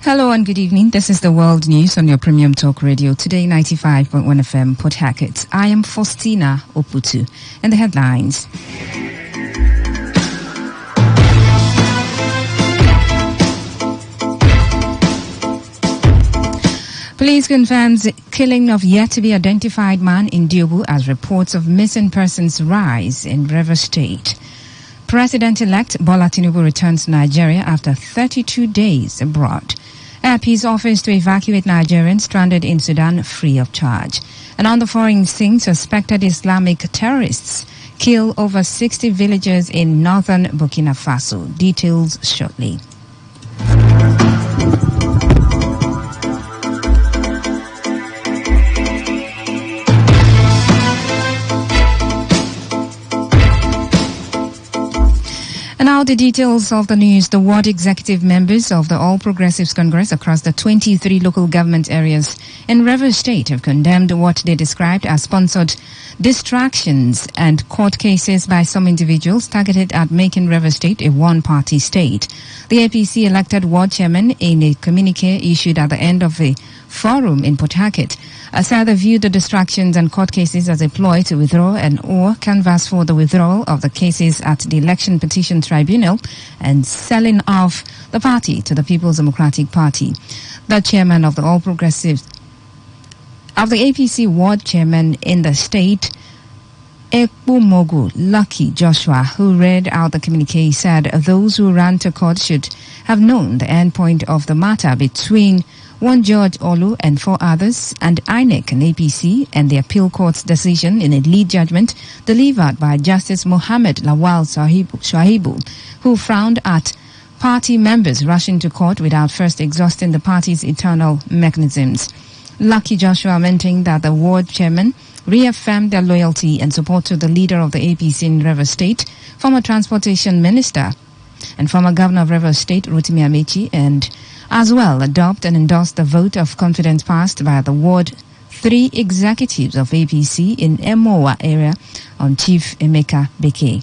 Hello and good evening. This is the World News on your Premium Talk Radio, Today95.1 FM, Port Harcourt. I am Faustina Oputu. And the headlines. Police confirms killing of yet-to-be-identified man in Diobu as reports of missing persons rise in Rivers State. President-elect Bola Tinubu returns to Nigeria after 32 days abroad. Air Peace offers to evacuate Nigerians stranded in Sudan free of charge. And on the foreign scene, suspected Islamic terrorists kill over 60 villagers in northern Burkina Faso. Details shortly. And now the details of the news. The ward executive members of the All Progressives Congress across the 23 local government areas in Rivers State have condemned what they described as sponsored distractions and court cases by some individuals targeted at making Rivers State a one-party state. The APC elected ward chairman in a communique issued at the end of a forum in Port Harcourt said they viewed the distractions and court cases as a ploy to withdraw and or canvass for the withdrawal of the cases at the Election Petition Tribunal and selling off the party to the People's Democratic Party. The chairman of the All Progressives of the APC ward chairman in the state, Ekpumogu Lucky Joshua, who read out the communique, said those who ran to court should have known the end point of the matter between one George Olu and four others, and INEC and APC, and the appeal court's decision in a lead judgment delivered by Justice Mohammed Lawal Shahibu, who frowned at party members rushing to court without first exhausting the party's internal mechanisms. Lucky Joshua maintained that the ward chairman reaffirmed their loyalty and support to the leader of the APC in Rivers State, former transportation minister and former governor of Rivers State, Rotimi Amechi, and as well adopt and endorse the vote of confidence passed by the Ward 3 executives of APC in Emowa area on Chief Emeka Beke.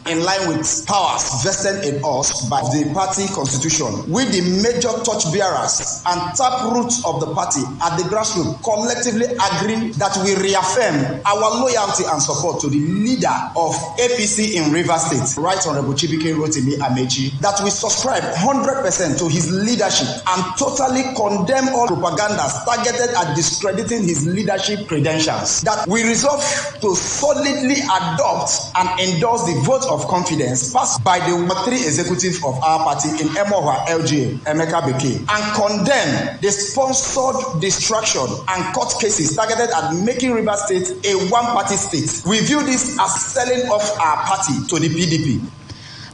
In line with powers vested in us by the party constitution, we the major torchbearers and taproots of the party at the grassroots collectively agree that we reaffirm our loyalty and support to the leader of APC in Rivers State, Right Honorable Chibike Rotimi Amechi, that we subscribe 100% to his leadership and totally condemn all propagandas targeted at discrediting his leadership credentials, that we resolve to solidly adopt and endorse the vote of confidence passed by the 3 executive of our party in Emowa LGA, Emeka Beke, and condemn the sponsored distraction and court cases targeted at making Rivers State a one-party state. We view this as selling off our party to the PDP.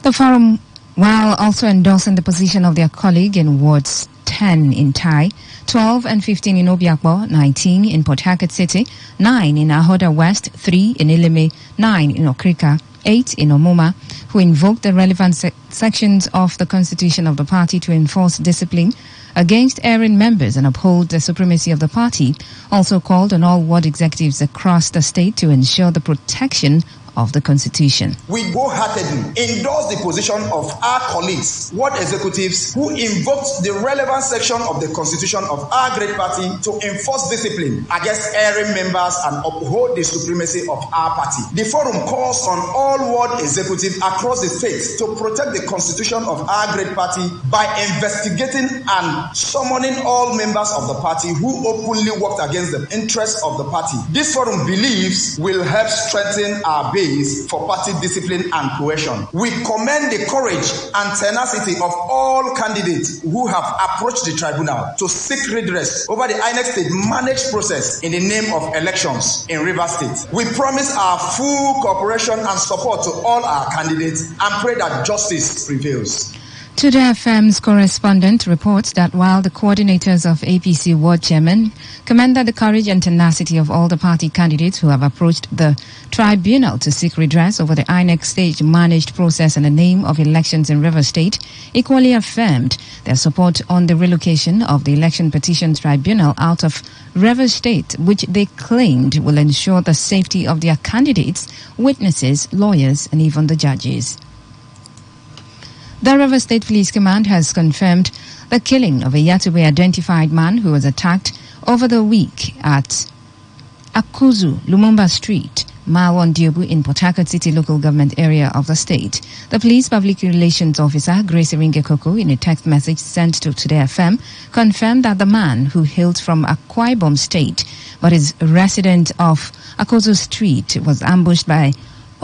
The forum, while also endorsing the position of their colleague in wards 10 in Tai, 12 and 15 in Obiakbo, 19 in Port Harcourt City, 9 in Ahoda West, 3 in Ilime, 9 in Okrika, 8 in Omoma, who invoked the relevant sections of the constitution of the party to enforce discipline against erring members and uphold the supremacy of the party, also called on all ward executives across the state to ensure the protection of the Constitution. We wholeheartedly endorse the position of our colleagues, ward executives, who invoked the relevant section of the Constitution of our great party to enforce discipline against erring members and uphold the supremacy of our party. The forum calls on all ward executives across the state to protect the Constitution of our great party by investigating and summoning all members of the party who openly worked against the interests of the party. This forum believes will help strengthen our base for party discipline and cohesion. We commend the courage and tenacity of all candidates who have approached the tribunal to seek redress over the INEC state managed process in the name of elections in Rivers State. We promise our full cooperation and support to all our candidates and pray that justice prevails. Today FM's correspondent reports that while the coordinators of APC ward chairman commended the courage and tenacity of all the party candidates who have approached the tribunal to seek redress over the INEC stage managed process in the name of elections in Rivers State, equally affirmed their support on the relocation of the Election Petition Tribunal out of Rivers State, which they claimed will ensure the safety of their candidates, witnesses, lawyers, and even the judges. The River State Police Command has confirmed the killing of a yet-to-be-identified man who was attacked over the week at Akuzu, Lumumba Street, Mile 1 Diobu in Port Harcourt City local government area of the state. The police public relations officer, Grace Iringekoko, in a text message sent to Today FM, confirmed that the man, who hailed from Akwa Ibom State but is a resident of Akuzu Street, was ambushed by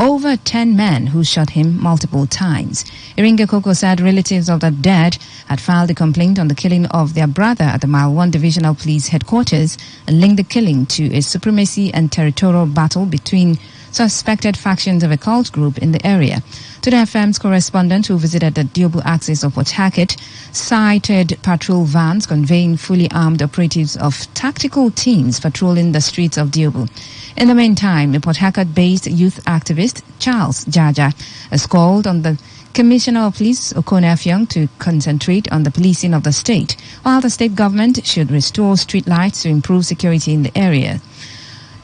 over 10 men who shot him multiple times. Iringekoko said relatives of the dead had filed a complaint on the killing of their brother at the Mile 1 Divisional Police Headquarters and linked the killing to a supremacy and territorial battle between suspected factions of a cult group in the area. Today FM's correspondent, who visited the Diobu axis of Port Harcourt, cited patrol vans conveying fully armed operatives of tactical teams patrolling the streets of Diobu. In the meantime, the Port Harcourt-based youth activist Charles Jaja has called on the Commissioner of Police Okone Afyong to concentrate on the policing of the state, while the state government should restore street lights to improve security in the area.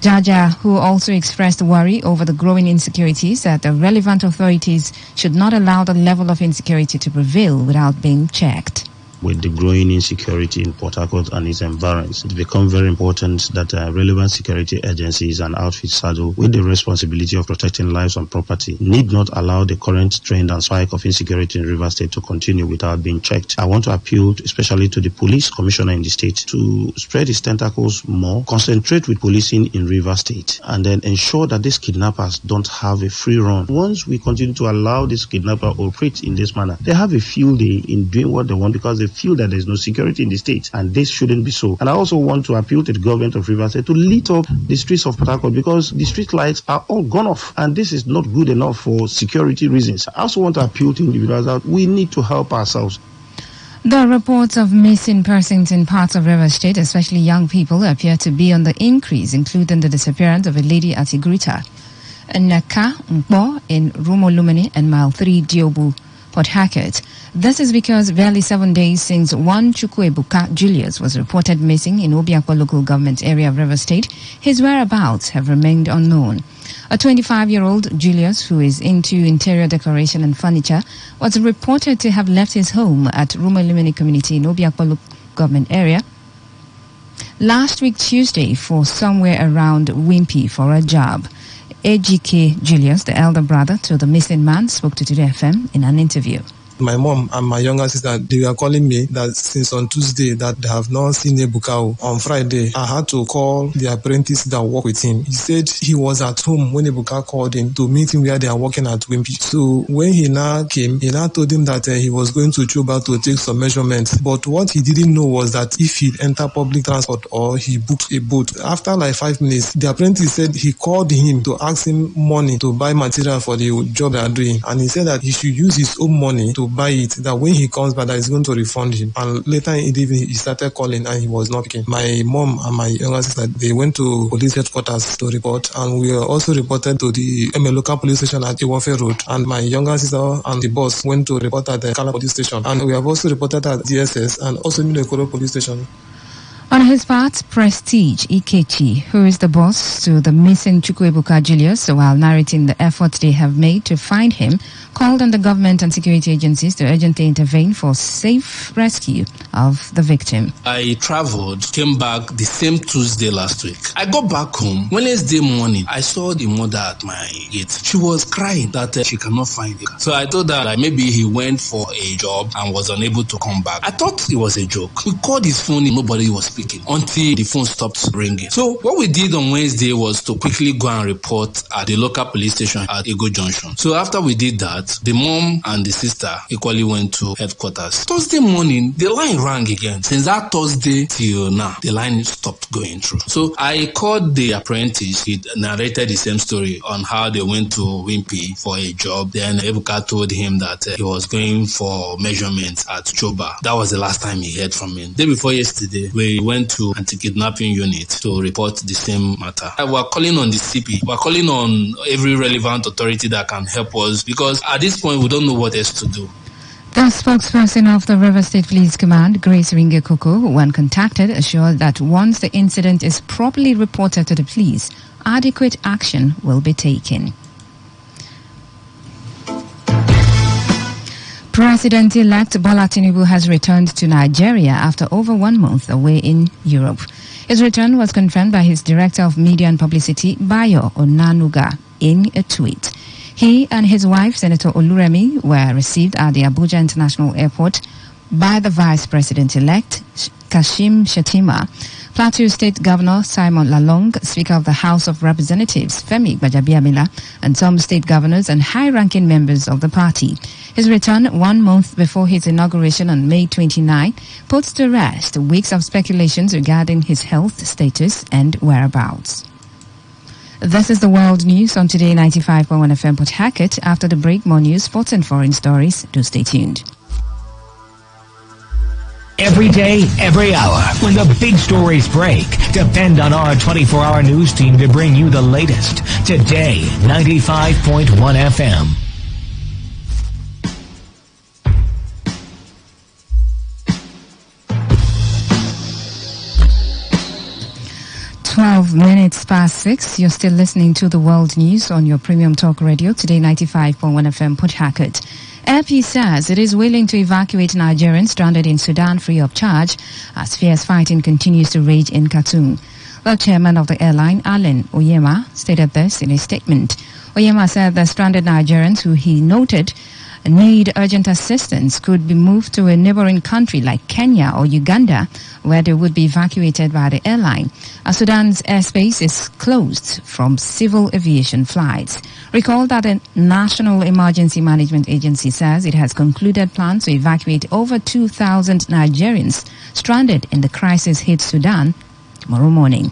Jaja, who also expressed worry over the growing insecurity, said the relevant authorities should not allow the level of insecurity to prevail without being checked. With the growing insecurity in Port Harcourt and its environs, it becomes very important that relevant security agencies and outfits saddled with the responsibility of protecting lives and property need not allow the current trend and spike of insecurity in Rivers State to continue without being checked. I want to appeal especially to the police commissioner in the state to spread his tentacles more, concentrate with policing in Rivers State, and then ensure that these kidnappers don't have a free run. Once we continue to allow this kidnapper operate in this manner, they have a field day in doing what they want because they feel that there's no security in the state, and this shouldn't be so. And I also want to appeal to the government of Rivers State to lit up the streets of Port Harcourt because the street lights are all gone off, and this is not good enough for security reasons. I also want to appeal to individuals that we need to help ourselves. The reports of missing persons in parts of Rivers State, especially young people, appear to be on the increase, including the disappearance of a lady at Igrita, Naka Mpo in Rumolumene and Mile 3 Diobu, Port Harcourt. This is because barely 7 days since one Chukwuebuka Julius was reported missing in Obiakwa local government area of Rivers State, his whereabouts have remained unknown. A 25-year-old Julius, who is into interior decoration and furniture, was reported to have left his home at Rumolumene community in Obiakwa local government area last week Tuesday for somewhere around Wimpy for a job. AGK Julius, the elder brother to the missing man, spoke to Today FM in an interview. My mom and my younger sister, they were calling me that since on Tuesday that they have not seen Ebukao. On Friday, I had to call the apprentice that worked with him. He said he was at home when Ebuka called him to meet him where they are working at Wimpy. So when he now came, he now told him that he was going to Chuba to take some measurements. But what he didn't know was that if he enter public transport or he booked a boat, after like 5 minutes, the apprentice said he called him to ask him money to buy material for the job they are doing. And he said that he should use his own money to buy it, that when he comes back that he's going to refund him. And later in the evening he started calling and he was not picking. My mom and my younger sister, they went to police headquarters to report, and we were also reported to the local police station at Iwafe Road, and my younger sister and the boss went to report at the Kala police station, and we have also reported at DSS and also Minekoro police station. On his part, Prestige Ikechi, who is the boss to the missing Chukwuebuka Julius, while narrating the efforts they have made to find him, called on the government and security agencies to urgently intervene for safe rescue of the victim. I traveled, came back the same Tuesday last week. I got back home. Wednesday morning, I saw the mother at my gate. She was crying that she cannot find him. So I told her that maybe he went for a job and was unable to come back. I thought it was a joke. We called his phone and nobody was speaking until the phone stopped ringing. So what we did on Wednesday was to quickly go and report at the local police station at Ego Junction. So after we did that, the mom and the sister equally went to headquarters. Thursday morning, the line rang again. Since that Thursday till now, the line stopped going through. So I called the apprentice. He narrated the same story on how they went to Wimpy for a job. Then Ebuka told him that he was going for measurements at Choba. That was the last time he heard from him. The day before yesterday, we went to anti-kidnapping unit to report the same matter. We're calling on the CP. We're calling on every relevant authority that can help us, because at this point we don't know what else to do. The spokesperson of the Rivers State Police Command, Grace Iringekoko, when contacted, assured that once the incident is properly reported to the police, adequate action will be taken. President-elect Bola Tinubu has returned to Nigeria after over 1 month away in Europe. His return was confirmed by his Director of Media and Publicity, Bayo Onanuga, in a tweet. He and his wife, Senator Oluremi, were received at the Abuja International Airport by the Vice President-elect, Kashim Shettima, Plateau State Governor Simon Lalong, Speaker of the House of Representatives Femi Gbajabiamila, and some state governors and high-ranking members of the party. His return 1 month before his inauguration on May 29 puts to rest weeks of speculations regarding his health status and whereabouts. This is the world news on Today 95.1 FM Port Harcourt. After the break, more news, sports and foreign stories. Do stay tuned. Every day, every hour, when the big stories break, depend on our 24-hour news team to bring you the latest. Today, 95.1 FM. Twelve minutes past 6. You're still listening to the world news on your premium talk radio, Today 95.1 FM Port Harcourt. AP says it is willing to evacuate Nigerians stranded in Sudan free of charge as fierce fighting continues to rage in Khartoum. The chairman of the airline, Alan Oyema, stated this in a statement. Oyema said the stranded Nigerians, who he noted need urgent assistance, could be moved to a neighboring country like Kenya or Uganda, where they would be evacuated by the airline. Sudan's airspace is closed from civil aviation flights. Recall that the National Emergency Management Agency says it has concluded plans to evacuate over 2,000 Nigerians stranded in the crisis-hit Sudan tomorrow morning.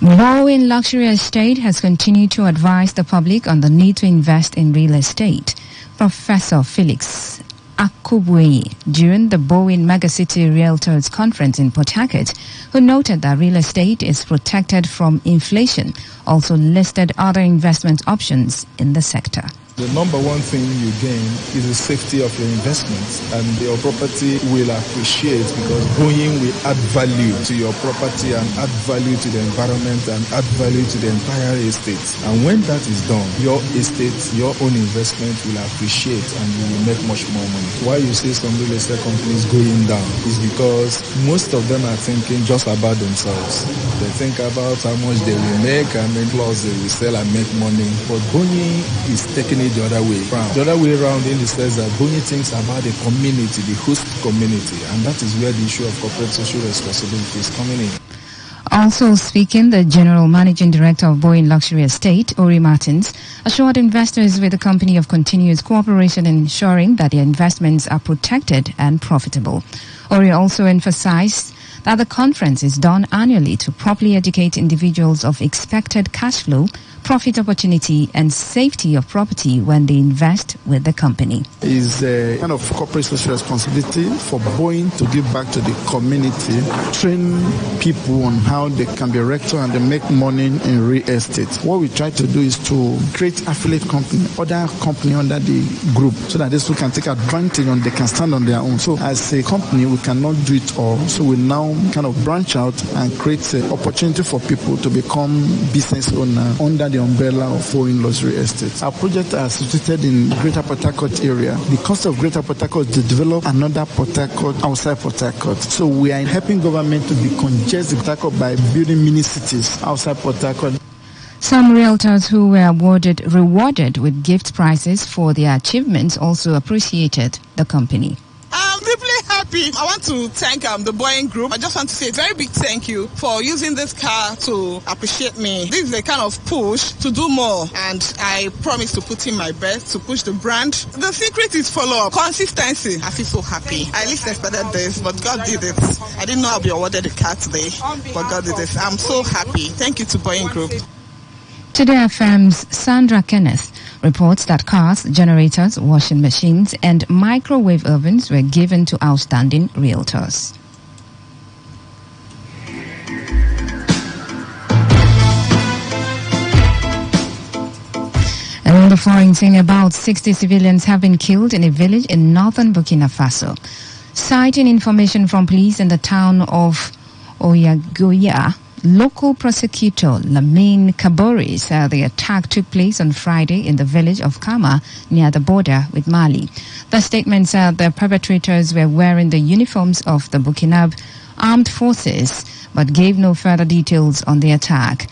Bowen Luxury Estate has continued to advise the public on the need to invest in real estate. Professor Felix Akubwe, during the Bowen Megacity Realtors Conference in Port Harcourt, who noted that real estate is protected from inflation, also listed other investment options in the sector. The number one thing you gain is the safety of your investments, and your property will appreciate because Boeing will add value to your property and add value to the environment and add value to the entire estate. And when that is done, your estate, your own investment will appreciate and you will make much more money. Why you see some real estate companies going down is because most of them are thinking just about themselves. They think about how much they will make and then plus they will sell and make money. But Boeing is taking it the other way around. The other way around in the sense that Boeing thinks about the community, the host community, and that is where the issue of corporate social responsibility is coming in. Also speaking, the General Managing Director of Bowen Luxury Estate, Ori Martins, assured investors with the company of continuous cooperation in ensuring that their investments are protected and profitable. Ori also emphasized that the conference is done annually to properly educate individuals of expected cash flow, profit opportunity and safety of property when they invest with the company. It's a kind of corporate social responsibility for Boeing to give back to the community, train people on how they can be rector and they make money in real estate. What we try to do is to create affiliate company, other company under the group, so that these people can take advantage and they can stand on their own. So as a company, we cannot do it all. So we now kind of branch out and create an opportunity for people to become business owners under the umbrella of Bowen Luxury Estates. Our project are situated in Greater Port Harcourt area. The cost of Greater Port Harcourt is to develop another Port Harcourt outside Port Harcourt. So we are helping government to decongest Port Harcourt by building mini cities outside Port Harcourt. Some realtors who were rewarded with gift prizes for their achievements also appreciated the company. I'm deeply happy. I want to thank the Boeing Group. I just want to say a very big thank you for using this car to appreciate me. This is a kind of push to do more, and I promise to put in my best to push the brand. The secret is follow-up, consistency. I feel so happy. I least expected this, but God did it. I didn't know I'll be awarded the car today, but God did it. I'm so happy. Thank you to Boeing Group. Today FM's Sandra Kenneth reports that cars, generators, washing machines and microwave ovens were given to outstanding realtors. And on the foreign scene, about 60 civilians have been killed in a village in northern Burkina Faso. Citing information from police in the town of Oyagoya, local prosecutor Lamine Kabori said the attack took place on Friday in the village of Kama near the border with Mali. The statement said the perpetrators were wearing the uniforms of the Burkina Armed Forces but gave no further details on the attack.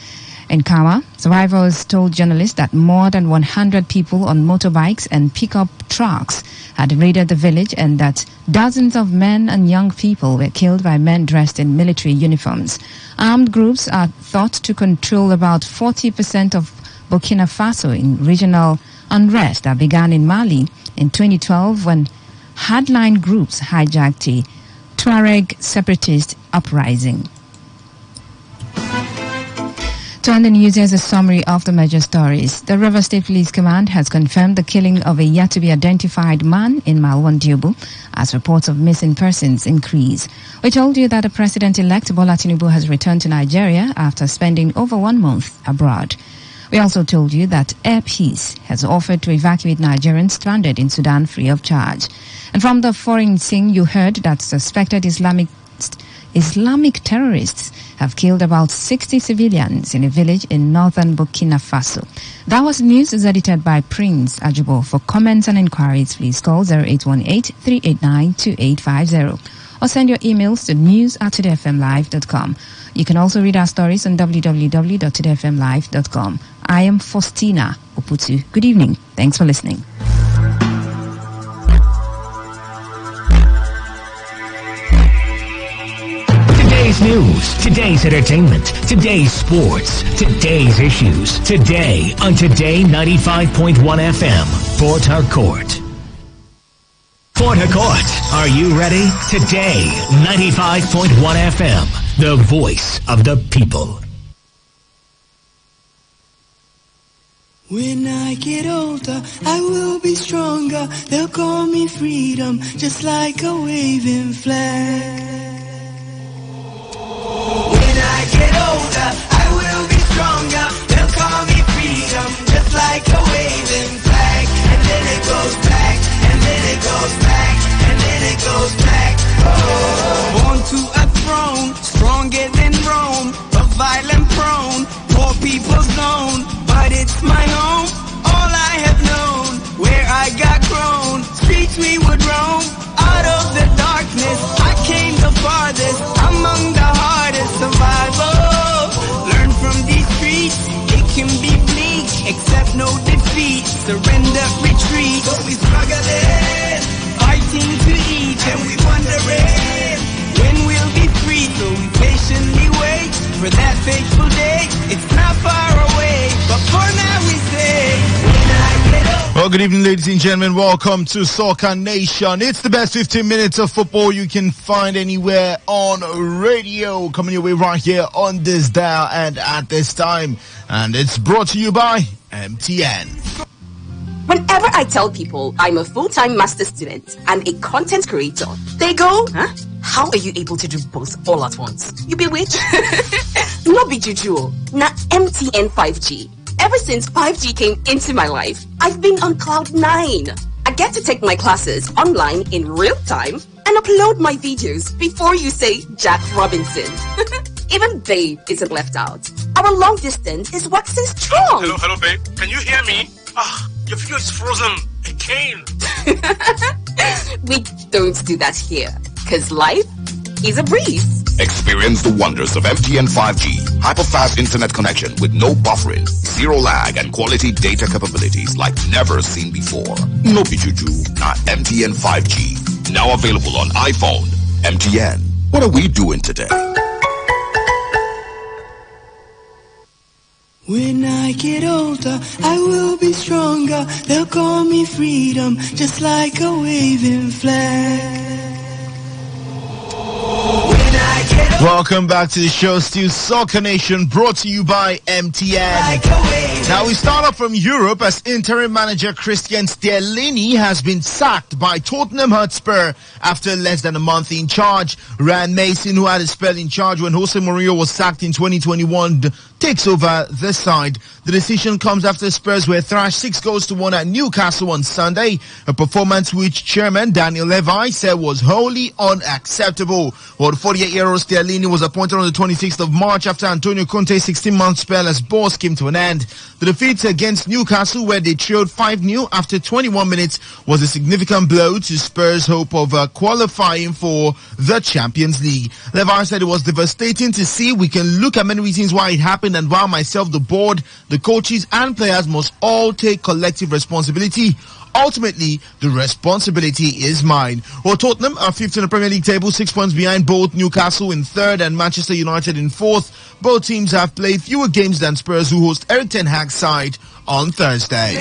In Kama, survivors told journalists that more than 100 people on motorbikes and pickup trucks had raided the village and that dozens of men and young people were killed by men dressed in military uniforms. Armed groups are thought to control about 40% of Burkina Faso in regional unrest that began in Mali in 2012 when hardline groups hijacked a Tuareg separatist uprising. To end the news, here's a summary of the major stories. The River State Police Command has confirmed the killing of a yet-to-be-identified man in Malwan Diobu as reports of missing persons increase. We told you that the President-elect Bola Tinubu has returned to Nigeria after spending over 1 month abroad. We also told you that Air Peace has offered to evacuate Nigerians stranded in Sudan free of charge. And from the foreign scene, you heard that suspected Islamic terrorists have killed about 60 civilians in a village in northern Burkina Faso. That was news is edited by Prince Ajubo. For comments and inquiries, please call 0818-389-2850 or send your emails to news@todayfmlive.com. You can also read our stories on www.todayfmlive.com. I am Faustina Oputu. Good evening. Thanks for listening. Today's news, today's entertainment, today's sports, today's issues. Today on Today95.1 FM, Port Harcourt. Port Harcourt, are you ready? Today, 95.1 FM, the voice of the people. When I get older, I will be stronger. They'll call me freedom, just like a waving flag. When I get older, I will be stronger. They'll call me freedom, just like a waving flag. And then it goes back, and then it goes back, and then it goes back. Oh. Born to a throne, stronger than Rome, but violent prone, poor people's zone. But it's my home, all I have known. Where I got grown, streets we would roam. Out of the darkness, I came the farthest. Among the hardest survival. Learn from these streets, it can be bleak. Accept no defeat, surrender, retreat. But we struggling, fighting to eat. And we wondering when we'll be free. So we patiently wait for that fateful day. It's not far away, but for now we say, when I get up. Well, good evening, ladies and gentlemen. Welcome to Soccer Nation. It's the best 15 minutes of football you can find anywhere on radio. Coming your way right here on this dial and at this time. And it's brought to you by MTN. Whenever I tell people I'm a full-time master student and a content creator, they go, huh? How are you able to do both all at once? You bewitch? No be juju. Na MTN 5G. Ever since 5G came into my life, I've been on cloud 9. I get to take my classes online in real time and upload my videos before you say Jack Robinson. Even babe isn't left out. Our long distance is waxing strong. Hello, babe. Can you hear me? Your video is frozen again. We don't do that here, because life is a breeze. Experience the wonders of MTN 5G. Hyper-fast internet connection with no buffering, zero lag, and quality data capabilities like never seen before. No pichuju, not MTN 5G. Now available on iPhone. MTN. What are we doing today? When I get older, I will be stronger. They'll call me freedom, just like a waving flag. Welcome back to the show, still Soccer Nation, brought to you by MTN. Now we start off from Europe as interim manager Christian Stellini has been sacked by Tottenham Hotspur after less than a month in charge. Ryan Mason, who had a spell in charge when Jose Mourinho was sacked in 2021, takes over this side. The decision comes after Spurs were thrashed 6-1 at Newcastle on Sunday, a performance which Chairman Daniel Levy said was wholly unacceptable. Well, the 48-year-old Sterlini was appointed on the 26th of March after Antonio Conte's 16-month spell as boss came to an end. The defeat against Newcastle, where they trailed 5-0 after 21 minutes, was a significant blow to Spurs' hope of qualifying for the Champions League. Levy said it was devastating to see. We can look at many reasons why it happened, and while myself, the board, the coaches and players must all take collective responsibility, ultimately the responsibility is mine. Well, Tottenham are 5th in the Premier League table, 6 points behind both Newcastle in 3rd and Manchester United in 4th. Both teams have played fewer games than Spurs, who host Erik ten Hag's side on Thursday.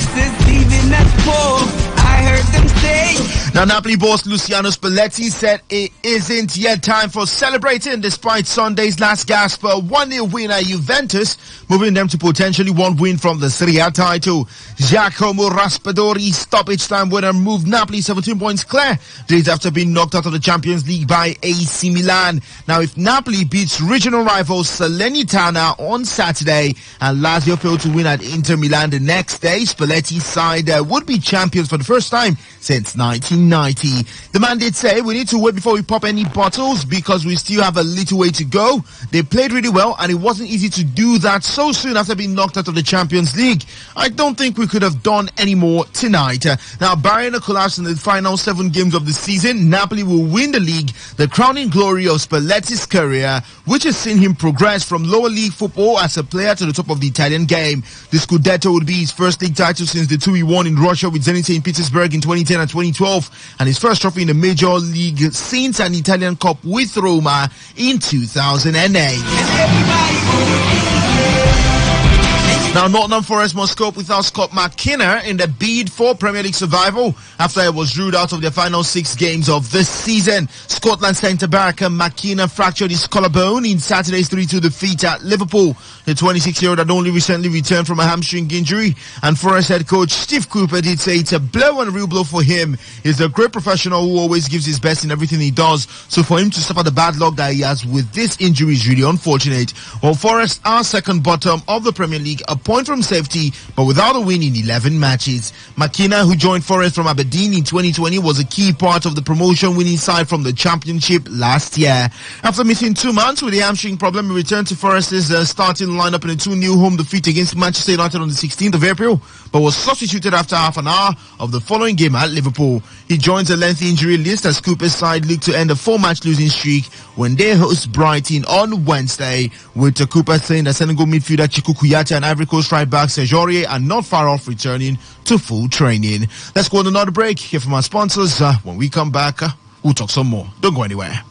Now, Napoli boss Luciano Spalletti said it isn't yet time for celebrating despite Sunday's last gasp for a 1-0 win at Juventus, moving them to potentially one win from the Serie A title. Giacomo Raspadori's stoppage time winner moved Napoli 17 points clear days after being knocked out of the Champions League by AC Milan. Now, if Napoli beats regional rivals Salernitana on Saturday and Lazio fail to win at Inter Milan the next day, Spalletti's side would be champions for the first time since 1990. The man did say, we need to wait before we pop any bottles because we still have a little way to go. They played really well and it wasn't easy to do that so soon after being knocked out of the Champions League. I don't think we could have done any more tonight. Now, barring a collapse in the final 7 games of the season, Napoli will win the league, the crowning glory of Spalletti's career, which has seen him progress from lower league football as a player to the top of the Italian game. The Scudetto would be his first league title since the 2 he won in Russia with Zenit St. Petersburg in 2010 and 2012, and his first trophy in the major league since an Italian Cup with Roma in 2008. Now, Nottingham Forest must cope without Scott McKenna in the bid for Premier League survival after it was ruled out of their final 6 games of this season. Scotland centre-back McKenna fractured his collarbone in Saturday's 3-2 defeat at Liverpool. The 26-year-old had only recently returned from a hamstring injury, and Forest head coach Steve Cooper did say it's a blow and a real blow for him. He's a great professional who always gives his best in everything he does, so for him to suffer the bad luck that he has with this injury is really unfortunate. Well, Forest are second bottom of the Premier League, a point from safety, but without a win in 11 matches. McKenna, who joined Forest from Aberdeen in 2020, was a key part of the promotion winning side from the Championship last year. After missing 2 months with the hamstring problem, he returned to Forest's starting lineup in a 2-0 home defeat against Manchester United on the 16th of April, but was substituted after half an hour of the following game at Liverpool. He joins a lengthy injury list as Cooper's side look to end a 4-match losing streak when they host Brighton on Wednesday, with Cooper saying that Senegal midfielder Chiku Kuyate and Ivory Coast right back Serge Aurier are not far off returning to full training. Let's go on another break, hear from our sponsors. When we come back, we'll talk some more. Don't go anywhere.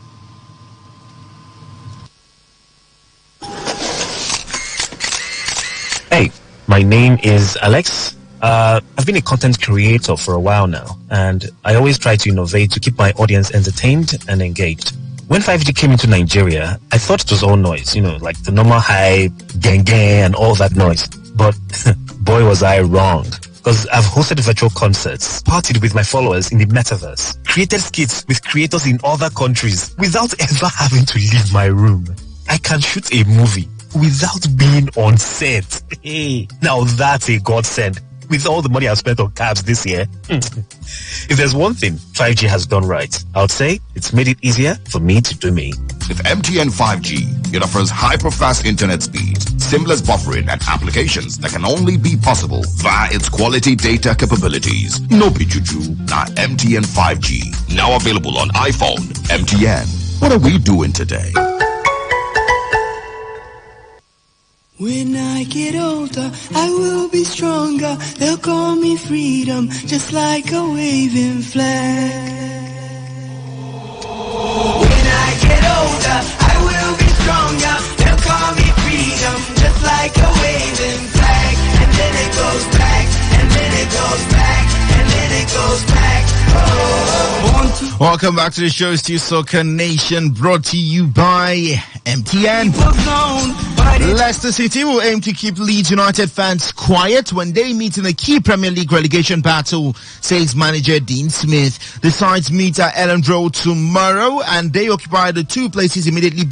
Hey, my name is Alex. I've been a content creator for a while now, and I always try to innovate to keep my audience entertained and engaged. When 5G came into Nigeria, I thought it was all noise, like the normal hype, gang and all that noise. But boy was I wrong. Because I've hosted virtual concerts, partied with my followers in the metaverse, created skits with creators in other countries without ever having to leave my room. I can shoot a movie without being on set. Hey, now that's a godsend. With all the money I've spent on cabs this year. If there's one thing 5G has done right, I would say it's made it easier for me to do me. With MTN 5G, it offers hyper-fast internet speed, seamless buffering, and applications that can only be possible via its quality data capabilities. No pichuchu, not MTN 5G. Now available on iPhone. MTN. What are we doing today? When I get older, I will be stronger. They'll call me freedom, just like a waving flag. When I get older, I will be stronger. They'll call me freedom, just like a waving flag. And then it goes back, and then it goes back, and then it goes back. Oh. Welcome back to the show, Still Soccer Nation, brought to you by MTN. Leicester City will aim to keep Leeds United fans quiet when they meet in a key Premier League relegation battle, says manager Dean Smith. The sides meet at Elland Road tomorrow, and they occupy the two places immediately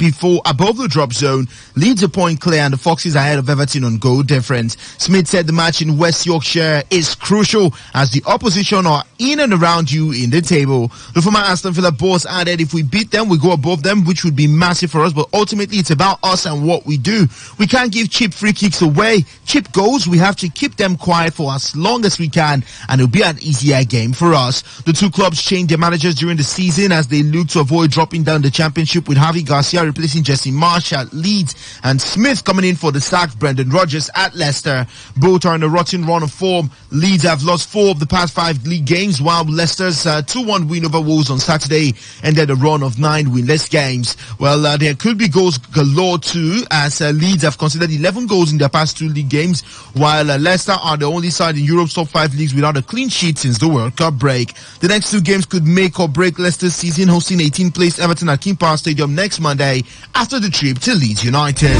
above the drop zone. Leeds a point clear, and the Foxes ahead of Everton on goal difference. Smith said the match in West Yorkshire is crucial as the opposition are in and around you in the table. The former Aston Villa boss added, if we beat them, we go above them, which would be massive for us, but ultimately it's about us and what we do. We can't give cheap free kicks away. Cheap goals, we have to keep them quiet for as long as we can, and it'll be an easier game for us. The two clubs changed their managers during the season as they look to avoid dropping down the championship, with Javi Garcia replacing Jesse Marsch at Leeds and Smith coming in for the sacked Brendan Rodgers at Leicester. Both are in a rotten run of form. Leeds have lost 4 of the past 5 league games, while Leicester's 2-1 win over Wolves on Saturday ended a run of 9 winless games. Well, there could be goals galore too, as Leeds have considered 11 goals in their past 2 league games, while Leicester are the only side in Europe's top 5 leagues without a clean sheet since the World Cup break. The next 2 games could make or break Leicester's season, hosting 18th place Everton at King Power Stadium next Monday after the trip to Leeds United.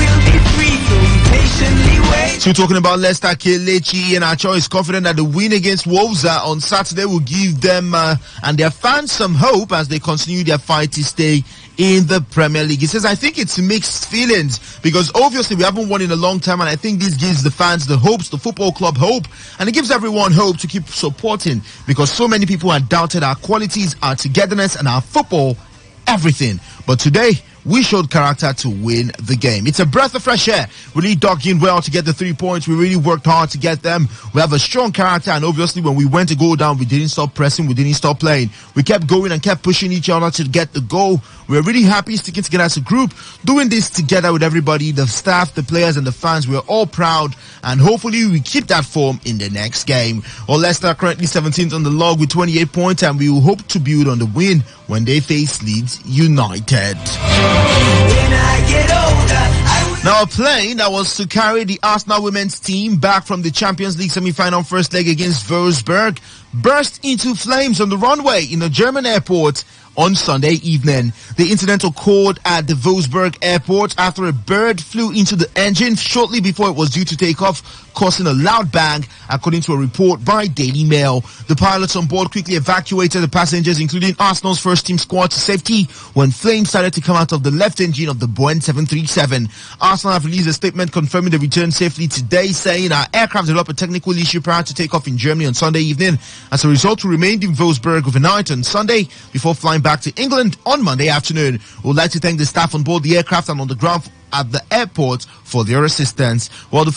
So talking about Leicester, Kelechi Iheanacho is confident that the win against Wolves on Saturday will give them and their fans some hope as they continue their fight to stay in the Premier League. He says, I think it's mixed feelings because obviously we haven't won in a long time, and I think this gives the fans the hopes, the football club hope, and it gives everyone hope to keep supporting because so many people had doubted our qualities, our togetherness, and our football, everything. But today, we showed character to win the game. It's a breath of fresh air. We really dug in well to get the 3 points. We really worked hard to get them. We have a strong character, and obviously when we went to go down, we didn't stop pressing, we didn't stop playing. We kept going and kept pushing each other to get the goal. We're really happy sticking together as a group, doing this together with everybody, the staff, the players, and the fans. We're all proud, and hopefully we keep that form in the next game. Well, Leicester are currently 17th on the log with 28 points, and we will hope to build on the win when they face Leeds United. Now, a plane that was to carry the Arsenal women's team back from the Champions League semi-final first leg against Wolfsburg burst into flames on the runway in a German airport on Sunday evening. The incident occurred at the Wolfsburg airport after a bird flew into the engine shortly before it was due to take off, causing a loud bang, according to a report by Daily Mail. The pilots on board quickly evacuated the passengers, including Arsenal's first team squad, to safety when flames started to come out of the left engine of the Boeing 737. Arsenal have released a statement confirming the return safely today, saying our aircraft developed a technical issue prior to takeoff in Germany on Sunday evening. As a result, we remained in Wolfsburg overnight on Sunday before flying back to England on Monday afternoon. We would like to thank the staff on board the aircraft and on the ground at the airport for their assistance. While the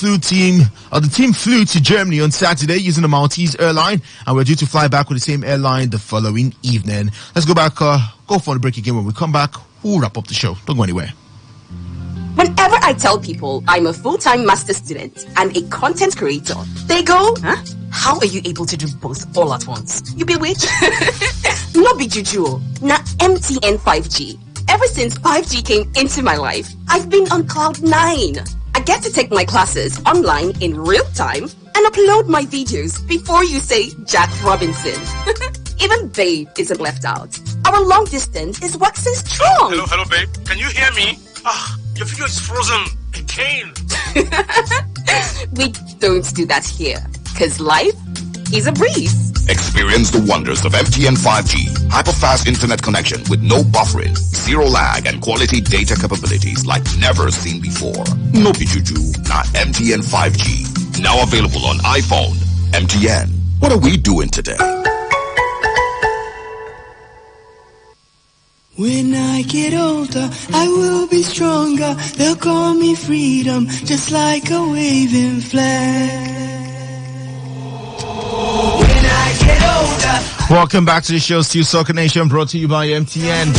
team flew to Germany on Saturday using a Maltese airline, and we're due to fly back with the same airline the following evening. Let's go back, go for the break again. When we come back, we'll wrap up the show. Don't go anywhere. Whenever I tell people I'm a full-time master student and a content creator, they go, huh? How are you able to do both all at once? You bewitched? No be juju. Na MTN 5G. Ever since 5G came into my life, I've been on cloud 9. I get to take my classes online in real time and upload my videos before you say Jack Robinson. Even babe isn't left out. Our long distance is waxing strong. Hello, babe. Can you hear me? Your video is frozen. Again. We don't do that here, because life is a breeze. Experience the wonders of MTN 5G. Hyper-fast internet connection with no buffering, zero lag, and quality data capabilities like never seen before. No pichuju, not MTN 5G. Now available on iPhone. MTN. What are we doing today? When I get older, I will be stronger. They'll call me freedom, just like a waving flag. When I get older. Welcome back to the show, Still Soccer Nation, brought to you by MTN.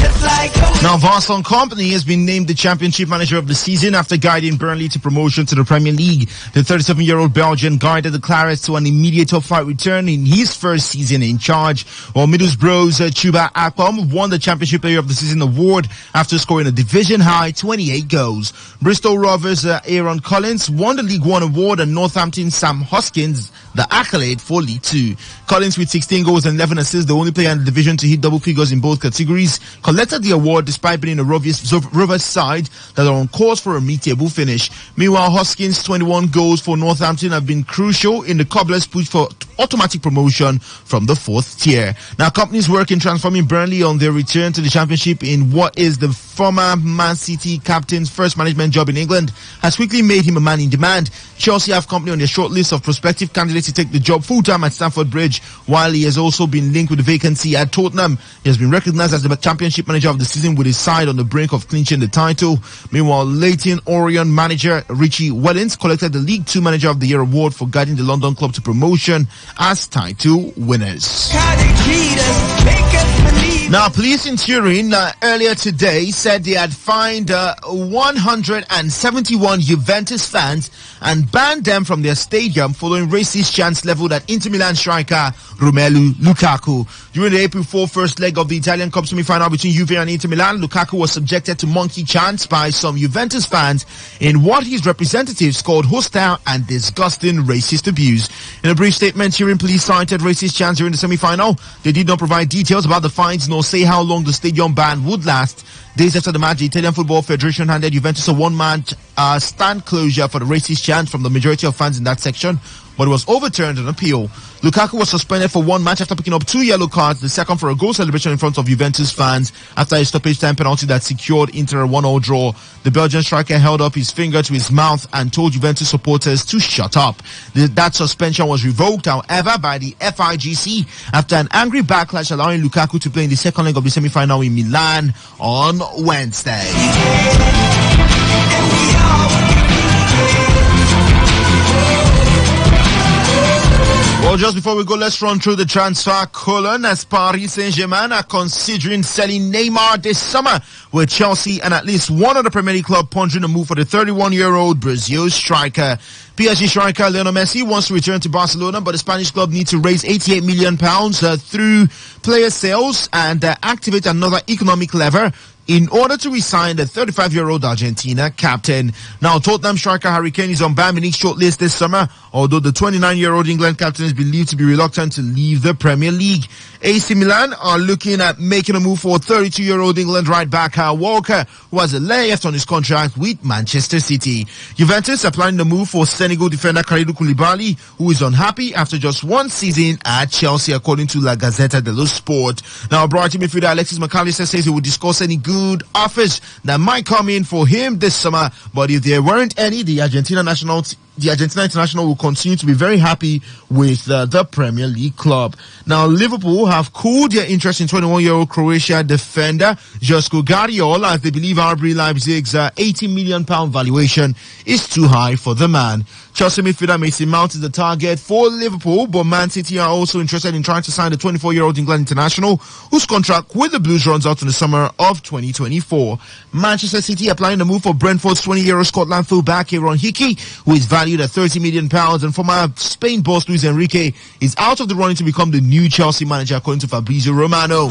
Now, Varsson Company has been named the Championship Manager of the season after guiding Burnley to promotion to the Premier League. The 37-year-old Belgian guided the Clarets to an immediate top-flight return in his first season in charge, while Middlesbrough's Chuba Akpom won the Championship Player of the Season award after scoring a division-high 28 goals. Bristol Rovers' Aaron Collins won the League One award, and Northampton Sam Hoskins the accolade for League 2. Collins, with 16 goals and 11 assists, the only player in the division to hit double figures in both categories, collected the award despite being a Rovers side that are on course for a mid-table finish. Meanwhile, Hoskins' 21 goals for Northampton have been crucial in the Cobblers' push for automatic promotion from the 4th tier. Now, companies work in transforming Burnley on their return to the Championship in what is the former Man City captain's first management job in England has quickly made him a man in demand. Chelsea have company on their short list of prospective candidates to take the job full-time at Stamford Bridge, while he has also been linked with the vacancy at Tottenham. He has been recognized as the Championship manager of the season with his side on the brink of clinching the title. Meanwhile, Leyton Orient manager Richie Wellens collected the League 2 Manager of the Year award for guiding the London club to promotion as title winners. Now, police in Turin earlier today said they had fined 171 Juventus fans and banned them from their stadium following racist chants leveled at Inter Milan striker Romelu Lukaku. During the April 4 first leg of the Italian Cup semi-final between Juve and Inter Milan, Lukaku was subjected to monkey chants by some Juventus fans in what his representatives called hostile and disgusting racist abuse. In a brief statement, Turin police cited racist chants during the semi-final. They did not provide details about the fines nor say how long the stadium ban would last. Days after the match, the Italian Football Federation handed Juventus a one-match stand closure for the racist chant from the majority of fans in that section, but it was overturned on appeal. Lukaku was suspended for one match after picking up 2 yellow cards, the second for a goal celebration in front of Juventus fans after a stoppage time penalty that secured Inter a 1-0 draw. The Belgian striker held up his finger to his mouth and told Juventus supporters to shut up. That suspension was revoked, however, by the FIGC after an angry backlash allowing Lukaku to play in the second leg of the semi-final in Milan on Wednesday. Well, just before we go, let's run through the transfer column as Paris Saint-Germain are considering selling Neymar this summer, with Chelsea and at least one other Premier League club pondering a move for the 31-year-old Brazil striker. PSG striker Lionel Messi wants to return to Barcelona, but the Spanish club needs to raise £88 million through player sales and activate another economic lever in order to re-sign the 35-year-old Argentina captain. Now, Tottenham striker Harry Kane is on Bayern Munich's shortlist this summer, although the 29-year-old England captain is believed to be reluctant to leave the Premier League. AC Milan are looking at making a move for 32-year-old England right-back Kyle Walker, who has a left on his contract with Manchester City. Juventus are planning the move for Senegal defender Kalidou Koulibaly, who is unhappy after just one season at Chelsea, according to La Gazzetta dello Sport. Now, Brighton midfielder Alexis McAllister says he will discuss any good offers that might come in for him this summer, but if there weren't any, the Argentina international will continue to be very happy with the Premier League club. Now, Liverpool have cooled their interest in 21-year-old Croatia defender Josko Gvardiol, as they believe RB Leipzig's £80 million valuation is too high for the man. Chelsea midfielder Mason Mount is the target for Liverpool, but Man City are also interested in trying to sign the 24-year-old England international, whose contract with the Blues runs out in the summer of 2024. Manchester City are planning to move for Brentford's 20-year-old Scotland fullback Aaron Hickey, who is valued at £30 million, and former Spain boss Luis Enrique is out of the running to become the new Chelsea manager, according to Fabrizio Romano.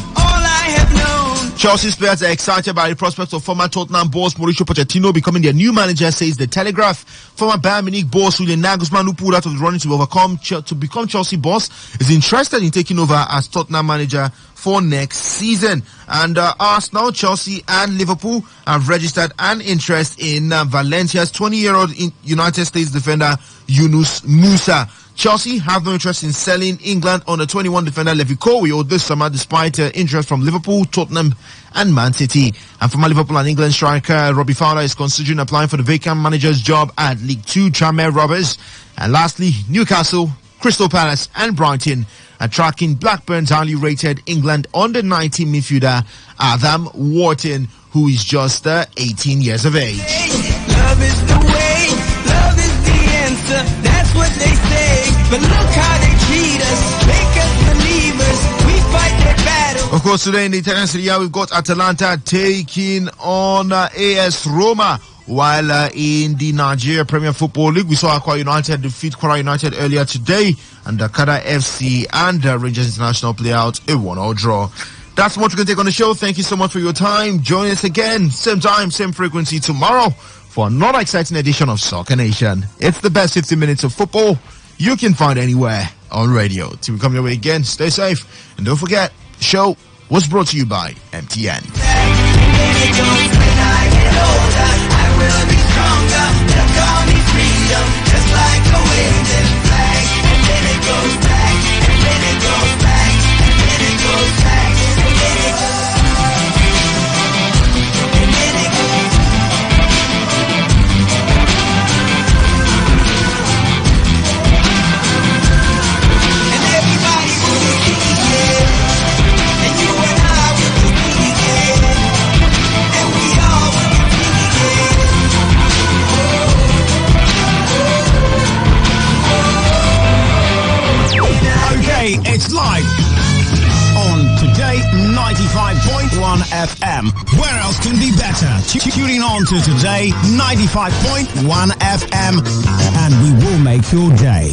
Chelsea's players are excited by the prospect of former Tottenham boss Mauricio Pochettino becoming their new manager, says The Telegraph. Former Bayern Munich boss Julian Nagelsmann, who pulled out of the running to become Chelsea boss, is interested in taking over as Tottenham manager for next season. And Arsenal, Chelsea and Liverpool have registered an interest in Valencia's 20-year-old United States defender Yunus Musa. Chelsea have no interest in selling England under 21 defender Levi Colwill this summer, despite interest from Liverpool, Tottenham and Man City. And former Liverpool and England striker Robbie Fowler is considering applying for the vacant manager's job at League 2 Tranmere Rovers. And lastly, Newcastle, Crystal Palace and Brighton are tracking Blackburn's highly rated England under-19 midfielder Adam Wharton, who is just 18 years of age. Love is the way, love is the answer, that's what they say, but look how they treat us, make us believers, we fight their battle. Of course, today in the Italian Serie A, we've got Atalanta taking on AS Roma, while in the Nigeria Premier Football League, we saw Akwa United defeat Kwara United earlier today, and Dakar FC and Rangers International play out a 1-0 draw. That's what we can take on the show. Thank you so much for your time. Join us again, same time, same frequency tomorrow for another exciting edition of Soccer Nation. It's the best 15 minutes of football you can find anywhere on radio. Till we come your way again, stay safe. And don't forget, the show was brought to you by MTN. It's live on Today 95.1 FM. Where else can be better? Tuning on to Today 95.1 FM, and we will make your day.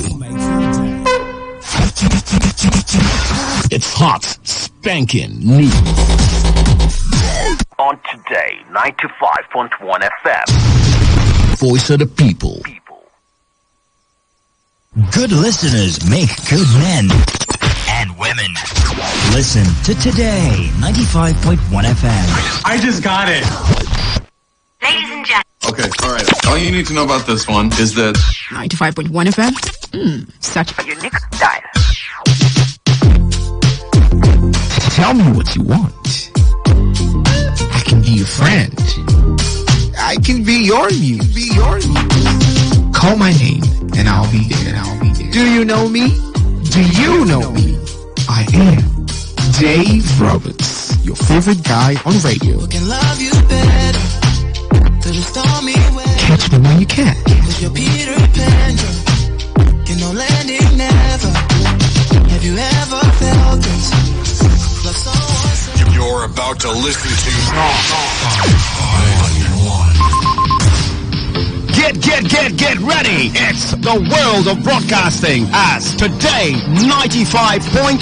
It's hot, spanking new. On Today 95.1 FM. Voice of the people. Good listeners make good men and women. Listen to Today 95.1 FM. I just got it. Ladies and gentlemen. Okay, all right. All you need to know about this one is that 95.1 FM. Such a unique style. Tell me what you want. I can be your friend. I can be your muse. Call my name and I'll be there. Do you know me? Do you know me? I am Dave Roberts, your favorite guy on radio. Can love you better. Catch me when you can. You're Peter Pan. You know landing never. Have you ever felt this? Love someone. you're about to listen to Get ready! It's the world of broadcasting as Today 95.1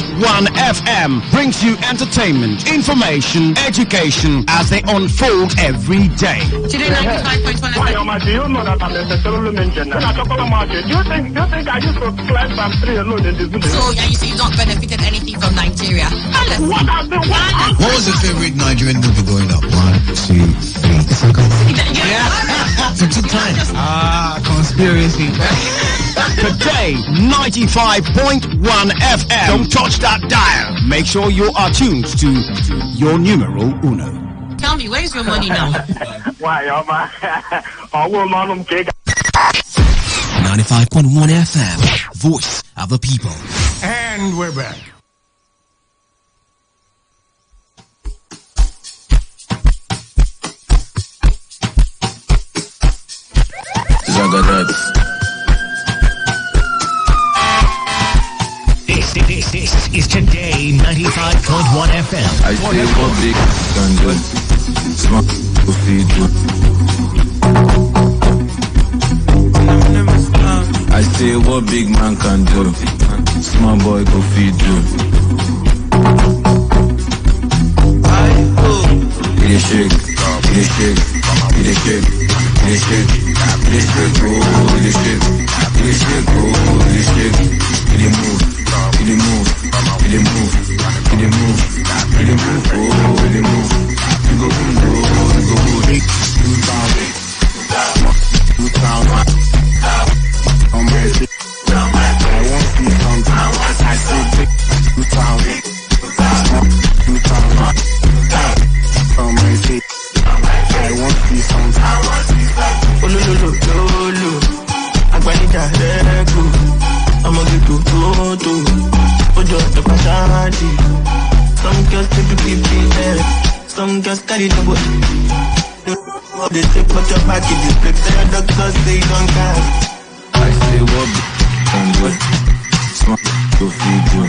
FM brings you entertainment, information, education as they unfold every day. Today 95.1 FM. Do you know that I'm necessarily mentioned? Do you think I used to climb from tree alone in this building? So, you say you've not benefited anything from Nigeria? What was your favorite Nigerian movie growing up? 1, 2, 3. Yeah. For 2 times. Conspiracy. Today 95.1 FM. Don't touch that dial. Make sure you are tuned to your numero uno. Tell me, where's your money now? 95.1 FM, voice of the people. And we're back. This is Today 95.1 FM. I say what big can do. Small to feed you. I say what big man can do. Small boy go feed you. It shake, it shake, it shake, it shake, it shake, oh, it shake, it shake, oh, it shake, it move, it move, it move, it move, it move, oh, it move, it go good, oh, it go good. 2000, I'm ready. I want to see something. I say 2000, 2000. I want to see something. Oh, no. I'm going to go. I'm going to go. Oh, just the party. Some girls take the there. Some girls carry the boat. They say put your back in the break. The doctors say don't care. I say what can do. Smart to feed you.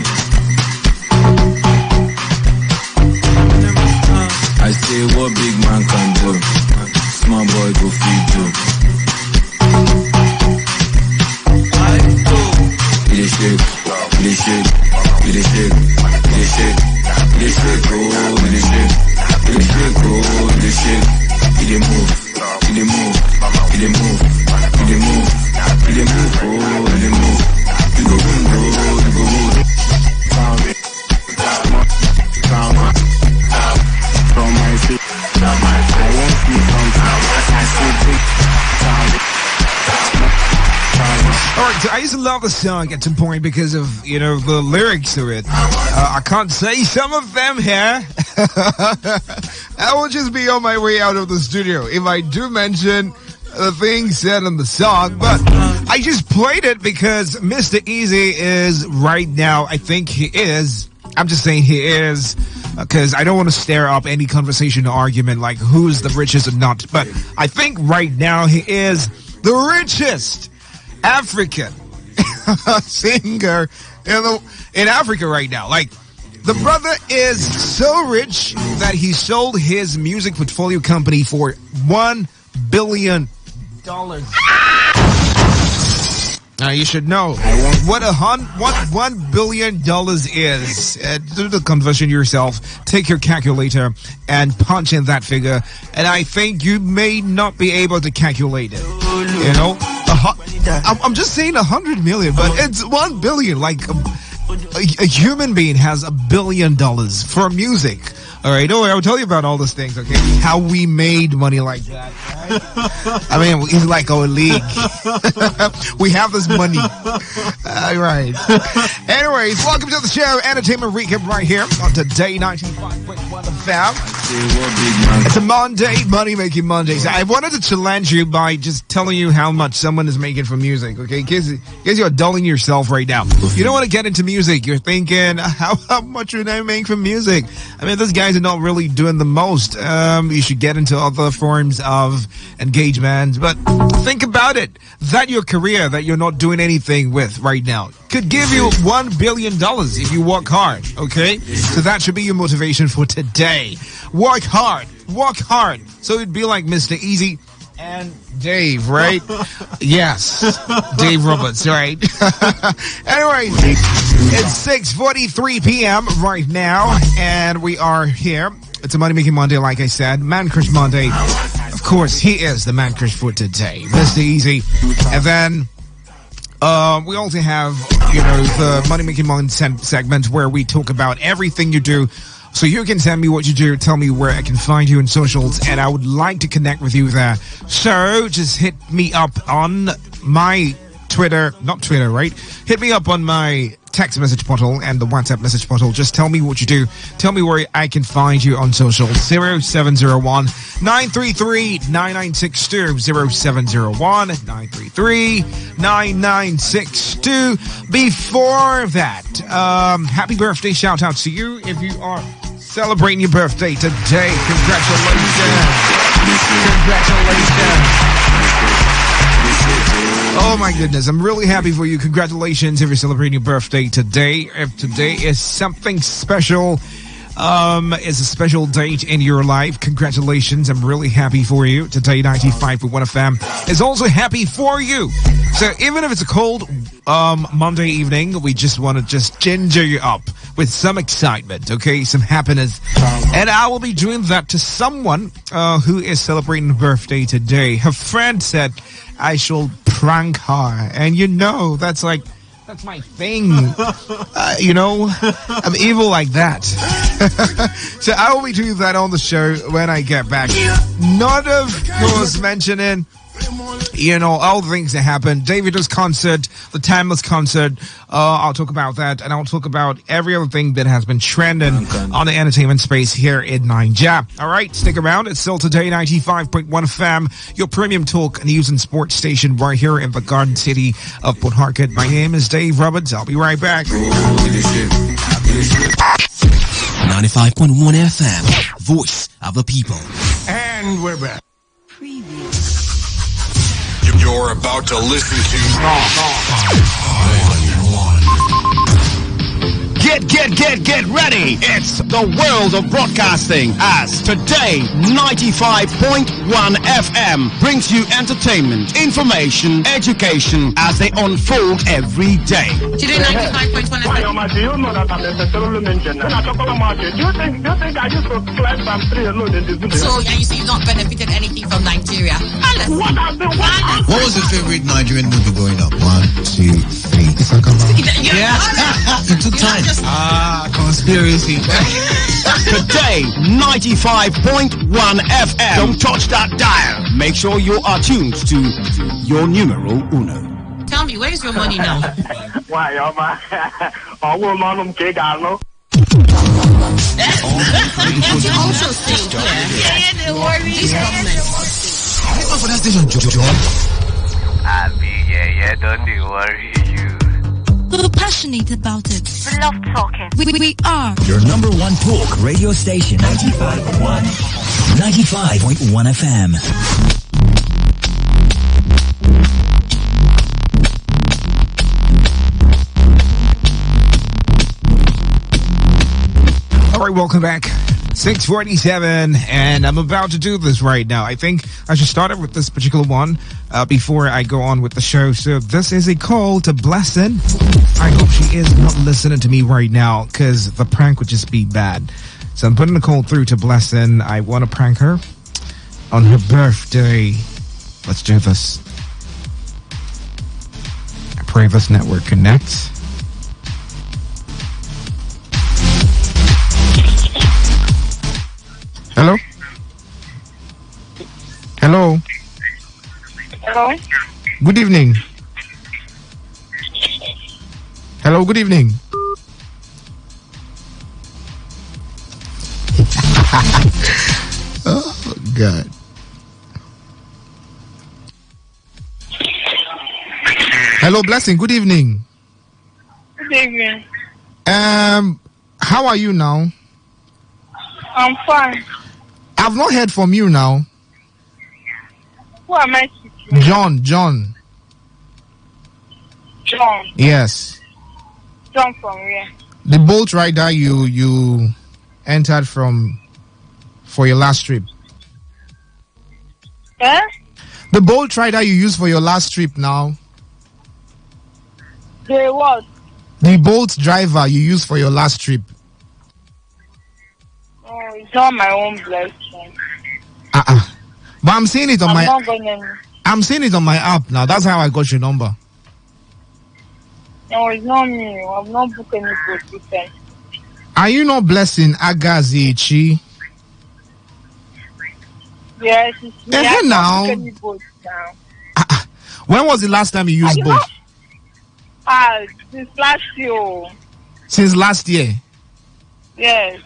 I say what big man can do. Small boy go feed you. It shake, it shake, it shake, it shake, it shake, oh, it shake, it shake, oh, it shake, it move, it move, it move, it move, it move, oh, it move, I used to love the song at some point because of, the lyrics to it. I can't say some of them here. I will just be on my way out of the studio if I do mention the things said in the song, but I just played it because Mr. Easy is right now, I think he is. I'm just saying he is because I don't want to stir up any conversation or argument like who's the richest or not, but I think right now he is the richest African singer in Africa right now. Like, the brother is so rich that he sold his music portfolio company for $1 billion. Now you should know what $1 billion is. Do the conversion yourself. Take your calculator and punch in that figure. And I think you may not be able to calculate it. I'm just saying 100 million, but it's 1 billion. Like a human being has $1 billion for music. All right, don't worry, I'll tell you about all those things, okay? How we made money like that, right? I mean, it's like our league. We have this money. All right. Anyways, welcome to the show, Entertainment Recap right here on Today 95.1 FM. It's a Monday, Money Making Mondays. I wanted to challenge you by just telling you how much someone is making from music, okay? In case you're dulling yourself right now. You don't want to get into music. You're thinking, how much would I make from music? I mean, this guy are not really doing the most. You should get into other forms of engagement. But think about it. That your career that you're not doing anything with right now could give you $1 billion if you work hard. Okay? So that should be your motivation for today. Work hard. Work hard. So it'd be like Mr. Easy and Dave, right? Yes. Dave Roberts, right? Anyway, it's 6:43 p.m. right now, and we are here. It's a Money Making Monday, like I said. Man Crush Monday. Of course, he is the Man Crush for today. Mr. Easy. And then we also have, the Money Making Monday segment where we talk about everything you do. So you can tell me what you do, tell me where I can find you in socials, and I would like to connect with you there. So just hit me up on my Twitter, not Twitter, right? Hit me up on my text message portal and the WhatsApp message portal. Just tell me what you do. Tell me where I can find you on social. 0701-933-9962. 0701-933-9962. Before that, happy birthday shout out to you if you are celebrating your birthday today. Congratulations. Oh my goodness, I'm really happy for you. Congratulations if you're celebrating your birthday today. If today is something special, is a special date in your life, congratulations. I'm really happy for you. Today 95.1 FM is also happy for you. So even if it's a cold Monday evening, we just want to ginger you up with some excitement, okay? Some happiness. And I will be doing that to someone who is celebrating a birthday today. Her friend said I shall prank her. And that's my thing. I'm evil like that. So I will be doing that on the show when I get back. Not, of course, mentioning, all the things that happened. Davido's concert, the Timeless concert. I'll talk about that, and I'll talk about every other thing that has been trending on the entertainment space here in Nigeria. All right, stick around. It's still Today 95.1 FM, your premium talk, news, and sports station right here in the Garden City of Port Harcourt. My name is Dave Roberts. I'll be right back. 95.1 FM, voice of the people. And we're back. You're about to listen to Get ready. It's the world of broadcasting as Today 95.1 FM brings you entertainment, information, education as they unfold every day. Today 95.1 FM. Do you know that I'm a federal mention? When I talk about market, do you think I used to climb from tree alone in this video? So, and you say you've not benefited anything from Nigeria? What was your favorite Nigerian movie growing up? 1, 2, 3. Yeah. It took time. Conspiracy. Today 95.1 FM. Don't touch that dial. Make sure you are tuned to your numero uno. Tell tell me, where is your money now? Why, oh, woman, no. Can't you also think, this government. For that station, John. Yeah, don't you worry, you. We're passionate about it. We love talking. We are. Your number one talk radio station, 95.1 FM. All right, welcome back. 6:47, and I'm about to do this right now. I think I should start with this particular one before I go on with the show. So this is a call to Blessing. I hope she is not listening to me right now, because the prank would just be bad. So I'm putting a call through to Blessing. I want to prank her on her birthday. Let's do this. I pray this network connects. Hello? Hello? Hello? Good evening. Hello, good evening. Oh, God. Hello, Blessing, good evening. Good evening. How are you now? I'm fine. I've not heard from you now. Who am I speaking? John. John. Yes. John from where? The boat rider you entered for your last trip. Eh? The boat rider you used for your last trip now. The what? The boat driver you used for your last trip. Oh, it's not my own blessing. But I'm seeing it on I'm seeing it on my app now. That's how I got your number. No, it's not me. I've not booked any boat with them. Are you not Blessing Agazichi? Yes, it's me. I've now. not booked any boat now. When was the last time you used boat? Since last year. Since last year? Yes.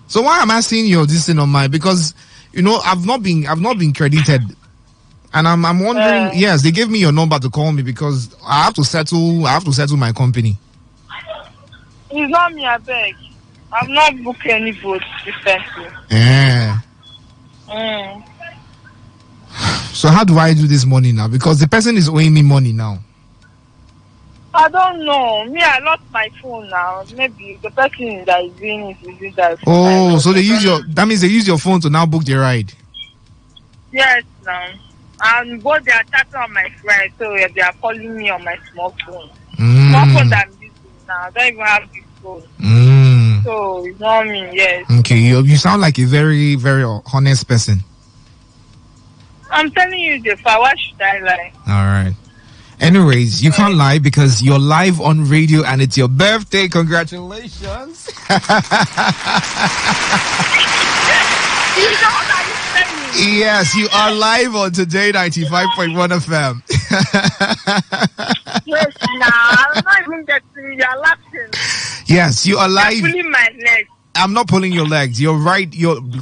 So why am I seeing your this thing on my? Because I've not been credited, and I'm wondering. Yes, they gave me your number to call me because I have to settle my company. It's not me, I beg. I've not booked any boat recently. Yeah. So how do I do this money now? Because the person is owing me money now. I don't know. Me, I lost my phone now. Maybe the person that is doing it is using that phone. Oh, so that means they use your phone to now book the ride. Yes, now. And both they are chatting on my friend, so they are calling me on my small phone. Small phone that I'm using now. I don't even have this phone. So it's not me, yes. Okay, you sound like a very, very honest person. I'm telling you the fact. Why should I lie? All right. Anyways, you can't lie because you're live on radio and it's your birthday. Congratulations. Yes, you are live on Today 95.1 FM. Yes, I'm not even getting you. Are laughing. Yes, you are live. You're pulling my legs. I'm not pulling your legs. You're right.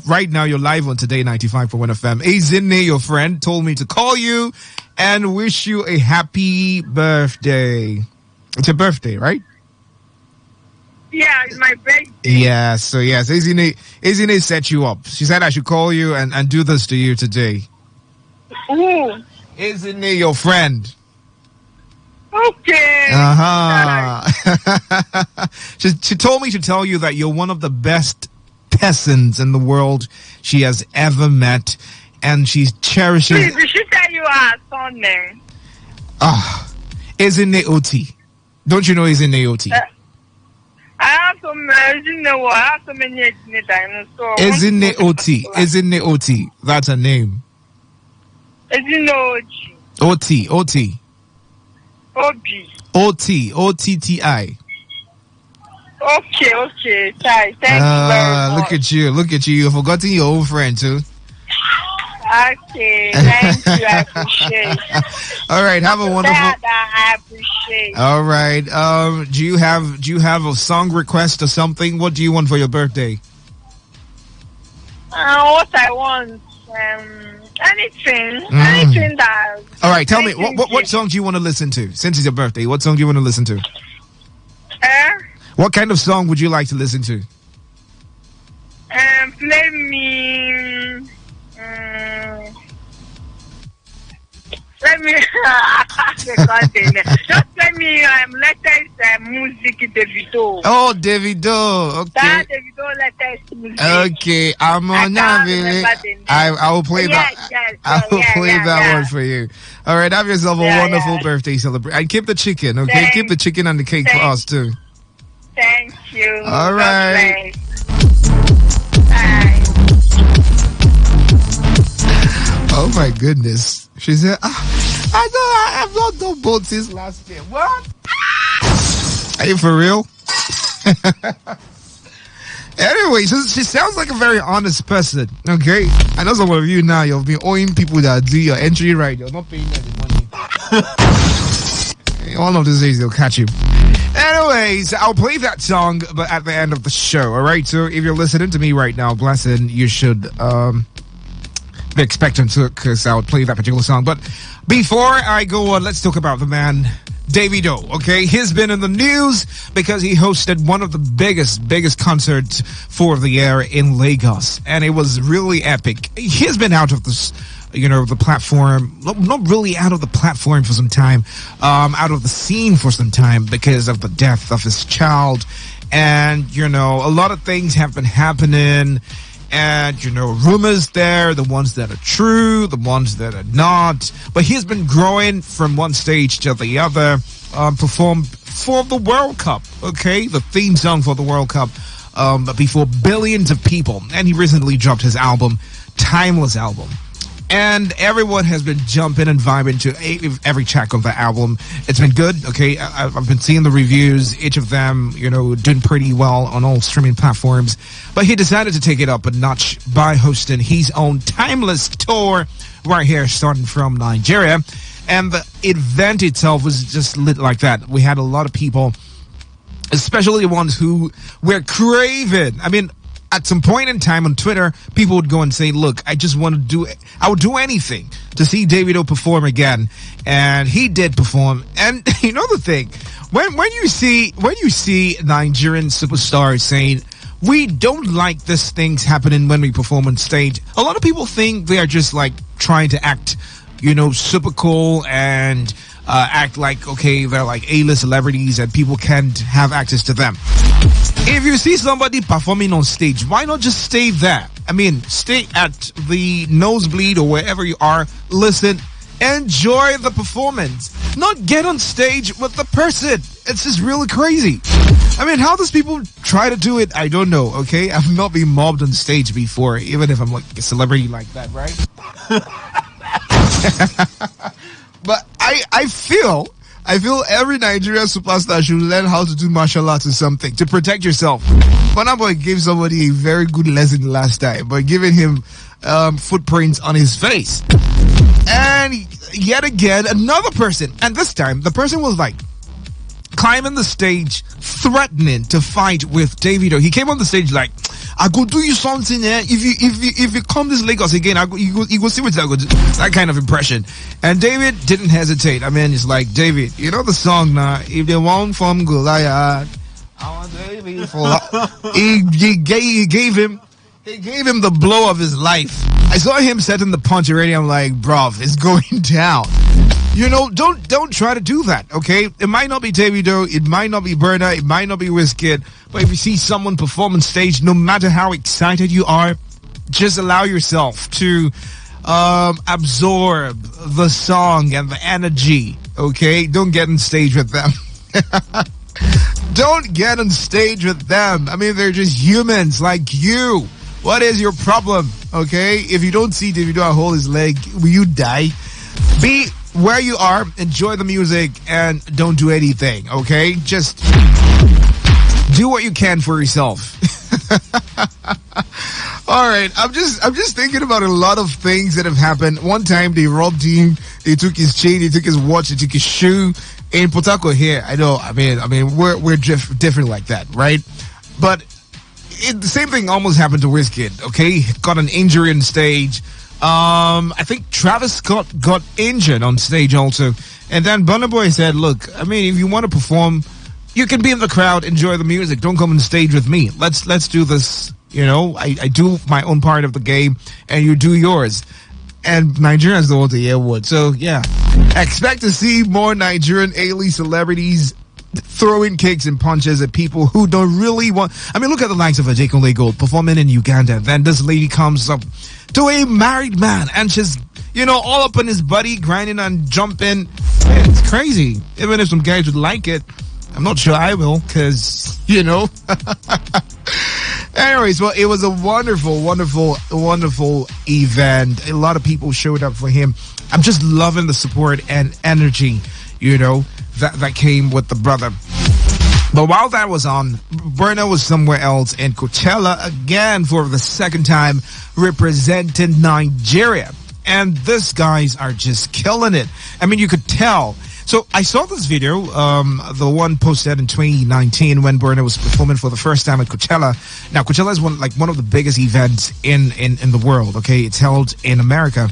Right now. You're live on Today 95.1 FM. Ezinne, your friend, told me to call you and wish you a happy birthday. It's your birthday, right? Yeah, it's my birthday. Yeah. So yes, Ezinne set you up. She said I should call you and do this to you today. Who? Ezinne, your friend. Okay. She told me to tell you that you're one of the best persons in the world she has ever met, and she cherishes. Please, did she tell you her son name? Ezinne Oti. Don't you know Ezinne Oti? I have so many Ezinne Oti. Ezinne Oti. That's her name. Ezinne Oti. Oti. Obi. O-T. O-T-T-I. Okay. Thank you very much. Look at you. You've forgotten your old friend too. Okay, thank you. I appreciate. All right, have a wonderful. I appreciate. All right. Do you have a song request or something? What do you want for your birthday? What I want, anything that. All right, tell me what song do you want to listen to? Since it's your birthday, what song do you want to listen to? What kind of song would you like to listen to? Play me. Let me. Just play me latest music, Davido. Oh, Davido. Okay. That Davido latest music. Okay, I'm on that. I will play that. Yes, I will play that one for you. All right, have yourself a wonderful birthday celebration. And keep the chicken, okay? Keep the chicken and the cake for us too. Thank you. All right. Bye. Oh my goodness. She said, I have not done both since last year. What? Are you for real? Anyway, she sounds like a very honest person. Okay? I know some of you now, you'll be owing people that do your entry right. You're not paying them the money. One of these days, they'll catch you. Anyways, I'll play that song but at the end of the show. All right? So if you're listening to me right now, blessing, you should be expectant to it because I'll play that particular song. But before I go on, let's talk about the man Davido. Okay, he's been in the news because he hosted one of the biggest concerts for the year in Lagos, and it was really epic. He's been out of this, the platform, not really out of the platform for some time, out of the scene for some time because of the death of his child, and a lot of things have been happening. And, rumors there, the ones that are true, the ones that are not. But he's been growing from one stage to the other, performed for the World Cup, okay? The theme song for the World Cup, before billions of people. And he recently dropped his album, Timeless album. And everyone has been jumping and vibing to every track of the album. It's been good, okay? I've been seeing the reviews, each of them, doing pretty well on all streaming platforms. But he decided to take it up a notch by hosting his own Timeless tour right here, starting from Nigeria. And the event itself was just lit like that. We had a lot of people, especially the ones who were craving. I mean, at some point in time on Twitter, people would go and say, look, I would do anything to see Davido perform again. And he did perform. And you know the thing, when you see Nigerian superstars saying, we don't like these things happening when we perform on stage, a lot of people think they are just like trying to act, super cool and act like, okay, they're like A-list celebrities and people can't have access to them. If you see somebody performing on stage, why not just stay there? I mean, stay at the nosebleed or wherever you are, listen, enjoy the performance. Not get on stage with the person. It's just really crazy. I mean, how does people try to do it? I don't know, okay? I've not been mobbed on stage before, even if I'm like a celebrity like that, right? But I feel every Nigerian superstar should learn how to do martial arts or something to protect yourself. Burna Boy gave somebody a very good lesson last time by giving him footprints on his face. And yet again, another person, and this time the person was like climbing the stage, threatening to fight with Davido. He came on the stage like, I go do you something, if you come this Lagos again, you go see what I go do. That kind of impression. And David didn't hesitate. I mean, it's like, David, you know the song now, if they want from Goliath, I want David for he gave him the blow of his life. I saw him setting the punch already. I'm like, bruv, it's going down. Don't try to do that, okay? It might not be Davido, it might not be Burna, it might not be Wizkid, but if you see someone perform on stage, no matter how excited you are, just allow yourself to absorb the song and the energy, okay? Don't get on stage with them. Don't get on stage with them. I mean, they're just humans like you. What is your problem, okay? If you don't see Davido hold his leg, will you die? Be where you are, enjoy the music, and don't do anything, okay? Just do what you can for yourself. All right, I'm just thinking about a lot of things that have happened. One time they robbed him, they took his chain, they took his watch, they took his shoe. In Port Harcourt here, I know. I mean, we're different like that, right? But the same thing almost happened to Wizkid. Okay, got an injury on stage. I think Travis Scott got injured on stage also, and then Burna Boy said, "Look, I mean, if you want to perform, you can be in the crowd, enjoy the music. Don't come on stage with me. Let's do this. You know, I do my own part of the game, and you do yours." And Nigerians don't want to hear what. So, yeah. Expect to see more Nigerian A-list celebrities throwing kicks and punches at people who don't really want... I mean, look at the likes of Adekunle Gold performing in Uganda. Then this lady comes up to a married man, and she's, you know, all up on his body, grinding and jumping. Man, it's crazy. Even if some guys would like it, I'm not sure I will, because, you know... Anyways, well, it was a wonderful, wonderful, wonderful event. A lot of people showed up for him. I'm just loving the support and energy, you know, that came with the brother. But while that was on, Burna was somewhere else in Coachella again for the second time, representing Nigeria. And these guys are just killing it. I mean, you could tell. So I saw this video, the one posted in 2019 when Burna was performing for the first time at Coachella. Now, Coachella is one of the biggest events in the world. Okay, it's held in America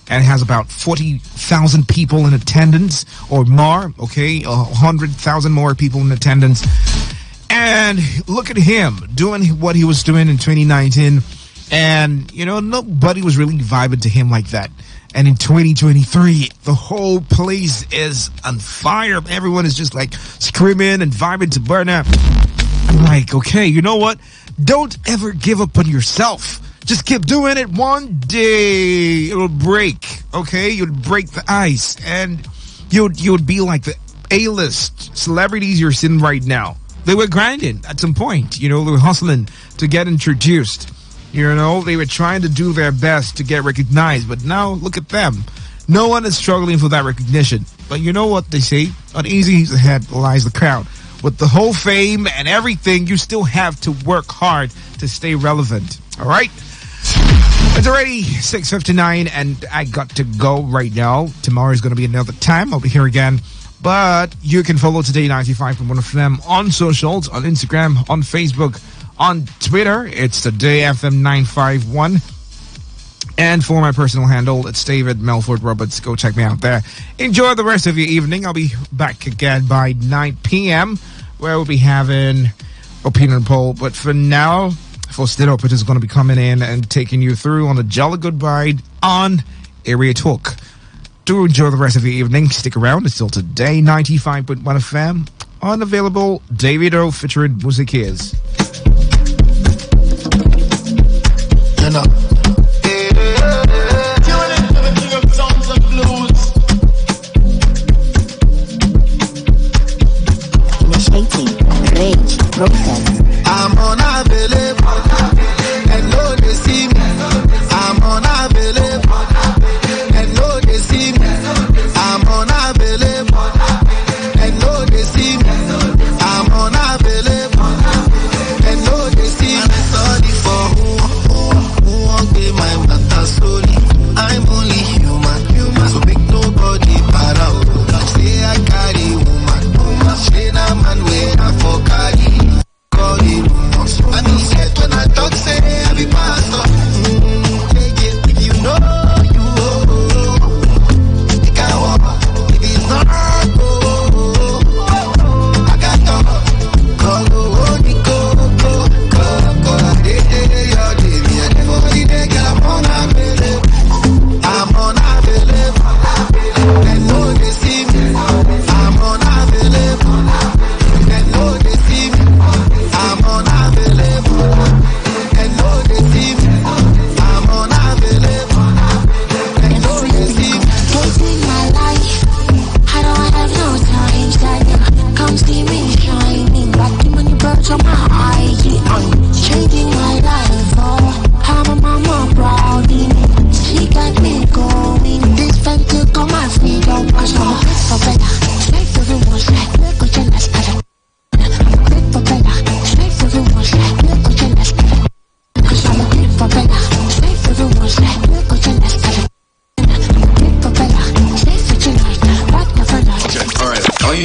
and has about 40,000 people in attendance or more. Okay, 100,000 more people in attendance. And look at him doing what he was doing in 2019, and you know, nobody was really vibing to him like that. And in 2023, the whole place is on fire. Everyone is just like screaming and vibing to Burna. I'm like, okay, you know what? Don't ever give up on yourself. Just keep doing it. One day it'll break. Okay, you'll break the ice, and you'll be like the A-list celebrities you're seeing right now. They were grinding at some point. You know, they were hustling to get introduced. You know, they were trying to do their best to get recognized, but now look at them. No one is struggling for that recognition. But you know what they say? Uneasy head lies the crown. With the whole fame and everything, you still have to work hard to stay relevant. All right? It's already 6:59, and I got to go right now. Tomorrow is going to be another time. I'll be here again. But you can follow Today95.1fm on socials, on Instagram, on Facebook, on Twitter. It's Today FM 951. And for my personal handle, it's David Melford Roberts. Go check me out there. Enjoy the rest of your evening. I'll be back again by 9 p.m. where we'll be having opinion poll. But for now, Faustino Operator is going to be coming in and taking you through on a jolly good ride on Area Talk. Do enjoy the rest of your evening. Stick around. It's still Today 95.1 FM. Unavailable Davido featuring Music You know. Initiating rage process. I'm unavailable, and no they see me. I'm unavailable, and no they see me. I'm unavailable, and no they see me. I'm unavailable, and no they see me. Sorry for who won't be my matter solely. I'm only human, so make nobody para. Say I carry woman, say na man way I for carry. Call it woman, so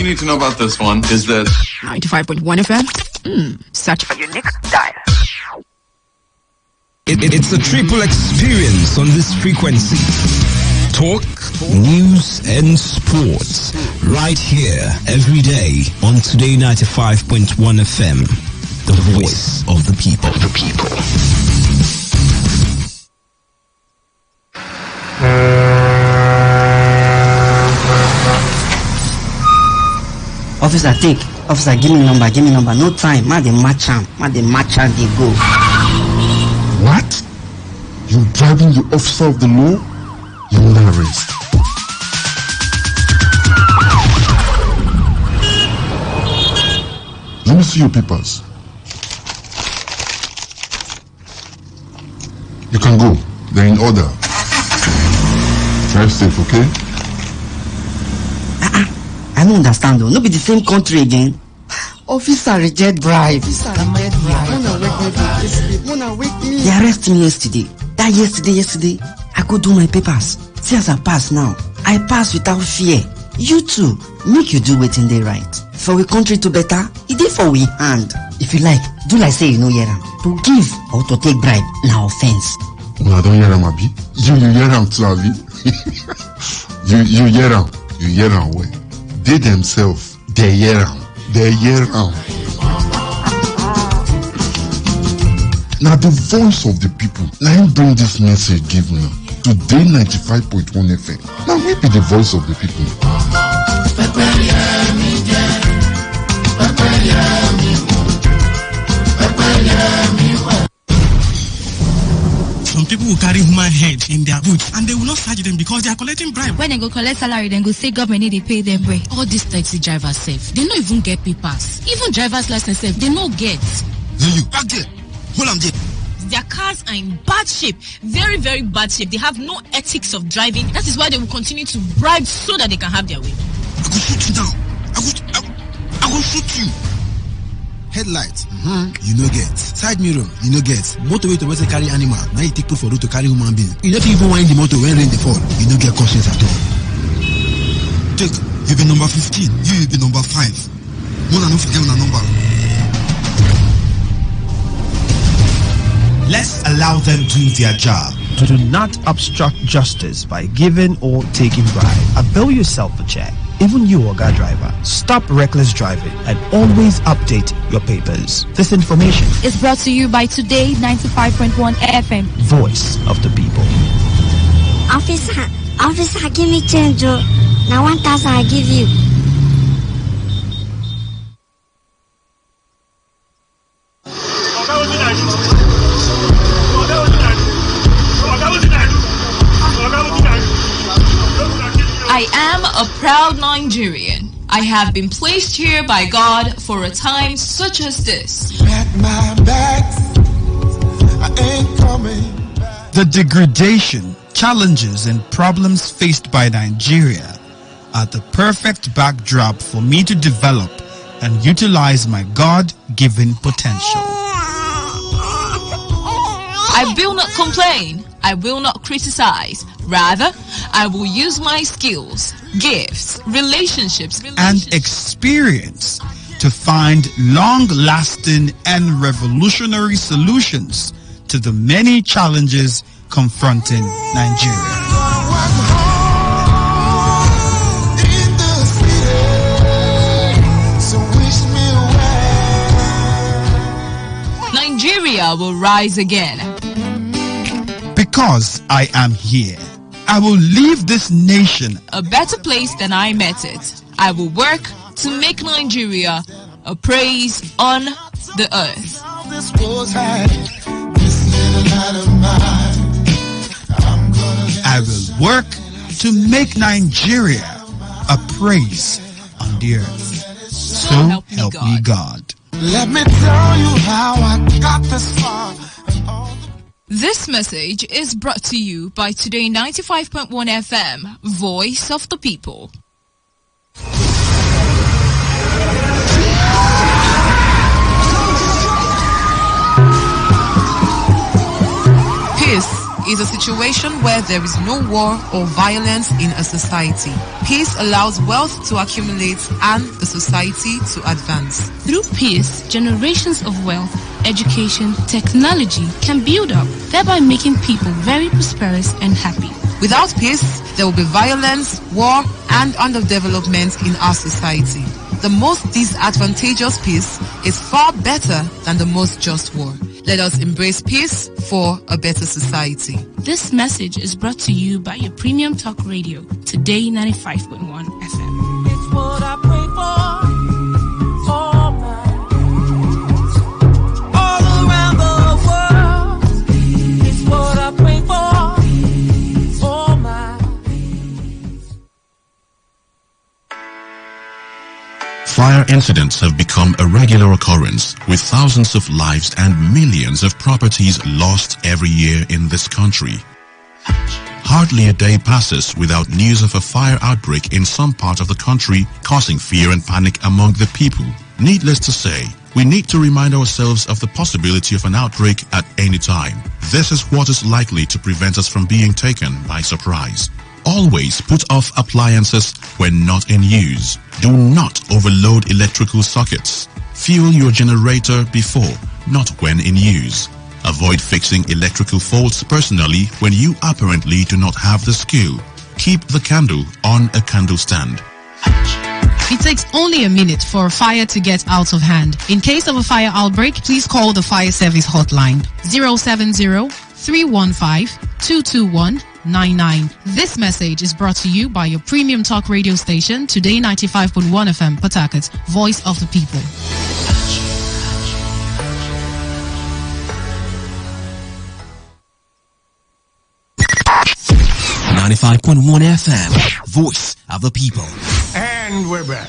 need to know about this one is that 95.1 FM. Such a unique dial. It's a triple experience on this frequency. Talk, news, and sports. Right here, every day on Today 95.1 FM. The voice of the people. Officer, take. Officer, give me number. No time. Ma dey match am. They go. What? You driving the officer of the law? You will arrest. Let me see your papers. You can go. They're in order. Drive safe, okay? I don't understand though. No be the same country again. Officer reject bribe. They arrested me yesterday. That yesterday, I could do my papers. See as I pass now. I pass without fear. You too, make you do wetin dey right. For we country to better, it is for we hand. If you like, do like say you know hear am. To give or to take bribe, na offense. Una don hear am, abi? You hear am too, abi? You hear am. You hear am well. They themselves, they hear am. Now the voice of the people. Now him bring this message give now. Today 95.1 FM. Now we be the voice of the people. Some people will carry human head in their boots and they will not charge them because they are collecting bribe. When they go collect salary, then go say government need to pay them way. All these taxi drivers safe. They don't even get papers. Even driver's license safe, they no get. Then you back there. Hold on there. Their cars are in bad shape. Very, very bad shape. They have no ethics of driving. That is why they will continue to bribe so that they can have their way. I will shoot you down. I will shoot you. Headlights, you no get. Side mirror, you no get. Motorway to carry animal. Now you take proof for road to carry human being. You don't even wind the motor when rain they fall. You no get conscience at all. Take, you be number 15. You be number 5. More than not forget my number. Let's allow them do their job. Do not obstruct justice by giving or taking bribe. Avail yourself a check. Even you, Oga driver, stop reckless driving and always update your papers. This information is brought to you by Today 95.1 FM. Voice of the people. Officer, give me change. Now 1,000 I give you. I am a proud Nigerian. I have been placed here by God for a time such as this. The degradation, challenges, and problems faced by Nigeria are the perfect backdrop for me to develop and utilize my God-given potential. I will not complain. I will not criticize. Rather, I will use my skills, gifts, relationships, and experience to find long-lasting and revolutionary solutions to the many challenges confronting Nigeria. Nigeria will rise again. Because I am here, I will leave this nation a better place than I met it. I will work to make Nigeria a praise on the earth. I will work to make Nigeria a praise on the earth. So help me God. Let me tell you how I got this far. This message is brought to you by Today 95.1 FM, Voice of the People. Peace is a situation where there is no war or violence in a society. Peace allows wealth to accumulate and the society to advance. Through peace, generations of wealth, education, technology can build up, thereby making people very prosperous and happy. Without peace, there will be violence, war, and underdevelopment in our society. The most disadvantageous peace is far better than the most just war. Let us embrace peace for a better society. This message is brought to you by your premium talk radio, Today 95.1 FM. It's what I pray for. Fire incidents have become a regular occurrence, with thousands of lives and millions of properties lost every year in this country. Hardly a day passes without news of a fire outbreak in some part of the country, causing fear and panic among the people. Needless to say, we need to remind ourselves of the possibility of an outbreak at any time. This is what is likely to prevent us from being taken by surprise. Always put off appliances when not in use. Do not overload electrical sockets. Fuel your generator before, not when in use. Avoid fixing electrical faults personally when you apparently do not have the skill. Keep the candle on a candle stand. It takes only a minute for a fire to get out of hand. In case of a fire outbreak, please call the fire service hotline 070-315-221-99. This message is brought to you by your premium talk radio station, Today 95.1 FM, Port Harcourt, voice of the people. 95.1 FM, voice of the people. And we're back.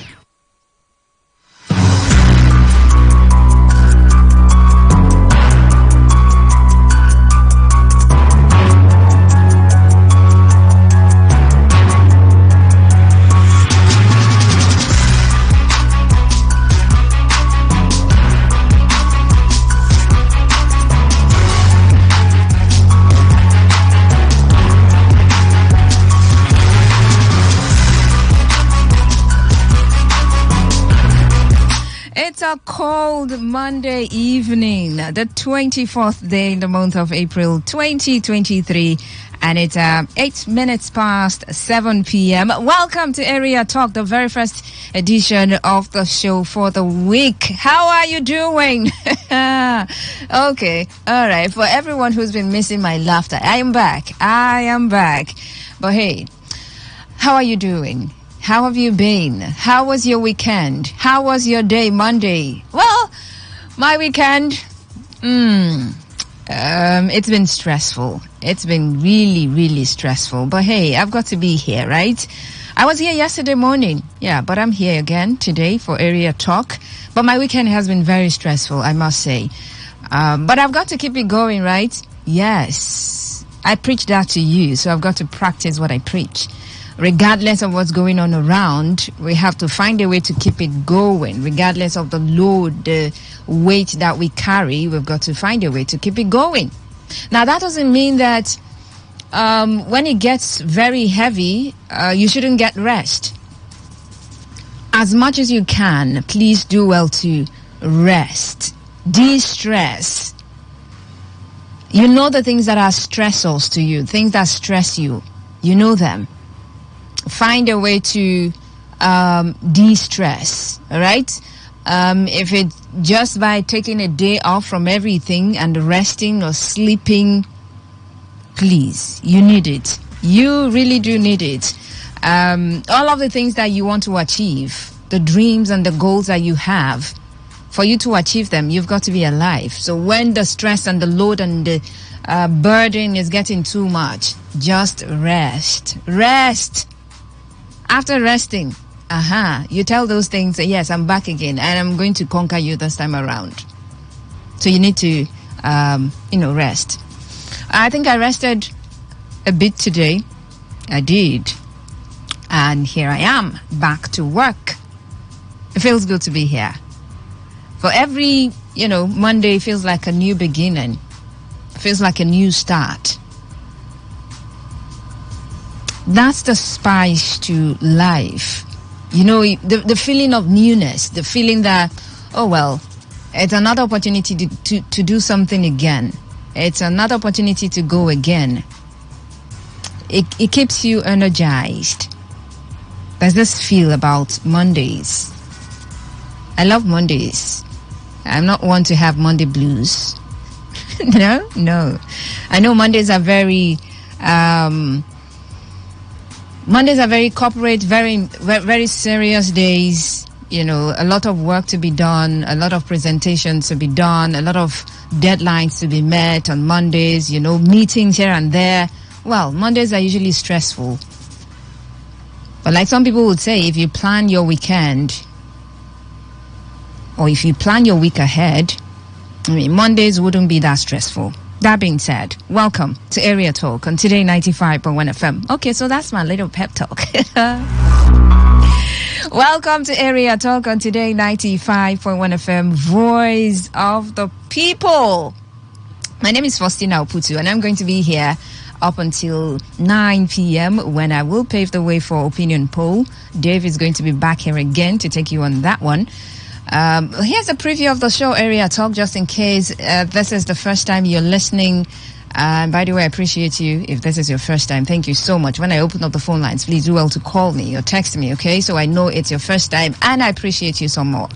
It's a cold Monday evening, the 24th day in the month of April 2023, and it's 8 minutes past 7 p.m. Welcome to Area Talk, the very first edition of the show for the week. How are you doing? Okay, all right. For everyone who's been missing my laughter, I am back. But hey, how are you doing? How have you been? How was your weekend? How was your day, Monday? Well, my weekend, it's been stressful. It's been really, really stressful. But hey, I've got to be here, right? I was here yesterday morning. Yeah, but I'm here again today for Area Talk. But my weekend has been very stressful, I must say. But I've got to keep it going, right? Yes. I preach that to you, so I've got to practice what I preach. Regardless of what's going on around, we have to find a way to keep it going. Regardless of the load, the weight that we carry, we've got to find a way to keep it going. Now, that doesn't mean that when it gets very heavy, you shouldn't get rest. As much as you can, please do well to rest, de-stress. You know the things that are stressors to you, things that stress you. You know them. Find a way to de-stress, all right? If it's just by taking a day off from everything and resting or sleeping, please, you need it. You really do need it. All of the things that you want to achieve, the dreams and the goals that you have, for you to achieve them, you've got to be alive. So when the stress and the load and the burden is getting too much, just rest. Rest. After resting, you tell those things, yes, I'm back again, and I'm going to conquer you this time around. So you need to, rest. I think I rested a bit today. I did. And here I am, back to work. It feels good to be here. For every, Monday feels like a new beginning. Feels like a new start. That's the spice to life. You know, the feeling of newness, the feeling that, oh, well, it's another opportunity to do something again. It's another opportunity to go again. It keeps you energized. There's this feel about Mondays. I love Mondays. I'm not one to have Monday blues. No. I know Mondays are very corporate, very serious days. You know, a lot of work to be done, a lot of presentations to be done, a lot of deadlines to be met on Mondays, you know, meetings here and there. Well, Mondays are usually stressful. But like some people would say, if you plan your weekend, or if you plan your week ahead, I mean, Mondays wouldn't be that stressful. That being said, welcome to Area Talk on Today 95.1 FM. Okay, so that's my little pep talk. Welcome to Area Talk on Today 95.1 FM, Voice of the People. My name is Faustina Oputu, and I'm going to be here up until 9 p.m. when I will pave the way for opinion poll. Dave is going to be back here again to take you on that one. Here's a preview of the show, Area Talk, just in case this is the first time you're listening. By the way, I appreciate you if this is your first time. Thank you so much. When I open up the phone lines, please do well to call me or text me, okay? So I know it's your first time, and I appreciate you some more,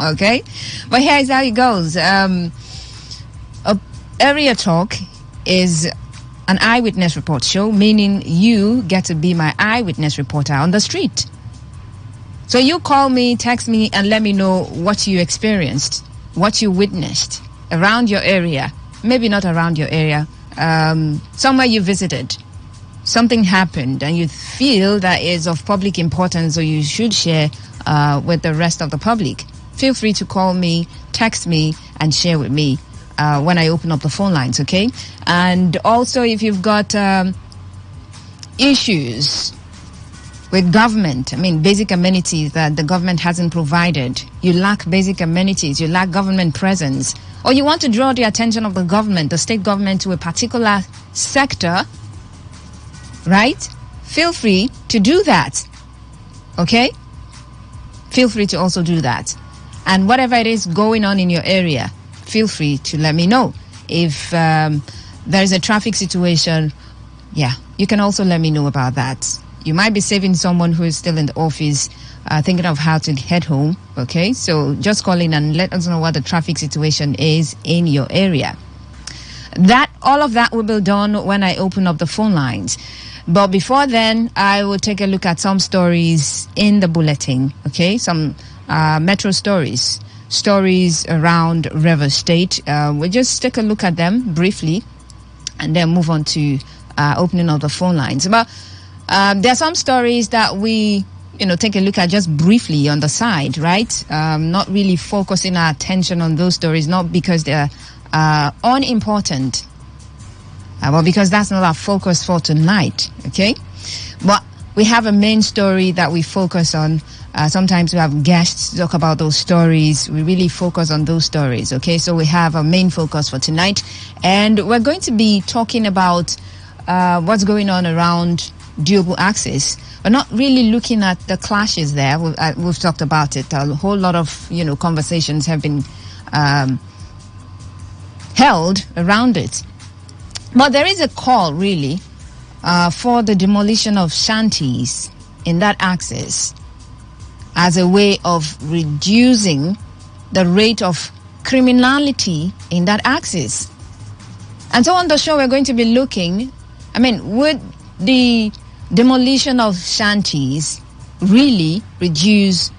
okay? But here's how it goes. Area Talk is an eyewitness report show, meaning you get to be my eyewitness reporter on the street. So you call me, text me, and let me know what you experienced, what you witnessed around your area. Maybe not around your area, somewhere you visited. Something happened and you feel that is of public importance, or you should share with the rest of the public. Feel free to call me, text me, and share with me when I open up the phone lines, okay? And also, if you've got issues with government, I mean, basic amenities that the government hasn't provided, you lack basic amenities, you lack government presence, or you want to draw the attention of the government, the state government, to a particular sector, right? Feel free to do that, okay? Feel free to also do that. And whatever it is going on in your area, feel free to let me know. If there's a traffic situation, yeah, you can also let me know about that. You might be saving someone who is still in the office, thinking of how to head home, okay? So just call in and let us know what the traffic situation is in your area. All of that will be done when I open up the phone lines. But before then, I will take a look at some stories in the bulletin, okay? Some metro stories around River State. We'll just take a look at them briefly and then move on to opening of the phone lines. But there are some stories that we, take a look at just briefly on the side, right? Not really focusing our attention on those stories, not because they're unimportant, but because that's not our focus for tonight, okay? But we have a main story that we focus on. Sometimes we have guests talk about those stories. We really focus on those stories, okay? So we have a main focus for tonight. And we're going to be talking about what's going on around Diobu Axis. We're not really looking at the clashes there. We've talked about it. A whole lot of, conversations have been held around it. But there is a call, really, for the demolition of shanties in that axis as a way of reducing the rate of criminality in that axis. And so on the show, we're going to be looking, would the demolition of shanties really reduce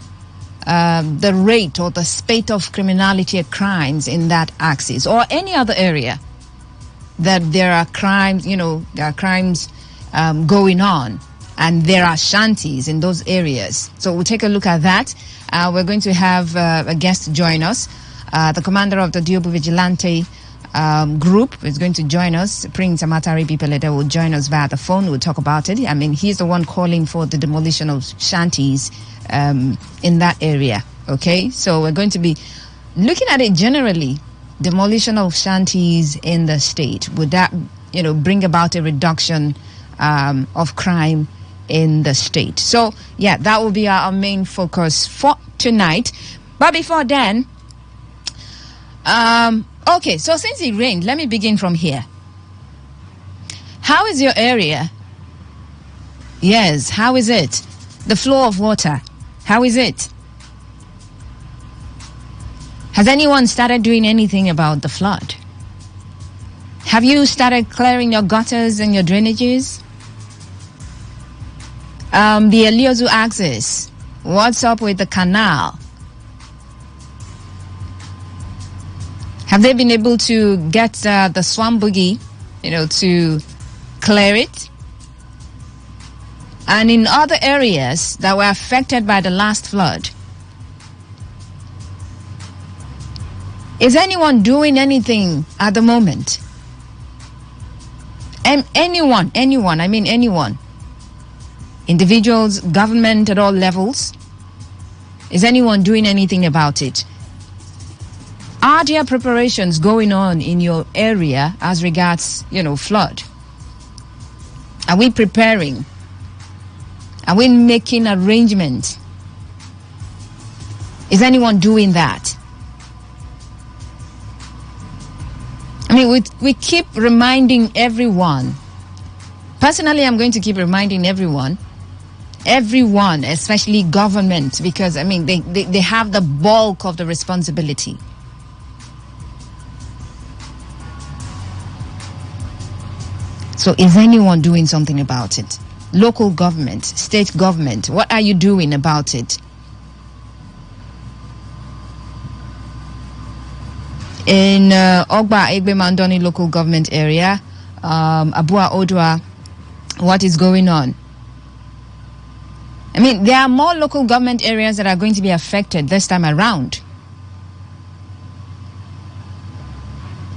the rate or the spate of criminality and crimes in that axis, or any other area that there are crimes, going on, and there are shanties in those areas. So we'll take a look at that. We're going to have a guest join us. The commander of the Diobu Vigilante group is going to join us. Prince Amatari Bipelede will join us via the phone. We'll talk about it. He's the one calling for the demolition of shanties in that area. Okay, so we're going to be looking at it generally. Demolition of shanties in the state, would that bring about a reduction of crime in the state. So, yeah, that will be our main focus for tonight. But before then, okay, so since it rained, let me begin from here. How is your area? Yes, how is it? The flow of water, how is it? Has anyone started doing anything about the flood? Have you started clearing your gutters and your drainages? The Eliozu axis, what's up with the canal? Have they been able to get the swamp boogie, to clear it? And in other areas that were affected by the last flood, is anyone doing anything at the moment? Anyone, I mean anyone. Individuals, government at all levels. Is anyone doing anything about it? Are there preparations going on in your area as regards, flood? Are we preparing? Are we making arrangements? Is anyone doing that? I mean, we keep reminding everyone. Personally, I'm going to keep reminding everyone, especially government, because, I mean, they have the bulk of the responsibility. So is anyone doing something about it? Local government, state government, what are you doing about it? In Ogba Egbe Mandoni local government area, Abua Odwa, what is going on? I mean, there are more local government areas that are going to be affected this time around.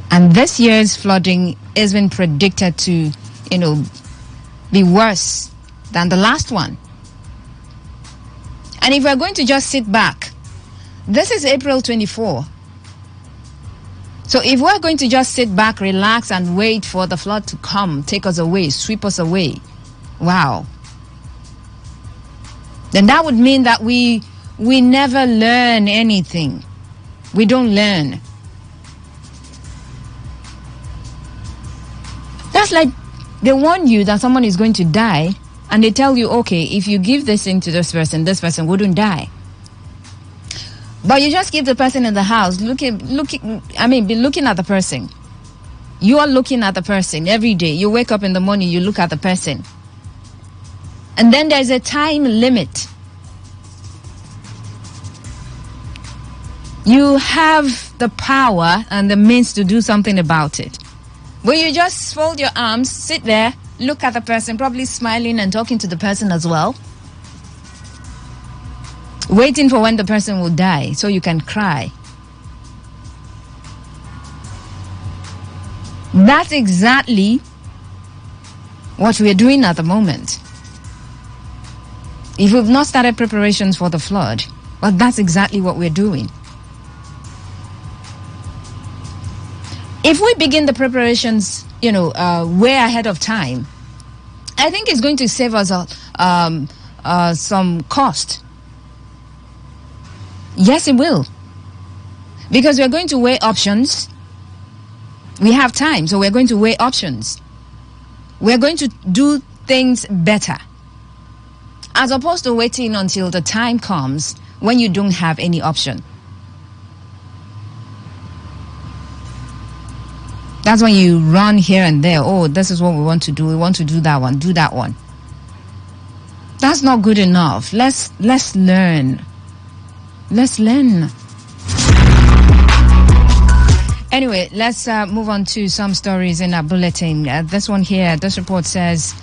And this year's flooding has been predicted to, be worse than the last one. And if we're going to just sit back, this is April 24. So if we're going to just sit back, relax, and wait for the flood to come, take us away, sweep us away, wow. Then that would mean that we never learn anything. We don't learn. That's like they warn you that someone is going to die, and they tell you, okay, if you give this thing to this person wouldn't die. But you just give the person in the house, be looking at the person. You are looking at the person every day. You wake up in the morning, you look at the person. And then there's a time limit. You have the power and the means to do something about it. But you just fold your arms, sit there, look at the person, probably smiling and talking to the person as well. Waiting for when the person will die so you can cry. That's exactly what we're doing at the moment. If we've not started preparations for the flood, well, that's exactly what we're doing. If we begin the preparations, way ahead of time, I think it's going to save us some cost. Yes, it will. Because we're going to weigh options. We have time, so we're going to weigh options. We're going to do things better. As opposed to waiting until the time comes when you don't have any option. That's when you run here and there. Oh, this is what we want to do. We want to do that one. Do that one. That's not good enough. Let's learn. Let's learn. Anyway, let's move on to some stories in our bulletin. This one here, this report says,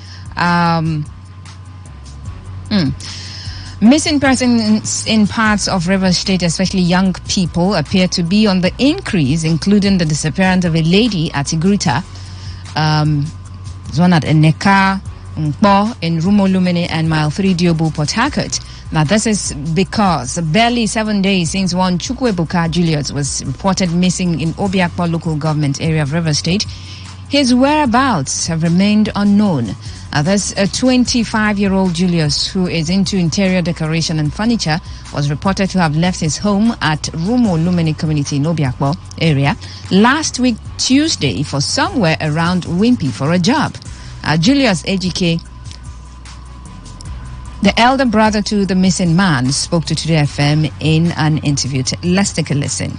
missing persons in parts of Rivers State, especially young people, appear to be on the increase, including the disappearance of a lady at Igruta, one at Eneka, Mpo, in Rumolumene, and Mile 3 Diobu, Port Harcourt. Now, this is because barely 7 days since one Chukwebuka Julius was reported missing in Obiakpo local government area of River State. His whereabouts have remained unknown. This 25-year-old Julius, who is into interior decoration and furniture, was reported to have left his home at Rumo Lumini community in Obiakpo area last week Tuesday for somewhere around Wimpy for a job. Julius Ejike, the elder brother to the missing man, spoke to Today FM in an interview. Let's take a listen.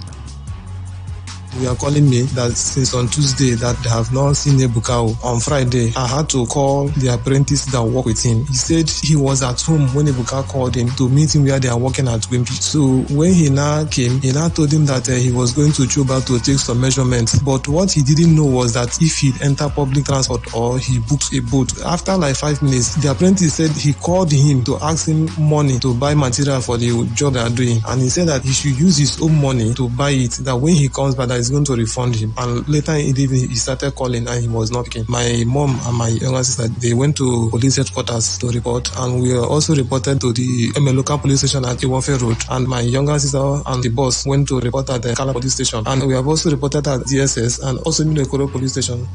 They are calling me that since on Tuesday that they have not seen Ebuka. On Friday, I had to call the apprentice that work with him. He said he was at home when Ebuka called him to meet him where they are working at Wimpy. So when he now came, he now told him that he was going to Chuba to take some measurements. But what he didn't know was that if he enter public transport or he booked a boat, after like 5 minutes, the apprentice said he called him to ask him money to buy material for the job they are doing. And he said that he should use his own money to buy it, that when he comes back, that is going to refund him. And later in the evening, he started calling and he was not picking. My mom and my younger sister, they went to police headquarters to report, and we were also reported to the local police station at Iwafe Road. And my younger sister and the boss went to report at the Kala police station. And we have also reported at DSS and also in the Koro police station.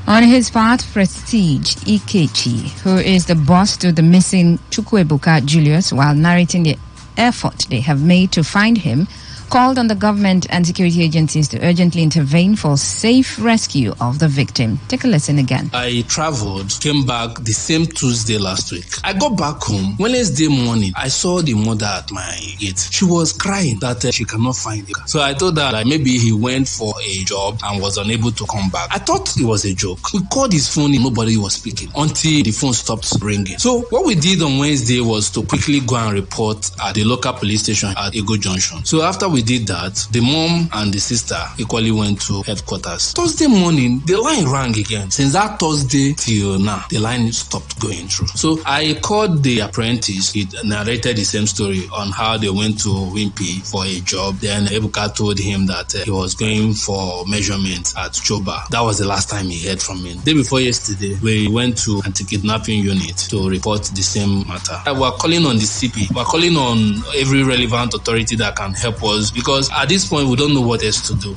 On his part, Prestige Ikechi, who is the boss to the missing Chukwuebuka Julius, while narrating the effort they have made to find him, called on the government and security agencies to urgently intervene for safe rescue of the victim. Take a listen again. I traveled, came back the same Tuesday last week. I got back home. Wednesday morning, I saw the mother at my gate. She was crying that she cannot find him. So I told her that maybe he went for a job and was unable to come back. I thought it was a joke. We called his phone and nobody was speaking until the phone stopped ringing. So what we did on Wednesday was to quickly go and report at the local police station at Ego Junction. So after we did that, the mom and the sister equally went to headquarters. Thursday morning, the line rang again. Since that Thursday till now, the line stopped going through. So I called the apprentice. He narrated the same story on how they went to Wimpy for a job. Then Ebuka told him that he was going for measurements at Choba. That was the last time he heard from him. The day before yesterday, we went to anti-kidnapping unit to report the same matter. We're calling on the CP. We're calling on every relevant authority that can help us, because at this point we don't know what else to do.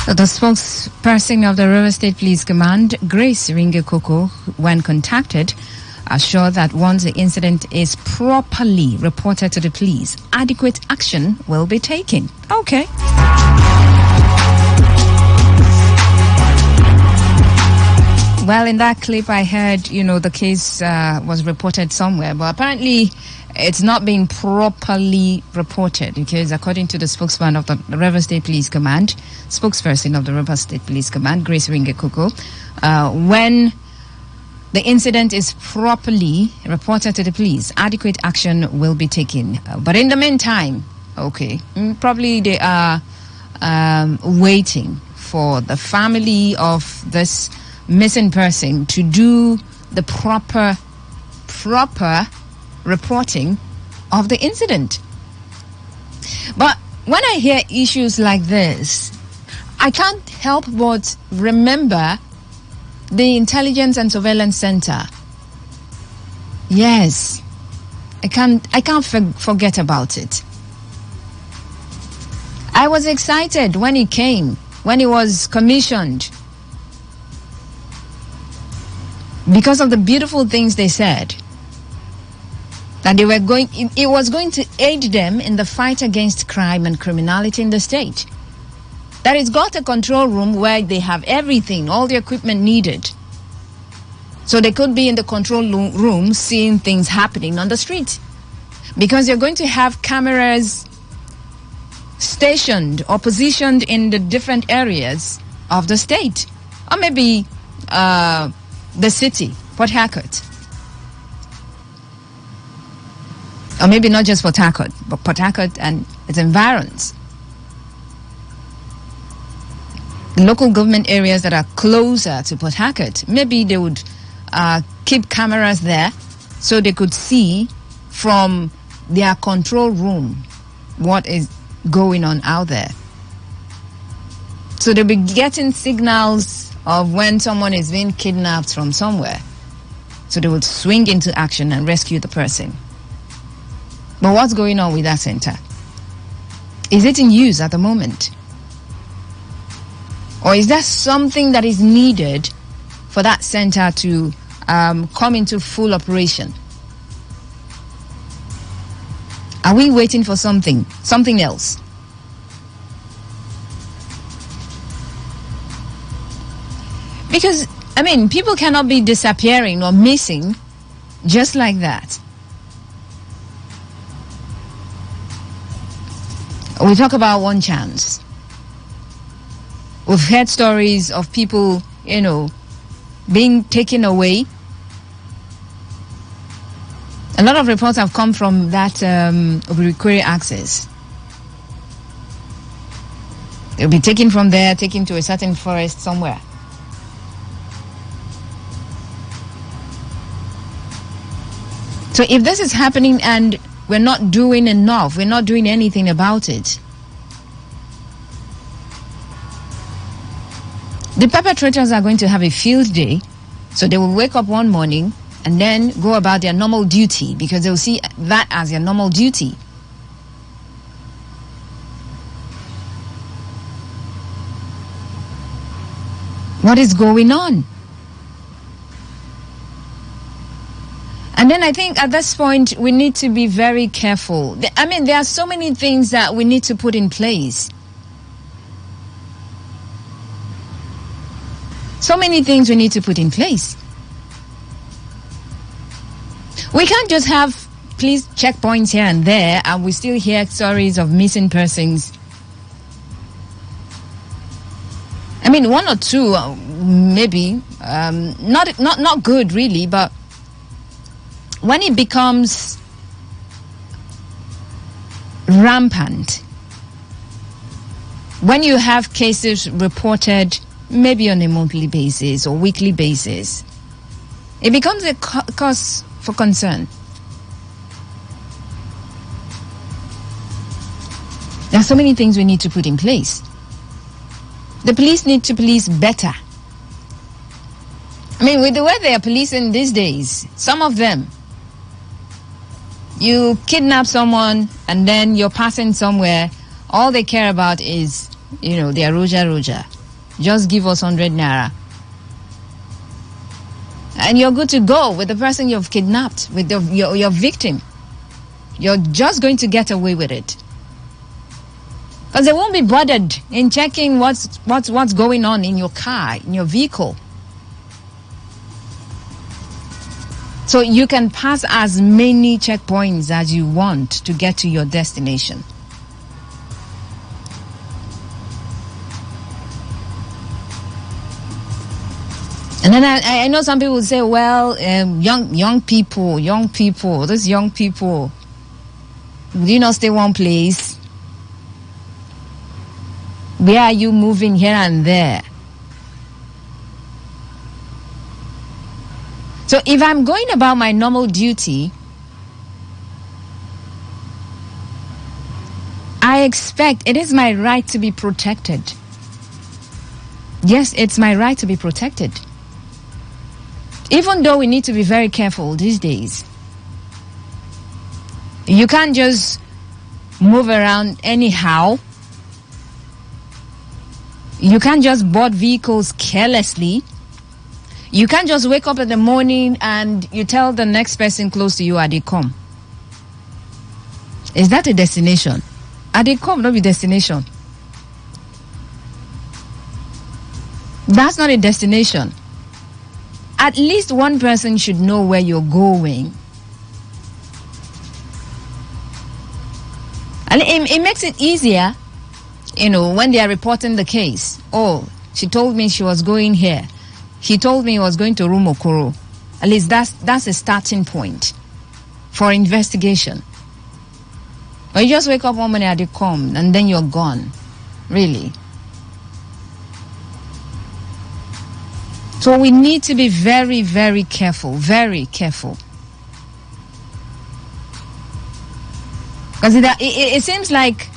So the spokesperson of the River State Police Command, Grace Ringekoko, when contacted, assured that once the incident is properly reported to the police, adequate action will be taken. Okay. Well, in that clip I heard, the case was reported somewhere, but apparently it's not being properly reported, because according to the spokesman of the River State Police Command, spokesperson of the River State Police Command, Grace Ringekoko, when the incident is properly reported to the police, adequate action will be taken. But in the meantime, probably they are waiting for the family of this missing person to do the proper reporting of the incident. But when I hear issues like this, I can't help but remember the Intelligence and Surveillance Center. Yes, I can't forget about it. I was excited when he came, when he was commissioned, because of the beautiful things they said. That it was going to aid them in the fight against crime and criminality in the state. That it's got a control room where they have everything, all the equipment needed. So they could be in the control room seeing things happening on the street. Because you're going to have cameras stationed or positioned in the different areas of the state. Or maybe the city, Port Harcourt. Or maybe not just Port Harcourt, but Port Harcourt and its environs. The local government areas that are closer to Port Harcourt, maybe they would keep cameras there so they could see from their control room what is going on out there. So they'll be getting signals of when someone is being kidnapped from somewhere. So they would swing into action and rescue the person. But what's going on with that center? Is it in use at the moment? Or is there something that is needed for that center to come into full operation? Are we waiting for something else? Because, people cannot be disappearing or missing just like that. We talk about one chance. We've heard stories of people, being taken away. A lot of reports have come from that Obirikwere access. They'll be taken from there, taken to a certain forest somewhere. So if this is happening and we're not doing enough, we're not doing anything about it, the perpetrators are going to have a field day. So they will wake up one morning and then go about their normal duty, because they'll see that as their normal duty. What is going on? And then I think at this point we need to be very careful. There are so many things that we need to put in place. So many things we need to put in place. We can't just have police checkpoints here and there and we still hear stories of missing persons. One or two, maybe, not good really, but when it becomes rampant, when you have cases reported maybe on a monthly basis or weekly basis, it becomes a cause for concern. There are so many things we need to put in place. The police need to police better. With the way they are policing these days, some of them, you kidnap someone and then you're passing somewhere, all they care about is, their roja. Just give us 100 naira. And you're good to go with the person you've kidnapped, with your victim. You're just going to get away with it. Because they won't be bothered in checking what's going on in your car, in your vehicle. So you can pass as many checkpoints as you want to get to your destination. And then I know some people would say, well, young people, those young people, do you not stay one place? Where are you moving here and there? So if I'm going about my normal duty, I expect it is my right to be protected. Yes, it's my right to be protected. Even though we need to be very careful these days. You can't just move around anyhow. You can't just board vehicles carelessly. You can't just wake up in the morning and you tell the next person close to you, "Are they come?" Is that a destination? Are they come, not a destination? That's not a destination. At least one person should know where you're going. And it makes it easier, when they are reporting the case. Oh, she told me she was going here. He told me he was going to Rumokoro. At least that's a starting point for investigation. But you just wake up one morning and they come and then you're gone. Really. So we need to be very, very careful. Very careful. Because it seems like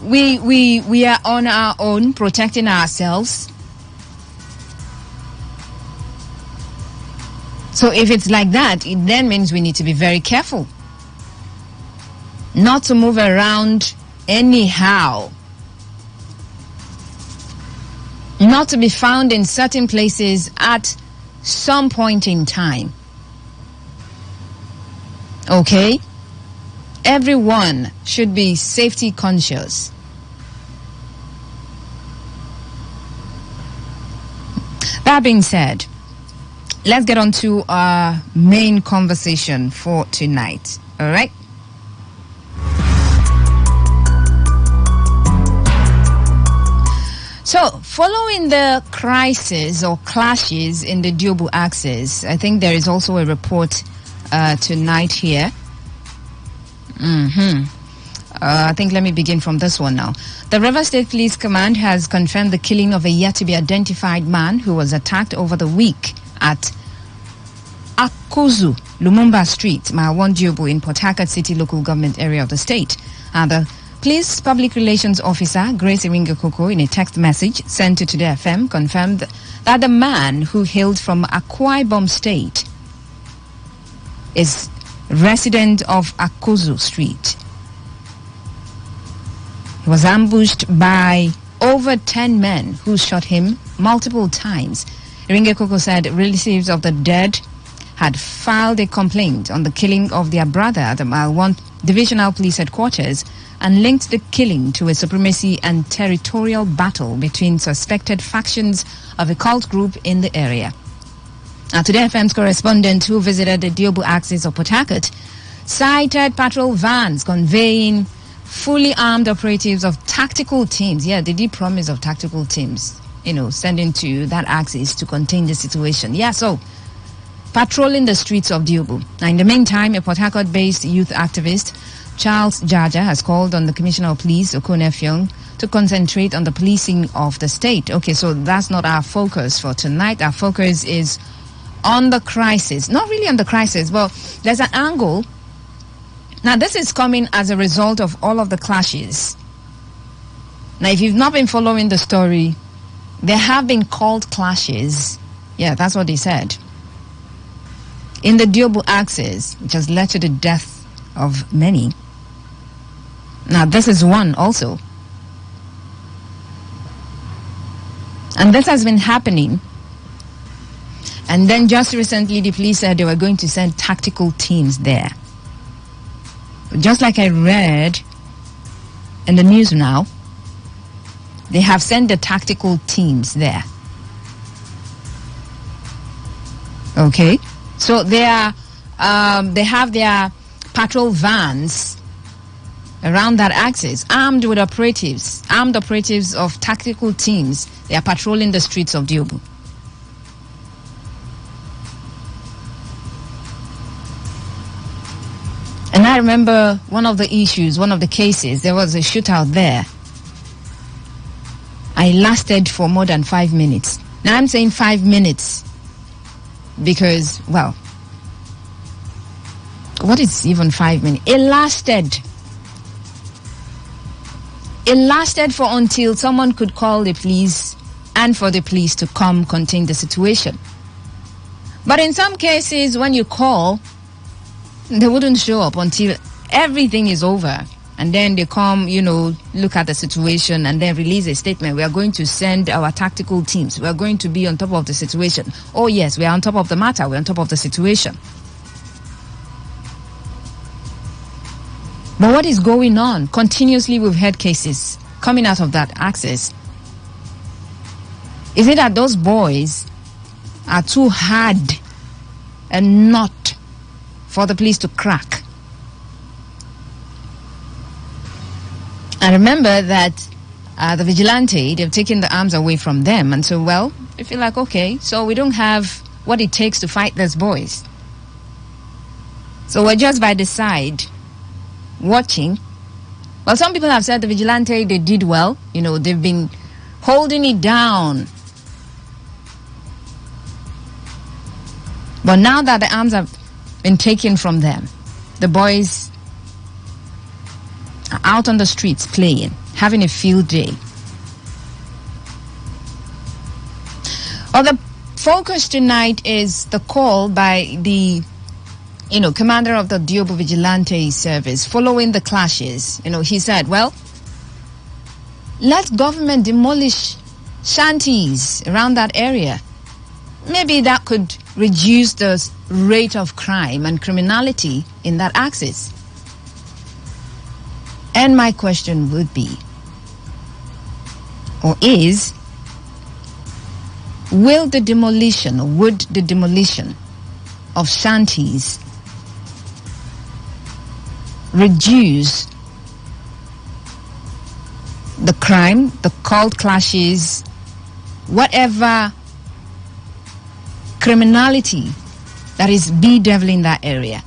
we are on our own, protecting ourselves. So if it's like that, it then means we need to be very careful. Not to move around anyhow. Not to be found in certain places at some point in time. Okay? Everyone should be safety conscious. That being said, let's get on to our main conversation for tonight. All right? So, following the crisis or clashes in the Diobu axis, I think there is also a report tonight here. I think let me begin from this one now. The River State Police Command has confirmed the killing of a yet-to-be-identified man who was attacked over the week at Akuzu, Lumumba Street, Mawan Diobu in Port Harcourt City local government area of the state. The Police Public Relations Officer Grace Iringekoko, in a text message sent to Today FM, confirmed that the man who hailed from Akwa Ibom State is resident of Akuzu Street. He was ambushed by over 10 men who shot him multiple times. Iringekoko said relatives of the dead had filed a complaint on the killing of their brother at the Mile 1 Divisional Police Headquarters and linked the killing to a supremacy and territorial battle between suspected factions of a cult group in the area. Today FM's correspondent who visited the Diobu axis of Port Harcourt cited patrol vans conveying fully armed operatives of tactical teams. Yeah, they did promise of tactical teams, sending to that axis to contain the situation. Yeah, so patrolling the streets of Diobu. Now, in the meantime, a Port Harcourt-based youth activist, Charles Jaja, has called on the Commissioner of Police, Okon Effiong, to concentrate on the policing of the state. Okay, so that's not our focus for tonight. Our focus is on the crisis. Not really on the crisis, but there's an angle. Now, this is coming as a result of all of the clashes. Now, if you've not been following the story, there have been called clashes. Yeah, that's what they said. In the Diobu axis, which has led to the death of many. Now, this is one also. And this has been happening. And then just recently, the police said they were going to send tactical teams there. Just like I read in the news now, they have sent the tactical teams there. Okay? So they have their patrol vans around that axis, armed operatives of tactical teams. They are patrolling the streets of Diobu. And I remember one of the cases, there was a shootout there. I lasted for more than 5 minutes. Now I'm saying 5 minutes because, well, what is even 5 minutes? It lasted for until someone could call the police and for the police to come contain the situation. But in some cases, when you call, they wouldn't show up until everything is over. And then they come, look at the situation and then release a statement. We are going to send our tactical teams. We are going to be on top of the situation. Oh, yes, we are on top of the matter. We're on top of the situation. But what is going on? Continuously, we've had cases coming out of that axis. Is it that those boys are too hard and not for the police to crack? And remember that the vigilante, they've taken the arms away from them. And so, well, they feel like, okay, so we don't have what it takes to fight these boys. So we're just by the side, watching. Well, some people have said the vigilante, they did well. They've been holding it down. But now that the arms have been taken from them, the boys are out on the streets playing, having a field day. Well, the focus tonight is the call by the commander of the Diobu Vigilante Service following the clashes. He said, well, let government demolish shanties around that area. Maybe that could reduce the rate of crime and criminality in that axis. And my question would be, or is, would the demolition of shanties reduce the crime, the cult clashes, whatever criminality that is bedeviling that area?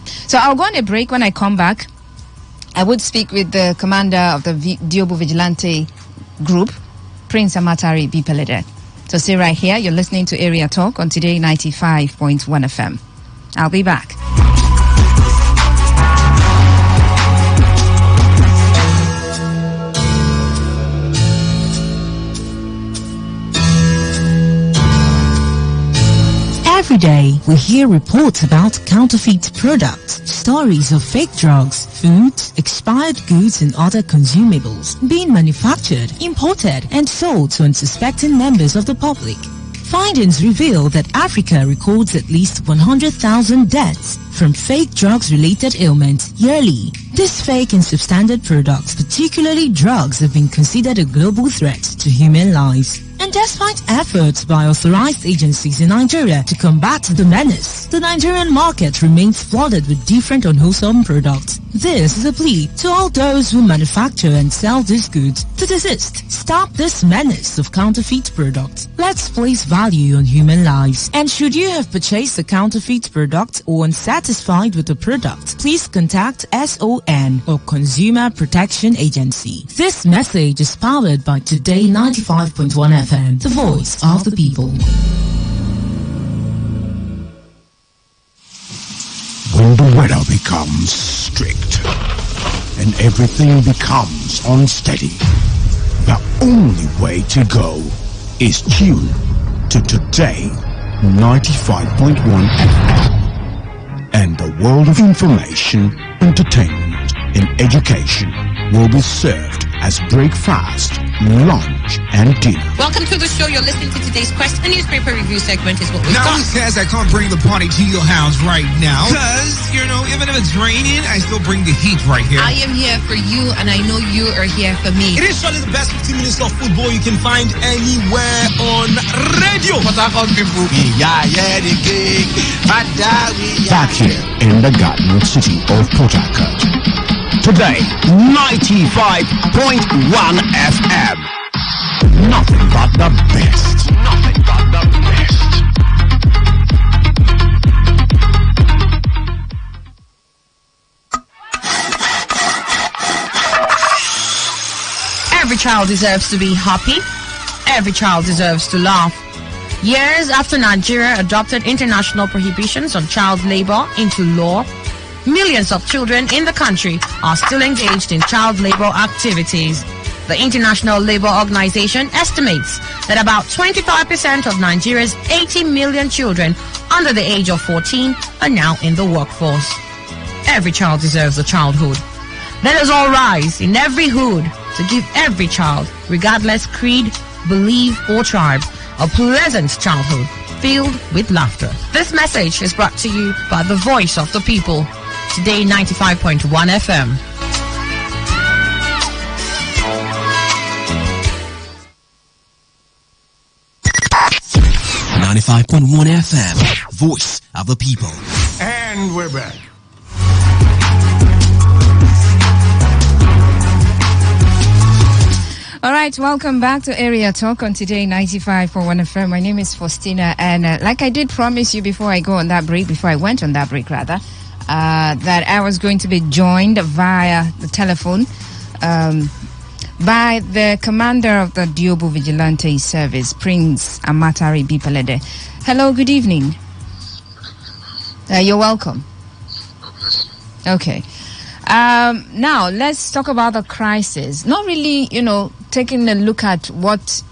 So I'll go on a break. When I come back, I would speak with the commander of the Diobu Vigilante group, Prince Amatari Bipelede. So stay right here. You're listening to Area Talk on Today 95.1 FM. I'll be back. Every day, we hear reports about counterfeit products, stories of fake drugs, foods, expired goods and other consumables being manufactured, imported and sold to unsuspecting members of the public. Findings reveal that Africa records at least 100,000 deaths from fake drugs-related ailments yearly. These fake and substandard products, particularly drugs, have been considered a global threat to human lives. And despite efforts by authorized agencies in Nigeria to combat the menace, the Nigerian market remains flooded with different unwholesome products. This is a plea to all those who manufacture and sell these goods to desist. Stop this menace of counterfeit products. Let's place value on human lives. And should you have purchased a counterfeit product or unsatisfied with the product, please contact SON or Consumer Protection Agency. This message is powered by Today 95.1 FM, the voice of the people. When the weather becomes strict and everything becomes unsteady, the only way to go is tune to Today 95.1 FM. And the world of information, entertainment, and education will be served as breakfast, lunch, and dinner. Welcome to the show. You're listening to today's Quest, a newspaper review segment is what we've got. Now, who says I can't bring the party to your house right now? Because, even if it's raining, I still bring the heat right here. I am here for you, and I know you are here for me. It is surely the best 15 minutes of football you can find anywhere on radio. People. Back here in the Garden City of Port Harcourt. Today, 95.1 FM. Nothing but the best. Nothing but the best. Every child deserves to be happy. Every child deserves to laugh. Years after Nigeria adopted international prohibitions on child labor into law, millions of children in the country are still engaged in child labor activities. The International Labour Organization estimates that about 25% of Nigeria's 80 million children under the age of 14 are now in the workforce. Every child deserves a childhood. Let us all rise in every hood to give every child, regardless creed, belief, or tribe, a pleasant childhood filled with laughter. This message is brought to you by the voice of the people. Today 95.1 FM. FM, voice of the people. And we're back. All right, welcome back to Area Talk on Today 95.1 FM. My name is Faustina, and like I did promise you before I went on that break, that I was going to be joined via the telephone by the commander of the Diobu Vigilante Service, Prince Amatari Bipelede. Hello, good evening. You're welcome. Okay. Now, let's talk about the crisis. Not really, taking a look at what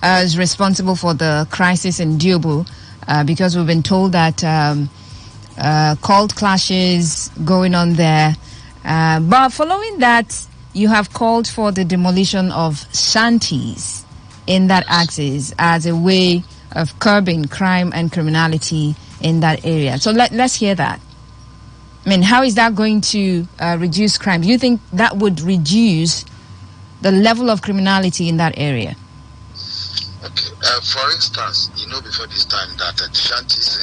is responsible for the crisis in Diobu, because we've been told that cult clashes going on there. But following that, you have called for the demolition of shanties in that axis as a way of curbing crime and criminality in that area. So let's hear that. I mean, how is that going to reduce crime? Do you think that would reduce the level of criminality in that area? Okay. For instance, before this time that the shanties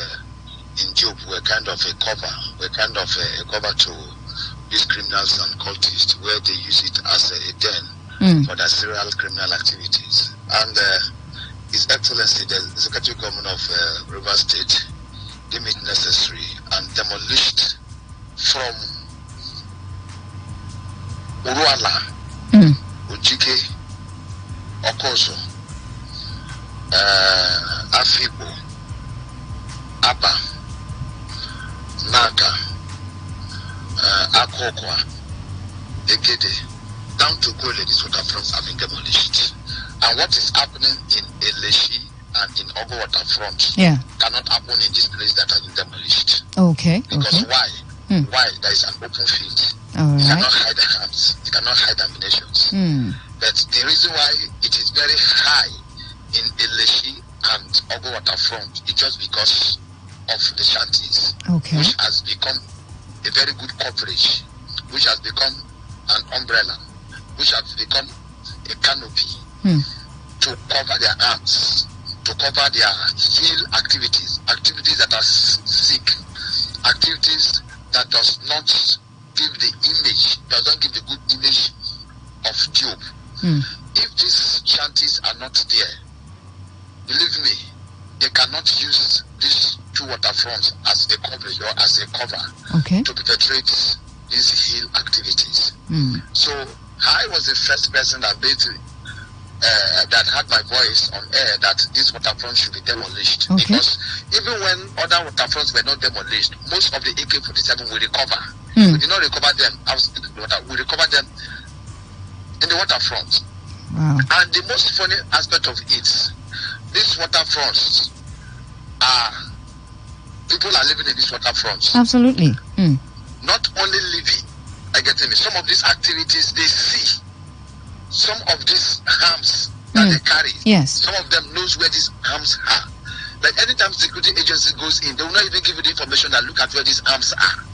in Job were kind of a cover to these criminals and cultists, where they use it as a den for their serial criminal activities. And His Excellency, the Executive Governor of Rivers State, deemed it necessary and demolished from Uruala, Ujike, Okoso, Afibo, Aba, Naka, Akokwa, Egede, down to Gole. These waterfronts have been demolished. And what is happening in Eleshi and in Ogo waterfront cannot happen in this place that has been demolished. Okay. Because why? Why? There is an open field. You cannot hide the arms. You cannot hide ammunitions. But the reason why it is very high in Eleshi and Ogo waterfront is just because of the shanties, which has become a very good coverage, which has become an umbrella, which has become a canopy to cover their arms, to cover their heel activities that are sick, activities that does not give the image, does not give the good image of Job. If these shanties are not there, believe me, they cannot use these two waterfronts as a coverage or as a cover to perpetrate these heel activities. So I was the first person that that had my voice on air that this waterfront should be demolished. Because even when other waterfronts were not demolished, most of the AK-47 will recover. We did not recover them outside the water. We recovered them in the waterfront. And the most funny aspect of it, these waterfronts people are living in these waterfronts. Absolutely. Not only living, some of these activities they see. Some of these arms that they carry, some of them knows where these arms are. Like anytime security agency goes in, they will not even give you the information that look at where these arms are.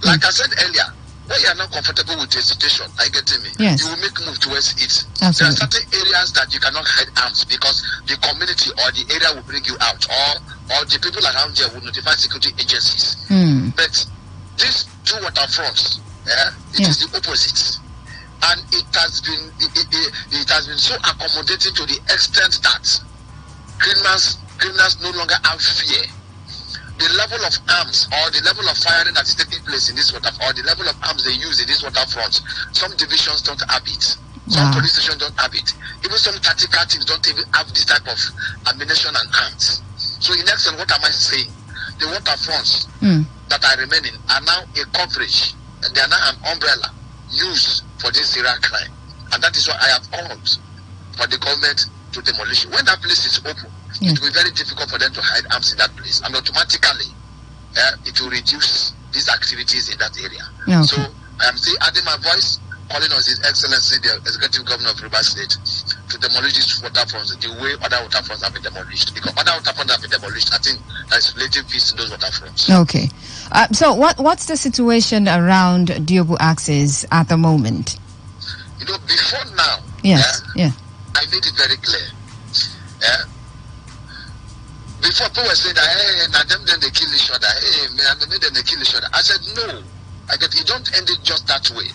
Like I said earlier, when you are not comfortable with a situation, you will make move towards it. Absolutely. There are certain areas that you cannot hide arms because the community or the area will bring you out, or the people around there will notify security agencies. But these two waterfronts, it is the opposite. And it has been so accommodating to the extent that criminals no longer have fear. The level of arms or the level of firing that is taking place in this or the level of arms they use in this waterfront, some divisions don't have it. Some police stations don't have it. Even some tactical teams don't even have this type of ammunition and arms. So in essence, what am I saying? The waterfronts that are remaining are now a coverage, and they are now an umbrella used for this serial crime. And that is why I have called for the government to demolish it. When that place is open, it will be very difficult for them to hide arms in that place. And automatically, it will reduce these activities in that area. So I am still adding my voice, calling on His Excellency, the Executive Governor of Rivers State, to demolish these waterfronts the way other waterfronts have been demolished. Because other waterfronts have been demolished, I think there is relative peace in those waterfronts. Okay. So what's the situation around Diobu Axis at the moment? Before now, I made it very clear. Before people were saying that, hey, now them then they kill each other. Hey, man, then they kill each other. I said, no. You don't end it just that way.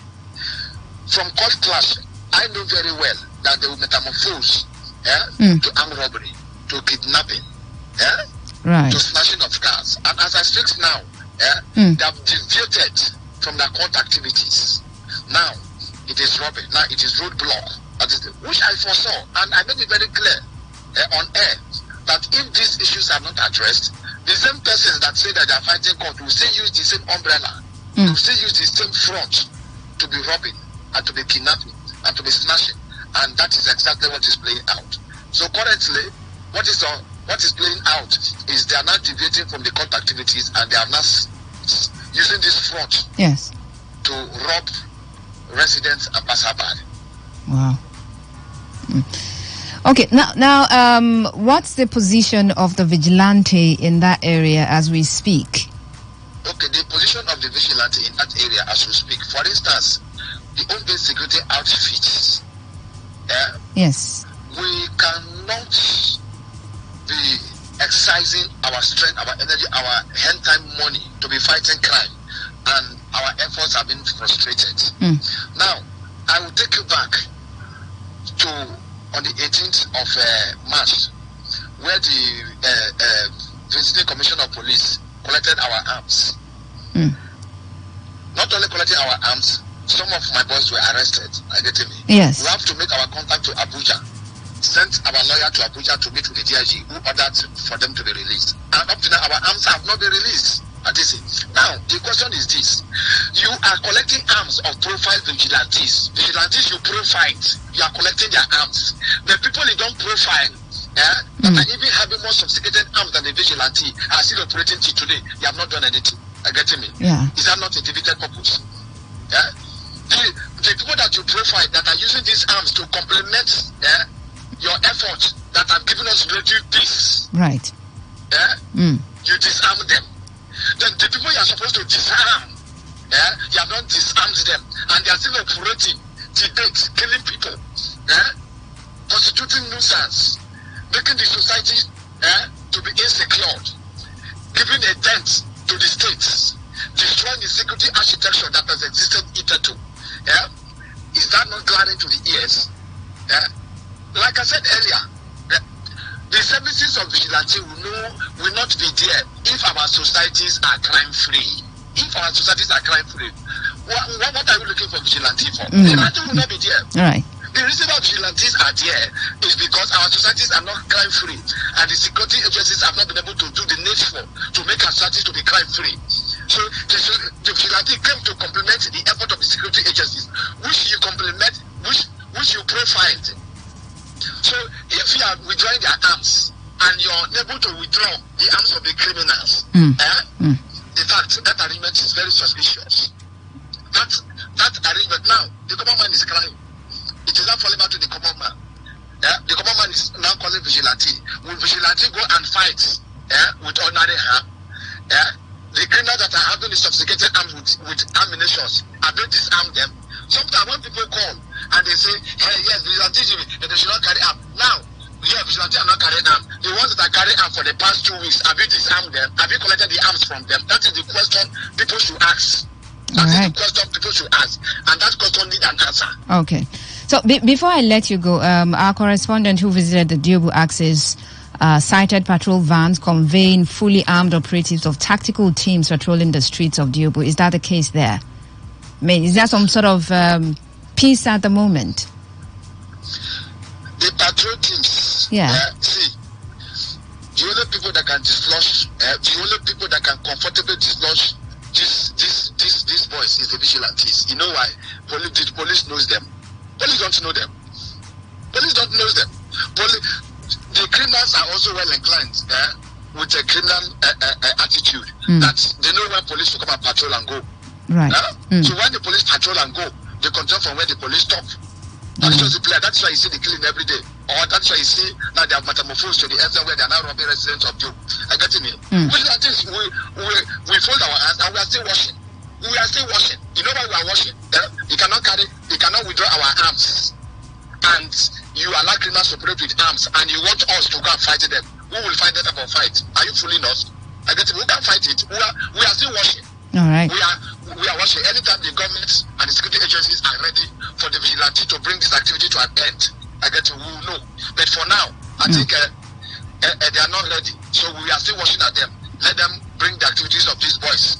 From court clash, I know very well that they will metamorphose to armed robbery, to kidnapping, to snatching of cars. And as I speak now, they have deviated from their court activities. Now, it is robbery. Now, it is roadblock. Which I foresaw. And I made it very clear on air that if these issues are not addressed, the same persons that say that they are fighting court will still use the same umbrella, will still use the same front to be robbing and to be kidnapping and to be snatching. And that is exactly what is playing out. So currently, what is playing out is they are now deviating from the court activities and they are now using this front to rob residents and passerby. Wow. Okay, now, what's the position of the vigilante in that area as we speak? Okay, the position of the vigilante in that area as we speak. For instance, the home-based security outfits. Yes. We cannot be exercising our strength, our energy, our hand time money to be fighting crime, and our efforts have been frustrated. Now, I will take you back to on the 18th of March, where the visiting commissioner of police collected our arms. Not only collecting our arms, some of my boys were arrested. Are you getting me? Yes. We have to make our contact to Abuja. Sent our lawyer to Abuja to meet with the DIG, who ordered for them to be released. And up to now, our arms have not been released. Now, the question is this. You are collecting arms of profile vigilantes. Vigilantes you profile, you are collecting their arms. The people you don't profile, that are even having more sophisticated arms than the vigilante, are still operating till today. You have not done anything. Are you getting me? Yeah. Is that not a defeated purpose? The people that you profile that are using these arms to complement your efforts that have given us relative peace. Right. You disarm them. Then the people you are supposed to disarm, you have not disarmed them, and they are still operating, debate, killing people, constituting nuisance, making the society to be insecure, giving a dent to the states, destroying the security architecture that has existed hitherto. Is that not glaring to the ears? Like I said earlier, the services of vigilante will not be there if our societies are crime-free. If our societies are crime-free, what are we looking for vigilante for? Vigilante will not be there. Right. The reason why vigilantes are there is because our societies are not crime-free, and the security agencies have not been able to do the needful to make our societies to be crime-free. So the vigilante came to complement the effort of the security agencies, which you complement, which you profiled. So if you are withdrawing their arms and you're unable to withdraw the arms of the criminals, in fact, that arrangement is very suspicious. That arrangement now, the common man is crying. It is not falling back to the common man. The common man is now calling vigilante. Will vigilante go and fight with ordinary hand? The criminals that are having the sophisticated arms with ammunitions, have they disarmed them? Sometimes when people call and they say, hey, yes, vigilante, they should not carry arms. Now, vigilante are not carrying arms. The ones that are carrying arms for the past 2 weeks, have you disarmed them? Have you collected the arms from them? That is the question people should ask. That is the question people should ask. And that question needs an answer. Okay. So before I let you go, our correspondent who visited the Diobu axis cited patrol vans conveying fully armed operatives of tactical teams patrolling the streets of Diobu. Is that the case there? I mean, is there some sort of peace at the moment? The patrol teams. See, the only people that can dislodge, the only people that can comfortably dislodge these boys is the vigilantes. You know why? The police knows them. Police don't know them. Police don't know them. The criminals are also well inclined with a criminal attitude that they know when police will come and patrol and go. Right. So when the police patrol and go, they continue from where the police stop. That's just the player. That's why you see the killing every day. Or that's why you see that they are metamorphosed to the extent where they are now robbing residents of you. Are you getting me? We fold our hands and we are still washing. We are still washing. You know why we are washing? You cannot withdraw our arms. And you allow criminals to operate with arms, and you want us to go and fight them. Who will fight that type of fight? Are you fooling us? I get it. We can't fight it. We are still watching. All right. We are watching. Anytime the government and the security agencies are ready for the vigilante to bring this activity to an end, I get it. We will know. But for now, I think they are not ready. So we are still watching at them. Let them bring the activities of these boys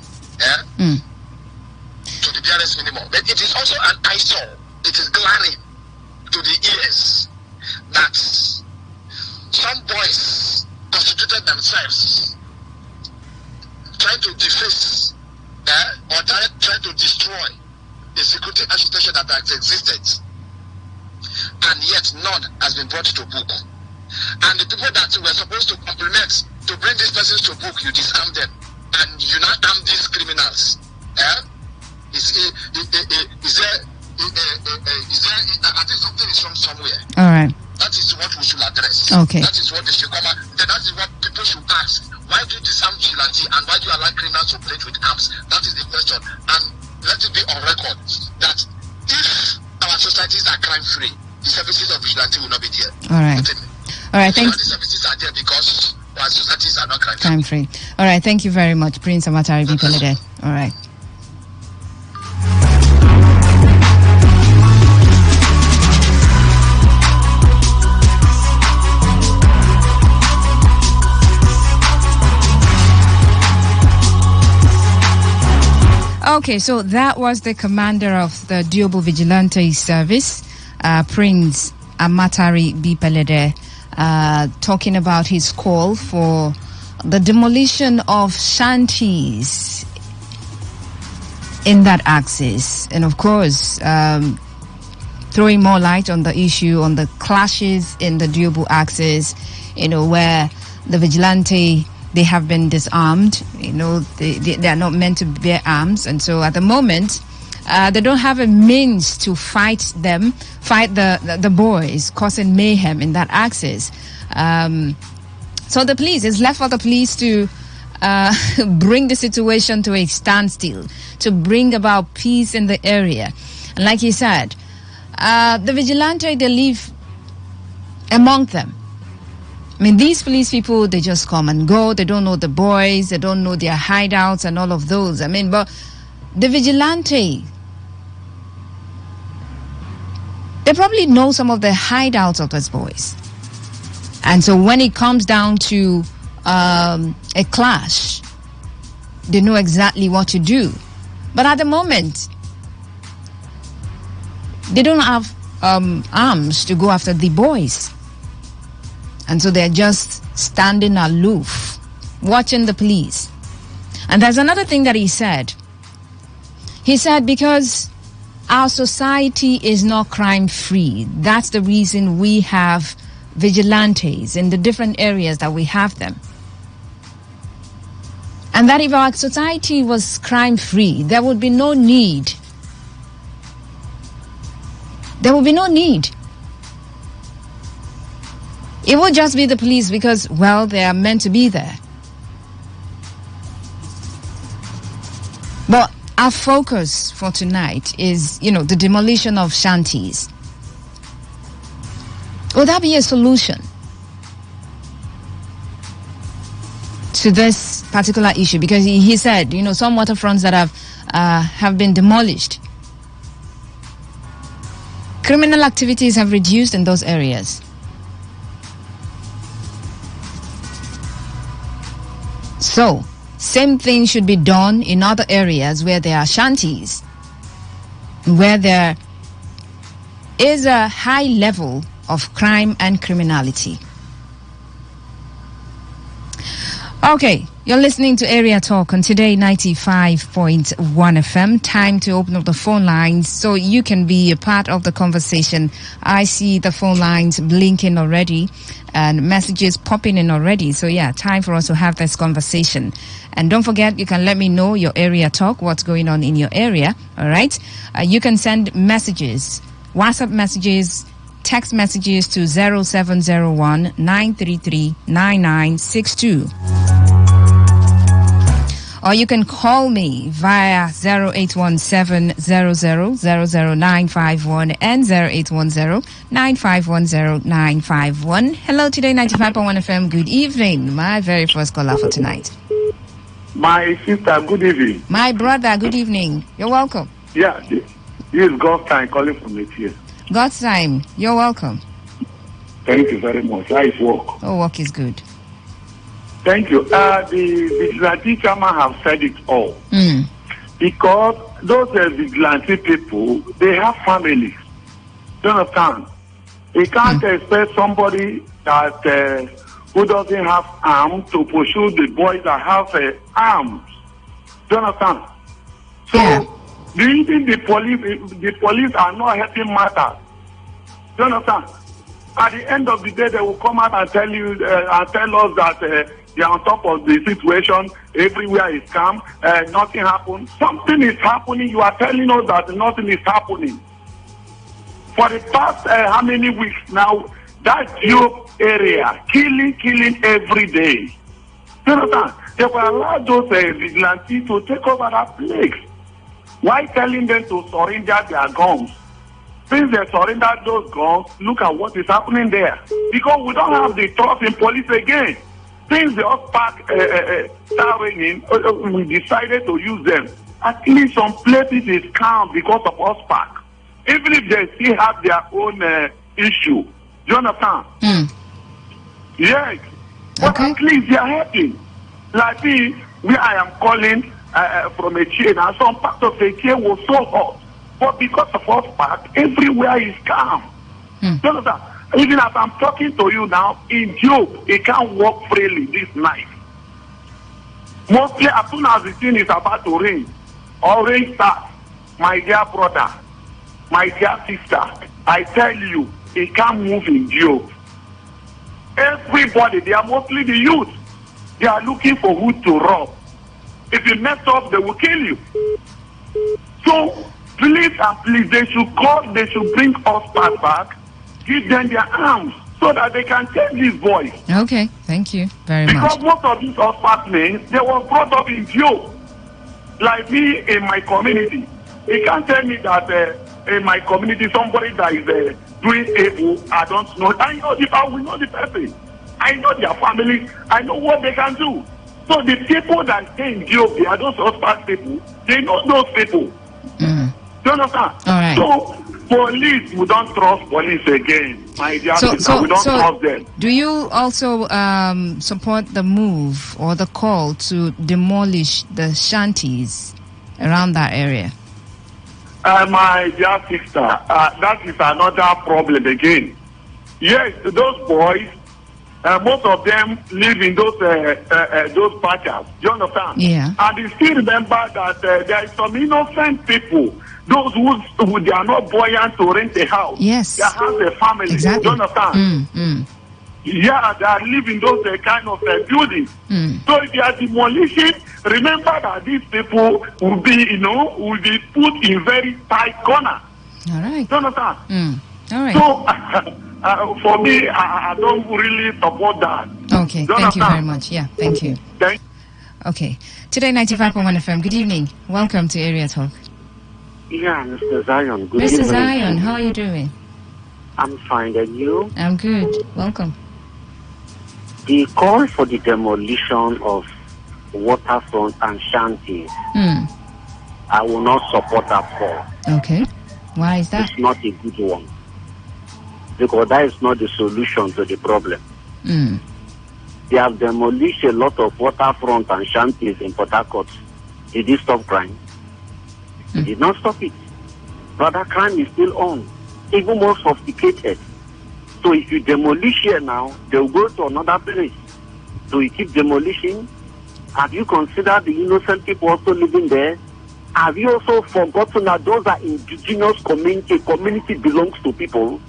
to the barest minimum. But it is also an eyesore. It is glaring to the ears that some boys constituted themselves trying to deface or trying to destroy the security architecture that has existed, and yet none has been brought to book. And the people that were supposed to complement to bring these persons to book, you disarm them, and you now arm these criminals. Is there I think something is wrong somewhere. All right. That is what we should address. Okay. That is what they should come out. That is what people should ask. Why do you disarm vigilante and why do you allow criminals to operate with arms? That is the question. And let it be on record that if our societies are crime-free, the services of vigilante will not be there. All right. All right. Thanks. The services are there because our societies are not crime-free. Crime-free. All right. Thank you very much, Prince Amatari Bipelede. All right. Okay, so that was the commander of the Diobo Vigilante Service, Prince Amatari Bipelede, talking about his call for the demolition of shanties in that axis. And of course, throwing more light on the issue, on the clashes in the Diobo axis, where the vigilante, they have been disarmed. They are not meant to bear arms, and so at the moment, they don't have a means to fight the boys causing mayhem in that axis. So the police, it's left for the police to bring the situation to a standstill, to bring about peace in the area. And like he said, the vigilante, they live among them. I mean, these police people, they just come and go. They don't know the boys. They don't know their hideouts and all of those. I mean, but the vigilante, they probably know some of the hideouts of those boys. And so when it comes down to a clash, they know exactly what to do. But at the moment, they don't have arms to go after the boys. And so they're just standing aloof, watching the police. And there's another thing that he said. He said, because our society is not crime-free, that's the reason we have vigilantes in the different areas that we have them. And that if our society was crime-free, there would be no need. There would be no need. It would just be the police because, well, they are meant to be there. But our focus for tonight is, the demolition of shanties. Would that be a solution to this particular issue? Because he said, some waterfronts that have been demolished. Criminal activities have reduced in those areas. So, same thing should be done in other areas where there are shanties, where there is a high level of crime and criminality. Okay, you're listening to Area Talk on Today 95.1 FM. Time to open up the phone lines so you can be a part of the conversation. I see the phone lines blinking already and messages popping in already. So yeah, time for us to have this conversation. And don't forget, you can let me know your area talk, what's going on in your area. All right. You can send messages, WhatsApp messages, text messages to 0701 933 9962. Or you can call me via 0817-00-00951 and 0810-9510-951. Hello, Today 95.1 FM. Good evening. My very first caller for tonight. My sister, good evening. My brother, good evening. You're welcome. Yeah, this is God's time calling from the here. God's time. You're welcome. Thank you very much. How is work? Oh, work is good. Thank you. The vigilante chairman have said it all. Because those vigilante people, they have families. Do you understand? You can't expect somebody that who doesn't have arms to pursue the boys that have arms. Do you understand? So, do you think the police are not helping matters? Do you understand? At the end of the day, they will come out and tell you and tell us that they are on top of the situation. Everywhere is calm. Nothing happened. Something is happening. You are telling us that nothing is happening. For the past how many weeks now, that Job area, killing every day. You understand? They will allow those vigilantes to take over that place. Why telling them to surrender their guns? Since they surrender those guns, look at what is happening there. Because we don't have the trust in police again. Since the Ospark started raining, we decided to use them. At least some places is calm because of Ospark. Even if they still have their own issue. Do you understand? Yes. But at least they are helping. Like me, where I am calling from a chain, and some part of the chain was so hot. But because of Ospark, everywhere is calm. Do you understand? Even as I'm talking to you now, in Job, he can't walk freely this night. Mostly as soon as the thing is about to rain, or rain starts, my dear brother, my dear sister, I tell you, he can't move in Job. Everybody, they are mostly the youth. They are looking for who to rob. If you mess up, they will kill you. So, please and please, they should bring us back, give them their arms, so that they can take this voice. Okay, thank you very much. Because most of these apartments, they were brought up in Job. Like me in my community. You can't tell me that in my community, somebody that is doing evil, I don't know. I know I will know the person. I know their family. I know what they can do. So the people that stay in Job, they are those suspect people. They know those people. Do you understand? All right. So police, we don't trust police again. My dear sister, we don't trust them. Do you also support the move or the call to demolish the shanties around that area? My dear sister, that is another problem again. Yes, those boys, most of them live in those patches. Do you understand? Yeah. And you still remember that there is some innocent people, those who they are not buoyant to rent a house. Yes. They have a family. Exactly. Do you understand? Yeah, they are living those kind of buildings. So if they are demolishing, remember that these people will be, will be put in very tight corner. All right. Do you understand? All right. So for me, I don't really support that. Okay, thank you very much. Yeah, thank you. Okay, Today 95.1 FM. Good evening. Welcome to Area Talk. Yeah, Mr. Zion. Good Mr. evening. Zion, how are you doing? I'm fine, and you? I'm good. Welcome. The call for the demolition of waterfront and shanties, I will not support that call. Okay. Why is that? It's not a good one. Because that is not the solution to the problem. They have demolished a lot of waterfront and shanties in Port Harcourt. Did it stop crime? It did not stop it. But that crime is still on, even more sophisticated. So if you demolish here now, they will go to another place. So you keep demolishing. Have you considered the innocent people also living there? Have you also forgotten that those are indigenous community? Community belongs to people.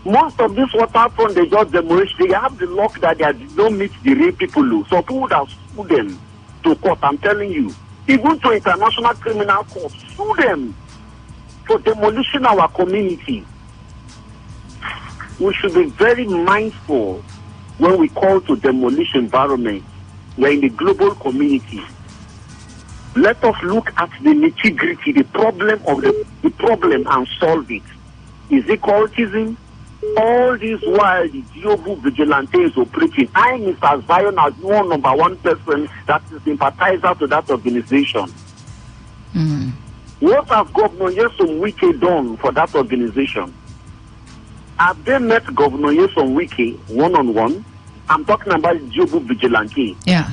Most of this waterfront, they just demolish. They have the luck that they don't meet the real people. So people would have sued them to court, I'm telling you. Even to international criminal court, sue them for demolishing our community. We should be very mindful when we call to demolish environment. We're in the global community. Let us look at the nitty-gritty, the problem of the problem, and solve it. Is it cultism? All this while the Diobu vigilante is operating, I, Mr. Zion, as number one person that is sympathizer to that organization. What has Governor Nyesom Wike done for that organization? Have they met Governor Nyesom Wike one-on-one? I'm talking about Diobu vigilante. Yeah.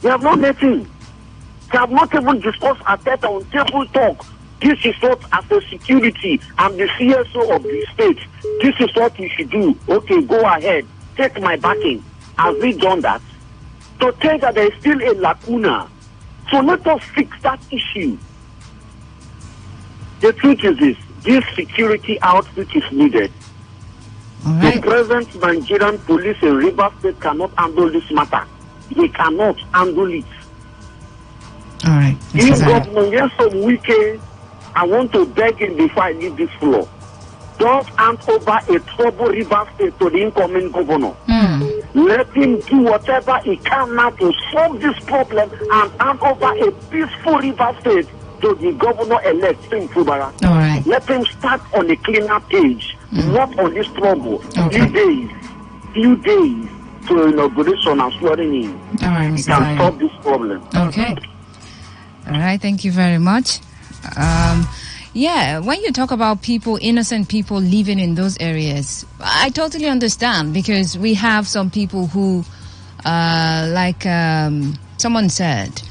They have not met him. They have not even discussed at that on table talk. This is what, as a security, I'm the CSO of the state. This is what we should do. Okay, go ahead. Take my backing. Have we done that? To tell that there is still a lacuna. So let us fix that issue. The truth is this security outfit is needed. Right. The present Nigerian police in Rivers State cannot handle this matter. They cannot handle it. All right. If Governor Nyesom Wike, I want to beg him before I leave this floor. don't hand over a troubled River State to the incoming governor. Let him do whatever he can now to solve this problem and hand over a peaceful River State to the governor-elect, Tim Fubara. All right. Let him start on a cleaner page, not on this trouble. Okay. Few days to inauguration and swearing in. All right, He Mr. can Lion. solve this problem. Okay. All right, thank you very much. Yeah, when you talk about people, innocent people living in those areas, I totally understand, because we have some people who, like someone said,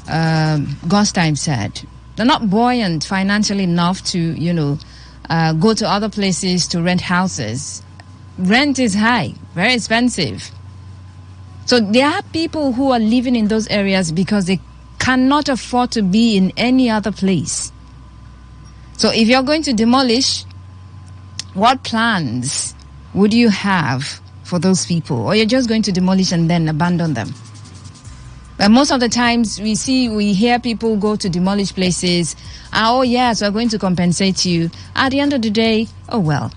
Gostime said, they're not buoyant financially enough to, go to other places to rent houses. Rent is high, very expensive. So there are people who are living in those areas because they cannot afford to be in any other place. So if you're going to demolish, what plans would you have for those people? Or you're just going to demolish and then abandon them? And most of the times we hear people go to demolish places. Oh yes, we're going to compensate you. At the end of the day, oh well.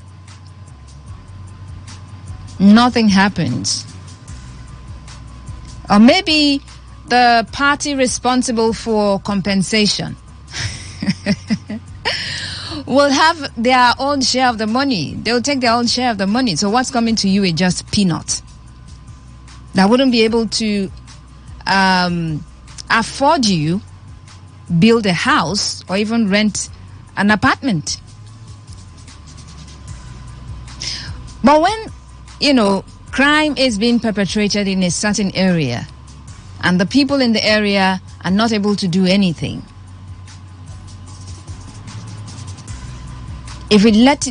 Nothing happens. Or maybe the party responsible for compensation will have their own share of the money. They'll take their own share of the money. So what's coming to you is just peanuts. That wouldn't be able to afford you build a house or even rent an apartment. But when, crime is being perpetrated in a certain area and the people in the area are not able to do anything, if it's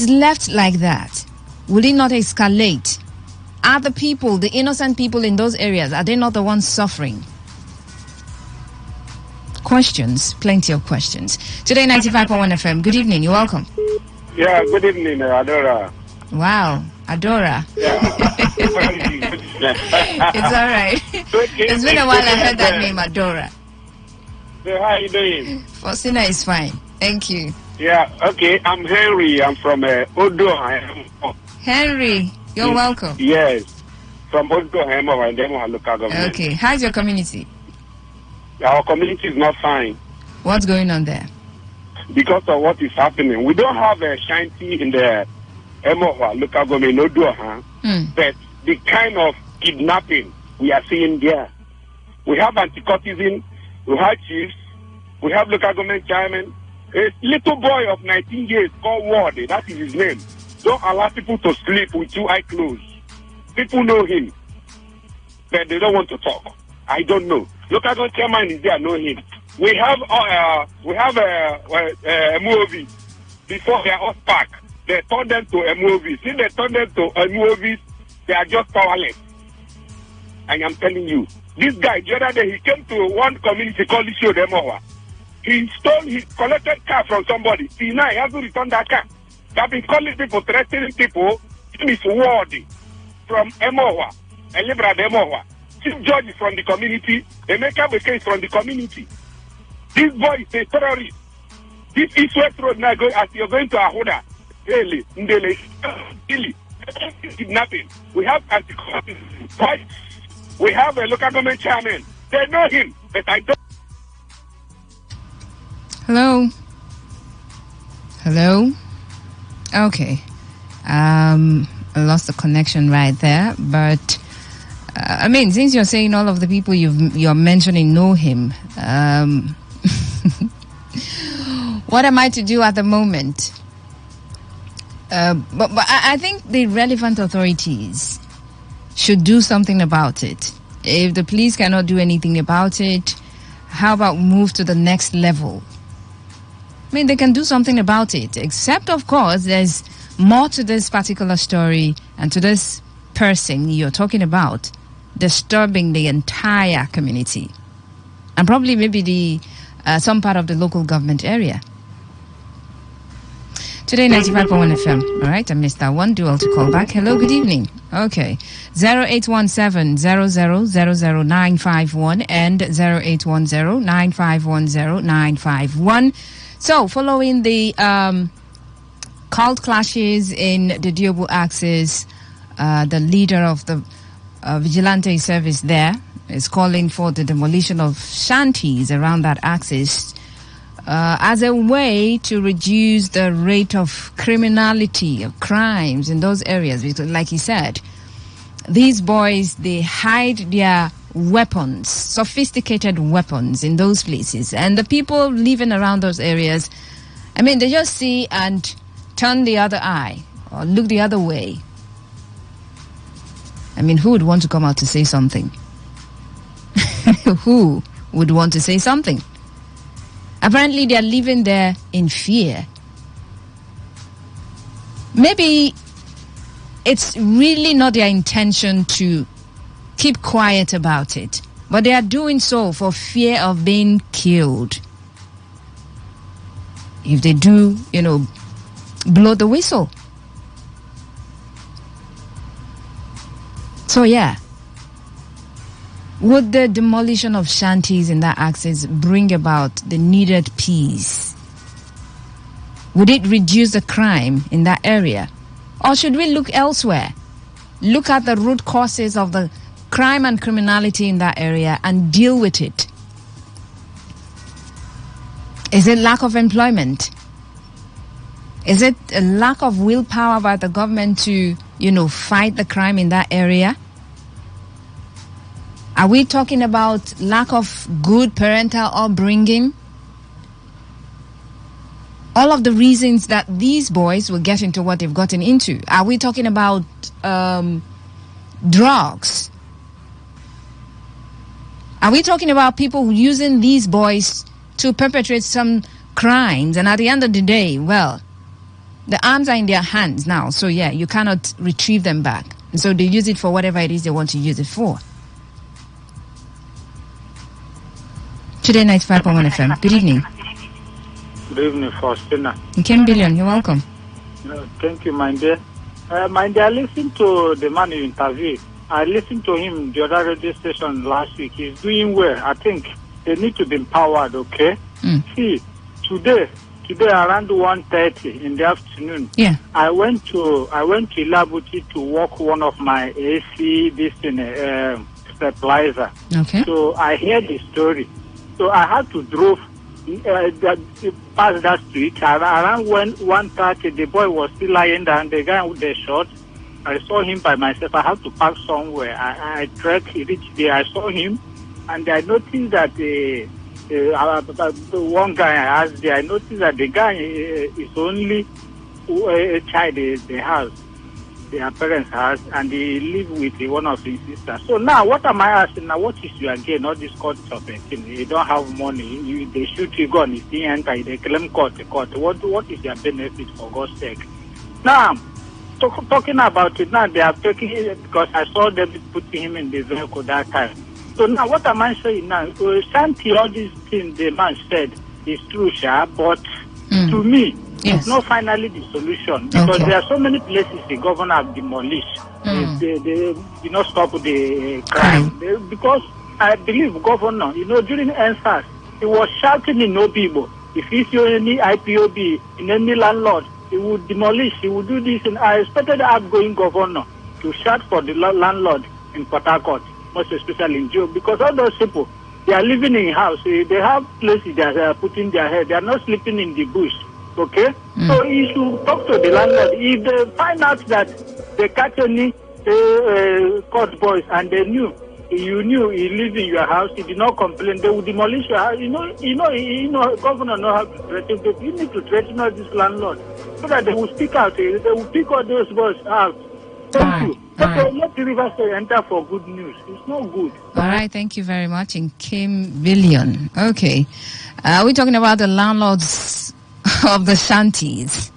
left like that, will it not escalate? Are the people, the innocent people in those areas, are they not the ones suffering? Questions, plenty of questions. Today 95.1 FM. Good evening, you're welcome. Yeah, good evening, Adora. Wow, Adora. Yeah. It's all right. It's been a while I heard that name, Adora. So how are you doing? Faustina is fine. Thank you. Yeah, okay. I'm Henry. I'm from Odo. Henry, you're welcome. Yes. From Odo, and then local government. Okay. How's your community? Our community is not fine. What's going on there? Because of what is happening. We don't have a shanty in the Emohua local government, Odo, but the kind of kidnapping we are seeing there. We have anti-cultism. We have chiefs, we have local government chairman, a little boy of 19 years called Ward, that is his name. Don't allow people to sleep with two eyes closed. People know him, but they don't want to talk. I don't know. Local government chairman is there, know him. We have a movie before their off park. They turned them to a movie. Since they turned them to a movie, they are just powerless. And I'm telling you, this guy, the other day, he came to one community called Demowa. He collected car from somebody. See, now he has to return that car. They have been calling people, threatening people. Him is Wardy from Emowa, and Libra Emowa. Chief Judge is from the community. Emeka Beke is from the community. This boy is a terrorist. This East West Road now, as you're going to Ahoda, Ndele, kidnapping. We have anti-corruption. We have a local government chairman. They know him, but I don't. Hello? Okay. I lost the connection right there, but since you're saying all of the people you're mentioning know him, what am I to do at the moment? But I think the relevant authorities should do something about it. If the police cannot do anything about it, how about move to the next level? They can do something about it, except, of course, there's more to this particular story and to this person you're talking about disturbing the entire community and probably maybe some part of the local government area. Today 95.1 FM. All right, I missed that one. Do all to call back. Hello, good evening. Okay. 0817-000951 and 0810-9510-951. So, following the cult clashes in the Diobu axis, the leader of the vigilante service there is calling for the demolition of shanties around that axis as a way to reduce the rate of criminality, of crimes in those areas. Because, like he said, these boys, they hide their weapons, sophisticated weapons in those places. And the people living around those areas, I mean, they just see and turn the other eye or look the other way. I mean, who would want to come out to say something? Who would want to say something? Apparently, they are living there in fear. Maybe it's really not their intention to keep quiet about it, but they are doing so for fear of being killed. If they do, blow the whistle. So yeah, would the demolition of shanties in that axis bring about the needed peace? Would it reduce the crime in that area? Or should we look elsewhere? Look at the root causes of the crime and criminality in that area and deal with it. Is it lack of employment? Is it a lack of willpower by the government to, fight the crime in that area? Are we talking about lack of good parental upbringing? All of the reasons that these boys will get into what they've gotten into. Are we talking about drugs? Are we talking about people using these boys to perpetrate some crimes? And at the end of the day, well, the arms are in their hands now. So yeah, you cannot retrieve them back. And so they use it for whatever it is they want to use it for. Today95.1 FM. Good evening. Good evening, Faustina. Kim Billion, you're welcome. Thank you, my dear. My dear, I listened to the man you interviewed. I listened to him the other radio station last week. He's doing well. I think they need to be empowered, okay? See, today around 1:30 in the afternoon, I went to Ilabuti to walk one of my AC stabilizer. Okay. So I heard the story. So I had to drove past that street. Around 1:30, the boy was still lying down. The guy with the shot, I saw him by myself. I had to park somewhere. I trekked, he reached there. I saw him, and I noticed that one guy I asked there, I noticed that the guy is only a child they have, their parents' house, and they live with one of his sisters. So now, what am I asking now? What is your gain? All this court of a thing. You don't have money. They shoot you gun. You see, enter. They claim court. What is your benefit, for God's sake? Now, talking about it now, they are taking it because I saw them putting him in the vehicle that time. So now, what am I saying now? Shanty, all these things the man said is true, but to me, it's not finally the solution, because there are so many places the governor have demolished. They did not stop the crime. Because I believe governor, during NSAS, he was shouting in Obibo. If he saw any IPOB in any landlord, he would demolish, he would do this. And I expected the outgoing governor to shout for the landlord in Port Harcourt, most especially in Joe, because all those people, they are living in house. They have places that they are putting their head. They are not sleeping in the bush. Okay? So you should talk to the landlord. If they find out that they catch any court boys and they knew he lived in your house, he did not complain, they will demolish your house. Governor know how to threaten people. You need to threaten all this landlord so that they will speak out. They will pick all those boys out. Thank you. Okay, let the River State enter for good news. It's not good. All right, thank you very much. In Kim Billion. Okay. We're talking about the landlords of the shanties.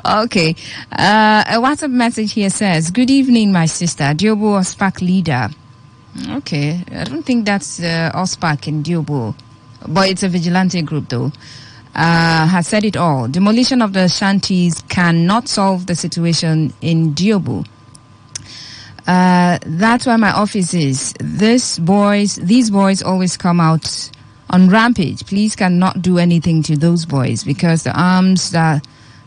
Okay. A WhatsApp message here says, "Good evening, my sister, Diobo OSPAC leader." Okay. I don't think that's OSPAC in Diobo, but it's a vigilante group though. Has said it all. Demolition of the shanties cannot solve the situation in Diobo. That's where my office is. These boys always come out on rampage. Police cannot do anything to those boys because the arms that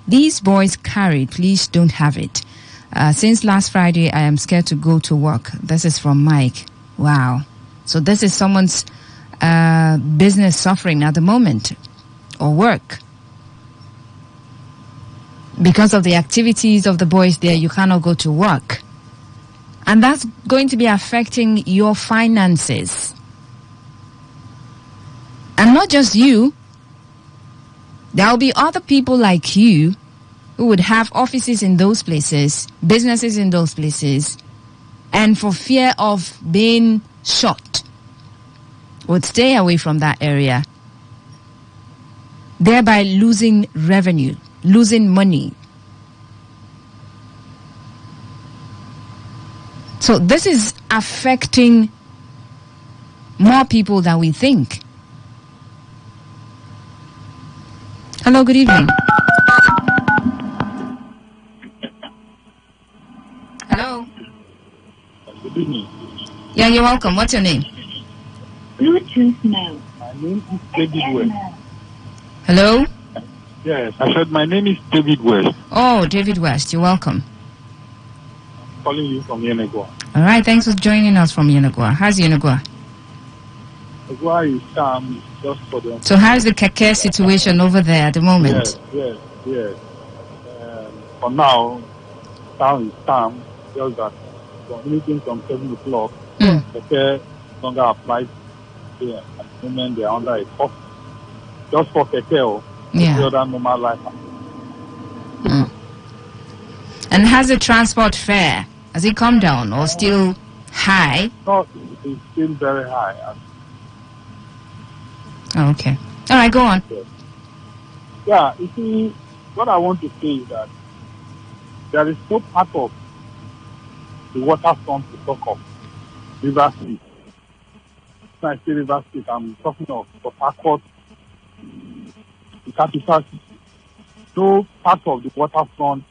these boys carried, police don't have it. Since last Friday, I am scared to go to work. This is from Mike. Wow. So this is someone's business suffering at the moment, or work. Because of the activities of the boys there, you cannot go to work. And that's going to be affecting your finances. And not just you. There will be other people like you who would have offices in those places, businesses in those places, and for fear of being shot, would stay away from that area, thereby losing revenue, losing money. So this is affecting more people than we think. Hello, good evening. Hello. Good evening. Yeah, you're welcome. What's your name? Bluetooth mode. My name is David West. Hello? Yes, I said my name is David West. Oh, David West, you're welcome. Calling you from Yenagua. All right, thanks for joining us from Yenagua. How's Yenagua? Yenagua is just for them. So how's the keke situation over there at the moment? Yes. For now, town is calm. Just that from anything from 7 o'clock, keke longer applies here. At the moment, they are under a cost. Just for keke, the other normal life. And has the transport fare, has it come down or still high? No, it's still very high. Oh, okay. All right, go on. Yeah, you see, what I want to say is that there is no part of the waterfront to talk of River State. When I say River State, I'm talking of Port Harcourt, the capital city. No part of the waterfront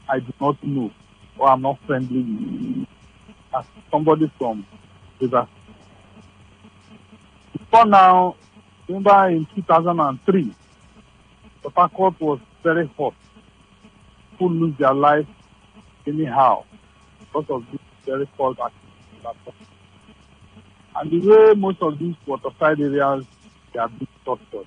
I do not know or I'm not friendly with. As somebody from River State. Before now, remember in 2003, Port Harcourt was very hot. People lose their life anyhow because of this very cold activity. And the way most of these waterside areas they are being structured,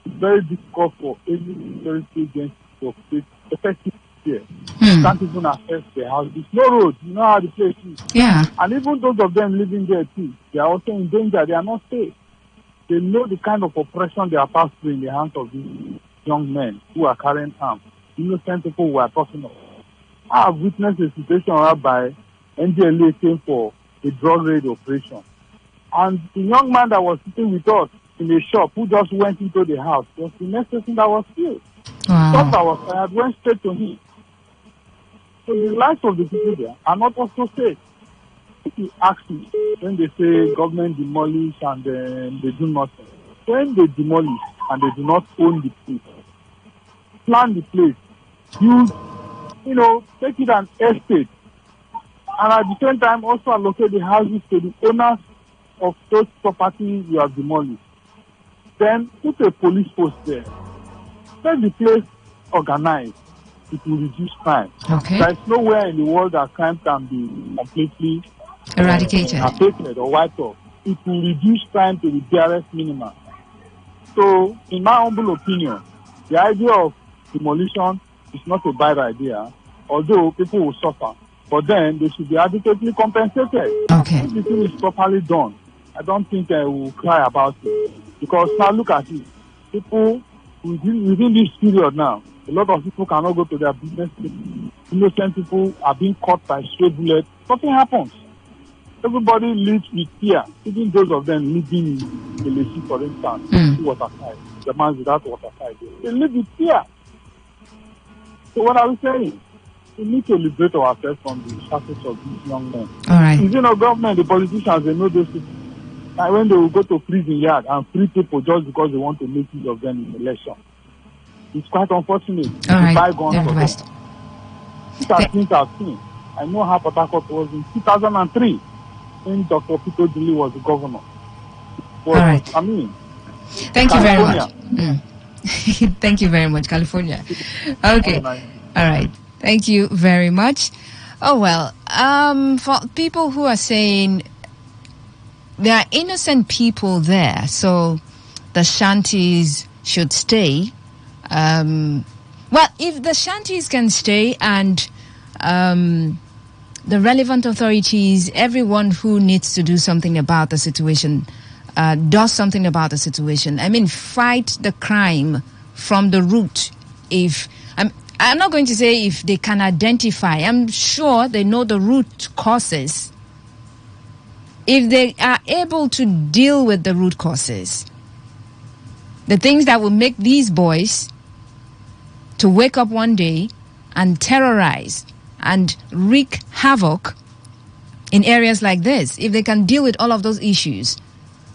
it's very difficult for any security agency to operate effectively here. You can't even access the houses. No road, you know how the place is. Yeah. And even those of them living there too, they are also in danger. They are not safe. They know the kind of oppression they are passed through in the hands of these young men who are carrying arms. Innocent people who are talking of. I have witnessed a situation whereby NDLA came for a drug raid operation. And the young man that was sitting with us in a shop who just went into the house was the next person that was killed. Wow. The that was fired went straight to him. So the lives of the people there are not also safe. If you ask me, when they say government demolish and they do nothing, when they demolish and they do not own the place, plan the place, use, take it an estate, and at the same time also allocate the houses to the owners of those properties you have demolished. Then put a police post there. Let the place organized. It will reduce crime. Okay. There is nowhere in the world that crime can be completely eradicated, abated or wiped off. It will reduce crime to the barest minimum. So, in my humble opinion, the idea of demolition is not a bad idea, although people will suffer. But then they should be adequately compensated. Okay. If the thing is properly done, I don't think I will cry about it. Because now look at it. People within this period now, a lot of people cannot go to their business. Innocent people are being caught by stray bullets. Nothing happens. Everybody lives with fear. Even those of them living in Elesi, for instance, waterside, the man without waterside, they live with fear. So what are we saying? We need to liberate ourselves from the shackles of these young men. All right. Government, the politicians, they know those people. And when they will go to prison yard and free people just because they want to make use of them in election. It's quite unfortunate. All right. Buy guns for them. These are things I've seen. I know how Port Harcourt was in 2003 when Dr. Peter Dili was the governor. It was, all right. I mean, thank you very California. much. Thank you very much, California. Okay. All right. Thank you very much. Oh, well, for people who are saying there are innocent people there, so the shanties should stay. Well, if the shanties can stay and the relevant authorities, everyone who needs to do something about the situation, does something about the situation. I mean, fight the crime from the root. I'm not going to say if they can identify. I'm sure they know the root causes. If they are able to deal with the root causes, the things that will make these boys to wake up one day and terrorize and wreak havoc in areas like this, if they can deal with all of those issues,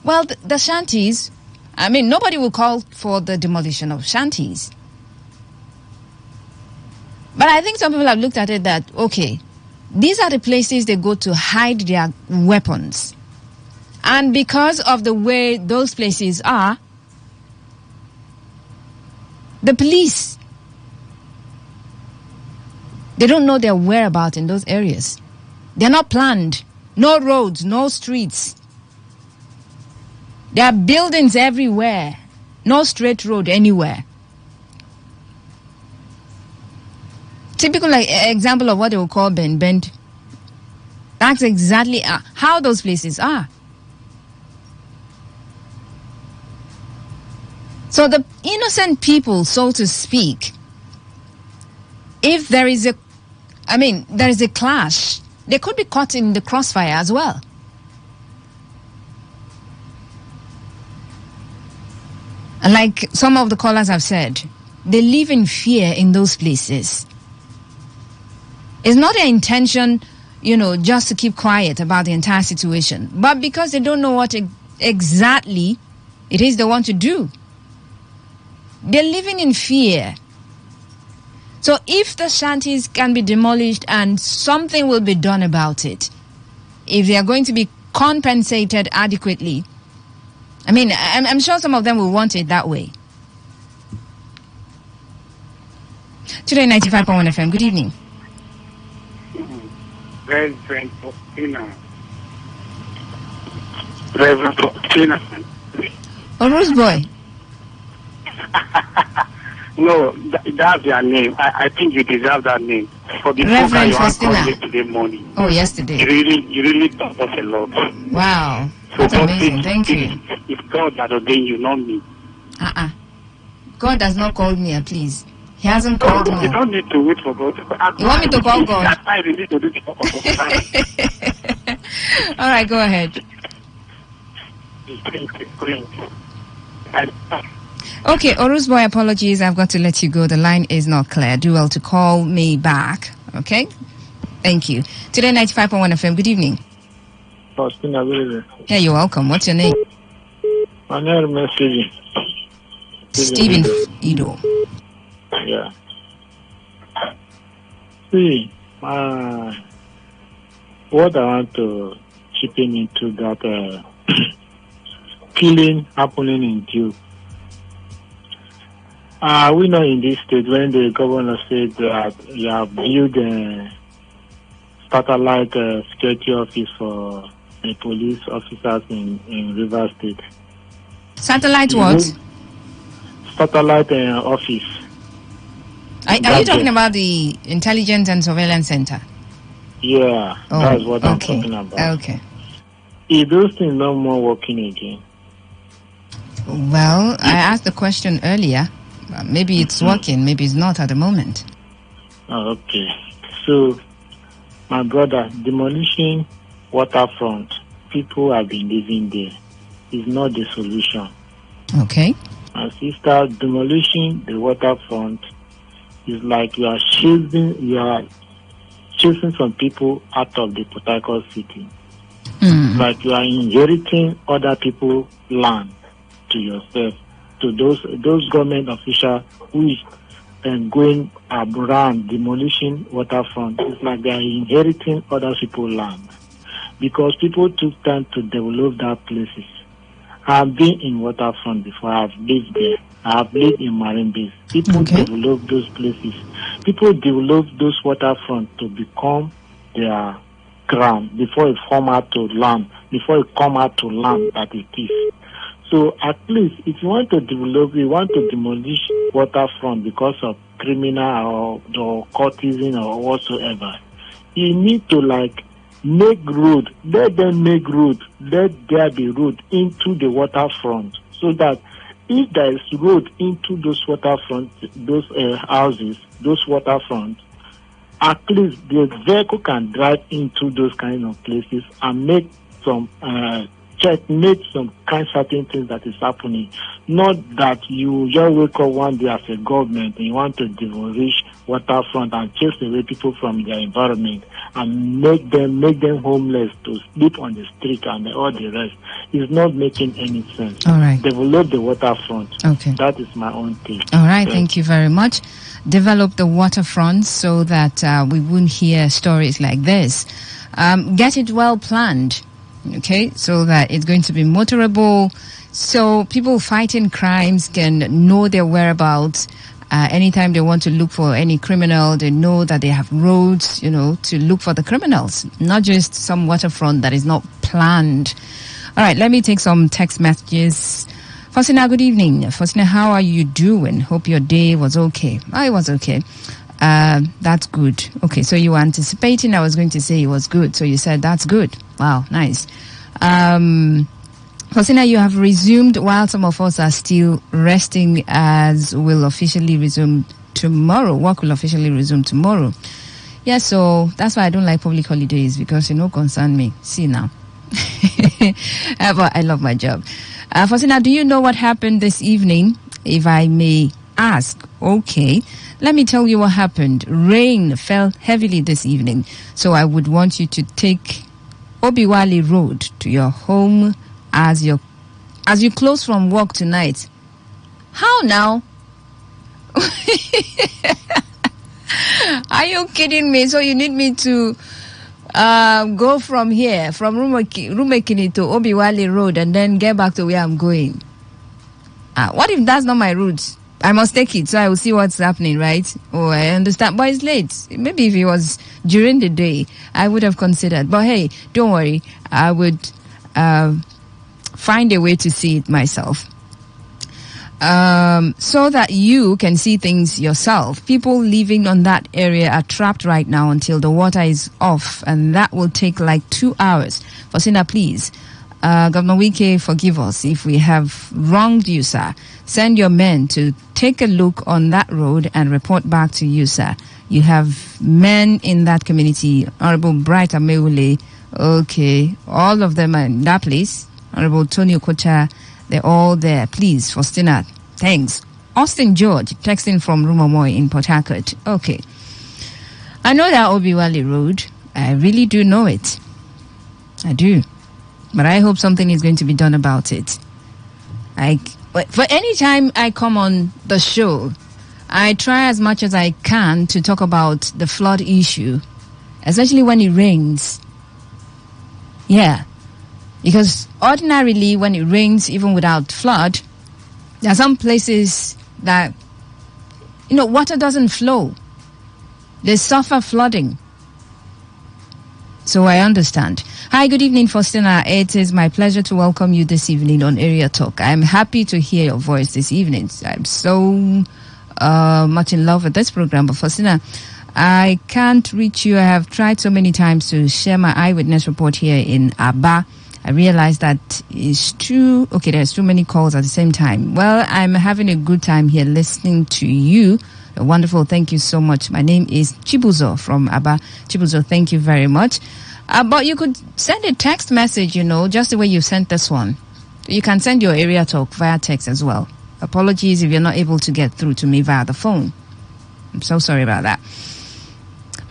well, the shanties, I mean, nobody will call for the demolition of shanties. But I think some people have looked at it that, okay, these are the places they go to hide their weapons. And because of the way those places are, the police, they don't know their whereabouts in those areas. They're not planned. No roads, no streets. There are buildings everywhere. No straight road anywhere. Typical example of what they will call bend. That's exactly how those places are. So the innocent people, so to speak, if there is a clash, they could be caught in the crossfire as well. And like some of the callers have said, they live in fear in those places. It's not their intention, just to keep quiet about the entire situation, but because they don't know what exactly it is they want to do. They're living in fear. So if the shanties can be demolished and something will be done about it, if they are going to be compensated adequately, I mean, I'm sure some of them will want it that way. Today95.1 FM, good evening. Reverend Faustina. Oh, Rose Boy. No, that's their name. I think you deserve that name. For the Reverend you Faustina. Yesterday morning. Oh, yesterday. You really taught us a lot. Wow. That's amazing. Thank you. It's God that ordained you, not me. God has not called me, please. He hasn't called me. You don't need to wait for God. You want me to call God? I really need to do it. All right, go ahead. Okay, Orus Boy, apologies. I've got to let you go. The line is not clear. Do well to call me back. Okay? Thank you. Today, 95.1 FM. Good evening. Faustina, good evening. Yeah, you're welcome. What's your name? My name is Stephen Ido. Yeah. See, what I want to chip into that killing happening in Duke. We know in this state when the governor said that you have built a satellite security office for the police officers in River State. Satellite what? Satellite office. Are you talking about the Intelligence and Surveillance Center? Yeah, that's what I'm talking about. Okay. Is those things no more working again? Well, I asked the question earlier. Maybe it's working, maybe it's not at the moment. Okay. So, my brother, demolishing waterfront, people have been living there, is not the solution. Okay. My sister, demolishing the waterfront is like you are chasing some people out of the Port Harcourt city. Like you are inheriting other people's land to yourself, to those government officials who is going around demolishing waterfront. It's like they are inheriting other people's land because people took time to develop that places, I've been in waterfront before. I've lived there. I've lived in Marine Base. People develop those places. People develop those waterfront to become their ground before it come out to land. Before it come out to land that it is. So at least if you want to develop, you want to demolish waterfront because of criminal or courtesan or whatsoever, you need to make road. Let them make road. Let there be road into the waterfront so that if there is road into those waterfront, those houses, those waterfront, at least the vehicle can drive into those kind of places and make some checkmate some kind of certain things that is happening. Not that you just wake up one day as a government and you want to demolish waterfront and chase away people from their environment and make them homeless to sleep on the street and all the rest. It's not making any sense. All right. Develop the waterfront. Okay. That is my own take. All right. Thank you very much. Develop the waterfront so that we wouldn't hear stories like this. Get it well planned. Okay, so that it's going to be motorable, so people fighting crimes can know their whereabouts. Anytime they want to look for any criminal, they know that they have roads, to look for the criminals, not just some waterfront that is not planned. All right, let me take some text messages. Faustina, good evening. Faustina, how are you doing? Hope your day was okay. Oh, it was okay. That's good. Okay, so you were anticipating I was going to say it was good, so you said that's good. Wow, nice. Faustina, you have resumed while some of us are still resting, as will officially resume tomorrow. Work will officially resume tomorrow. Yeah, so that's why I don't like public holidays, because concern me. See now. But I love my job. Faustina, do you know what happened this evening? If I may ask. Okay, let me tell you what happened. Rain fell heavily this evening, so I would want you to take Obiwali Road to your home as you close from work tonight. How now? Are you kidding me? So you need me to go from here, from Rumekini to Obiwali Road, and then get back to where I'm going? What if that's not my route? I must take it, so I will see what's happening, right? Oh, I understand. But it's late. Maybe if it was during the day, I would have considered. But hey, don't worry. I would find a way to see it myself. So that you can see things yourself. People living on that area are trapped right now until the water is off, and that will take like 2 hours. Faustina, please. Governor Wike, forgive us if we have wronged you, sir. Send your men to take a look on that road and report back to you, sir. You have men in that community. Honorable Bright Ameule, okay, all of them are in that place. Honorable Tony Okocha, they're all there. Please, Faustina, thanks. Austin George, texting from Rumomoy in Port Harcourt. Okay. I know that Obiwali Road. I really do know it. I do. But I hope something is going to be done about it. For any time I come on the show, I try as much as I can to talk about the flood issue, especially when it rains. Yeah. Because ordinarily when it rains, even without flood, there are some places that, water doesn't flow. They suffer flooding. So I understand. Hi, good evening, Faustina. It is my pleasure to welcome you this evening on Area Talk. I'm happy to hear your voice this evening. I'm so much in love with this program. But Faustina, I can't reach you. I have tried so many times to share my eyewitness report here in Aba. I realized that there's too many calls at the same time. Well, I'm having a good time here listening to you. Wonderful. Thank you so much. My name is Chibuzo from Aba. Chibuzo, thank you very much. But you could send a text message, just the way you sent this one. You can send your area talk via text as well. Apologies if you're not able to get through to me via the phone. I'm so sorry about that.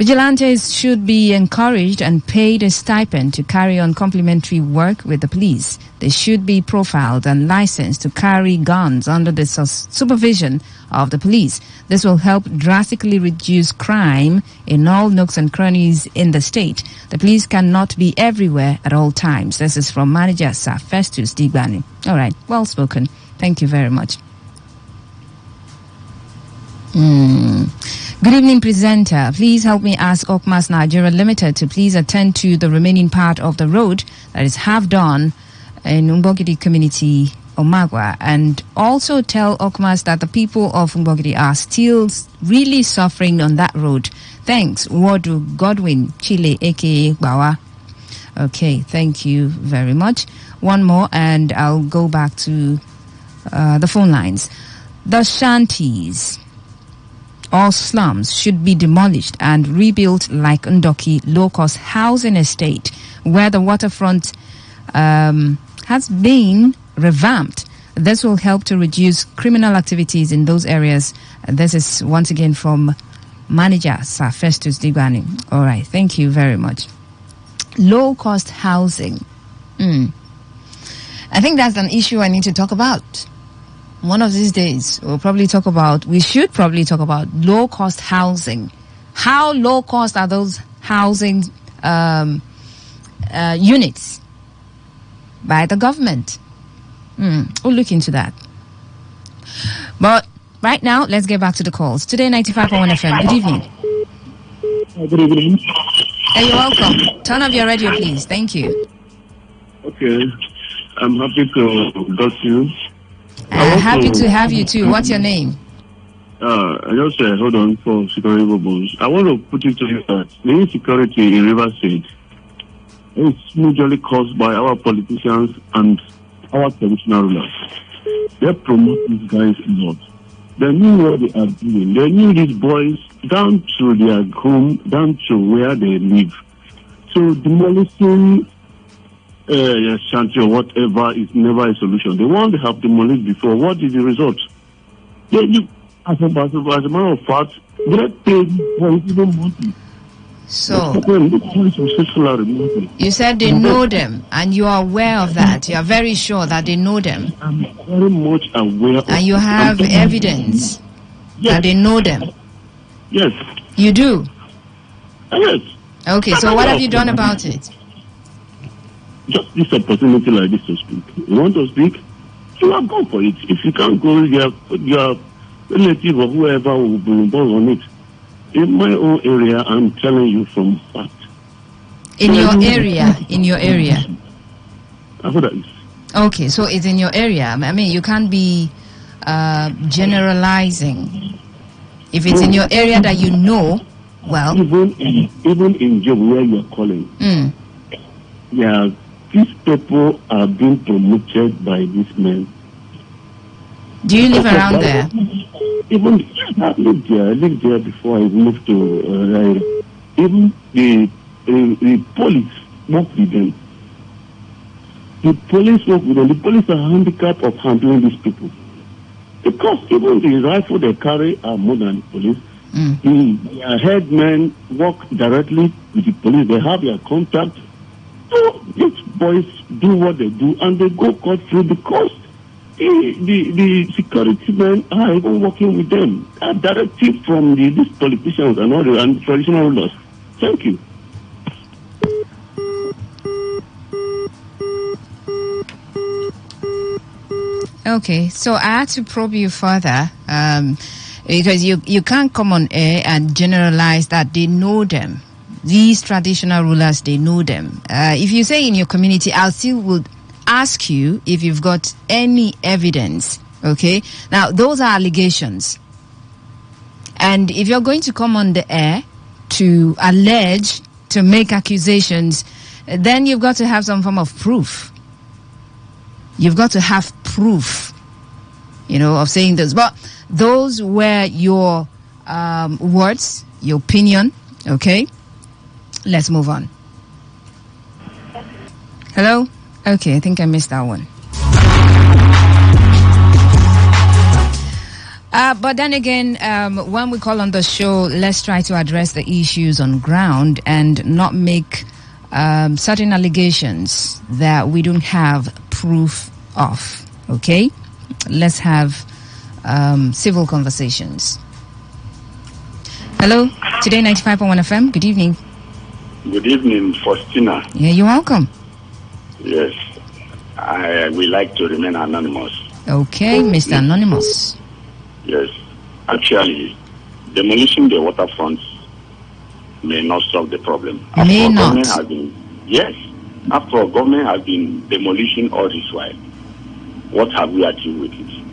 Vigilantes should be encouraged and paid a stipend to carry on complementary work with the police. They should be profiled and licensed to carry guns under the supervision of the police. This will help drastically reduce crime in all nooks and crannies in the state. The police cannot be everywhere at all times. This is from Manager Sir Festus Digbani. All right, well spoken. Thank you very much. Good evening, presenter. Please help me ask Okmas Nigeria Limited to please attend to the remaining part of the road that is half done in Umbogidi community, Omagwa, and also tell Okmas that the people of Umbogidi are still really suffering on that road. Thanks, Wadu Godwin Chile, aka Bawa. Okay, thank you very much. One more, and I'll go back to the phone lines. The shanties or slums should be demolished and rebuilt like Ndoki low-cost housing estate, where the waterfront has been revamped. This will help to reduce criminal activities in those areas. This is once again from Manager Sir Festus Digbani. All right, thank you very much. Low-cost housing. I think that's an issue I need to talk about. One of these days, we should probably talk about low-cost housing. How low-cost are those housing units by the government? We'll look into that. But right now, let's get back to the calls. Today, 95.1 FM. Good evening. Good evening. Hey, you're welcome. Turn off your radio, please. Thank you. Okay. I'm happy to talk to you. Happy to have you too. What's your name? I just hold on for security purposes. I want to put it to you that the insecurity in River State is majorly caused by our politicians and our traditional rulers. They promote these guys a lot. They knew what they are doing. They knew these boys down to their home, down to where they live. So demolishing shanty or whatever is never a solution. They want to have demolished before. What is the result? As a matter of fact, they pay for even money. So, you said they know them, and you are aware of that. You are very sure that they know them. I'm very much aware of and you have evidence that they know them. Yes. You do? Yes. Okay, so what have you done about it? Just this opportunity like this to speak. You want to speak? You have gone for it. If you can't go, your relative or whoever will be involved on it. In my own area, I'm telling you from fact. In your area. Okay, so it's in your area. I mean, you can't be generalizing. If it's in your area that you know, well. Even in job where you're calling. Yeah, these people are being promoted by these men. Do you live around there? Even I lived there before I moved to even the police work with them. The police work with them. The police are handicapped of handling these people. Because even the rifle they carry are more than the police. The headmen work directly with the police. They have their contact. So these boys do what they do and they go cut through because the security men are even working with them. A directive from these politicians and all the traditional rulers. Thank you. Okay, so I had to probe you further because you can't come on air and generalize that they know them. These traditional rulers, they know them. If you say in your community, I still would ask you if you've got any evidence. Okay, now those are allegations, and if you're going to come on the air to allege, to make accusations, then you've got to have some form of proof. You've got to have proof, of saying this. But those were your words, your opinion. Okay, let's move on. Hello? Okay, I think I missed that one. But then again, when we call on the show, let's try to address the issues on ground and not make certain allegations that we don't have proof of. Okay? Let's have civil conversations. Hello, Today 95.1 FM. Good evening. Good evening, Faustina. Yeah, you're welcome. Yes, we like to remain anonymous. Okay, Mr. Anonymous. Yes, actually, demolishing the waterfronts may not solve the problem. May not. Yes, after all, government has been demolishing all this while. What have we achieved with it?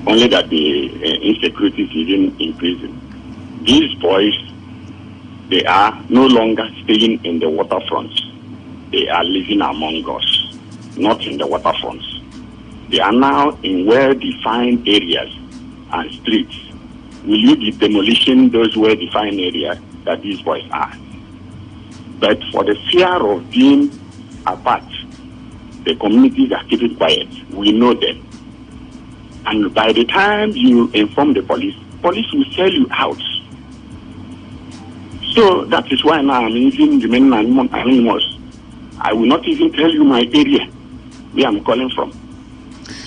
Only that the insecurity is even increasing. These boys, they are no longer staying in the waterfronts. They are living among us, not in the waterfronts. They are now in well-defined areas and streets. Will you be demolishing those well-defined areas that these boys are? But for the fear of being apart, the communities are keeping quiet. We know them. And by the time you inform the police will sell you out. So that is why now I'm even remaining anonymous. I will not even tell you my area where I'm calling from.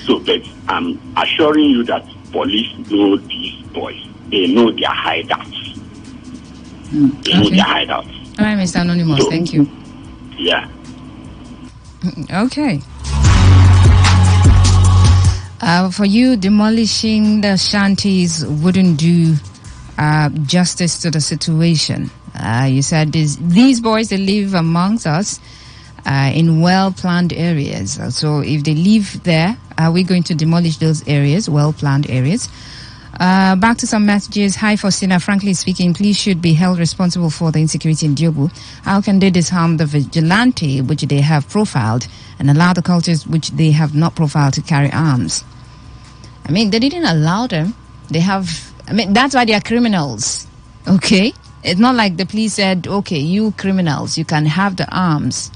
So, but I'm assuring you that police know these boys. They know their hideouts. They know their hideouts. All right, Mr. Anonymous, so, thank you. Yeah. Okay. For you, demolishing the shanties wouldn't do justice to the situation. You said these boys, they live amongst us in well-planned areas. So if they live there, are we going to demolish those areas, well-planned areas? Back to some messages. Hi, Faustina. Frankly speaking, police should be held responsible for the insecurity in Diobu. How can they disarm the vigilante which they have profiled and allow the cultures which they have not profiled to carry arms? I mean, they didn't allow them. They have... I mean, that's why they are criminals. Okay? It's not like the police said, okay, you criminals, you can have the arms.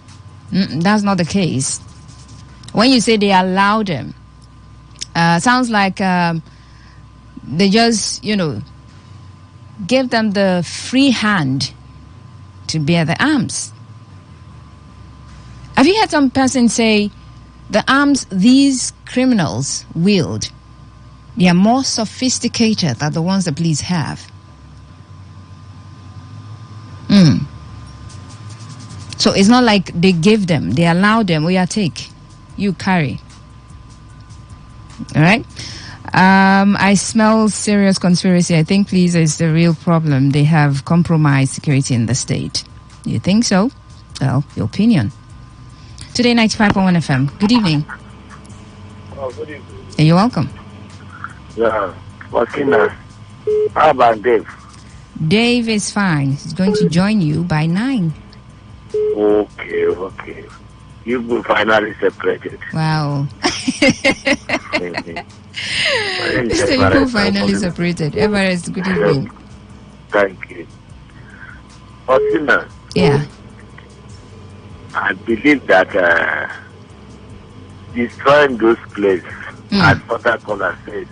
That's not the case. When you say they allow them, sounds like they just, gave them the free hand to bear the arms. Have you heard some person say the arms these criminals wield, they are more sophisticated than the ones the police have? So it's not like they give them, they allow them, take, you carry. All right? I smell serious conspiracy. I think police is the real problem. They have compromised security in the state. You think so? Well, your opinion. Today 95.1 FM. Good evening. Oh, good evening. Hey, you're welcome. Yeah, how about Dave? Dave is fine. He's going to join you by 9. Okay. You will finally separated. Wow. You finally separated. Everest, good evening. Thank you. Faustina. Yeah. I believe that destroying those places, as other callers said,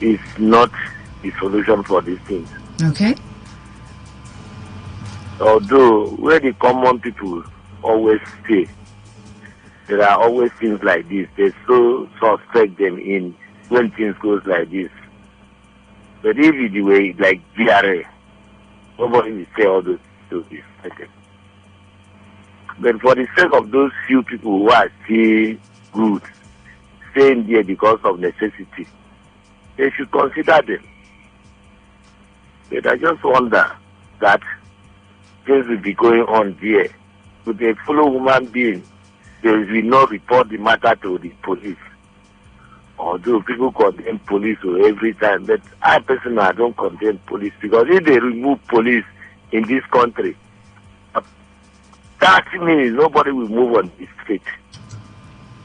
is not the solution for these things. Okay. Although where the common people always stay, there are always things like this. They so suspect them in when things goes like this. But if it's the way like GRA, nobody will say all those things. But for the sake of those few people who are still good, staying there because of necessity, they should consider them. But I just wonder that things will be going on there. With a fellow human being, they will not report the matter to the police. Although people condemn police every time, but I personally don't condemn police, because if they remove police in this country, 30 minutes nobody will move on this street.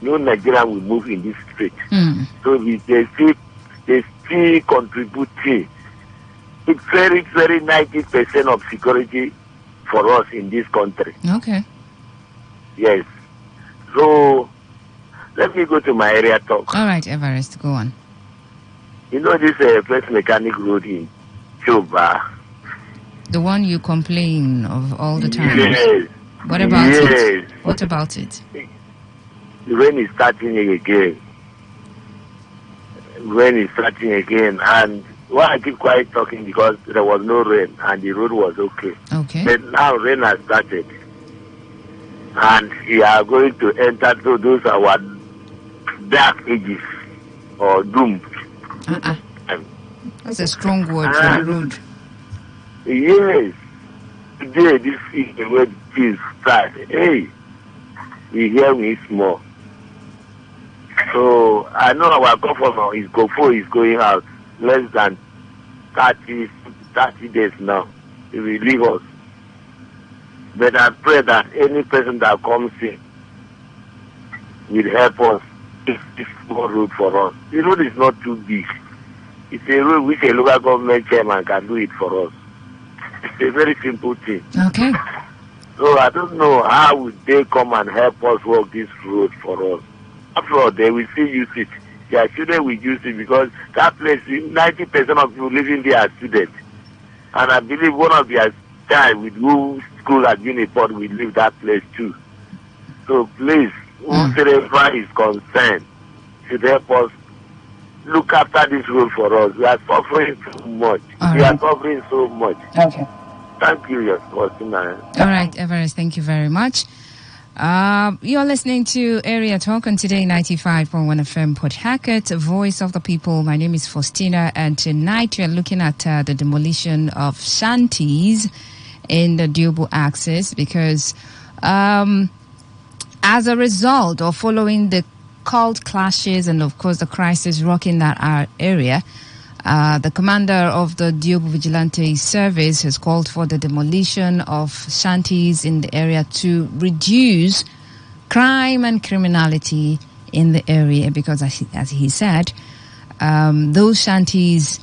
No Nigerian will move in this street. So they still contributing. It's very, very 90% of security for us in this country. Okay. Yes. So let me go to my area talk. All right, Everest, go on. You know this first mechanic road in Choba? The one you complain of all the time? Yes. What about it? What about it? The rain is starting again. And why I keep quiet talking because there was no rain and the road was okay. Okay. But now rain has started. And we are going to enter through those our dark ages or doom. That's a strong word for the road. Yes. Today, this is the way things start. Hey, you hear me small. So, I know our governor is going out less than 30 days now. He will leave us. But I pray that any person that comes in will help us. This small road for us. The road is not too big. It's a road which a local government chairman can do it for us. It's a very simple thing. Okay. So I don't know how would they come and help us walk this road for us. After all, they will still use it. Their children will use it because that place, 90% of people living there are students. And I believe one of their child with who school at Uniport will leave that place too. So please, whoever is concerned should help us look after this road for us. We are suffering so much. Okay. Thank you, yes, Faustina. All right, Everest, thank you very much. You're listening to Area Talk on Today 95.1 FM Port Hackett, Voice of the People. My name is Faustina, and tonight we are looking at the demolition of shanties in the Diobu axis because as a result of following the cult clashes and, of course, the crisis rocking that area, the commander of the Diobu Vigilante Service has called for the demolition of shanties in the area to reduce crime and criminality in the area because, as he said, those shanties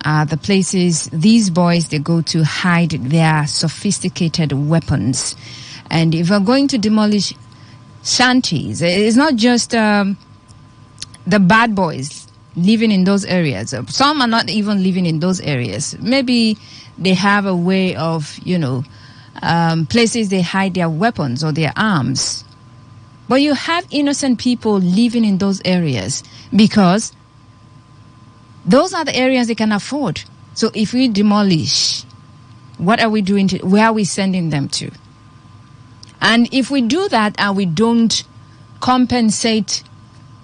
are the places these boys, they go to hide their sophisticated weapons. And if we're going to demolish shanties, it's not just the bad boys living in those areas. Some are not even living in those areas. Maybe they have a way of, places they hide their weapons or their arms. But you have innocent people living in those areas because those are the areas they can afford. So if we demolish, what are we doing? Where are we sending them to? And if we do that and we don't compensate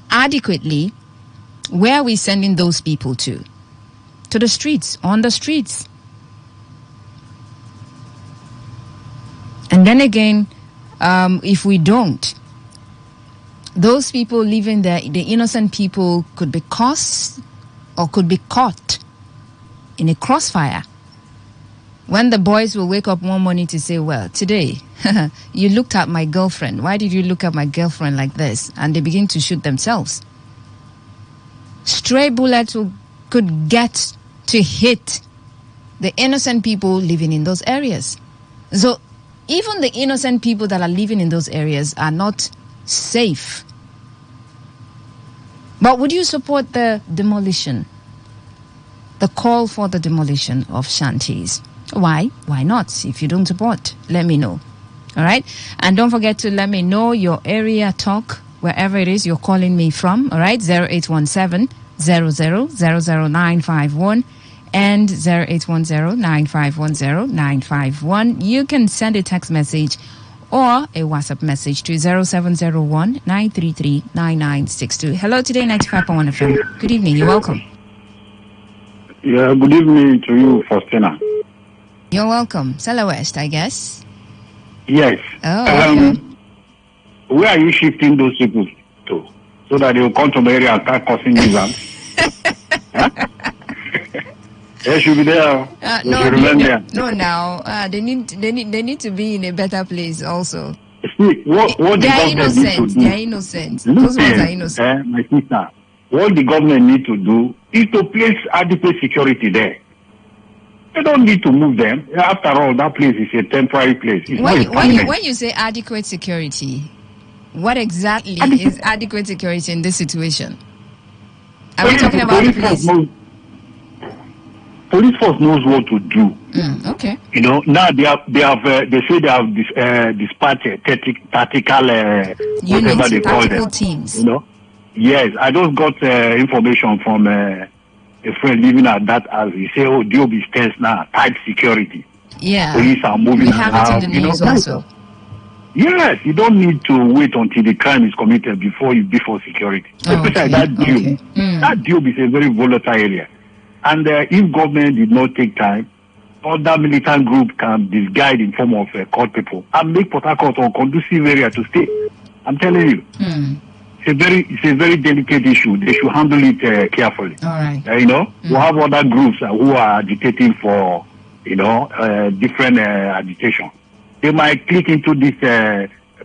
adequately, where are we sending those people to? To the streets, on the streets. And then again, if we don't, those people living there, the innocent people could be caught or could be caught in a crossfire. When the boys will wake up one morning to say, well, today, you looked at my girlfriend. Why did you look at my girlfriend like this? And they begin to shoot themselves. Stray bullets could get to hit the innocent people living in those areas. So even the innocent people that are living in those areas are not safe. But would you support the demolition? The call for the demolition of shanties? Why? Why not? If you don't support, let me know. All right? And don't forget to let me know your area talk, wherever it is you're calling me from. All right? 0817 000951 and 0810-9510-951. You can send a text message or a WhatsApp message to 0701-933-9962. Hello, Today 95.1 FM. Good evening. You're welcome. Yeah, good evening to you, Faustina. You're welcome. Sela West, I guess. Yes. Oh, okay. Where are you shifting those people to? So that they will come to the area and start causing nuisance? They should be there. No, now they need to be in a better place also. See, what they the are innocent. They are innocent. Those ones are innocent. My sister, what the government need to do is to place adequate security there. They don't need to move them. After all, that place is a temporary place. When you say adequate security, what exactly is adequate security in this situation? Are we talking about the police? police force knows what to do. Okay. You know, now they say they have dispatched tactical whatever they call them. Teams. You know, yes, I just got information from a friend living at that house. He said, "Oh, DOB stands now tight security. Yeah, police are moving around. We have it in the news also. Yes, you don't need to wait until the crime is committed before you be for security. Especially that DOB. That DOB is a very volatile area. And if government did not take time, other militant group can disguise in form of court people and make Port Harcourt a conducive area to stay. I'm telling you. It's a very delicate issue. They should handle it carefully. All right. You know, we have other groups who are agitating for, you know, different agitation. They might click into this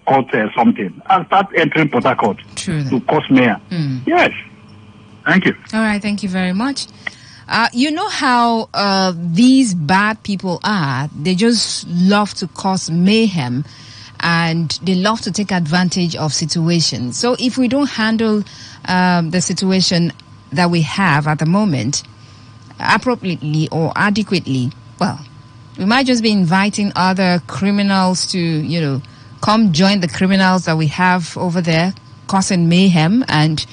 court something and start entering Port Harcourt to cause mayor. Yes. Thank you. All right. Thank you very much. You know how these bad people are. They just love to cause mayhem and they love to take advantage of situations. So if we don't handle the situation that we have at the moment appropriately or adequately, well, we might just be inviting other criminals to, you know, come join the criminals that we have over there causing mayhem, and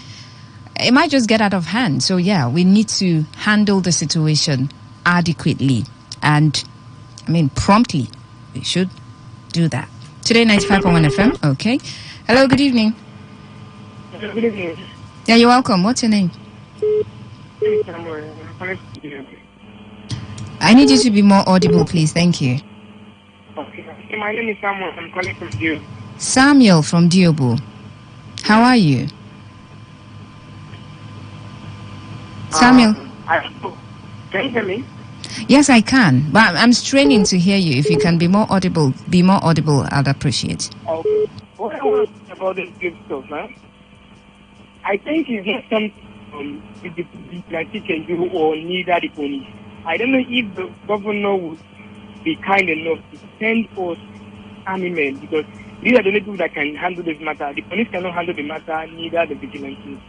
it might just get out of hand. So, yeah, we need to handle the situation adequately and, I mean, promptly. We should do that. Today, 95.1 FM. Okay. Hello, good evening. Good evening. Yeah, you're welcome. What's your name? I need you to be more audible, please. Thank you. Okay. My name is Samuel. I'm calling from Diobu. Samuel from Diobu. How are you? Samuel. Can you hear me? Yes, I can. But I'm straining to hear you. If you can be more audible, I'd appreciate. Okay. What I want to say about this good stuff, man, I think it's not something with the vigilante can do or neither the police. I don't know if the governor would be kind enough to send us army men, because these are the only people that can handle this matter. The police cannot handle the matter, neither the vigilantes.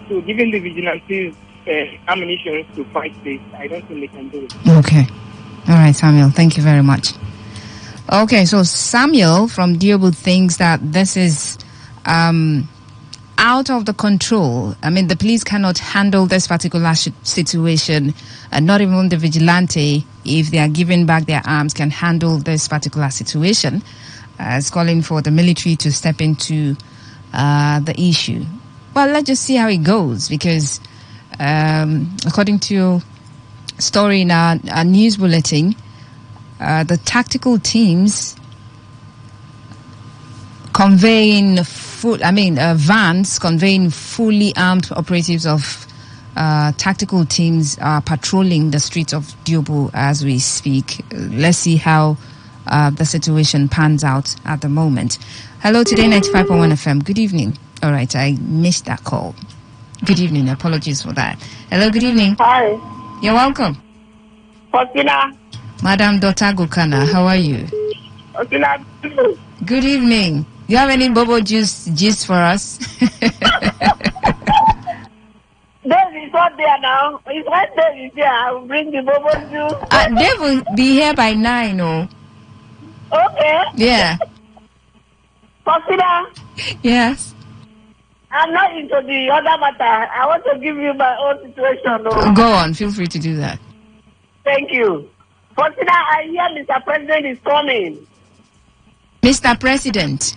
So giving the vigilantes ammunition to fight this, I don't think they can do it. Okay. All right, Samuel. Thank you very much. Okay, so Samuel from Diobu thinks that this is out of the control. I mean, the police cannot handle this particular situation, and not even the vigilante, if they are giving back their arms, can handle this particular situation. It's calling for the military to step into the issue. Well, let's just see how it goes, because according to a story in our news bulletin, the tactical teams conveying vans conveying fully armed operatives of tactical teams are patrolling the streets of Diobu as we speak. Let's see how the situation pans out at the moment. Hello, Today 95.1 FM. Good evening. All right, I missed that call. Good evening. Apologies for that. Hello, good evening. Hi. You're welcome. Faustina. Madam Dr. Gokana, how are you? Faustina. Good evening. Do you have any bobo juice gist for us? Dave is not there now. It's right there. He's there. I'll bring the bobo juice. Dave will be here by 9, oh. Okay. Yeah. Faustina. Yes. I'm not into the other matter. I want to give you my own situation. Oh. Go on. Feel free to do that. Thank you. Faustina, I hear Mr. President is coming. Mr. President?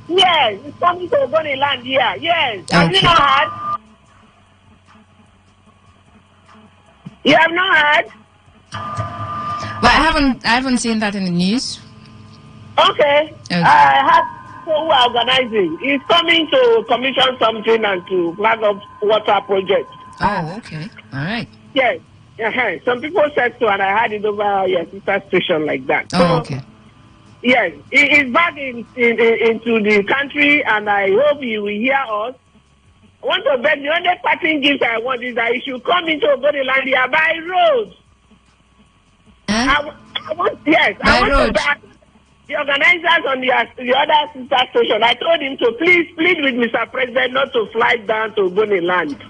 Yes, he's coming to Ogoni land here. Yes. Okay. Have you not heard? You have not heard? Well, I haven't seen that in the news. Okay. I have people who are organizing. He's coming to commission something and to flag up water project. Oh, okay. All right. Yes. Uh-huh. Some people said so, and I had it over your sister station like that. Oh, okay. Yes, he's back into the country, and I hope he will hear us. I want to beg the only parting gift I want is that he should come into Ogonilandia by road. Huh? I want to beg the organizers on the other sister station. I told him to please plead with Mr. President not to fly down to Ogoniland.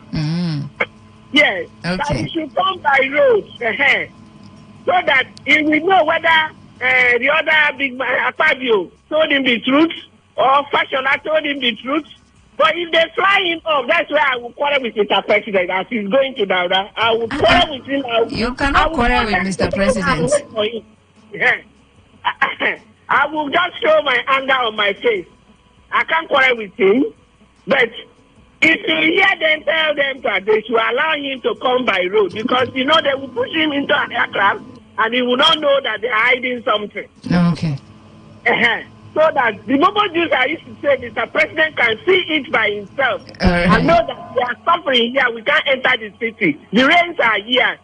Yes. Okay. That we should come by road. So that he will know whether the other big man, Akpabio, told him the truth or Fashola told him the truth. But if they fly him off, that's where I will quarrel with Mr. President as he's going to Dauda. I will quarrel with him. You cannot quarrel with Mr. President. I will just show my anger on my face. I can't quarrel with him. But if you hear them tell them that they should allow him to come by road, because, they will push him into an aircraft and he will not know that they are hiding something. Okay. So that the moment Jews I used to say, Mr. President can see it by himself and know that we are suffering here. We can't enter the city. The rains are here.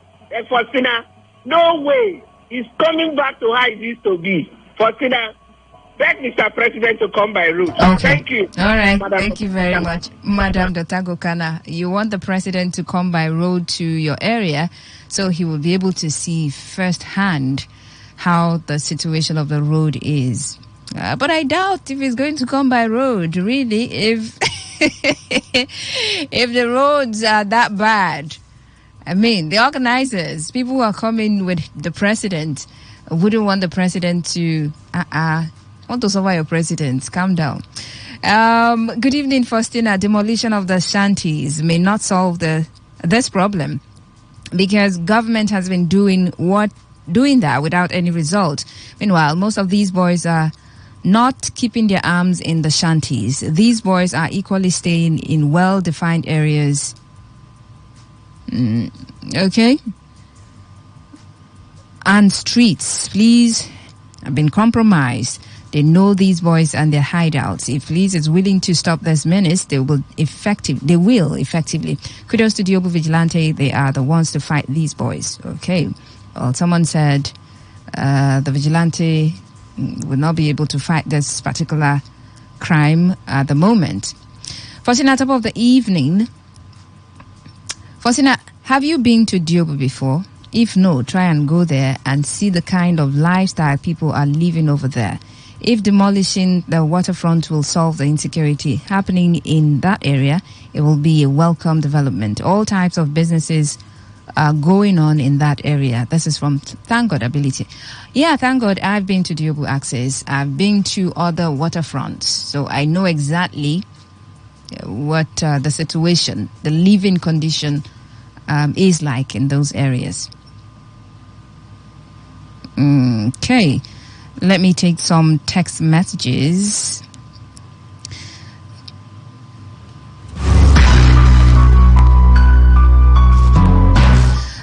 For Sina, no way. He's coming back to how it used to be. For Sina, beg Mr. President to come by route. Okay. Thank you. All right. Madam. Thank you very much. Madam Dotago Kana, you want the president to come by road to your area so he will be able to see firsthand how the situation of the road is. But I doubt if he's going to come by road, really, if if the roads are that bad. I mean, the organizers, people who are coming with the president, wouldn't want the president to, want to survive your president. Calm down. Good evening, Faustina. Demolition of the shanties may not solve this problem because government has been doing that without any result. Meanwhile, most of these boys are not keeping their arms in the shanties. These boys are equally staying in well-defined areas. Okay. And streets, please, have been compromised. They know these boys and their hideouts. If police is willing to stop this menace, they will effectively. Kudos to Diobu Vigilante. They are the ones to fight these boys. Okay. Well, someone said the Vigilante will not be able to fight this particular crime at the moment. Faustina, top of the evening. Faustina, have you been to Diobu before? If no, try and go there and see the kind of lifestyle people are living over there. If demolishing the waterfront will solve the insecurity happening in that area, it will be a welcome development. All types of businesses are going on in that area. This is from Thank God Ability. Yeah, thank God I've been to Diobu Access. I've been to other waterfronts. So I know exactly what the situation, the living condition is like in those areas. Okay. Let me take some text messages.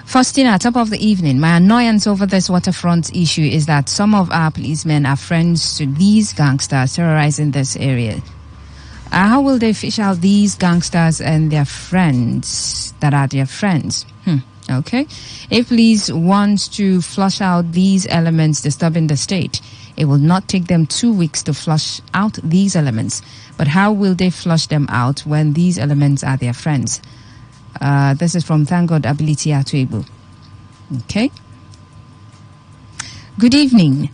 Faustina, top of the evening. My annoyance over this waterfront issue is that some of our policemen are friends to these gangsters terrorizing this area. How will they fish out these gangsters and their friends that are their friends? Okay. If police wants to flush out these elements disturbing the state, it will not take them 2 weeks to flush out these elements. But how will they flush them out when these elements are their friends? This is from Thank God Ability Atuebu. Okay. Good evening,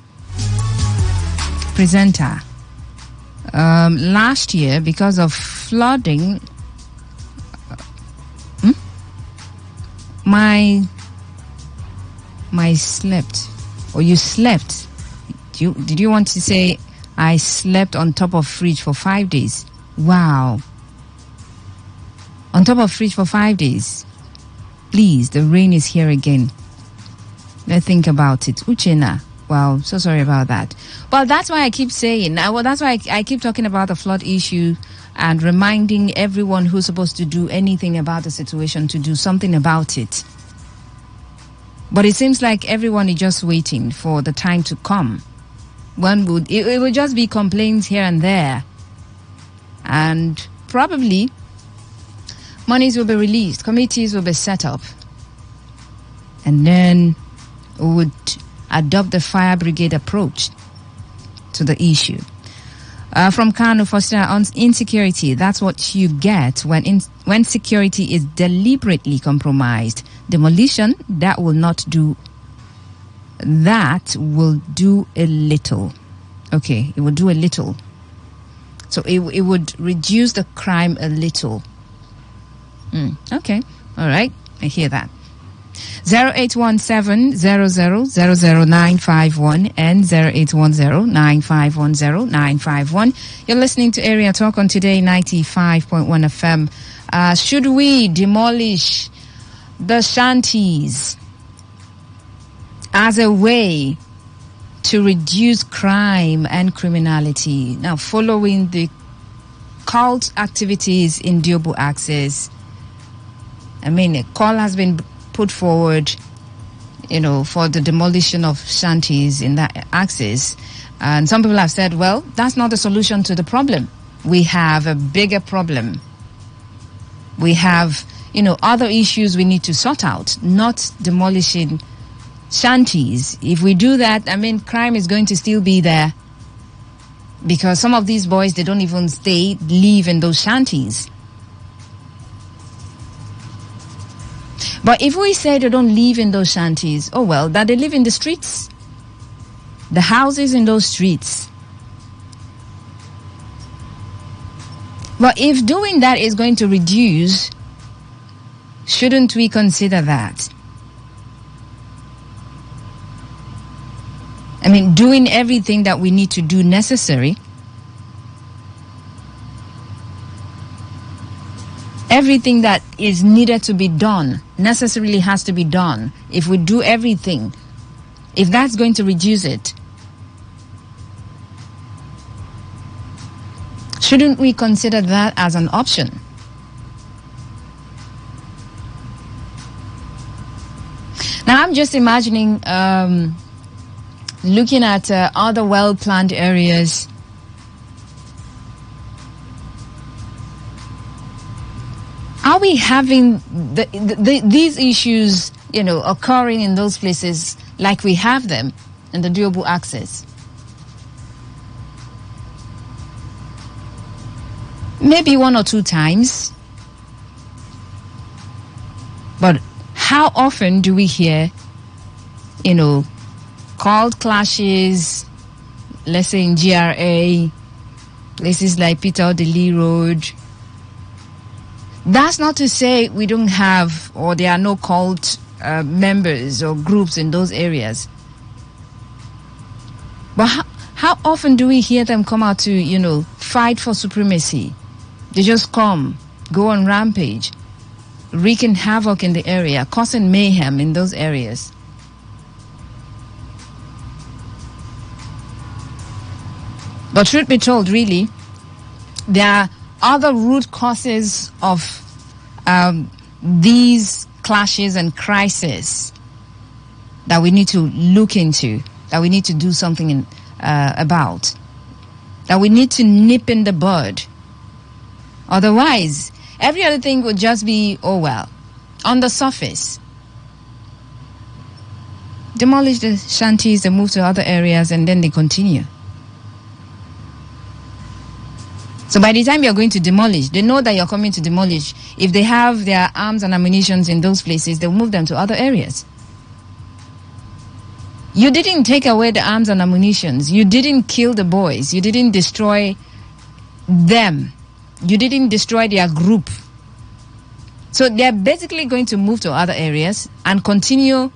presenter. Last year, because of flooding, my slept, or you slept. Did you want to say I slept on top of fridge for 5 days? Wow. On top of fridge for 5 days. Please, the rain is here again. Let's think about it. Uchena. Wow, so sorry about that. Well, that's why I keep saying, that's why I keep talking about the flood issue and reminding everyone who's supposed to do anything about the situation to do something about it. But it seems like everyone is just waiting for the time to come. It would just be complaints here and there. And probably monies will be released, committees will be set up. And then we would adopt the fire brigade approach to the issue. From Kano Foster on insecurity, that's what you get when security is deliberately compromised. Demolition, that will do a little. Okay, it will do a little. So it would reduce the crime a little. Okay, all right. I hear that. 0817-0000-951 and 0810-9510-951. You're listening to Area Talk on Today 95.1 FM. Should we demolish the shanties as a way to reduce crime and criminality? Now, following the cult activities in Diobu Access, a call has been put forward, for the demolition of shanties in that access. And some people have said, well, that's not the solution to the problem. We have a bigger problem. We have, other issues we need to sort out, not demolishing shanties. If we do that, crime is going to still be there, because some of these boys, they don't even live in those shanties. But if we say they don't live in those shanties, that they live in the streets, the houses in those streets. But if doing that is going to reduce, shouldn't we consider that? Doing everything that we need to do necessary. Everything that is needed to be done necessarily has to be done. If we do everything, if that's going to reduce it, shouldn't we consider that as an option? Now, I'm just imagining looking at other well-planned areas. Are we having these issues, occurring in those places like we have them in the Diobu Access? Maybe 1 or 2 times. But how often do we hear, called clashes, let's say in GRA, places like Peter Odili Road? That's not to say we don't have, or there are no cult members or groups in those areas. But how often do we hear them come out to, fight for supremacy? They just come, go on rampage, wreaking havoc in the area, causing mayhem in those areas. But truth be told, really, there are other root causes of these clashes and crises that we need to look into, that we need to do something about, that we need to nip in the bud. Otherwise, every other thing would just be, on the surface. Demolish the shanties, they move to other areas, and then they continue. So by the time you're going to demolish, they know that you're coming to demolish. If they have their arms and ammunition in those places, they'll move them to other areas. You didn't take away the arms and ammunition. You didn't kill the boys. You didn't destroy them. You didn't destroy their group. So they're basically going to move to other areas and continue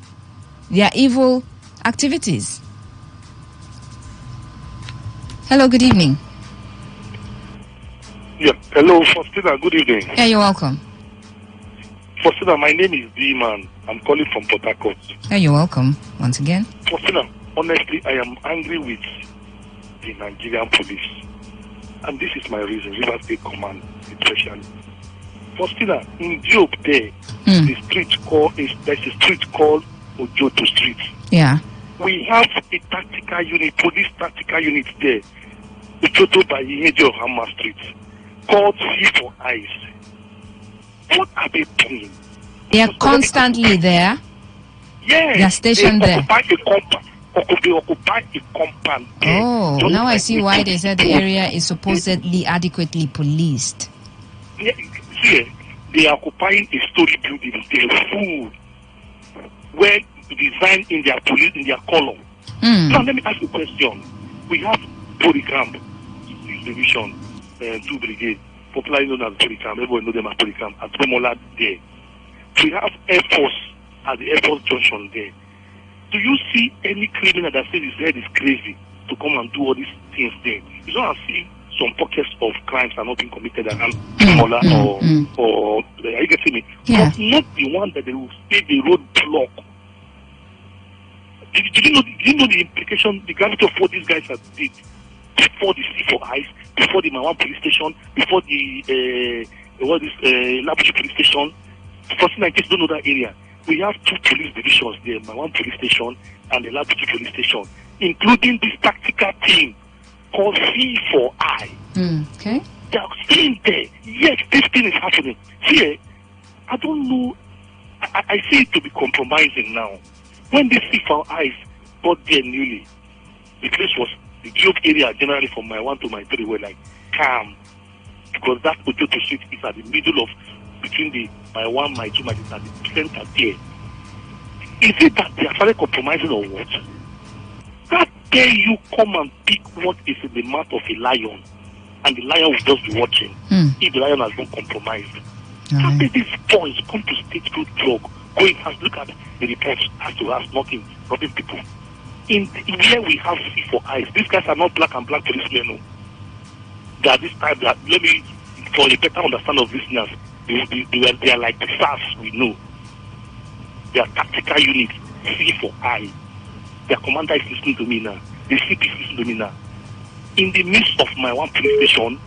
their evil activities. Hello, good evening. Yeah, hello, Faustina, good evening. Yeah, you're welcome. Faustina, my name is D-Man. I'm calling from Port Harcourt. Yeah, you're welcome, once again. Faustina, honestly, I am angry with the Nigerian police. And this is my reason, River State Command, especially. Faustina, in Job there, there's a street called Ojoto Street. Yeah. We have a tactical unit, police tactical unit there, Ojoto by Ihejo Hammer Street, called C for Eyes. What are they doing? They are constantly there. Yes. They are stationed there. They occupy a compound. Oh, now I see why they said the area is supposedly adequately policed. Yeah, see, they are occupying a story building. They're full. Where designed in their police, in their column. Now let me ask you a question. We have Polycamp Division 2 Brigade, popularly known as Polycamp. Everyone knows them as Polycamp. At Momola there. We have Air Force at the Air Force Junction there. Do you see any criminal that says his head is crazy to come and do all these things there? You don't see some pockets of crimes are not being committed around smaller or are you getting me? Yeah. But not the one that they will stay the road block. Did you know the implication, the gravity of what these guys have did before the C4 Eyes, before the Mawan police station, before the Labuchi police station? For I just don't know that area. We have 2 police divisions there, Mawan police station and the Labuchi police station, including this tactical team called C4I. Okay. They are staying there. Yes, this thing is happening. See, I don't know. I see it to be compromising now. When this C4Is got there newly, the place was, the Job area generally from my 1 to my 3 were like calm. Because that Ojoto Street is at the middle of, between the my 1, my 2, my 3, at the center there. Is it that they are started compromising or what? That day you come and pick what is in the mouth of a lion, and the lion will just be watching. If the lion has been compromised. How did these boys come to state good drug? Going and look at the reports, has to ask nothing, robbing people. In where we have C4Is, these guys are not black and black policemen. No. They are this type that, let me, for a better understanding of listeners, they are like the SARS we know. They are tactical units, C4I. Their commander is listening to me now. The CP is listening to me now. In the midst of my 1 police station,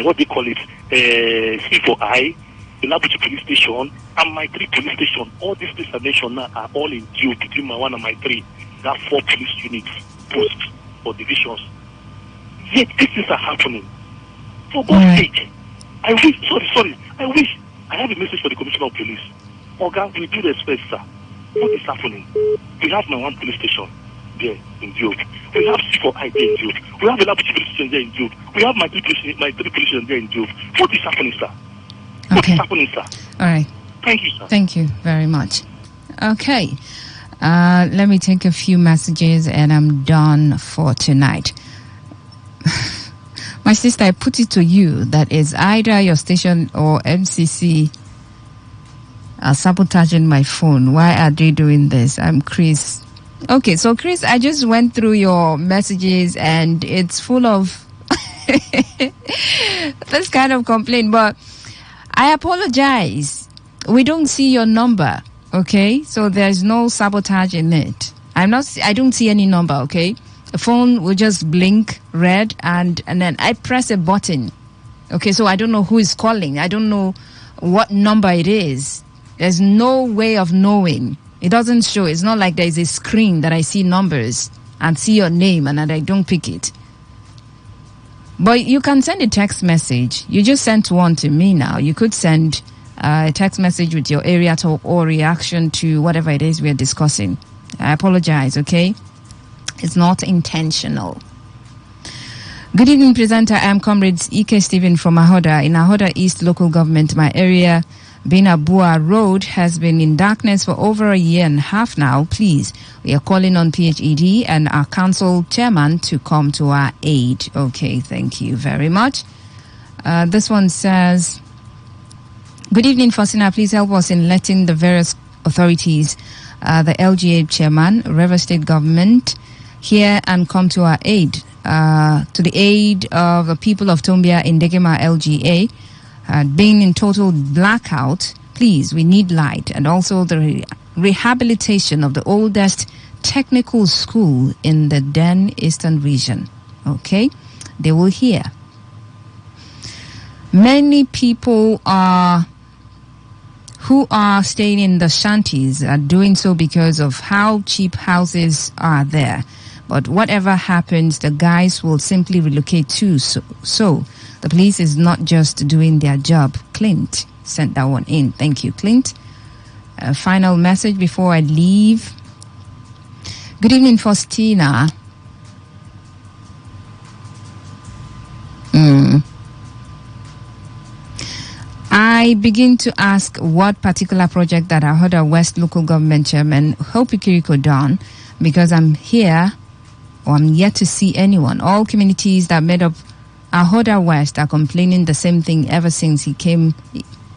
what they call it, C4I, the Labuchi police station, and my 3 police station, all these police stations now are all in due between my 1 and my 3. There are 4 police units, posts, or divisions. Yet these things are happening. For God's sake, I wish, I have a message for the Commissioner of Police. Oga, we do respect, sir. What is happening? We have my 1 police station there in Job. We have C4I there in Job. We have the Labuchi police station there in Job. We have my 3 police stations there in Job. What is happening, sir? What is happening, sir? All right. Thank you, sir. Thank you very much. Okay. Let me take a few messages and I'm done for tonight. My sister, I put it to you that is either your station or MCC are sabotaging my phone. Why are they doing this? I'm Chris. Okay, so Chris, I just went through your messages and it's full of this kind of complaint, but I apologize. We don't see your number, okay? So there's no sabotage in it. I don't see any number, okay? The phone will just blink red and then I press a button. Okay, so I don't know who is calling. I don't know what number it is. There's no way of knowing. It doesn't show. It's not like there's a screen that I see numbers and see your name and I don't pick it. But you can send a text message. You just sent one to me now. You could send a text message with your area talk or reaction to whatever it is we're discussing. I apologize, okay? It's not intentional. Good evening, presenter. I'm Comrades E.K. Stephen from Ahoda. In Ahoda East Local Government, my area, Binabua Road, has been in darkness for over a year and a half now. Please, we are calling on PHED and our council chairman to come to our aid. Okay, thank you very much. This one says, good evening, Faustina. Please help us in letting the various authorities, the LGA chairman, River State government, hear and come to our aid, to the aid of the people of Tombia in Degema LGA, being in total blackout. Please, we need light, and also the rehabilitation of the oldest technical school in the Den Eastern region. Okay, they will hear. Many people who are staying in the shanties are doing so because of how cheap houses are there. But whatever happens, the guys will simply relocate too. So the police is not just doing their job. Clint sent that one in. Thank you, Clint. Final message before I leave. Good evening, Faustina. I begin to ask what particular project that Ahoda West Local Government Chairman Hopi Kiriko done, because I'm here, or I'm yet to see anyone. All communities that made up Ahoda West are complaining the same thing ever since he came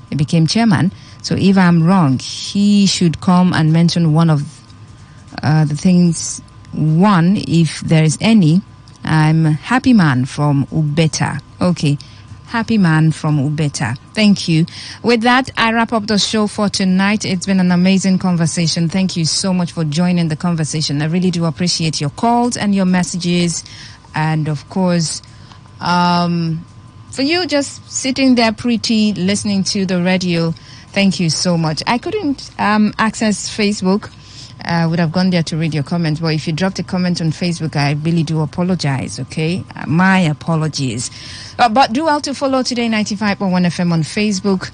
he became chairman. So if I'm wrong, he should come and mention one of the things. One, if there is any, I'm Happy Man from Ubeta. Okay, Happy Man from Ubeta. Thank you. With that, I wrap up the show for tonight. It's been an amazing conversation. Thank you so much for joining the conversation. I really do appreciate your calls and your messages. And of course, for you just sitting there pretty, listening to the radio, thank you so much. I couldn't access Facebook. I would have gone there to read your comments, but if you dropped a comment on Facebook, I really do apologize, okay? My apologies. But do well to follow Today 95.1 FM on Facebook,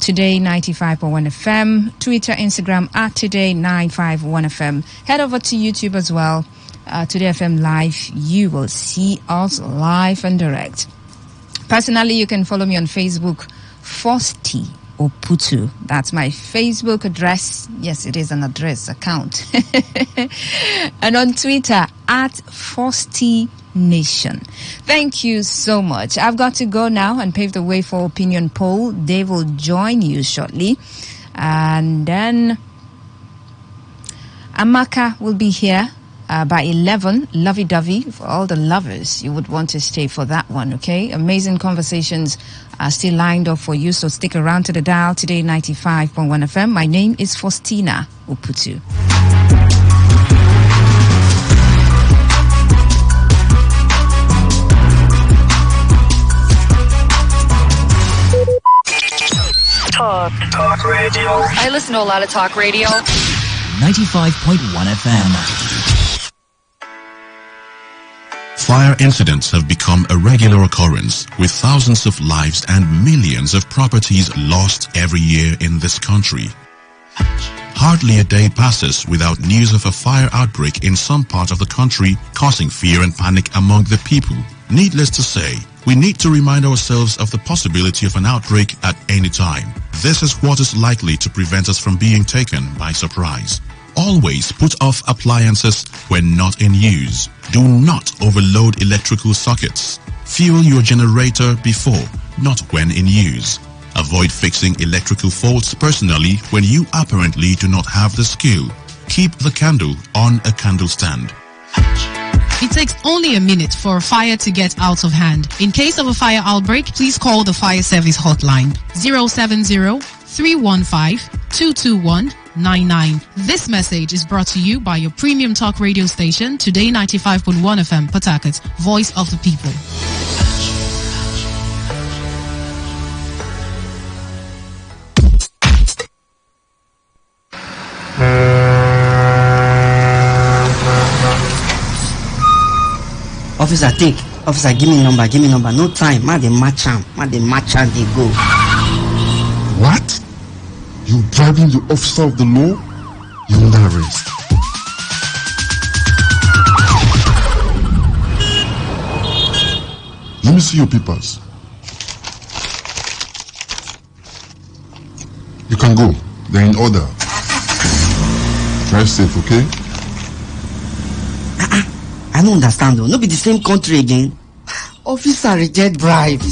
Today 95.1 FM, Twitter, Instagram, at Today 951 FM. Head over to YouTube as well, Today FM Live. You will see us live and direct. Personally, you can follow me on Facebook, Fosti Oputu. That's my Facebook address. Yes, it is an address account. And on Twitter, at Fosti Nation. Thank you so much. I've got to go now and pave the way for opinion poll. They will join you shortly. And then Amaka will be here by 11, lovey-dovey, for all the lovers. You would want to stay for that one, okay? Amazing conversations are still lined up for you, so stick around to the dial. Today 95.1 FM. My name is Faustina Uputu. Talk radio. I listen to a lot of talk radio. 95.1 FM. Fire incidents have become a regular occurrence, with thousands of lives and millions of properties lost every year in this country. Hardly a day passes without news of a fire outbreak in some part of the country, causing fear and panic among the people. Needless to say, we need to remind ourselves of the possibility of an outbreak at any time. This is what is likely to prevent us from being taken by surprise. Always put off appliances when not in use. Do not overload electrical sockets. Fuel your generator before, not when in use. Avoid fixing electrical faults personally when you apparently do not have the skill. Keep the candle on a candle stand. It takes only a minute for a fire to get out of hand. In case of a fire outbreak, please call the fire service hotline 070-315-221-99. This message is brought to you by your premium talk radio station, Today 95.1 FM, Port Harcourt, voice of the people. Officer, take. Officer, give me number. No time. Ma dey match am. They go. What? You bribing the officer of the law? You're under arrest. Let me see your papers. You can go. They're in order. Drive safe, okay? I don't understand though. No be the same country again. Officer reject bribe. They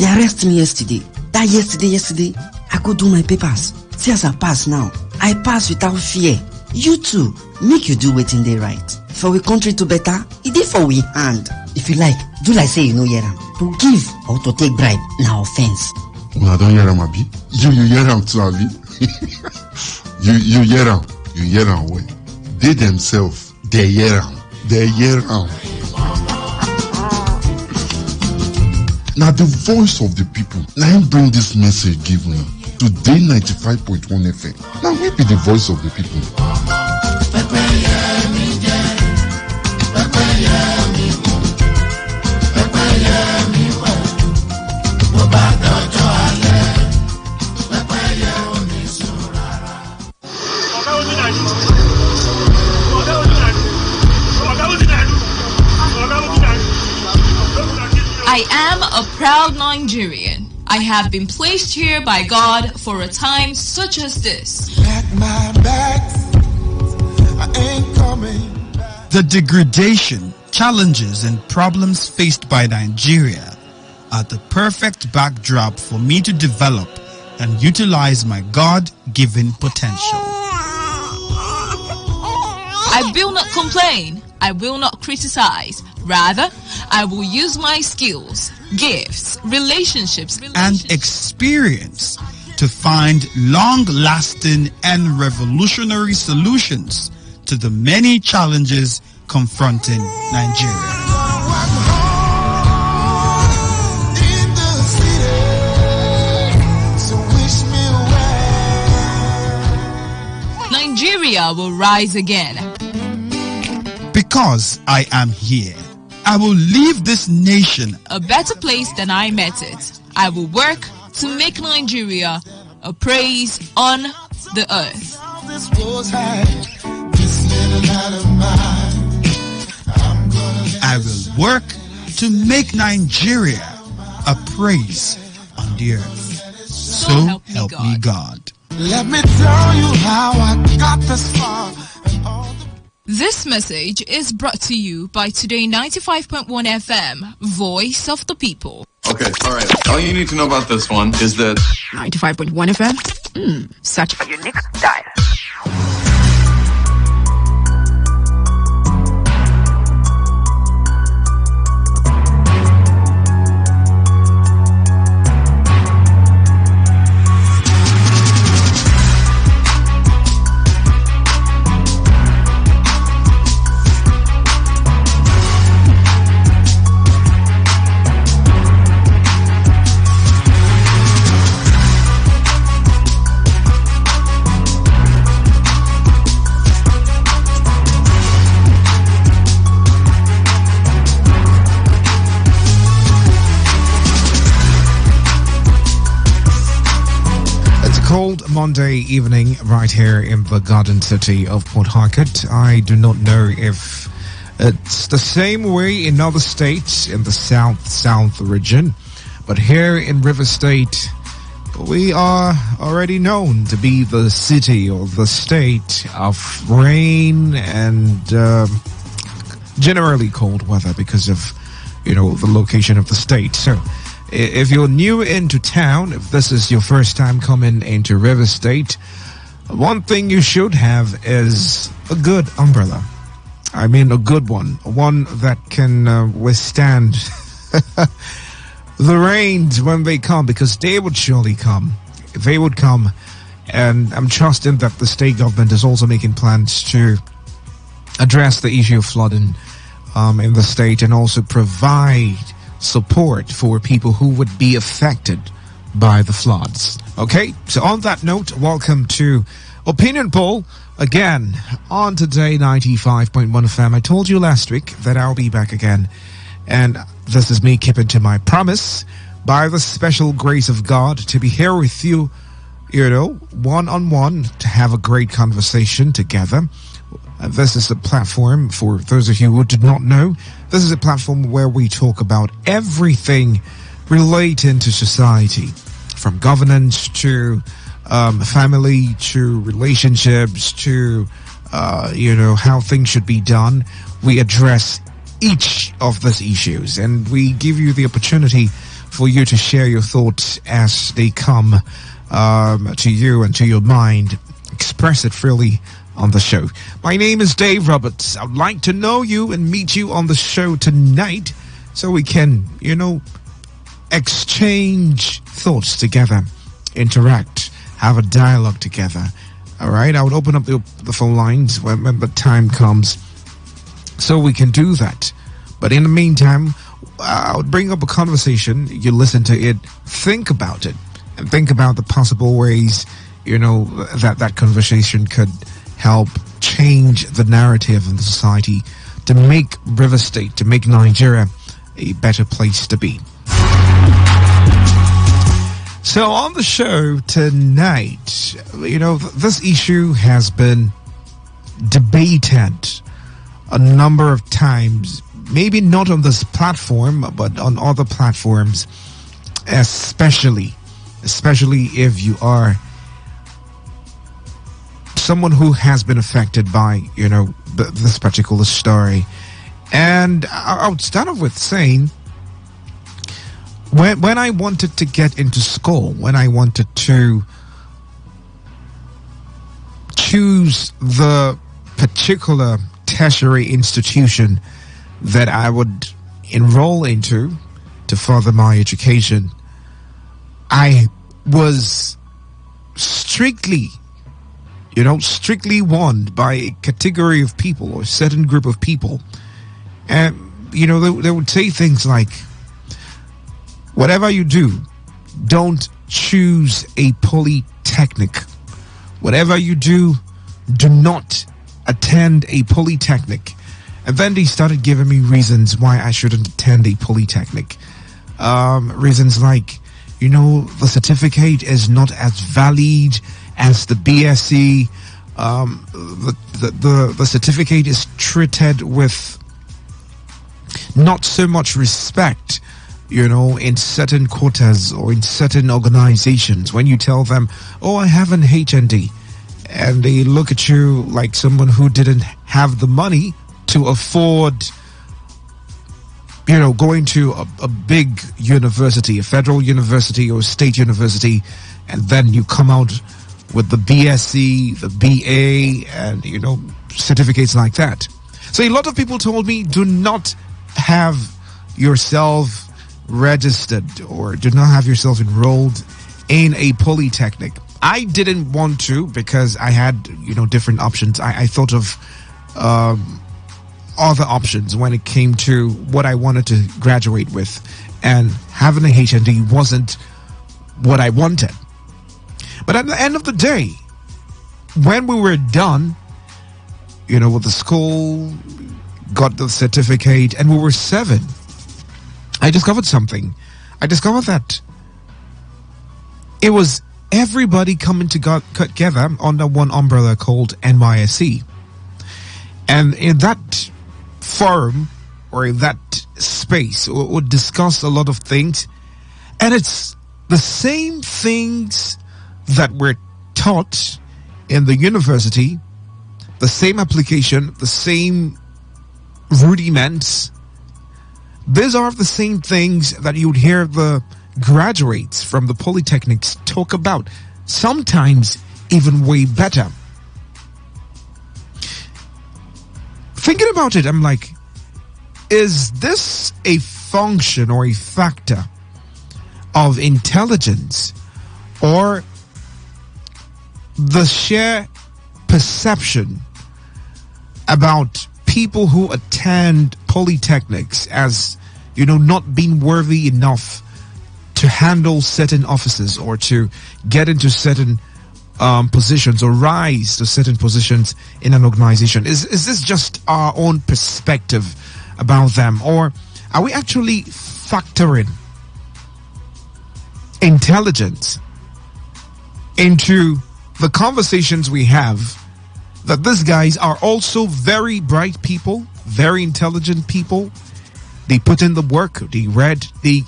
arrest me yesterday. That yesterday, I go do my papers. See as I pass now. I pass without fear. You too, make you do wetin dey right. For we country to better, it dey for we hand. If you like, do like say you no hear am. To give or to take bribe, na offense. Well, I don't hear am, abi. You hear am too, abi. You hear am. You hear am well. They themselves, they hear am. Now the voice of the people. Now him bring this message give me. Today 95.1 FM. Now we be the voice of the people. I am a proud Nigerian. I have been placed here by God for a time such as this. The degradation, challenges, and problems faced by Nigeria are the perfect backdrop for me to develop and utilize my God-given potential. I will not complain. I will not criticize. Rather, I will use my skills, gifts, relationships, and experience to find long-lasting and revolutionary solutions to the many challenges confronting Nigeria. Nigeria will rise again. Because I am here, I will leave this nation a better place than I met it. I will work to make Nigeria a praise on the earth. I will work to make Nigeria a praise on the earth. So help me God. Let me tell you how I got this far. This message is brought to you by Today95.1 FM, Voice of the People. Okay, alright. All you need to know about this one is that 95.1 FM? Such a unique dial. Monday evening right here in the Garden City of Port Harcourt. I do not know if it's the same way in other states in the south region, but here in River State we are already known to be the city or the state of rain and generally cold weather because of the location of the state. So if you're new into town, if this is your first time coming into River State, one thing you should have is a good umbrella. I mean a good one that can withstand the rains when they come, because they would surely come. They would come, and I'm trusting that the state government is also making plans to address the issue of flooding in the state and also provide support for people who would be affected by the floods. Okay, so on that note, welcome to Opinion Poll again on Today 95.1 FM. I told you last week that I'll be back again, and this is me keeping to my promise by the special grace of God to be here with you, one-on-one, to have a great conversation together. This is a platform, for those of you who did not know, this is a platform where we talk about everything relating to society, from governance to family to relationships to, how things should be done. We address each of these issues, and we give you the opportunity for you to share your thoughts as they come to you and to your mind. Express it freely on the show. My name is Dave Roberts. I'd like to know you and meet you on the show tonight so we can, exchange thoughts together, interact, have a dialogue together. All right, I would open up the phone lines when the time comes so we can do that. But in the meantime, I would bring up a conversation. You listen to it, think about it, and think about the possible ways, that conversation could help change the narrative in the society to make River State, to make Nigeria a better place to be. So on the show tonight, this issue has been debated a number of times, maybe not on this platform, but on other platforms, especially if you are someone who has been affected by, this particular story. And I would start off with saying, When I wanted to get into school, when I wanted to choose the particular tertiary institution that I would enroll into to further my education, I was strictly warned by a category of people or a certain group of people. And, they would say things like, whatever you do, don't choose a polytechnic. Whatever you do, do not attend a polytechnic. And then they started giving me reasons why I shouldn't attend a polytechnic. Reasons like, the certificate is not as valid as the BSc. The certificate is treated with not so much respect, in certain quarters or in certain organizations. When you tell them, oh, I have an HND, and they look at you like someone who didn't have the money to afford, going to a big university, a federal university or state university, and then you come out with the BSc, the BA, and, certificates like that. So a lot of people told me, do not have yourself registered or do not have yourself enrolled in a polytechnic. I didn't want to because I had, different options. I thought of other options when it came to what I wanted to graduate with, and having a HND wasn't what I wanted. But at the end of the day, when we were done, with the school, got the certificate, and we were 7, I discovered something. I discovered that it was everybody coming together under one umbrella called NYSC. And in that forum, or in that space, we would discuss a lot of things. And it's the same things that were taught in the university, the same application, the same rudiments. These are the same things that you would hear the graduates from the polytechnics talk about, sometimes even way better. Thinking about it, I'm like, is this a function or a factor of intelligence, or the sheer perception about people who attend polytechnics as, not being worthy enough to handle certain offices or to get into certain positions or rise to certain positions in an organization? Is this just our own perspective about them, or are we actually factoring intelligence into the conversations we have, that these guys are also very bright people, very intelligent people? They put in the work, they read, they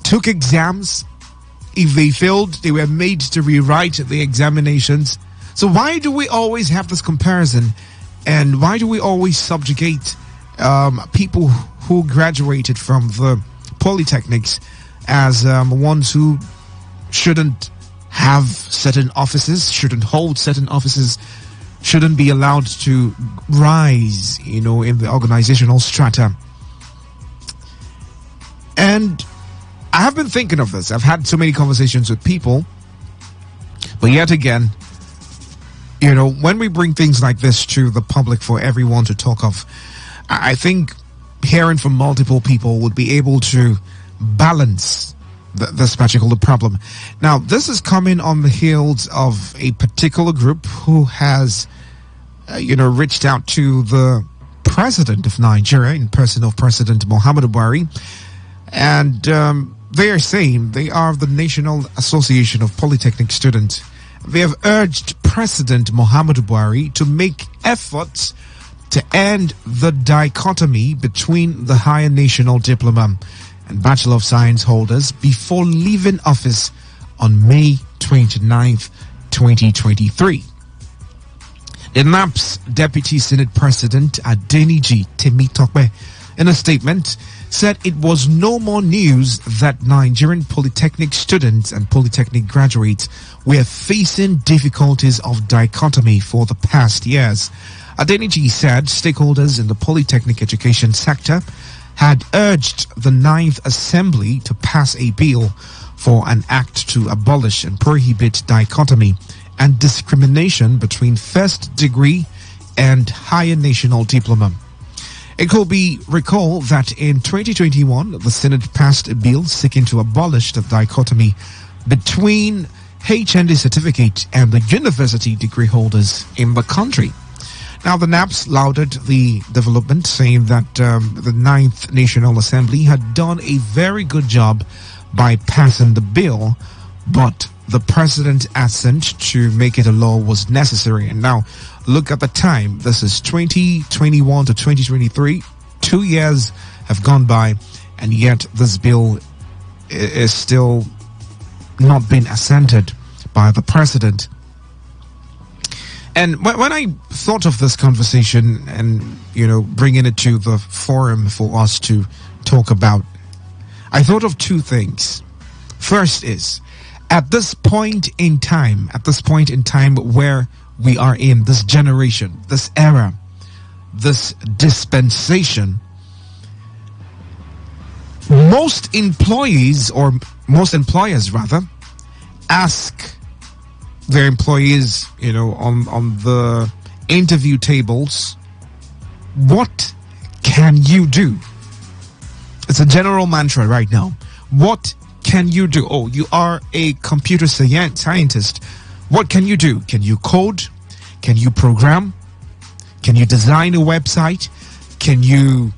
took exams. If they failed, they were made to rewrite the examinations. So why do we always have this comparison, and why do we always subjugate people who graduated from the polytechnics as ones who shouldn't have certain offices, shouldn't hold certain offices, shouldn't be allowed to rise, in the organizational strata? And I have been thinking of this. I've had so many conversations with people, but yet again, when we bring things like this to the public for everyone to talk of, I think hearing from multiple people would be able to balance this particular problem. Now, this is coming on the heels of a particular group who has, reached out to the president of Nigeria in person of President Muhammadu Buhari. And they are saying, they are the National Association of Polytechnic Students. They have urged President Muhammadu Buhari to make efforts to end the dichotomy between the higher national diploma and Bachelor of Science holders before leaving office on May 29th, 2023. The NAP's Deputy Senate President Adeniji Temitope in a statement, said it was no more news that Nigerian polytechnic students and polytechnic graduates were facing difficulties of dichotomy for the past years. Adeniji said stakeholders in the polytechnic education sector had urged the 9th Assembly to pass a bill for an act to abolish and prohibit dichotomy and discrimination between first degree and higher national diploma. It could be recalled that in 2021, the Senate passed a bill seeking to abolish the dichotomy between HND certificate and the university degree holders in the country. Now, the NAPS lauded the development, saying that the 9th National Assembly had done a very good job by passing the bill, but the president's assent to make it a law was necessary. And now, look at the time. This is 2021 to 2023. 2 years have gone by, and yet this bill is still not been assented by the president. And when I thought of this conversation and, bringing it to the forum for us to talk about, I thought of two things. First is, at this point in time where we are in, this generation, this era, this dispensation, most employers ask their employees, on the interview tables, what can you do? It's a general mantra right now. What can you do? Oh, you are a computer scientist. What can you do? Can you code? Can you program? Can you design a website? Can you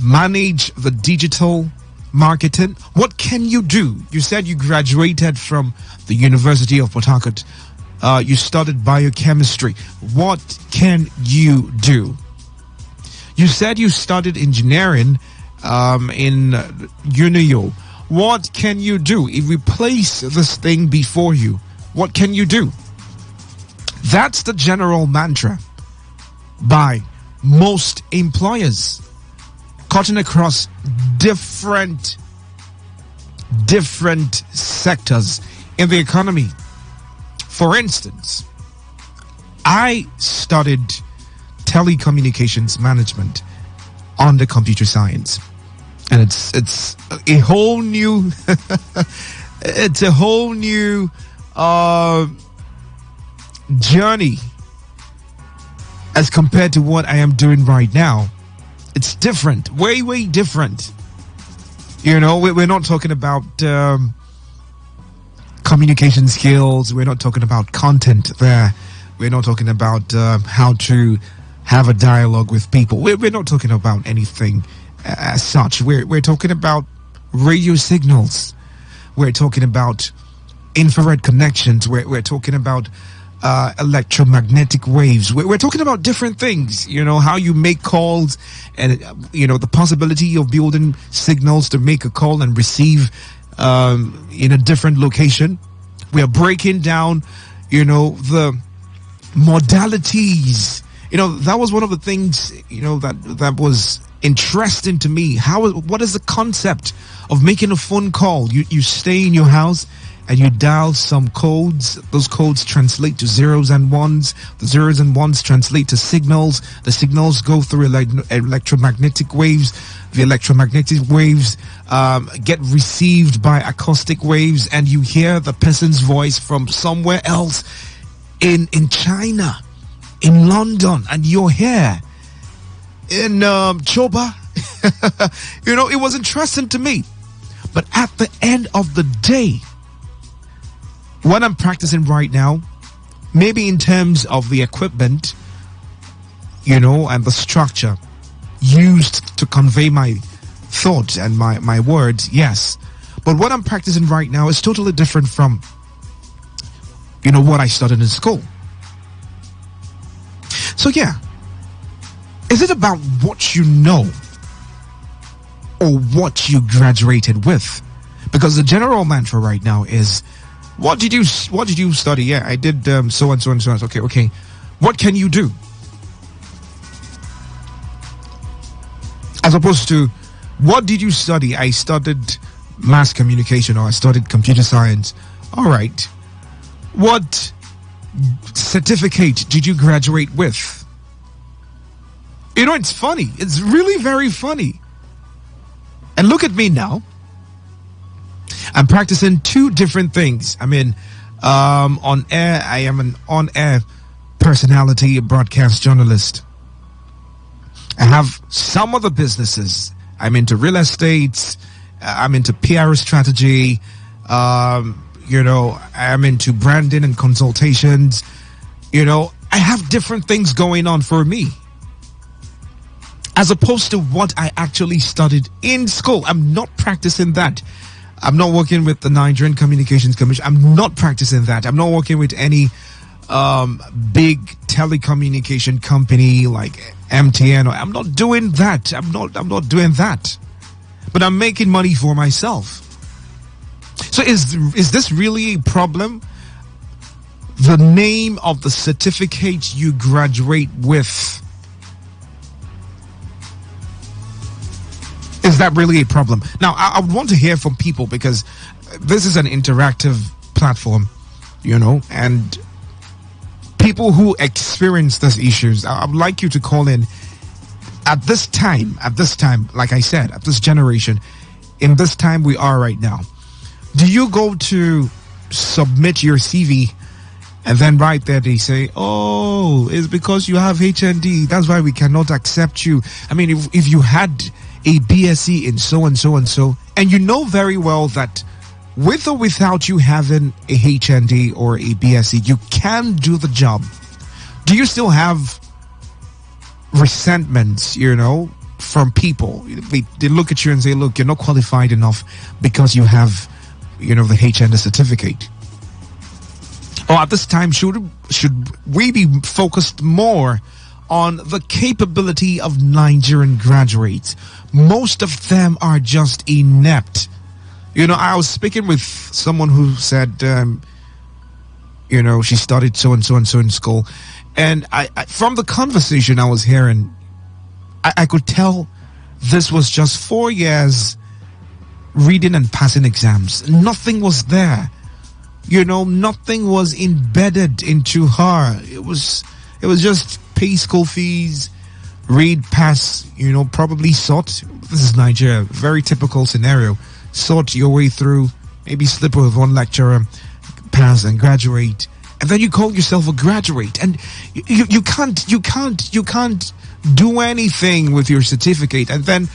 manage the digital marketing? What can you do? You said you graduated from the University of Port Harcourt. You studied biochemistry. What can you do? You said you studied engineering in UNIO. What can you do? If we place this thing before you, what can you do? That's the general mantra by most employers, cutting across different sectors in the economy. For instance, I studied telecommunications management under computer science, and it's a whole new it's a whole new journey as compared to what I am doing right now. It's different, way different. We're not talking about communication skills. We're not talking about content there. We're not talking about how to have a dialogue with people. We're not talking about anything as such. We're talking about radio signals. We're talking about infrared connections. We're talking about electromagnetic waves. We're talking about different things, how you make calls and, the possibility of building signals to make a call and receive in a different location. We are breaking down, the modalities. That was one of the things, that was interesting to me. What is the concept of making a phone call? You stay in your house and you dial some codes. Those codes translate to zeros and ones. The zeros and ones translate to signals. The signals go through electromagnetic waves. The electromagnetic waves get received by acoustic waves, and you hear the person's voice from somewhere else in China, in London, and you're here in Choba. It was interesting to me. But at the end of the day, what I'm practicing right now, maybe in terms of the equipment, and the structure used to convey my thoughts and my words, yes. But what I'm practicing right now is totally different from, what I studied in school. So yeah, is it about what you know or what you graduated with? Because the general mantra right now is, what did you study? Yeah, I did so and so and so. Okay. What can you do? As opposed to, what did you study? I studied mass communication, or I studied computer science. All right. What certificate did you graduate with? You know, it's funny. It's really very funny. And look at me now. I'm practicing two different things. I mean, on air, I am an on-air personality, a broadcast journalist. I have some other businesses. I'm into real estate. I'm into PR strategy. You know, I'm into branding and consultations. You know, I have different things going on for me, as opposed to what I actually studied in school. I'm not practicing that. I'm not working with the Nigerian Communications Commission. I'm not practicing that. I'm not working with any big telecommunication company like MTN. I'm not doing that. I'm not doing that. But I'm making money for myself. So is this really a problem? The name of the certificate you graduate with. Is that really a problem? Now, I would want to hear from people, because this is an interactive platform, you know, and people who experience these issues, I would like you to call in at this time, like I said, at this generation, in this time we are right now. Do you go to submit your CV and then right there they say, oh, it's because you have HND, that's why we cannot accept you? I mean, if you had a BSc in so and so and so, and you know very well that with or without you having a HND or a BSc, you can do the job, do you still have resentments, you know, from people? They look at you and say, look, you're not qualified enough because you have, you know, the HND certificate. Or at this time, should we be focused more on the capability of Nigerian graduates? Most of them are just inept. You know, I was speaking with someone who said, you know, she studied so and so and so in school. And I from the conversation I was hearing, I could tell this was just 4 years reading and passing exams. Nothing was there. You know, nothing was embedded into her. It was just pay school fees, read, pass, you know, probably sort. This is Nigeria, very typical scenario. Sort your way through, maybe slip with one lecturer, pass and graduate, and then you call yourself a graduate, and you can't do anything with your certificate. And then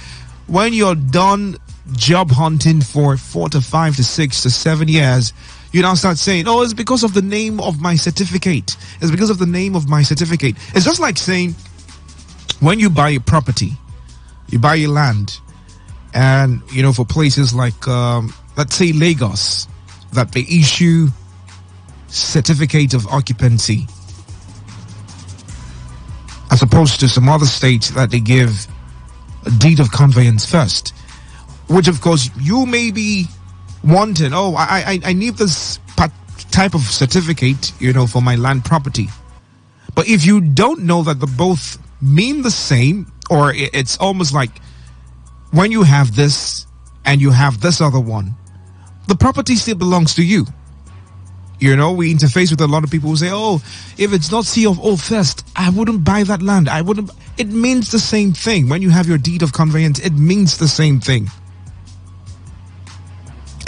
when you're done job hunting for 4 to 5 to 6 to 7 years, you now start saying, oh, it's because of the name of my certificate. It's because of the name of my certificate. It's just like saying, when you buy a property, you buy a land, and, you know, for places like, let's say Lagos, that they issue certificate of occupancy, as opposed to some other states that they give a deed of conveyance first, which of course you may be wanting, oh, I need this type of certificate, you know, for my land property. But if you don't know that the both mean the same, or it's almost like when you have this and you have this other one, the property still belongs to you. You know, we interface with a lot of people who say, oh, if it's not C of O first, I wouldn't buy that land. I wouldn't. It means the same thing. When you have your deed of conveyance, it means the same thing.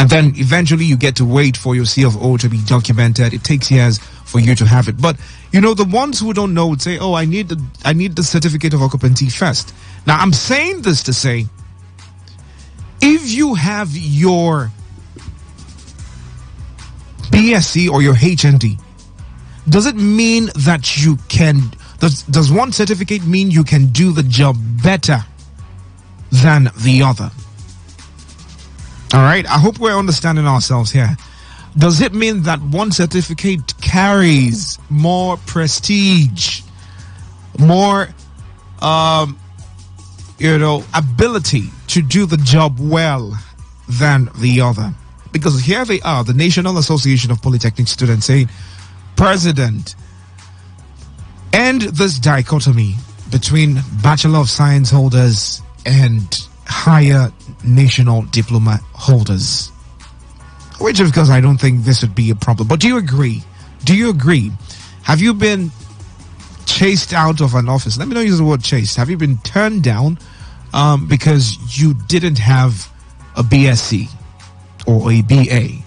And then eventually you get to wait for your C of O to be documented. It takes years for you to have it. But, you know, the ones who don't know would say, oh, I need the certificate of occupancy first. Now, I'm saying this to say, if you have your BSc or your HND, does it mean that you can, does one certificate mean you can do the job better than the other? All right, I hope we're understanding ourselves here. Does it mean that one certificate carries more prestige, more, you know, ability to do the job well than the other? Because here they are, the National Association of Polytechnic Students, saying, President, end this dichotomy between Bachelor of Science holders and higher national diploma holders. Which, of course, I don't think this would be a problem. But do you agree? Do you agree? Have you been chased out of an office? Let me not use the word chased. Have you been turned down because you didn't have a BSc or a BA?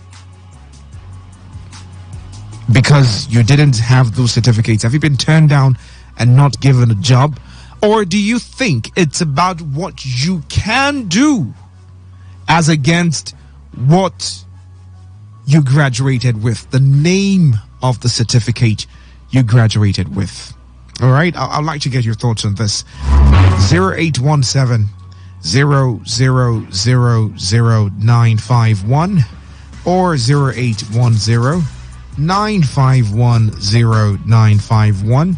Because you didn't have those certificates? Have you been turned down and not given a job? Or do you think it's about what you can do as against what you graduated with, the name of the certificate you graduated with? All right, I'd like to get your thoughts on this. 0817 0000951 or 0810 9510951,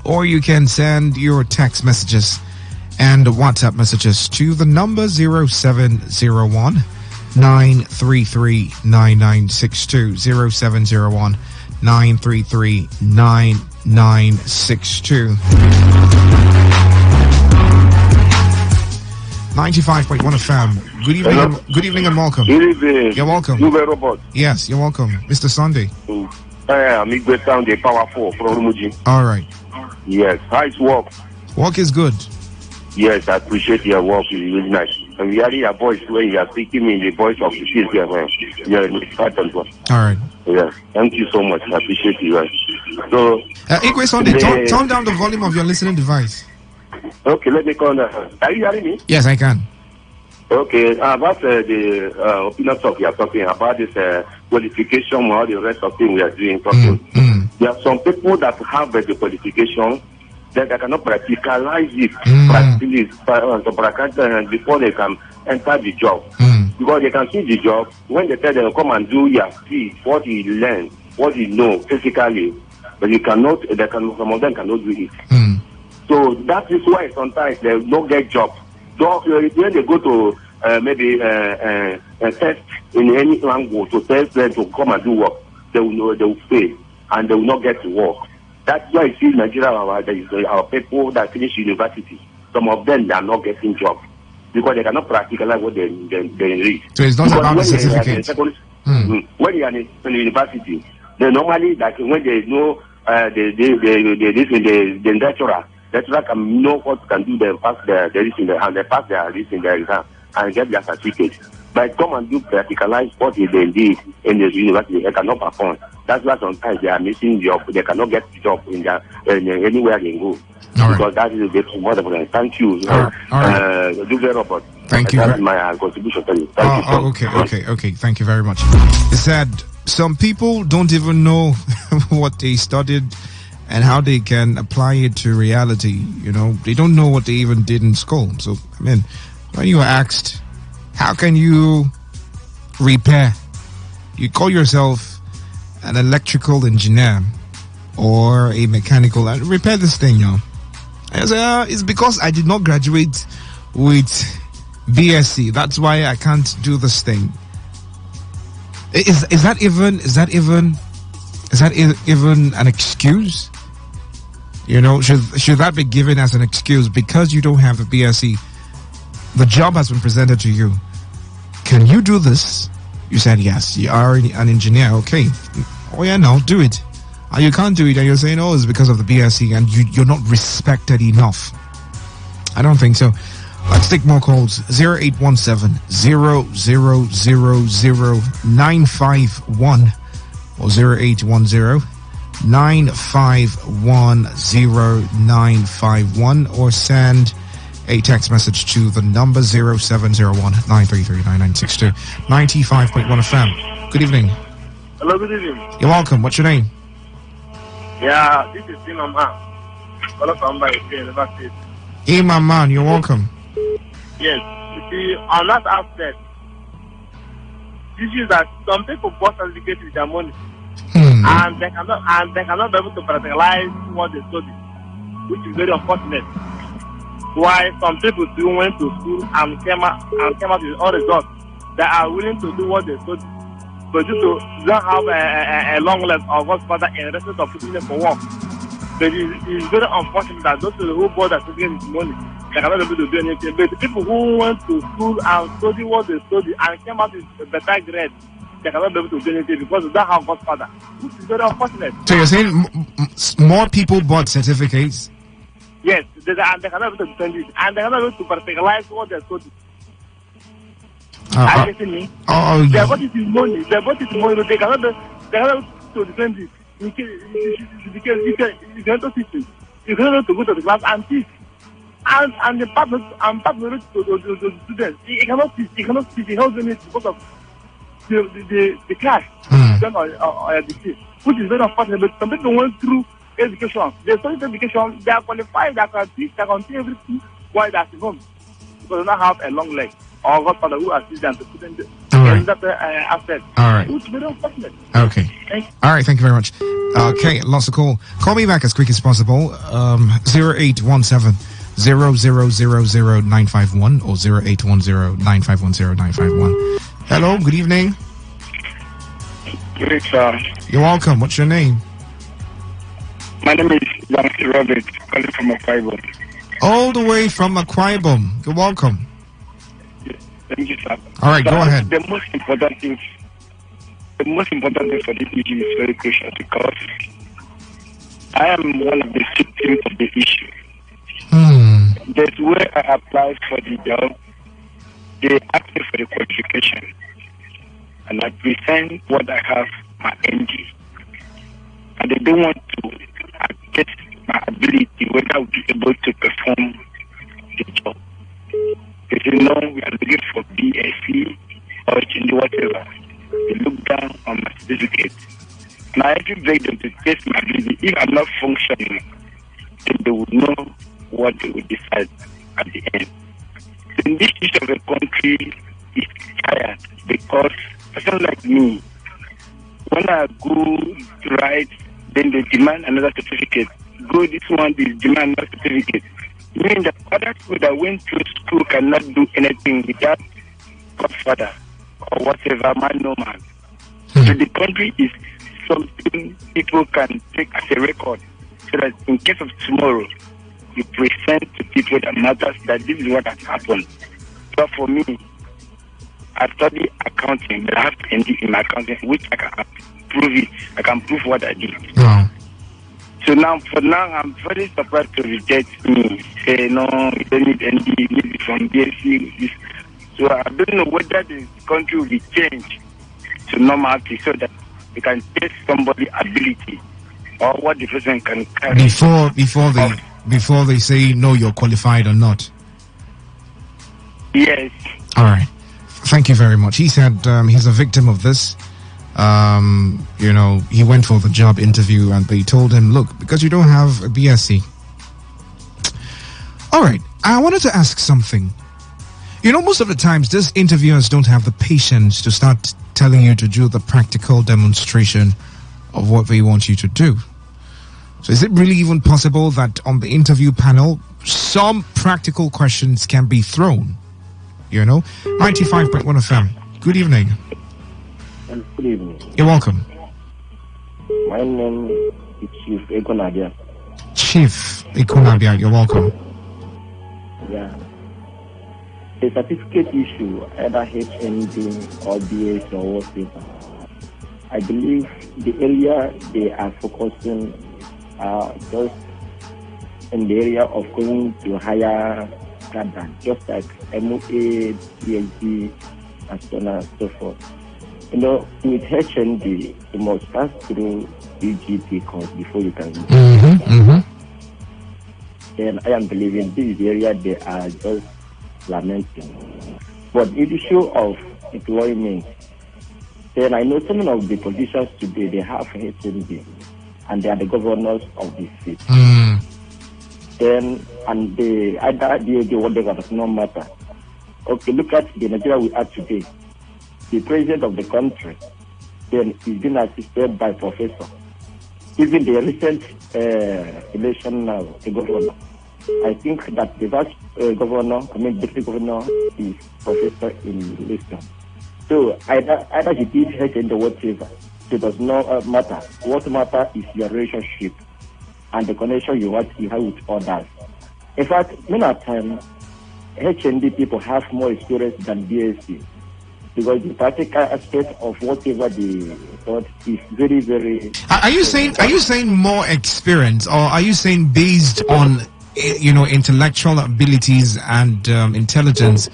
or you can send your text messages and WhatsApp messages to the number 0701 933 9962 0701 933 9962. 95.1 FM. Good evening. Hello. Good evening and welcome. Good evening. You're welcome. You robot. Yes, you're welcome, Mr. Sunday. I'm Igwe Sound, the powerful from Rumuji. All right. Yes. How is work? Work is good. Yes, I appreciate your work. It's really nice. I'm hearing your voice when you are speaking in the voice of the kids. All right. Yeah. Thank you so much. I appreciate you. So, Igwe Sunday, turn down the volume of your listening device. Okay, let me call that. Are you hearing me? Yes, I can. Okay, about the opinion talk you are talking about, this qualification and all the rest of things we are doing. There are some people that have the qualification that they cannot practicalize it before they can enter the job. Because they can see the job, when they tell them come and do see what you learn, what you know physically, but you cannot, some of them cannot do it. So that is why sometimes they don't get job. So when they go to maybe a test in any language to test them to come and do work, they will fail and they will not get to work. That's why you see Nigeria, our people that finish university, some of them they are not getting job because they cannot practicalize what they read. So it's not about the certificate. When you are in university, they normally when they know the lecturer can know what can do them pass their in the and they pass their in the exam and get their certificate. But come and do practicalize what they did in the university, they cannot perform. That's why sometimes they are missing job. They cannot get job in anywhere they go. Because that is a bit more than that. Thank you. Do very robot. Thank you. That's my contribution. Thank you. Okay. Thank you very much. He said some people don't even know what they studied and how they can apply it to reality. You know, they don't know what they even did in school. So, I mean, when you are asked, how can you repair? You call yourself an electrical engineer or a mechanical, repair this thing, you know. I say, it's because I did not graduate with BSc. That's why I can't do this thing. Is that even an excuse? You know, should that be given as an excuse because you don't have a BSc? The job has been presented to you. Can you do this? You said yes. You are an engineer. Okay. Oh yeah, no, do it. And you can't do it, and you're saying, oh, it's because of the BSc, and you're not respected enough. I don't think so. Let's take more calls. 0817 0000951 or 0810 9510951, or send a text message to the number 0701 933 9962. 95.1 FM. Good evening. Hello, good evening. You're welcome. What's your name? Yeah, this is Imam Man. Welcome by University. Imam Man, you're welcome. Yes, you see, on that aspect, this is that some people bought certificates with their money, and they cannot be able to practicalize what they study, which is very unfortunate. Why some people still went to school and came out with all results. They are willing to do what they study, but due to don't have a long list of what's further in the rest of putting them for work. But it's very unfortunate that those who bought that certificate with money they cannot be able to do anything. But the people who went to school and study what they study and came out with a better grade, they cannot be able to do anything because they don't have godfather, which is very unfortunate. So you're saying more people bought certificates? Yes, they cannot be able to defend it, and they cannot be able to practicalize what they study. Are you getting me? They bought it in money. They bought it in money, but they cannot be able to defend it. You cannot teach it. You cannot to go to the class and teach. And the partner to the students. He cannot teach. He cannot do it because of the class done on the kid, which is very unfortunate. But some people went through education. They studied education. They are qualified. They can teach. They can see everything while they're at home because they don't have a long leg or godfather who assists them to put in that aspect. All right. Which is very unfortunate. Okay. All right. Thank you very much. Okay. Lots of call. Call me back as quick as possible. 0817 0000951 or 0810 9510951. Hello. Good evening. Great, sir. You're welcome. What's your name? My name is Robert, calling from Akwa Ibom. All the way from Akwa Ibom. You're welcome. Thank you, sir. All right, go ahead. The most important thing for this issue is very crucial because I am one of the victims of the issue. That's where I applied for the job. They asked me for the qualification, and I present what I have, my NG, and they don't want to test my ability whether I will be able to perform the job. They say, no, we are looking for BSc or whatever. They look down on my certificate. And I actually beg them to test my ability. If I'm not functioning, then they would know what they would decide at the end. So in this issue of the country is tired because person like me, when I go to write, then they demand another certificate. Go this one, they demand another certificate. Meaning that other people that went to school cannot do anything without godfather or whatever, man, no man. So the country is something people can take as a record so that in case of tomorrow, you present to people that matters that this is what has happened. So for me, I study accounting, but I have to end in my accounting, which I can prove it. I can prove what I did. So now, I'm very surprised to reject me. Say, no, you don't need ND, you need it from BSc. So I don't know whether the country will be changed to normality so that we can test somebody's ability or what the person can carry. Before they say, no, you're qualified or not. Yes. All right. Thank you very much. He said he's a victim of this. He went for the job interview and they told him, look, because you don't have a BSc. All right. I wanted to ask something. Most of the times these interviewers don't have the patience to start telling you to do the practical demonstration of what they want you to do. So is it really even possible that on the interview panel, some practical questions can be thrown? 95.1 FM. Good evening. Good evening. You're welcome. My name is Chief Ekonabia. Chief Ekonabia, you're welcome. Yeah. The certificate issue, either HND or BS or whatever, I believe the area they are focusing just in the area of going to higher standard, just like MOA, PhD, and so on and so forth. With HND, you must pass through UGP course before you can go. Then I am believing this is the area they are just lamenting. But the issue of employment, then I know some of the politicians today, they have HND and they are the governors of the state. Then, and they whatever does not matter. Okay, look at the Nigeria we are today. The president of the country, then is being assisted by professor. Even the recent election now, the governor, I think that the vice deputy governor is professor in wisdom. So either he did HND or whatever, it does not matter. What matters is your relationship and the connection you have with others. In fact, many times, HND people have more experience than BSc because the practical aspect of whatever they taught is very, very. Are you saying more experience, or are you saying based on intellectual abilities and intelligence?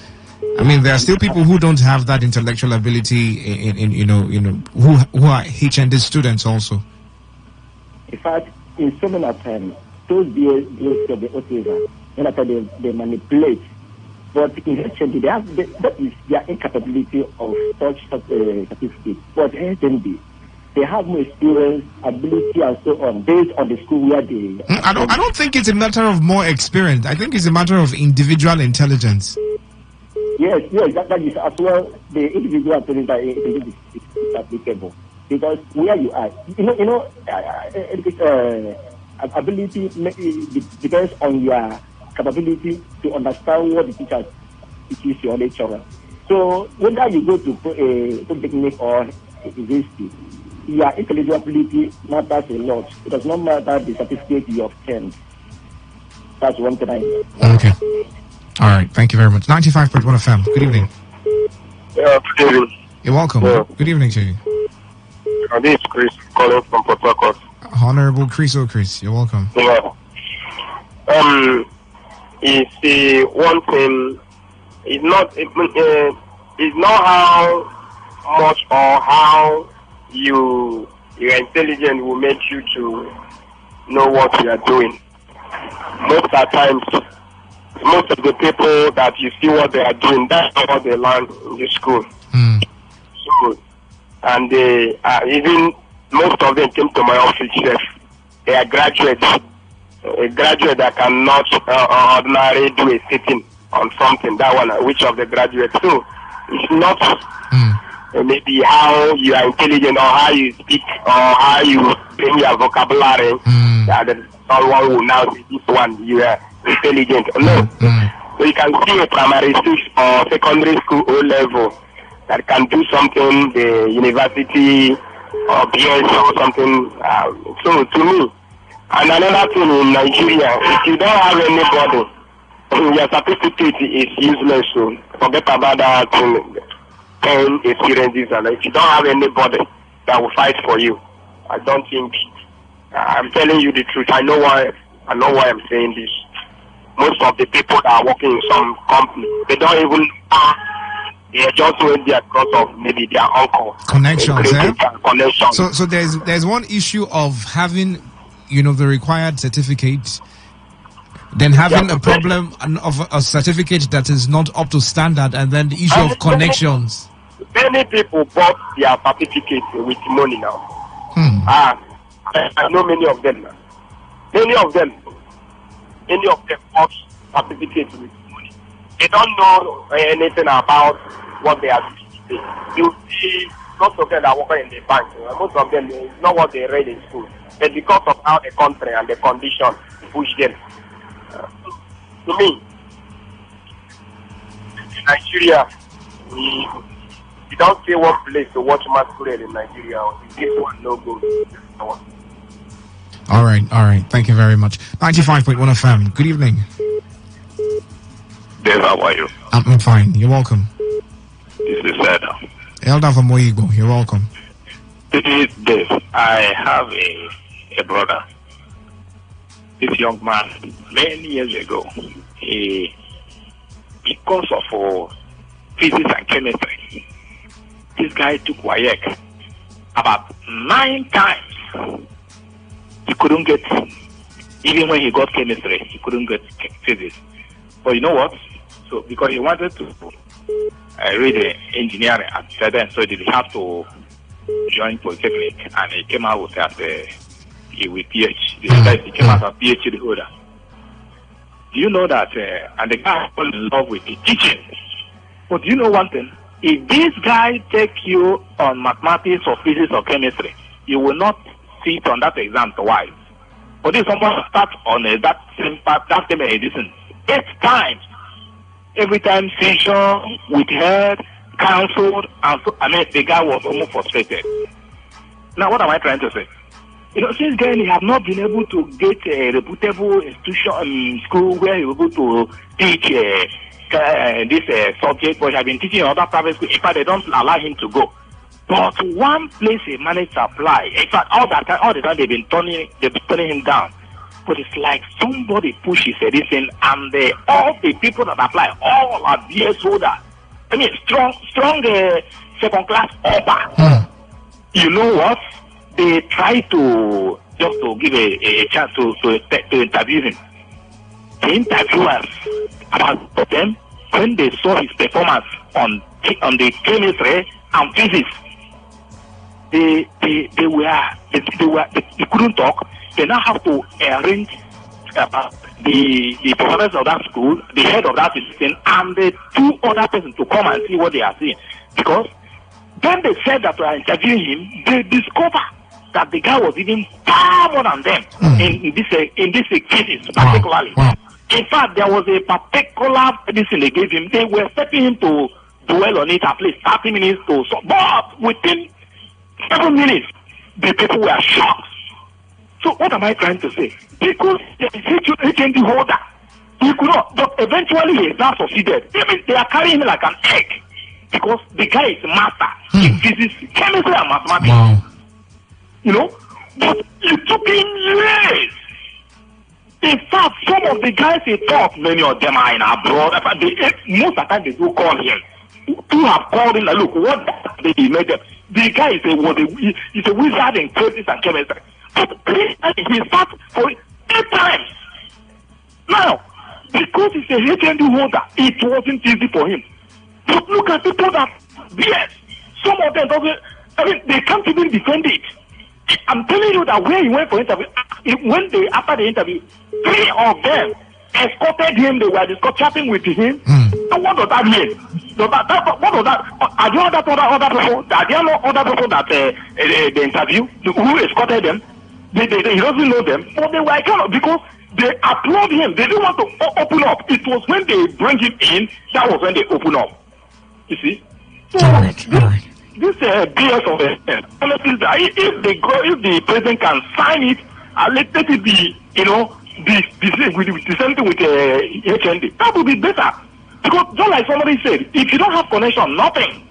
I mean, there are still people who don't have that intellectual ability who are HND students also. In fact, in so many times, those BSc of the whatever, they manipulate. But in HND, that is their incapability of such certificate. But HND, they have more experience, ability, and so on, based on the school where they. I don't think it's a matter of more experience. I think it's a matter of individual intelligence. Yes, that is as well. The individual intelligence is applicable because where you are, ability depends on your capability to understand what the teacher teaches your lecturer. So whether you go to a polytechnic or university, your intelligibility matters a lot. It does not matter the certificate you obtain. That's one thing I know. Okay. All right. Thank you very much. 95.1 FM. Good evening. Yeah, good evening. You're welcome. Yeah. Good evening to you. My name is Chris, calling from Port Harcourt. Honorable Chris. You're welcome. Yeah. It's one thing. It's not how much or how your intelligence will make you to know what you are doing. Most of the times, most of the people that you see what they are doing, that's not what they learn in the school. So, and they even most of them came to my office. They are graduates. A graduate that cannot ordinarily do a sitting on something. That one, which of the graduates? So it's not maybe how you are intelligent or how you speak or how you bring your vocabulary. That someone will now say this one you are intelligent. No. So you can see a primary school or secondary school O level that can do something, the university or BS or something. So to me. And another thing in Nigeria, if you don't have anybody, your certificate is useless. So forget about that pain experiences. And if you don't have anybody that will fight for you, I don't think. I'm telling you the truth. I know why I'm saying this. Most of the people that are working in some company, they don't even. They just went there because of maybe their uncle connections. Connections. So there's one issue of having the required certificate, then having a problem of a certificate that is not up to standard, and then the issue of connections. Many people bought their certificate with money now. I know many of them now. Many of them bought certificates with money. They don't know anything about what they are doing. You see, most of them are working in the bank. Most of them know what they read in school. But because of how the country and the condition push them. To me, in Nigeria, we don't see one place to watch masquerade in Nigeria. This one no good. All right. Thank you very much. 95.1 FM. Good evening. Dave, how are you? I'm fine. You're welcome. This is Elder. Elder from Moyigo. You're welcome. Dave, I have a brother. This young man, many years ago, because of physics and chemistry, this guy took WAEC about 9 times. He couldn't get, even when he got chemistry, he couldn't get physics. But you know what? So because he wanted to read engineering at then, so he have to join Polytechnic, and he came out with PhD. He came out as a PhD holder. Do you know that? And the guy fell in love with the teaching. But do you know one thing? If this guy take you on mathematics or physics or chemistry, you will not sit on that exam twice. But if someone starts on that same path, that same edition 8 times, every time session, withheld, cancelled, and so, the guy was almost frustrated. Now, what am I trying to say? Since then he have not been able to get a reputable institution, school where he will go to teach this subject, but he has been teaching in other private schools. In fact, they don't allow him to go. But one place he managed to apply. In fact, all the time they've been turning him down. But it's like somebody pushes this thing, and all the people that apply, all are BS holders. I mean, strong second class upper. You know what? They try to just to give a chance to interview him. The interviewers about them, when they saw his performance on the chemistry and physics, they couldn't talk. They now have to arrange the professors of that school, the head of that institution, and the two other persons to come and see what they are seeing. Because when they said that we are interviewing him, they discover that the guy was even far more than them in this cases particularly. Wow. In fact, there was a particular medicine they gave him. They were expecting him to dwell on it at least 30 minutes to so, but within 7 minutes, the people were shocked. So what am I trying to say? Because the HND holder, he could not, but eventually he has now succeeded. I mean, they are carrying him like an egg because the guy is master in physics, chemistry, and mathematics. Wow. But it took him years. In fact, some of the guys he taught, many of them are in abroad. Most of the time they do call him. Two have called him, like, look, what he made them. The guy is a wizard in physics and chemistry. But he sat for 8 times. Now, because he's a HND holder, it wasn't easy for him. But look at people that, yes, some of them they can't even defend it. I'm telling you that when he went for interview, after the interview, 3 of them escorted him. They were chatting with him. So what does that mean? What does that? Are there other people? Are there no other people that they interview who escorted them? He doesn't know them, but they were kind of, because they applaud him. They didn't want to open up. It was when they bring him in that was when they open up. You see? So this BS of honestly, if the president can sign it, let it be, the same thing with HND, that would be better. Because just like somebody said, if you don't have connection, nothing.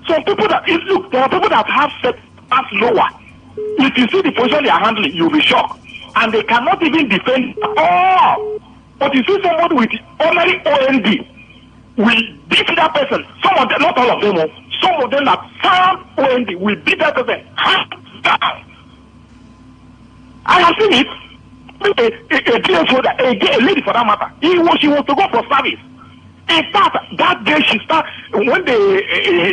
Some people there are people that have set as lower. If you see the position they are handling, you'll be shocked. And they cannot even defend at all. But you see somebody with ordinary OND, we beat that person. Some of them, not all of them, some of them that sound OND, we beat that person hands down. I have seen it. A lady for that matter. She was to go for service. In fact, that day when they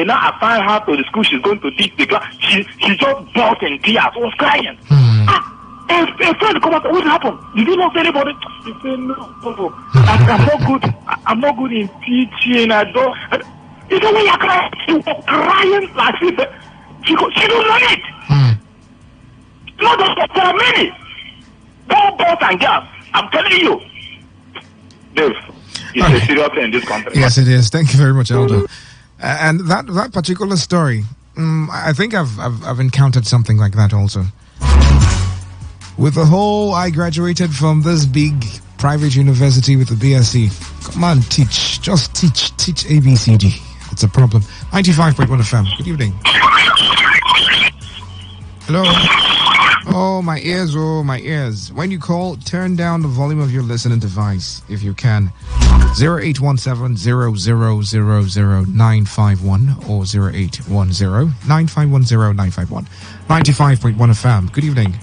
now assign her to the school she's going to teach the class, she just burst in tears, was crying. A friend come out, what happened? Did you not say anybody? He said, no. I'm not good in teaching. I don't. He said, when you're crying, she was crying like this. She don't know it. Not just for many. Both and girls. I'm telling you. Dave, it's a serious thing in this country. Yes, it is. Thank you very much, Elder. And that particular story, I think I've encountered something like that also. With the whole, I graduated from this big private university with a BSc. Come on, teach. Just teach ABCD. It's a problem. 95.1 FM. Good evening. Hello. Oh, my ears. When you call, turn down the volume of your listening device, if you can. 0817-0000-951 or 0810-951-0951. 95.1 FM. Good evening.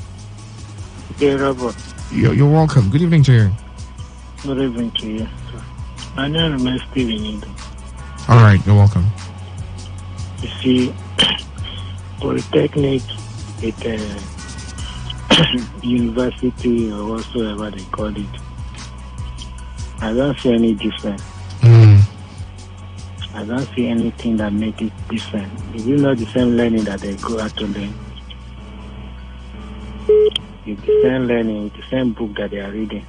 Yeah, Robert. You're welcome. Good evening to you. Good evening to you. My name is Steven. All right, you're welcome. You see, Polytechnic, university or whatsoever they call it, I don't see any difference. I don't see anything that makes it different. If you know the same learning that they go out to learn, it's the same learning, it's the same book that they are reading.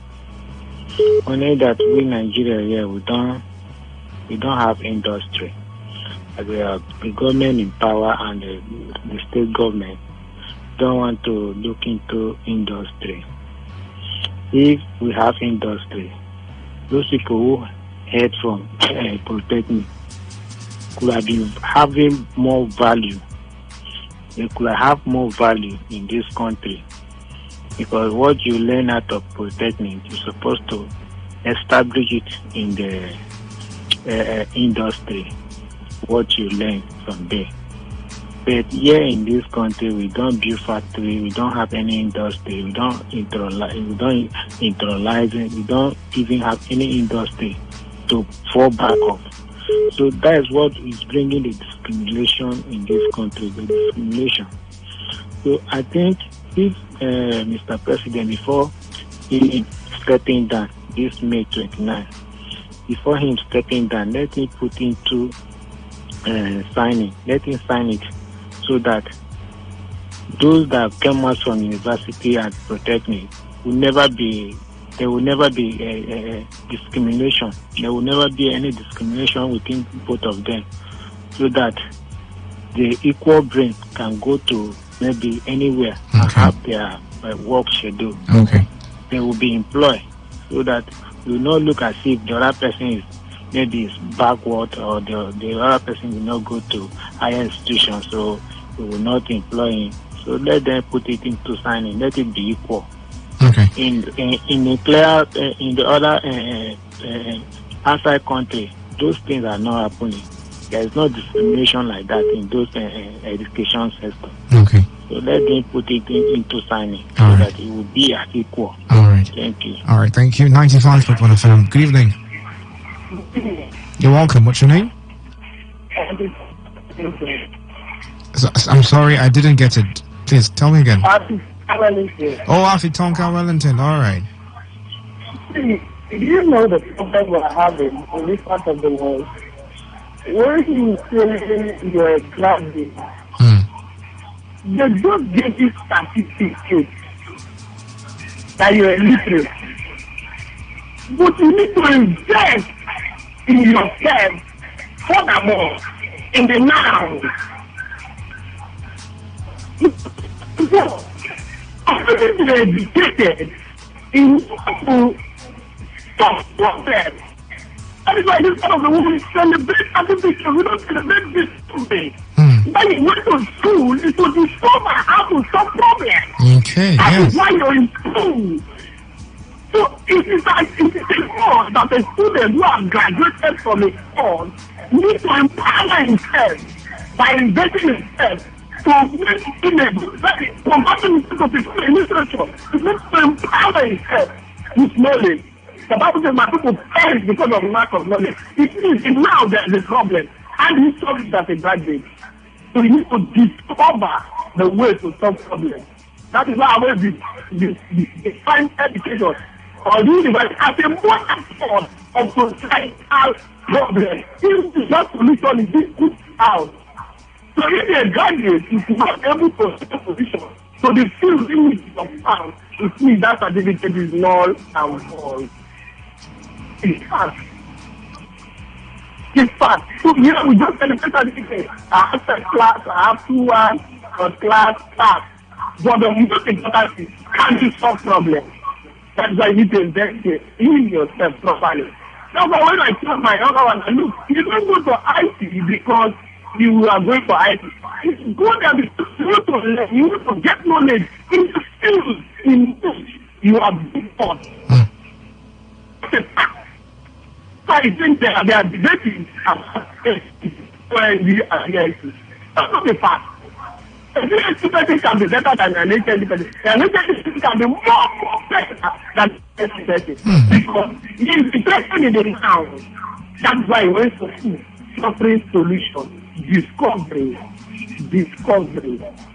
Only that we Nigeria here, we don't have industry. Like we have the government in power and the state government don't want to look into industry. If we have industry, those people who head from Polytechnic could have been having more value. They could have more value in this country, because what you learn out of Polytechnic, you're supposed to establish it in the industry, what you learn from there. But here in this country, we don't build factory, we don't have any industry, we don't internalize it, we don't even have any industry to fall back on. So that is what is bringing the discrimination in this country, the discrimination. So I think if Mr. President, before he stepping down this May 29, before him stepping down, let him put into signing, let him sign it, so that those that came out from university and Polytechnic will never be, there will never be discrimination. There will never be any discrimination within both of them, so that the equal brain can go to maybe anywhere and have their work schedule. Okay. They will be employed, so that you will not look as if the other person is maybe is backward, or the other person will not go to higher institutions, so we will not employ him. So let them put it into signing. Let it be equal. Okay. In the clear in the other outside country, those things are not happening. There is no discrimination like that in those education sector. Okay. So let them put it into signing, so that it will be equal. All right. Thank you. All right. Thank you. 95.1 FM. Good evening. You're welcome. What's your name? I'm sorry, I didn't get it. Please tell me again. Oh, Afi Tonka Wellington. All right. Do you know the problem we're having in this part of the world? Where you say you're a graduate, they just give you certificate that you're illiterate. But you need to invest in yourself, furthermore, in the now. After being educated in to stop problems. That is why this part of the world is celebrate certificate. We don't celebrate this today. When you went to school, it was discover how to solve problems. Okay, that is why you're in school. So it is a course that a student who has graduated from a course needs to empower himself by investing in himself to make him converting himself to become a literature. He needs to empower himself with knowledge. The Bible says my people perish because of lack of knowledge. It means now there is a problem. And he solves it as a graduate. So you need to discover the way to solve problems. That is why I always define education or university as a modern form of societal problem. If the just solution is this good out. So if a graduate is not able to take a position, so the field in which you are found, it means that certificate is null and void. It's fact. It's fact. So here we just celebrate certificate. I have first class, I have 2-1, first class, pass. But the most important is, can you solve problems? That's why you need to invest in yourself properly. That's why when I tell my younger one, look, you don't go to IT because you are going for IT. You go there because you want to learn, you want to get knowledge in the skills in which you are being taught. So I think they are debating about when we are here. That's not the fact. A student can be better than an independent. An independent can be more better than an independent. Because he is interested in the now. That's why he went to school. Suffering solution. Discovery.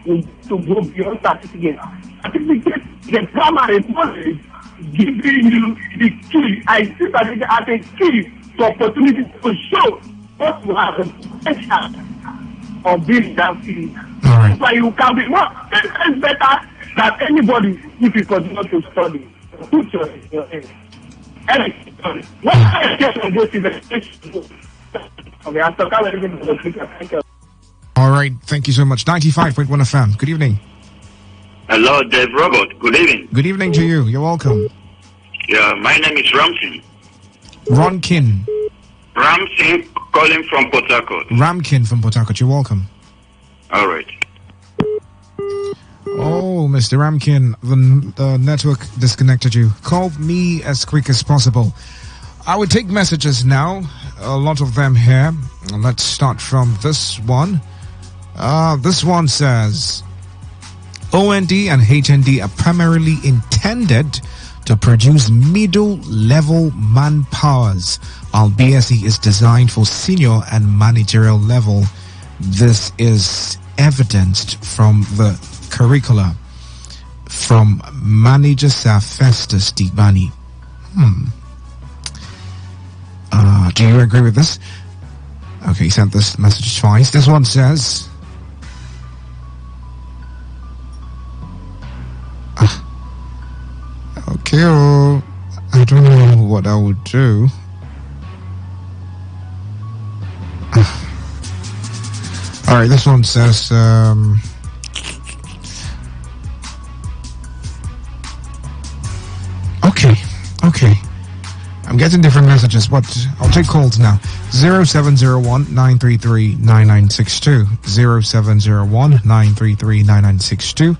We need to go beyond certificate. Certificate, the primary knowledge, giving you the key. I see certificate as a key to opportunity to show what you have the potential of being that field. Right. So you can be more 10 times better than anybody if you continue to study. Put your head. What I get from this investigation? Okay, I'm talking. All right, thank you so much. 95.1 FM. Good evening. Hello, Dave Robert. Good evening. Good evening to you. You're welcome. Yeah, my name is Ramsin. Ronkin. Ramsin, calling from Port Harcourt. Ramkin from Port Harcourt. You're welcome. All right. Oh, Mr. Ramkin, the network disconnected you. Call me as quick as possible. I will take messages now. A lot of them here. Let's start from this one. This one says, OND and HND are primarily intended to produce middle-level manpowers, while BSc is designed for senior and managerial level. This is evidenced from the curricula. From Manager Sir Festus Dibani. Do you agree with this? Okay, he sent this message twice. This one says, okay, I don't know what I would do. Alright, this one says, okay. I'm getting different messages, but I'll take calls now. 0701-933-9962, 0701-933-9962,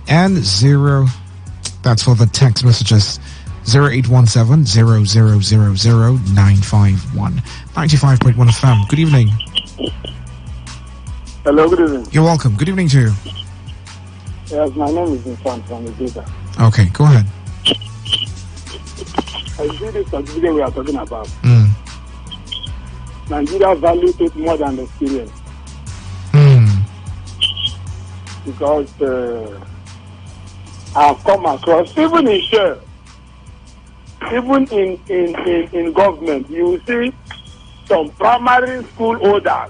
and that's for the text messages, 0817-0000-951. 95.1 FM. Good evening. Hello, good evening. You're welcome. Good evening to you. Yes, my name is Infant from the data. Okay, go ahead. I see this certificate we are talking about. Nigeria values it more than experience. Because I've come across, even in share, even in government, you will see some primary school holders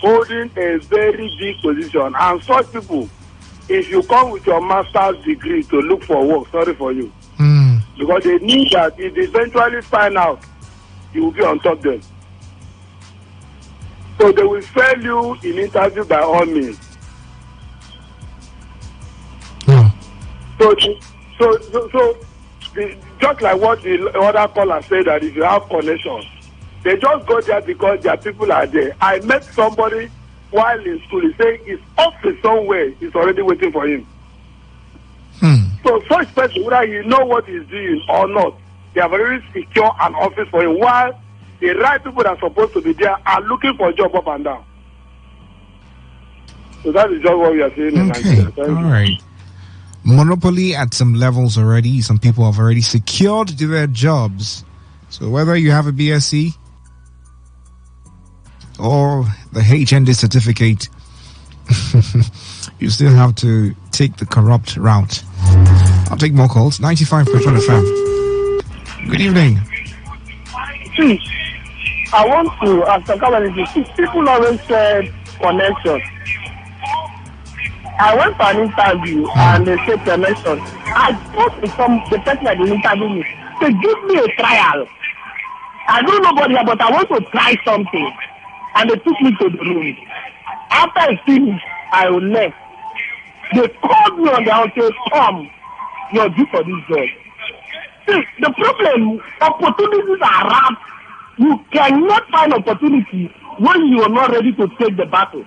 holding a very big position. And such people, if you come with your master's degree to look for work, sorry for you. Because they need that if they eventually find out, you will be on top of them. So they will fail you in interview by all means. So just like what the other caller said, that if you have connections, they just go there because their people are there. I met somebody while in school. He said his office somewhere is already waiting for him. So such person, whether you know what he's doing or not, they have already secured an office for him, while the right people that are supposed to be there are looking for a job up and down. So that is just what we are saying in Nigeria. All right. Monopoly at some levels already. Some people have already secured their jobs. So whether you have a BSc or the HND certificate, you still have to take the corrupt route. I'll take more calls. 95.1 FM. Good evening. I want to ask a couple of things. People always said connection. I went for an interview and they said connection. I spoke to the person that interviewed me to give me a trial. I don't know about it, but I want to try something. And they took me to the room. After I finished, I left. They called me on the house and said, come, you're due for this job. See, the problem, opportunities are around. You cannot find opportunity when you are not ready to take the battle.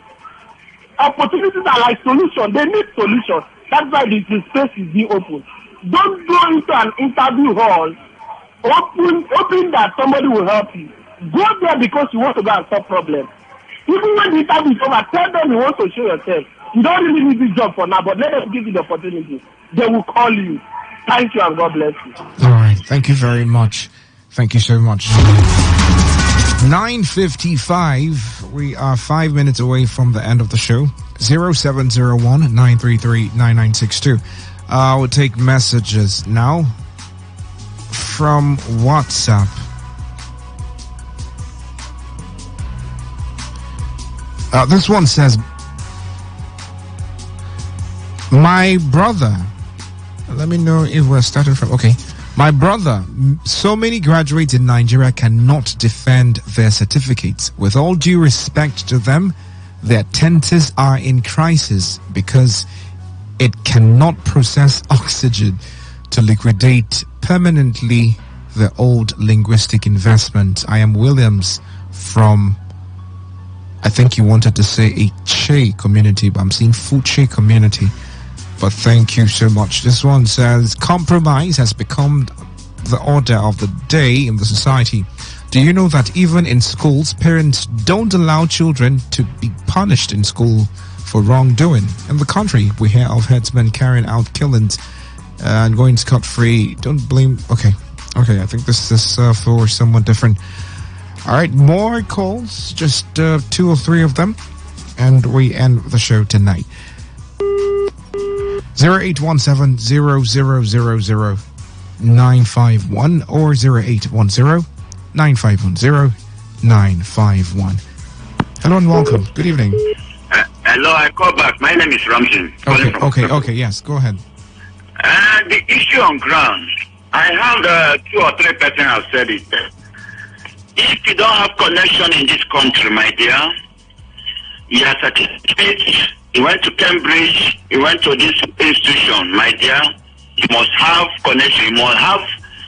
Opportunities are like solutions. They need solutions. That's why the space is being open. Don't go into an interview hall hoping that somebody will help you. Go there because you want to go and solve problems. Even when the interview is over, tell them you want to show yourself. You don't really need this job for now, but let them give you the opportunity. They will call you. Thank you and God bless you. All right. Thank you very much. Thank you so much. 9:55. We are 5 minutes away from the end of the show. 0701-933-9962. I will take messages now from WhatsApp. This one says, my brother, let me know if we're starting from, okay. My brother, so many graduates in Nigeria cannot defend their certificates. With all due respect to them, their tenses are in crisis because it cannot process oxygen to liquidate permanently the old linguistic investment. I am Williams from, I think you wanted to say a Che community, but I'm seeing Fuche community. But thank you so much. This one says, compromise has become the order of the day in the society. Do you know that even in schools, parents don't allow children to be punished in school for wrongdoing? In the country, we hear of headsmen carrying out killings and going scot-free. Don't blame... Okay, I think this is for someone different. All right, more calls, just 2 or 3 of them, and we end the show tonight. 0817-0000-951 or 0810-951-0951. Hello and welcome. Good evening. Hello, I call back. My name is Ramsey. Okay, yes, go ahead. The issue on ground, I have 2 or 3 persons have said it. If you don't have connection in this country, my dear, you are certificate, you went to Cambridge, you went to this institution, my dear, you must have connection, you must have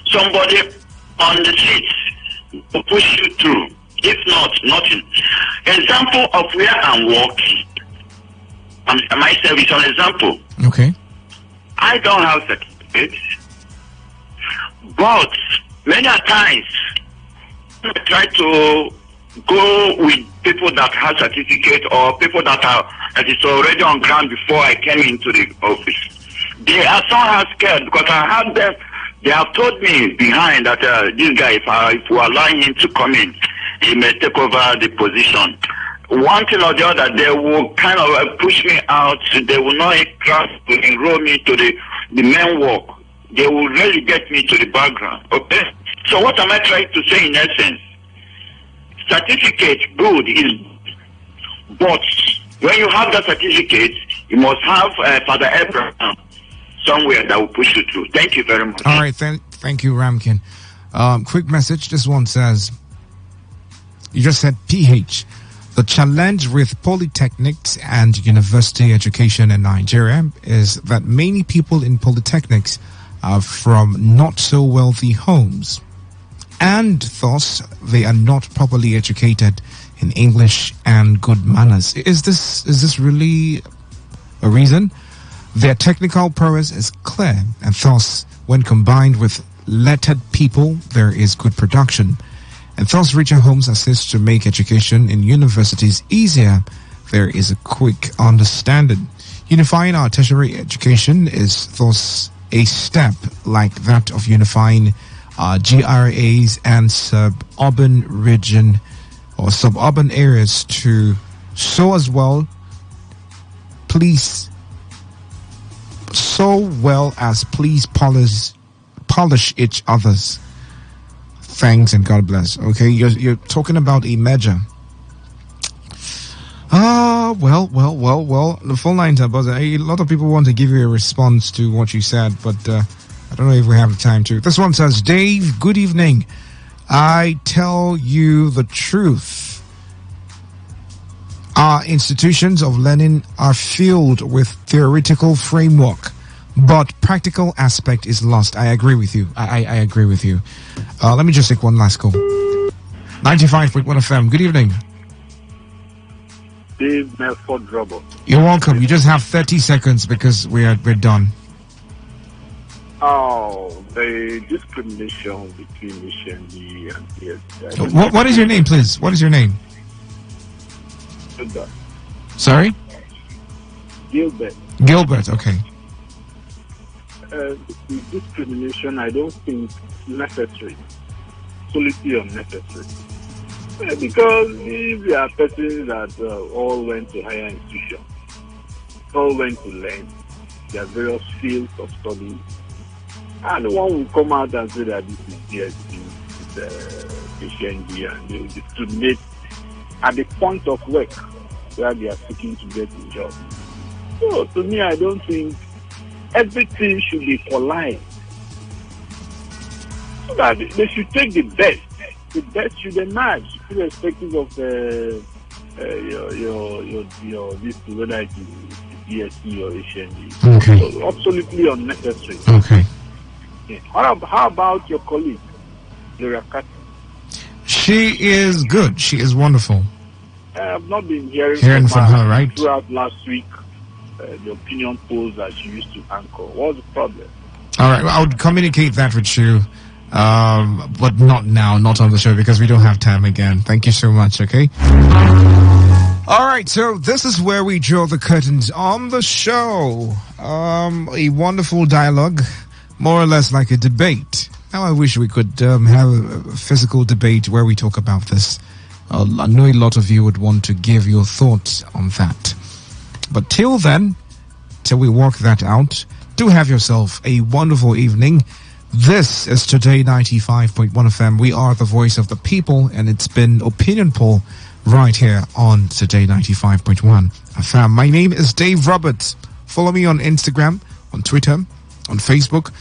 somebody on the seats to push you through. If not, nothing. Example of where I'm working, myself is an example. Okay. I don't have certificates, but many times I try to go with people that have certificate or people that is already on ground before I came into the office. They are somehow scared because I have them. They have told me behind that this guy, if we allow him to come in, he may take over the position. One thing or the other, they will kind of push me out. They will not enroll me to the main work. They will really get me to the background. Okay? So what am I trying to say in essence? Certificate, good, is, but when you have that certificate, you must have Father Abraham somewhere that will push you through. Thank you very much. All right, thank you, Ramkin. Quick message. This one says, you just said PH. The challenge with polytechnics and university education in Nigeria is that many people in polytechnics are from not so wealthy homes, and thus they are not properly educated in English and good manners. Is this really a reason? Their technical prowess is clear, and thus when combined with lettered people, there is good production. And thus richer homes assist to make education in universities easier. There is a quick understanding. Unifying our tertiary education is thus a step like that of unifying GRAs and suburban region or suburban areas to so well as please polish each other's. Thanks and God bless. Okay, you're talking about a measure. Well. The phone lines are buzzing. A lot of people want to give you a response to what you said, but I don't know if we have the time to. This one says, Dave, good evening. I tell you the truth. Our institutions of learning are filled with theoretical framework, but practical aspect is lost. I agree with you. I agree with you. Let me just take one last call. 95.1 FM. Good evening. Dave Melford Robert. You're welcome. You just have 30 seconds because we're done. Oh, the discrimination between Missionary and yes. What is your name, please? What is your name? Gilbert. Sorry? Gilbert, okay. The discrimination, I don't think necessary. Solely unnecessary. Because if there are persons that all went to higher institutions, all went to learn their various fields of study, and one will come out and say that this is DSD, this is HND, and they will discriminate at the point of work where they are seeking to get a job. So to me, I don't think everything should be polite. So that they should take the best. The best should emerge, irrespective of your this whether it is GST or HND. Okay. So absolutely unnecessary. Okay. Yeah. How about your colleague, Gloria Cat? She is good. She is wonderful. I have not been hearing from her, right? Throughout last week, the opinion polls that she used to anchor. What's the problem? All right. Well, I would communicate that with you, but not now, not on the show, because we don't have time again. Thank you so much, okay? All right, so this is where we draw the curtains on the show. A wonderful dialogue, more or less like a debate. Now I wish we could have a physical debate where we talk about this. I know a lot of you would want to give your thoughts on that. But till then, till we work that out, do have yourself a wonderful evening. This is Today 95.1 FM. We are the voice of the people, and it's been Opinion Poll right here on Today 95.1 FM. My name is Dave Roberts. Follow me on Instagram, on Twitter, on Facebook.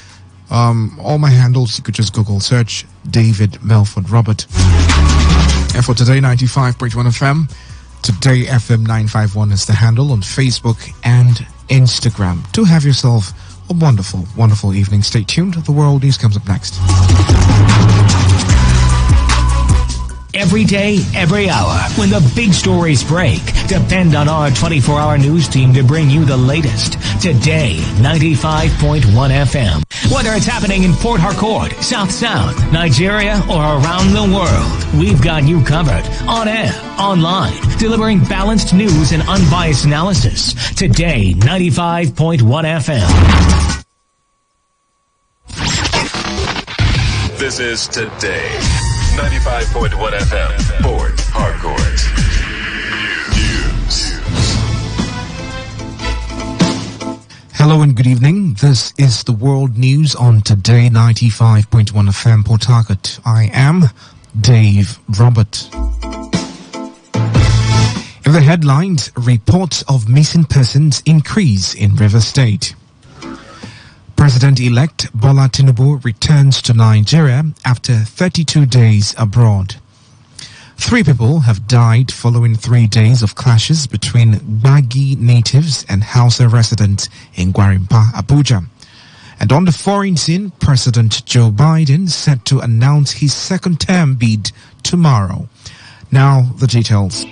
All my handles, you could just Google search David Melford Robert. And for Today 95.1 FM, Today FM 951 is the handle on Facebook and Instagram. Do have yourself a wonderful, wonderful evening. Stay tuned. The World News comes up next. Every day, every hour, when the big stories break, depend on our 24-hour news team to bring you the latest. Today, 95.1 FM. Whether it's happening in Port Harcourt, South South, Nigeria, or around the world, we've got you covered. On air, online, delivering balanced news and unbiased analysis. Today, 95.1 FM. This is Today. 95.1 FM, Port Harcourt. News. Hello and good evening. This is the World News on Today 95.1 FM, Port Harcourt. I am Dave Robert. In the headlines, reports of missing persons increase in River State. President-elect Bola Tinubu returns to Nigeria after 32 days abroad. 3 people have died following 3 days of clashes between Gbagi natives and Hausa residents in Gwarimpa, Abuja. And on the foreign scene, President Joe Biden set to announce his second-term bid tomorrow. Now, the details.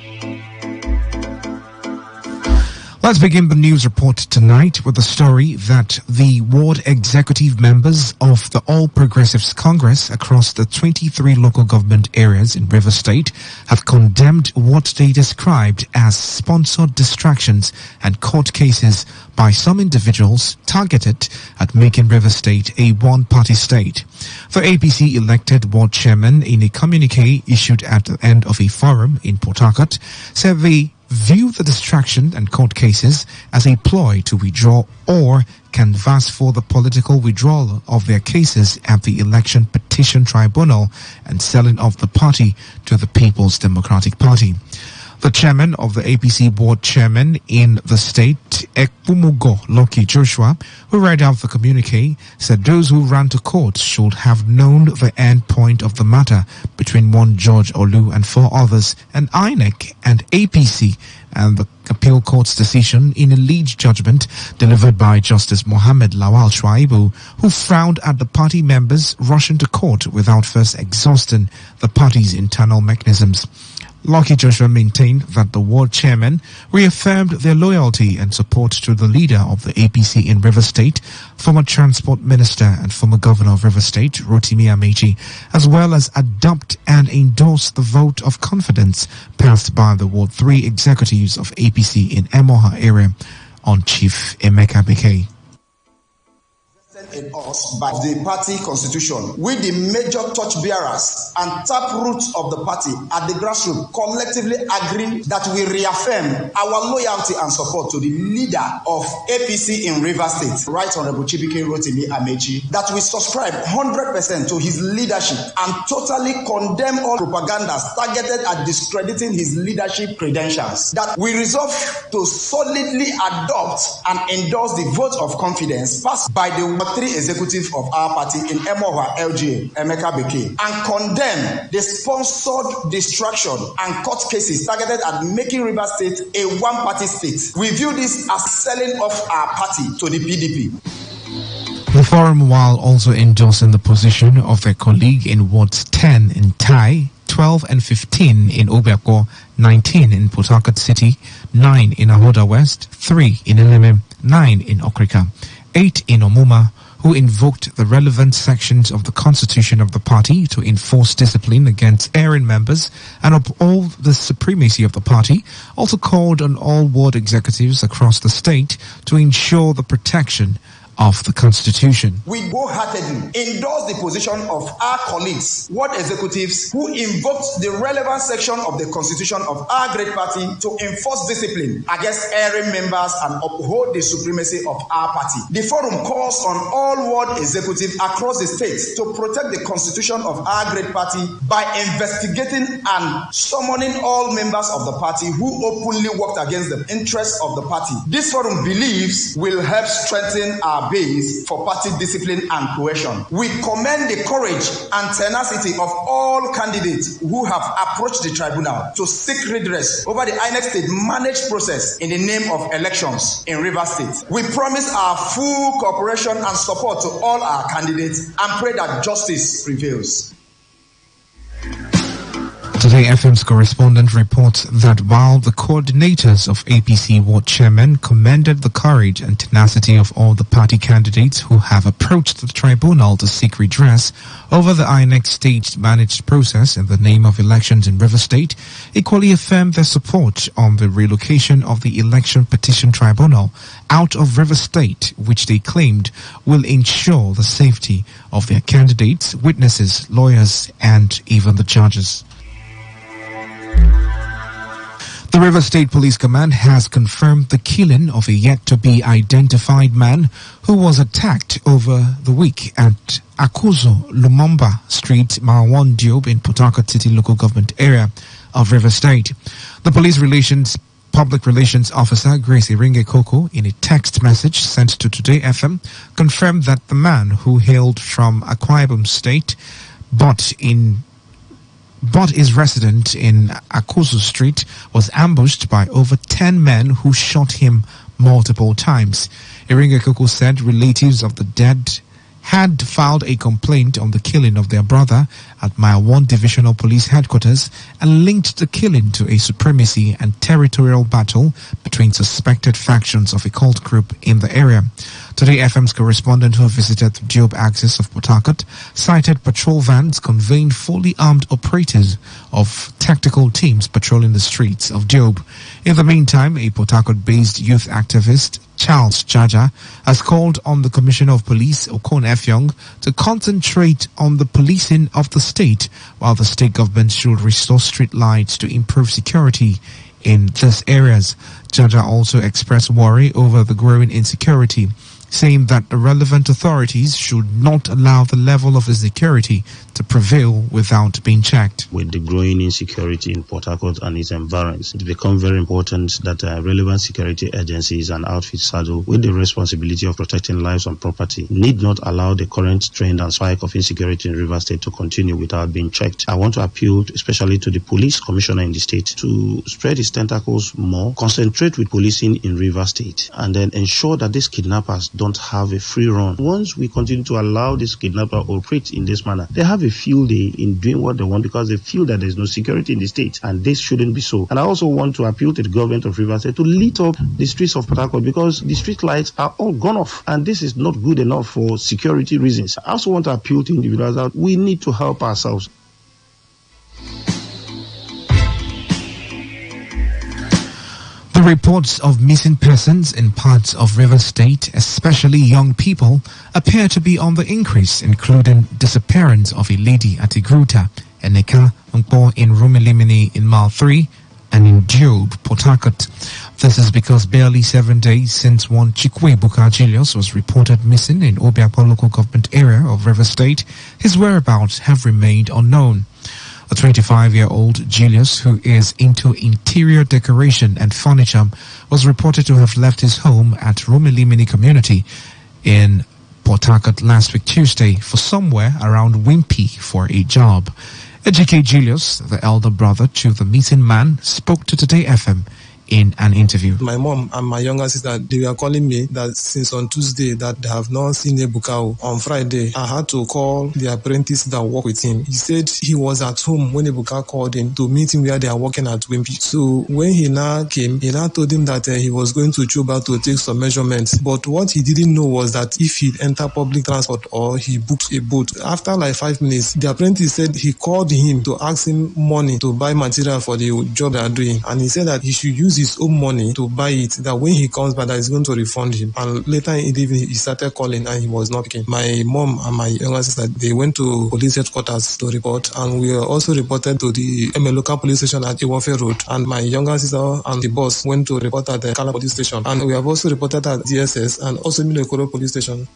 Let's begin the news report tonight with the story that the ward executive members of the All Progressives Congress across the 23 local government areas in River State have condemned what they described as sponsored distractions and court cases by some individuals targeted at making River State a one-party state. The APC elected ward chairman, in a communique issued at the end of a forum in Port Harcourt, said they view the distraction and court cases as a ploy to withdraw or canvass for the political withdrawal of their cases at the Election Petition Tribunal and selling of the party to the People's Democratic Party. The chairman of the APC board chairman in the state, Ekpumugo Loki Joshua, who read out the communique, said those who ran to court should have known the end point of the matter between one George Olu and 4 others, and INEC and APC, and the appeal court's decision in a lead judgment delivered by Justice Mohammed Lawal Shuaibu, who frowned at the party members rushing to court without first exhausting the party's internal mechanisms. Lucky Joshua maintained that the ward chairman reaffirmed their loyalty and support to the leader of the APC in River State, former transport minister and former governor of River State, Rotimi Amechi, as well as adopt and endorse the vote of confidence passed by the Ward 3 executives of APC in Emoha area on Chief Emeka Bekay. In us by the party constitution, we the major torch bearers and taproots of the party at the grassroots collectively agree that we reaffirm our loyalty and support to the leader of APC in River State, Right Honorable Chibike Rotimi Amechi, that we subscribe 100% to his leadership and totally condemn all propagandas targeted at discrediting his leadership credentials, that we resolve to solidly adopt and endorse the vote of confidence passed by the 3 body executive of our party in Emohua LGA, Emeka Beke, and condemn the sponsored distraction and court cases targeted at making Rivers State a one-party state. We view this as selling off our party to the PDP. The forum, while also endorsing the position of their colleague in Wards 10 in Tai, 12 and 15 in Obiako, 19 in Port Harcourt City, 9 in Ahoda West, 3 in Eleme, 9 in Okrika, 8 in Omuma, who invoked the relevant sections of the constitution of the party to enforce discipline against erring members and uphold the supremacy of the party, also called on all ward executives across the state to ensure the protection of the Constitution. We wholeheartedly endorse the position of our colleagues, ward executives, who invoked the relevant section of the Constitution of our great party to enforce discipline against erring members and uphold the supremacy of our party. The forum calls on all ward executives across the state to protect the Constitution of our great party by investigating and summoning all members of the party who openly worked against the interests of the party. This forum believes will help strengthen our base for party discipline and cohesion. We commend the courage and tenacity of all candidates who have approached the tribunal to seek redress over the INEC state managed process in the name of elections in Rivers State. We promise our full cooperation and support to all our candidates and pray that justice prevails. Today FM's correspondent reports that while the coordinators of APC ward chairmen commended the courage and tenacity of all the party candidates who have approached the tribunal to seek redress over the INEC staged managed process in the name of elections in River State, equally affirmed their support on the relocation of the election petition tribunal out of River State, which they claimed will ensure the safety of their candidates, witnesses, lawyers, and even the judges. The River State Police Command has confirmed the killing of a yet-to-be-identified man who was attacked over the week at Akuzo Lumumba Street, Marwan Diob in Port Harcourt City local government area of River State. The Public Relations Officer Grace Iringe Koko, in a text message sent to Today FM, confirmed that the man who hailed from Akwa Ibom State but is resident in Akuzu Street was ambushed by over 10 men who shot him multiple times. Iringe Koko said relatives of the dead had filed a complaint on the killing of their brother at Mile 1 Divisional Police Headquarters and linked the killing to a supremacy and territorial battle between suspected factions of a cult group in the area. Today FM's correspondent who visited the Job axis of Port Harcourt cited patrol vans conveying fully armed operators of tactical teams patrolling the streets of Job. In the meantime, a Port Harcourt-based youth activist, Charles Jaja, has called on the Commissioner of Police, Okon Efyong, to concentrate on the policing of the state, while the state government should restore street lights to improve security in these areas. Jaja also expressed worry over the growing insecurity, saying that the relevant authorities should not allow the level of insecurity to prevail without being checked. With the growing insecurity in Port Harcourt and its environs, it becomes very important that relevant security agencies and outfits saddled with the responsibility of protecting lives and property need not allow the current trend and spike of insecurity in River State to continue without being checked. I want to appeal especially to the police commissioner in the state to spread his tentacles more, concentrate with policing in River State, and then ensure that these kidnappers don't have a free run. Once we continue to allow this kidnapper operate in this manner, they have a field day in doing what they want because they feel that there's no security in the state, and this shouldn't be so. And I also want to appeal to the government of River State to lit up the streets of Port Harcourt because the street lights are all gone off, and this is not good enough for security reasons. I also want to appeal to individuals that we need to help ourselves. The reports of missing persons in parts of River State, especially young people, appear to be on the increase, including disappearance of a lady at Igruta, Eneka, Nkpo in Rumelimini in Mile 3, and in Job, Port Harcourt. This is because barely 7 days since one Chikwe Buka Julius was reported missing in Obiakpo local government area of River State, his whereabouts have remained unknown. A 25-year-old Julius, who is into interior decoration and furniture, was reported to have left his home at Rumelimini community in Port Harcourt last week Tuesday for somewhere around Wimpy for a job. Ejike Julius, the elder brother to the missing man, spoke to Today FM in an interview. My mom and my younger sister, they were calling me that since on Tuesday that they have not seen Ebuka. On Friday, I had to call the apprentice that worked with him. He said he was at home when Ebuka called him to meet him where they are working at Wimpy. So when he now came, he now told him that he was going to Chuba to take some measurements. But what he didn't know was that if he entered public transport or he booked a boat, after like 5 minutes, the apprentice said he called him to ask him money to buy material for the job they are doing. And he said that he should use his own money to buy it, that when he comes back, that he's going to refund him. And later in the evening, he started calling and he was not picking. My mom and my younger sister, they went to police headquarters to report, and we were also reported to the local police station at Iwafe Road. And my younger sister and the boss went to report at the Kala police station. And we have also reported at DSS and also Minokoro police station.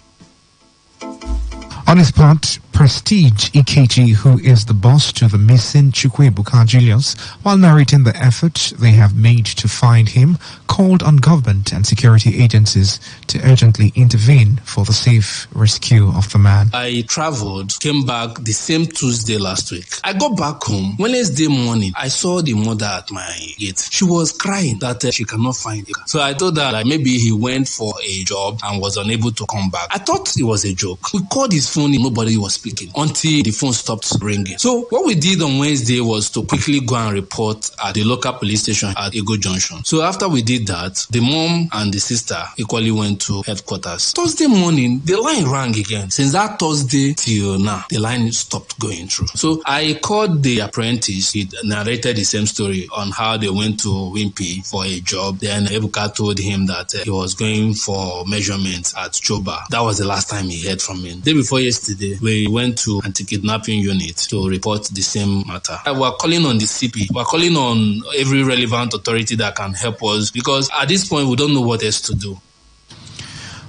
On his part, Prestige Ikeji, who is the boss to the missing Chukwuebuka Julius, while narrating the effort they have made to find him, called on government and security agencies to urgently intervene for the safe rescue of the man. I traveled, came back the same Tuesday last week. I got back home. Wednesday morning, I saw the mother at my gate. She was crying that she cannot find him. So I told her that maybe he went for a job and was unable to come back. I thought it was a joke. We called his phone, nobody was speaking until the phone stopped ringing. So what we did on Wednesday was to quickly go and report at the local police station at Ego Junction. So after we did that, the mom and the sister equally went to headquarters. Thursday morning, the line rang again. Since that Thursday till now, the line stopped going through. So I called the apprentice. He narrated the same story on how they went to Wimpy for a job. Then Ebuka told him that he was going for measurements at Choba. That was the last time he heard from him. The day before yesterday, we went to anti-kidnapping unit to report the same matter. We're calling on the CP. We're calling on every relevant authority that can help us, because at this point we don't know what else to do.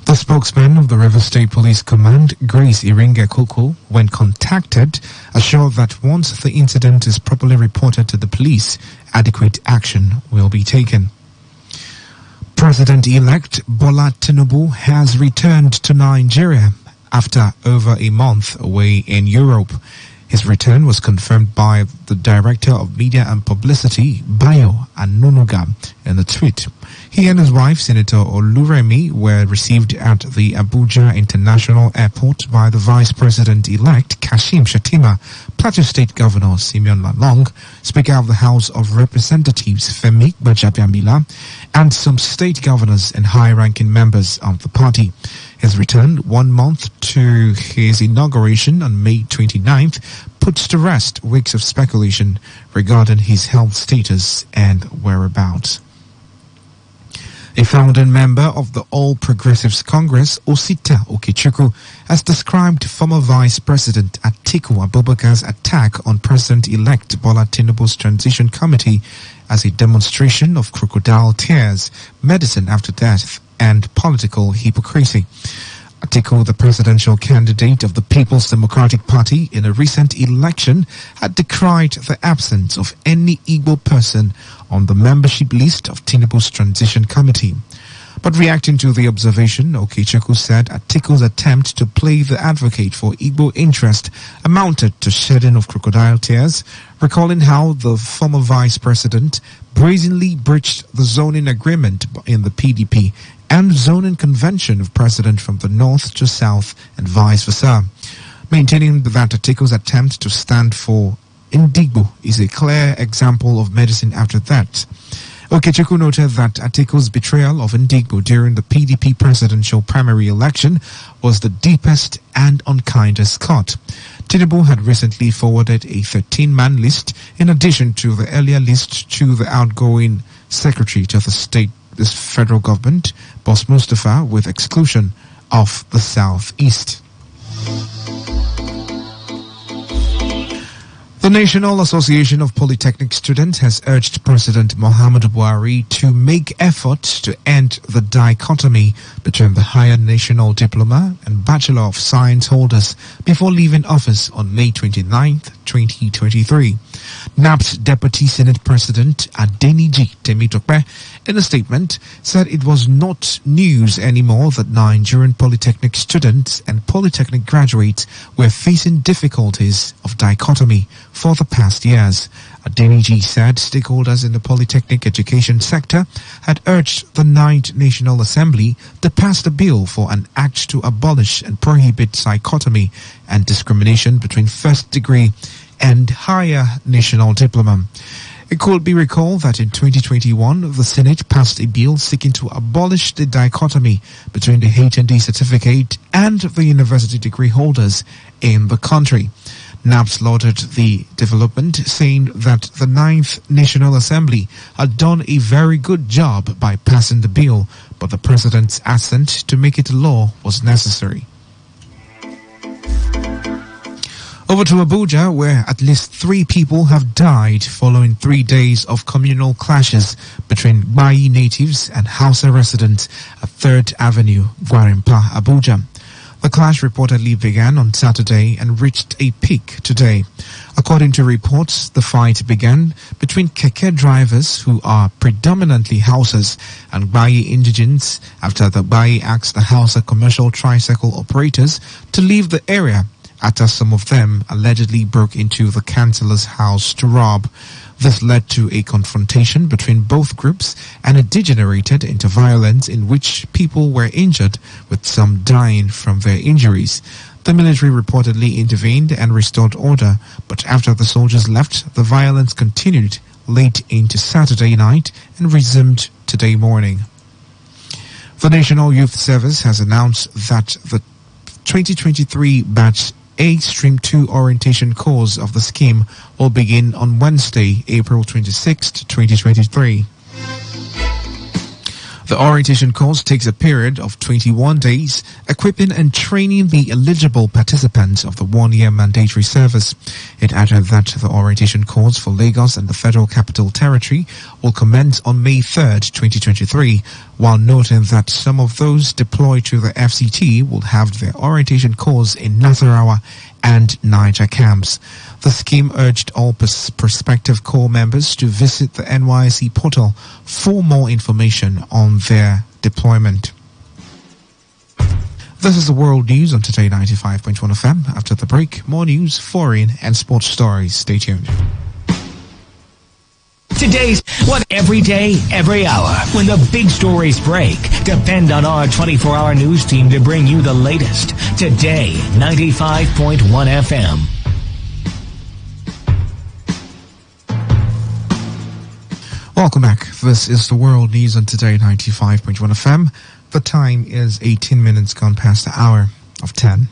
The spokesman of the River State Police Command, Grace Iringa Koko, when contacted, assured that once the incident is properly reported to the police, adequate action will be taken. President-elect Bola Tinubu has returned to Nigeria after over a month away in Europe. His return was confirmed by the Director of Media and Publicity, Bayo Anunuga, in a tweet. He and his wife, Senator Oluremi, were received at the Abuja International Airport by the Vice President-elect Kashim Shettima, Plateau State Governor Simeon Lalong, Speaker of the House of Representatives Femi Gbajabiamila, and some state governors and high-ranking members of the party. His return 1 month to his inauguration on May 29th puts to rest weeks of speculation regarding his health status and whereabouts. A founding member of the All Progressives Congress, Osita Okechukwu, has described former Vice President Atiku Abubakar's attack on President-elect Bola Tinubu's Transition Committee as a demonstration of crocodile tears, medicine after death, and political hypocrisy. Atiku, the presidential candidate of the People's Democratic Party in a recent election, had decried the absence of any Igbo person on the membership list of Tinubu's Transition Committee. But reacting to the observation, Okechukwu said Atiku's attempt to play the advocate for Igbo interest amounted to shedding of crocodile tears, recalling how the former vice president brazenly breached the zoning agreement in the PDP and zoning convention of president from the north to south and vice versa, maintaining that Atiku's attempt to stand for Indigbo is a clear example of medicine after that. Okechukwu noted that Atiku's betrayal of Indigbo during the PDP presidential primary election was the deepest and unkindest cut. Tinubu had recently forwarded a 13-man list in addition to the earlier list to the outgoing secretary to the federal government, Boss Mustafa, with exclusion of the southeast. The National Association of Polytechnic Students has urged President Muhammadu Buhari to make efforts to end the dichotomy between the higher national diploma and Bachelor of Science holders before leaving office on May 29, 2023. NAP's Deputy Senate President Adeniji Temitope in a statement, said it was not news anymore that Nigerian polytechnic students and polytechnic graduates were facing difficulties of dichotomy for the past years. Adeniji said stakeholders in the polytechnic education sector had urged the 9th National Assembly to pass the bill for an act to abolish and prohibit dichotomy and discrimination between first degree and higher national diploma. It could be recalled that in 2021, the Senate passed a bill seeking to abolish the dichotomy between the HND certificate and the university degree holders in the country. NAPS lauded the development, saying that the 9th National Assembly had done a very good job by passing the bill, but the President's assent to make it law was necessary. Over to Abuja, where at least 3 people have died following 3 days of communal clashes between Bayi natives and Hausa residents at 3rd Avenue, Gwarimpa, Abuja. The clash reportedly began on Saturday and reached a peak today. According to reports, the fight began between keke drivers who are predominantly Hausas and Bayi indigents after the Bayi asked the Hausa commercial tricycle operators to leave the area after some of them allegedly broke into the councillor's house to rob. This led to a confrontation between both groups, and it degenerated into violence in which people were injured, with some dying from their injuries. The military reportedly intervened and restored order, but after the soldiers left, the violence continued late into Saturday night and resumed today morning. The National Youth Service has announced that the 2023 batch A Stream 2 orientation course of the scheme will begin on Wednesday, April 26, 2023. The orientation course takes a period of 21 days, equipping and training the eligible participants of the one-year mandatory service. It added that the orientation course for Lagos and the Federal Capital Territory will commence on May 3rd, 2023, while noting that some of those deployed to the FCT will have their orientation course in Nasarawa and Niger camps. The scheme urged all prospective corps members to visit the NYSC portal for more information on their deployment. This is the world news on Today 95.1 FM. After the break, more news, foreign and sports stories. Stay tuned. Today's what every day, every hour. When the big stories break, depend on our 24-hour news team to bring you the latest. Today, 95.1 FM. Welcome back. This is the world news on Today 95.1 FM. The time is 18 minutes gone past the hour of 10.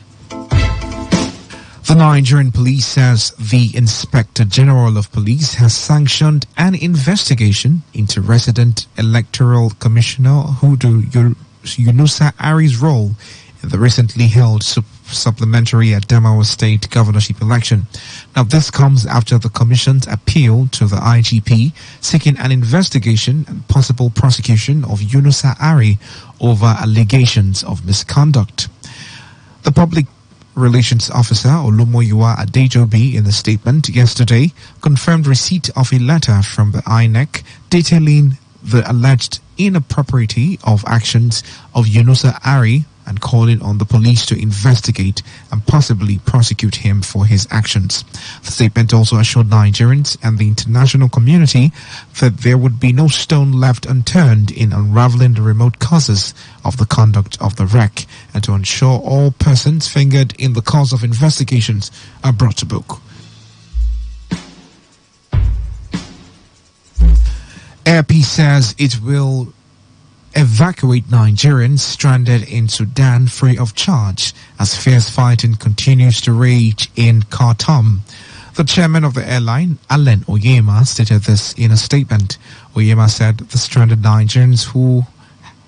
The Nigerian police says the Inspector General of Police has sanctioned an investigation into resident Electoral Commissioner Hudu Yunusa Ari's role in the recently held supplementary Adamawa State governorship election. Now, this comes after the Commission's appeal to the IGP seeking an investigation and possible prosecution of Yunusa Ari over allegations of misconduct. The Public Relations Officer Olumoyiwa Adejobi, in a statement yesterday, confirmed receipt of a letter from the INEC detailing the alleged inappropriacy of actions of Yunusa Ari and calling on the police to investigate and possibly prosecute him for his actions. The statement also assured Nigerians and the international community that there would be no stone left unturned in unraveling the remote causes of the conduct of the wreck, and to ensure all persons fingered in the cause of investigations are brought to book. AirP says it will evacuate Nigerians stranded in Sudan free of charge as fierce fighting continues to rage in Khartoum. The chairman of the airline, Allen Oyema, stated this in a statement. Oyema said the stranded Nigerians who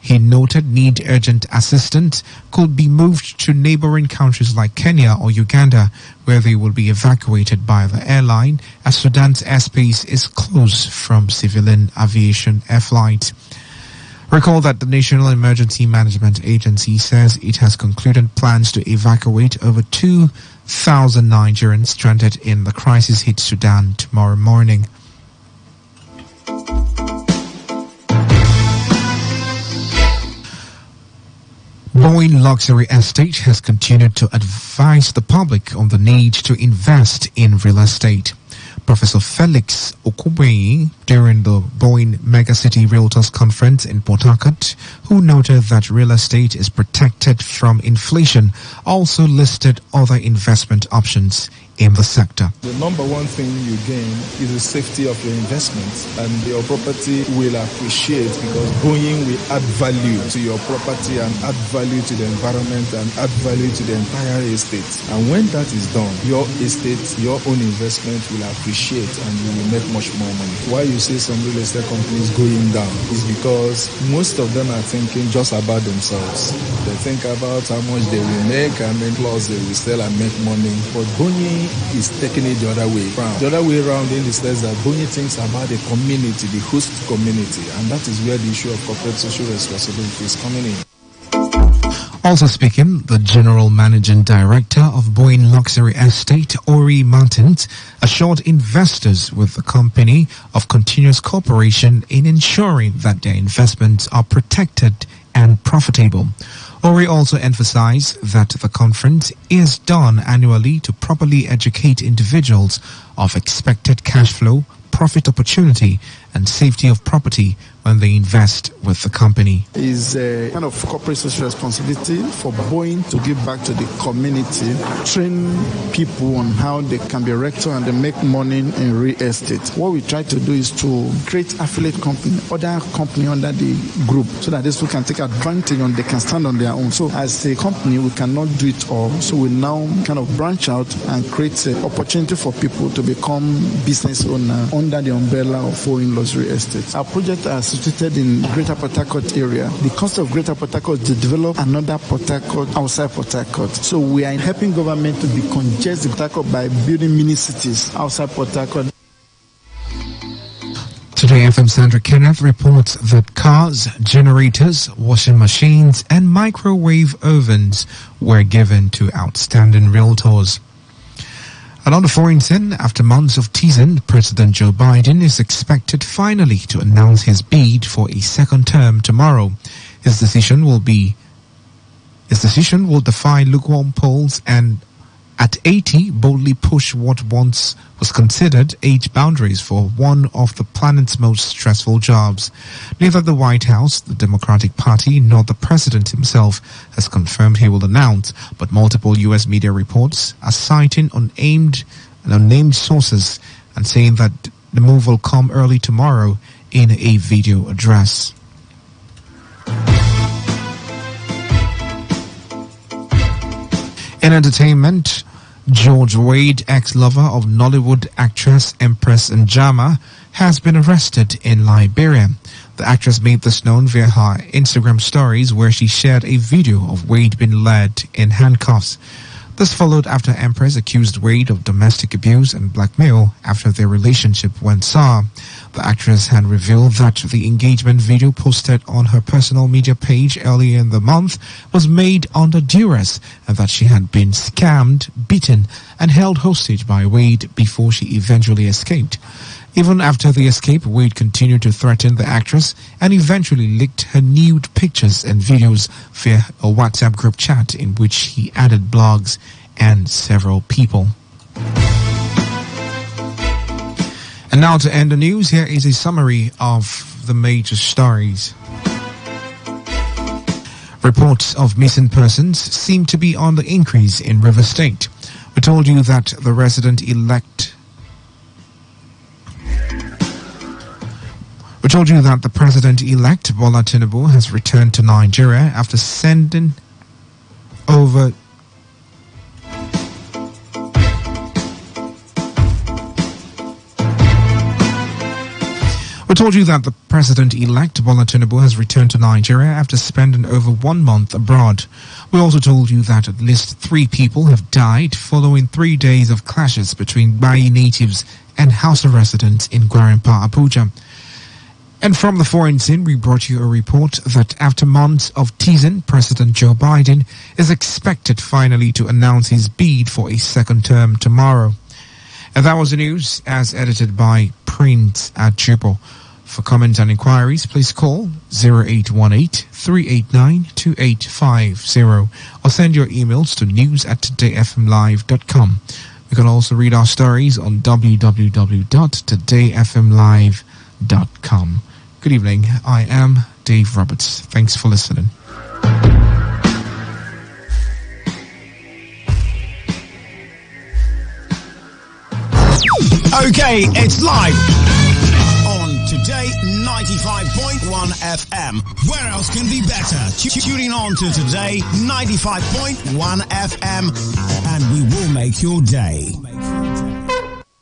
he noted need urgent assistance could be moved to neighboring countries like Kenya or Uganda, where they will be evacuated by the airline as Sudan's airspace is closed from civilian aviation air flight. Recall that the National Emergency Management Agency says it has concluded plans to evacuate over 2,000 Nigerians stranded in the crisis-hit Sudan tomorrow morning. Boeing Luxury Estate has continued to advise the public on the need to invest in real estate. Professor Felix Okubeyi, during the Boeing Megacity Realtors Conference in Port Harcourt, who noted that real estate is protected from inflation, also listed other investment options in the sector. The number one thing you gain is the safety of your investments, and your property will appreciate because Boeing will add value to your property and add value to the environment and add value to the entire estate. And when that is done, your estate, your own investment will appreciate and you will make much more money. Why you see some real estate companies going down is because most of them are thinking just about themselves. They think about how much they will make and then plus they will sell and make money. But Boeing is taking it the other way around. The other way around in the sense that Boeing thinks about the community, the host community, and that is where the issue of corporate social responsibility is coming in. Also speaking, the General Managing Director of Boeing Luxury Estate, Ori Martins, assured investors with the company of continuous cooperation in ensuring that their investments are protected and profitable. Ori also emphasized that the conference is done annually to properly educate individuals of expected cash flow, profit opportunity, and safety of property when they invest with the company. Is a kind of corporate social responsibility for Boeing to give back to the community, train people on how they can be a rector and they make money in real estate. What we try to do is to create affiliate company, other company under the group, so that these people can take advantage and they can stand on their own. So as a company, we cannot do it all. So we now kind of branch out and create an opportunity for people to become business owner under the umbrella of Boeing Luxury Estate. Our project is situated in Greater Port Harcourt area. The cost of Greater Port Harcourt is to develop another Port Harcourt outside Port Harcourt. So we are helping government to decongest Port Harcourt by building mini cities outside Port Harcourt. Today, FM Sandra Kenneth reports that cars, generators, washing machines, and microwave ovens were given to outstanding realtors. And on the foreign scene, after months of teasing, President Joe Biden is expected finally to announce his bid for a second term tomorrow. His decision will defy lukewarm polls and at 80 boldly push what once was considered age boundaries for one of the planet's most stressful jobs. Neither the White House, the Democratic Party, nor the president himself has confirmed he will announce, but multiple U.S. media reports are citing unnamed sources and saying that the move will come early tomorrow in a video address. In entertainment, George Wade, ex-lover of Nollywood actress Empress Njama, has been arrested in Liberia. The actress made this known via her Instagram stories, where she shared a video of Wade being led in handcuffs. This followed after Empress accused Wade of domestic abuse and blackmail after their relationship went sour. The actress had revealed that the engagement video posted on her personal media page earlier in the month was made under duress and that she had been scammed, beaten, and held hostage by Wade before she eventually escaped. Even after the escape, Wade continued to threaten the actress and eventually leaked her nude pictures and videos via a WhatsApp group chat in which he added blogs and several people. And now to end the news, here is a summary of the major stories. Reports of missing persons seem to be on the increase in River State. We told you that the President-elect Bola Tinubu has returned to Nigeria after sending over We told you that the President-elect Bola Tinubu has returned to Nigeria after spending over 1 month abroad. We also told you that at least 3 people have died following 3 days of clashes between Bayi natives and Hausa residents in Gwarinpa, Abuja. And from the foreign scene, we brought you a report that after months of teasing, President Joe Biden is expected finally to announce his bid for a second term tomorrow. And that was the news as edited by Prince Achibo. For comments and inquiries, please call 0818-389-2850 or send your emails to news@todayfmlive.com. You can also read our stories on www.todayfmlive.com. Good evening. I am Dave Roberts. Thanks for listening. Okay, it's live on Today 95.1 FM. Where else can be better? Tuning on to Today 95.1 FM, and we will make your day.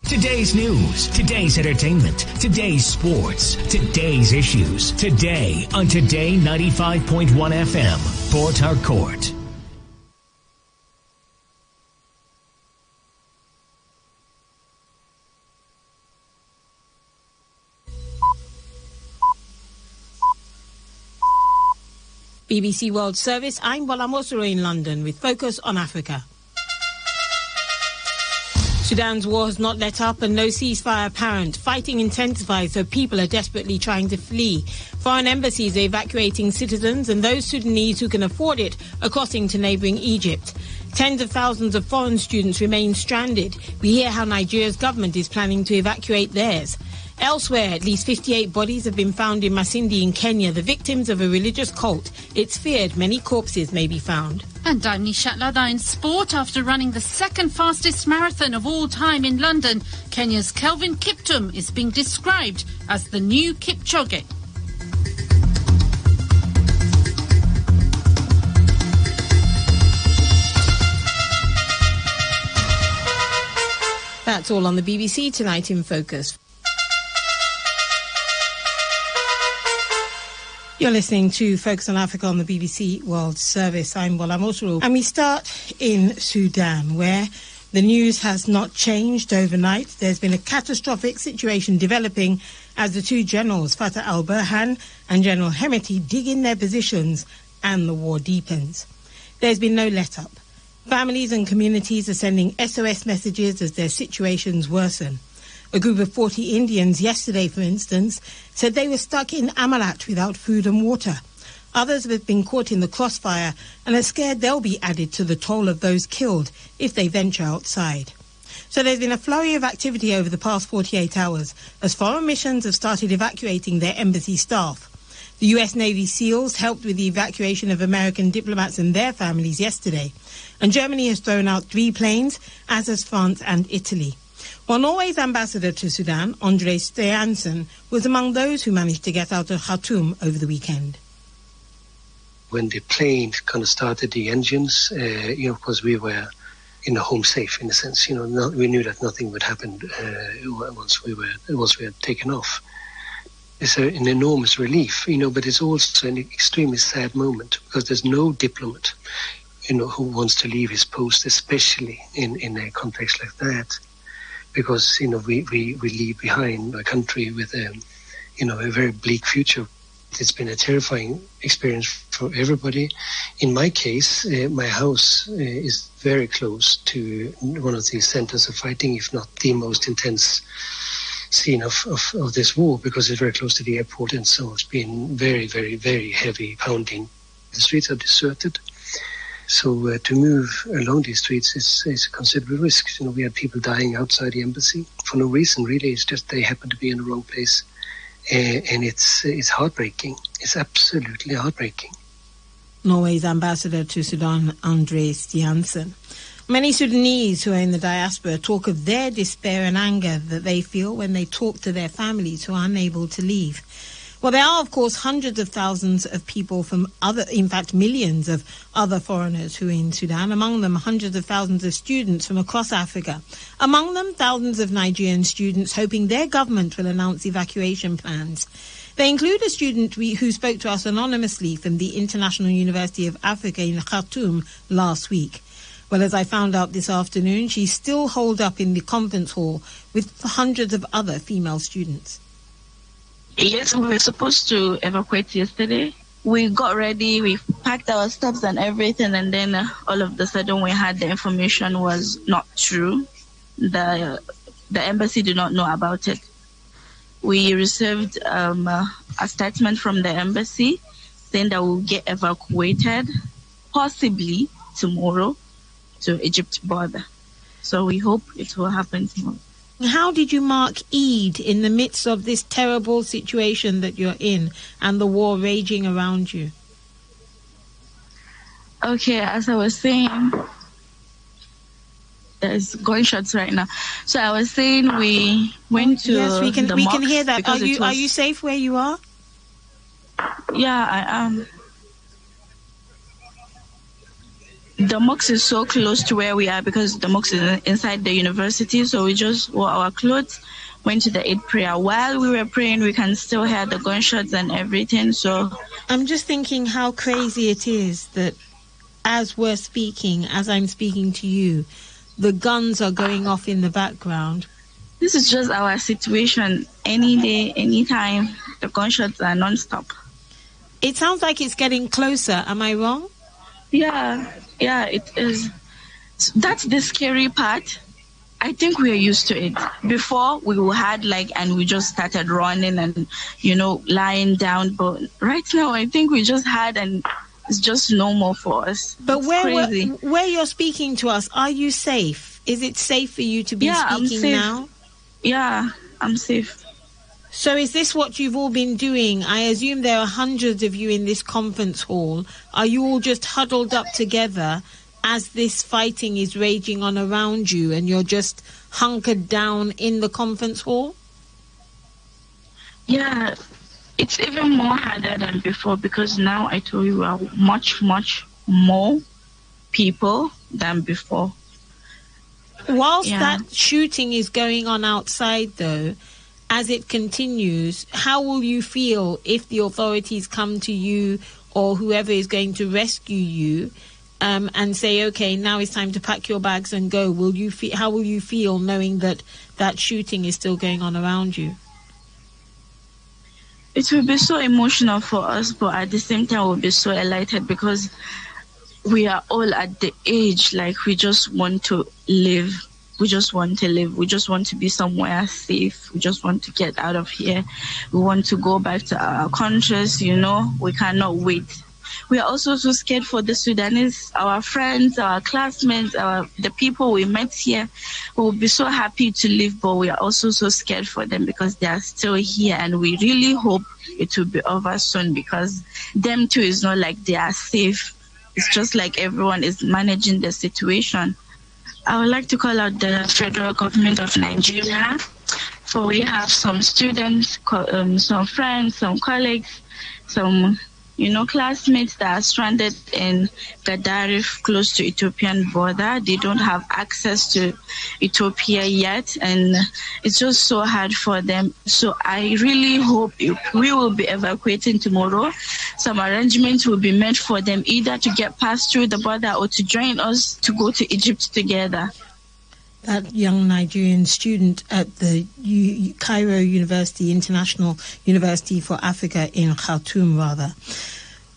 Today's news, today's entertainment, today's sports, today's issues. Today on Today 95.1 FM, Port Harcourt. BBC World Service, I'm Bola Mosuro in London with Focus on Africa. Sudan's war has not let up and no ceasefire apparent. Fighting intensifies, so people are desperately trying to flee. Foreign embassies are evacuating citizens, and those Sudanese who can afford it are crossing to neighbouring Egypt. Tens of thousands of foreign students remain stranded. We hear how Nigeria's government is planning to evacuate theirs. Elsewhere, at least 58 bodies have been found in Masindi in Kenya, the victims of a religious cult. It's feared many corpses may be found. And I'm Nishat Lada in sport. After running the second fastest marathon of all time in London, Kenya's Kelvin Kiptum is being described as the new Kipchoge. That's all on the BBC Tonight in Focus. You're listening to Focus on Africa on the BBC World Service. I'm Bola Mosuro. And we start in Sudan, where the news has not changed overnight. There's been a catastrophic situation developing as the two generals, Fatah al-Burhan and General Hemeti, dig in their positions and the war deepens. There's been no let-up. Families and communities are sending SOS messages as their situations worsen. A group of 40 Indians yesterday, for instance, said they were stuck in Amalat without food and water. Others have been caught in the crossfire and are scared they'll be added to the toll of those killed if they venture outside. So there's been a flurry of activity over the past 48 hours as foreign missions have started evacuating their embassy staff. The US Navy SEALs helped with the evacuation of American diplomats and their families yesterday. And Germany has thrown out 3 planes, as has France and Italy. While Norway's ambassador to Sudan, Andre Stiansen, was among those who managed to get out of Khartoum over the weekend. When the plane kind of started the engines, of course we were home safe in a sense. We knew that nothing would happen once we had taken off. It's an enormous relief, but it's also an extremely sad moment because there's no diplomat, who wants to leave his post, especially in a context like that. Because, we leave behind a country with a very bleak future. It's been a terrifying experience for everybody. In my case, my house is very close to one of the centers of fighting, if not the most intense scene of this war, because it's very close to the airport, and so it's been very, very, very heavy pounding. The streets are deserted. So to move along these streets is a considerable risk. We had people dying outside the embassy for no reason, really. It's just they happen to be in the wrong place. And it's heartbreaking. It's absolutely heartbreaking. Norway's ambassador to Sudan, Andre Stiansen. Many Sudanese who are in the diaspora talk of their despair and anger that they feel when they talk to their families who are unable to leave. Well, there are, of course, hundreds of thousands of people from millions of other foreigners who are in Sudan. Among them, hundreds of thousands of students from across Africa. Among them, thousands of Nigerian students hoping their government will announce evacuation plans. They include a student who spoke to us anonymously from the International University of Africa in Khartoum last week. Well, as I found out this afternoon, she's still holed up in the conference hall with hundreds of other female students. Yes, we were supposed to evacuate yesterday. We got ready, we packed our stuffs and everything, and then all of a sudden we had the information was not true. The embassy did not know about it. we received a statement from the embassy saying that we'll get evacuated possibly tomorrow to Egypt border. So we hope it will happen tomorrow. How did you mark Eid in the midst of this terrible situation that you're in and the war raging around you? Okay, as I was saying, there's gunshots right now. So I was saying we went to yes, we can hear that. Are you safe where you are? Yeah, I am. The mosque is so close to where we are because the mosque is inside the university. So we just wore our clothes, went to the Eid prayer. While we were praying, we can still hear the gunshots and everything. So I'm just thinking how crazy it is that as we're speaking, as I'm speaking to you, the guns are going off in the background. This is just our situation. Any day, anytime, the gunshots are non-stop. It sounds like it's getting closer. Am I wrong? Yeah, it is. That's the scary part. I think we are used to it. Before, we had and we just started running and, lying down. But right now, I think we just had and it's just normal for us. But where you're speaking to us, are you safe? Is it safe for you to be speaking I'm safe now? Yeah, I'm safe. So is this what you've all been doing? I assume there are hundreds of you in this conference hall. Are you all just huddled up together as this fighting is raging on around you and you're just hunkered down in the conference hall? Yeah, it's even more harder than before because now I told you we are much, much more people than before. Whilst that shooting is going on outside, though, as it continues, how will you feel if the authorities come to you or whoever is going to rescue you and say, okay, now it's time to pack your bags and go? How will you feel knowing that that shooting is still going on around you? It will be so emotional for us, but at the same time, we'll be so elated because we are all at the age we just want to live. We just want to live. We just want to be somewhere safe. We just want to get out of here. We want to go back to our countries, We cannot wait. We are also so scared for the Sudanese, our friends, our classmates, the people we met here. We will be so happy to live, but we are also so scared for them because they are still here, and we really hope it will be over soon because them too is not like they are safe. It's just like everyone is managing the situation. I would like to call out the federal government of Nigeria, for we have some students, some friends, some colleagues, some classmates that are stranded in Gaddarif, close to Ethiopian border. They don't have access to Ethiopia yet, and it's just so hard for them. So I really hope we will be evacuating tomorrow. Some arrangements will be made for them either to get past through the border or to join us to go to Egypt together. That young Nigerian student at the Cairo University, International University for Africa in Khartoum, rather.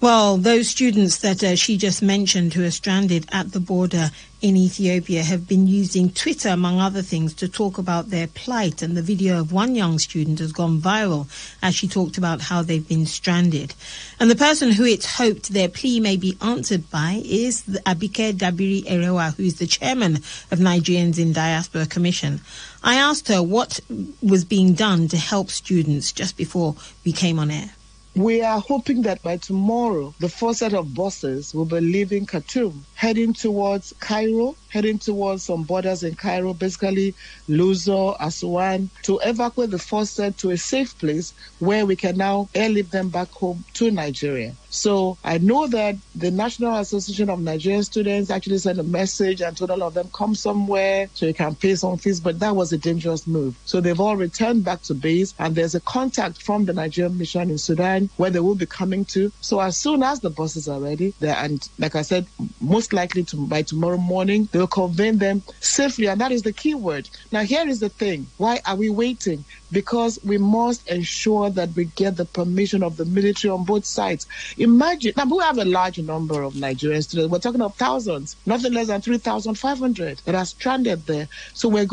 Well, those students that she just mentioned who are stranded at the border in Ethiopia have been using Twitter, among other things, to talk about their plight. And the video of one young student has gone viral as she talked about how they've been stranded. And the person who it's hoped their plea may be answered by is Abike Dabiri Erewa, who is the chairman of Nigerians in Diaspora Commission. I asked her what was being done to help students just before we came on air. We are hoping that by tomorrow, the first set of buses will be leaving Khartoum, heading towards Cairo, heading towards some borders in Cairo, basically Luxor, Aswan, to evacuate the first set to a safe place where we can now airlift them back home to Nigeria. So I know that the National Association of Nigerian Students actually sent a message and told all of them, come somewhere so you can pay some fees, but that was a dangerous move. So they've all returned back to base, and there's a contact from the Nigerian mission in Sudan where they will be coming to. So as soon as the buses are ready, and like I said, most likely by tomorrow morning, they'll we'll convey them safely, and that is the key word. Now, here is the thing. Why are we waiting? Because we must ensure that we get the permission of the military on both sides. Imagine, now we have a large number of Nigerian students. We're talking of thousands, nothing less than 3,500 that are stranded there. So we're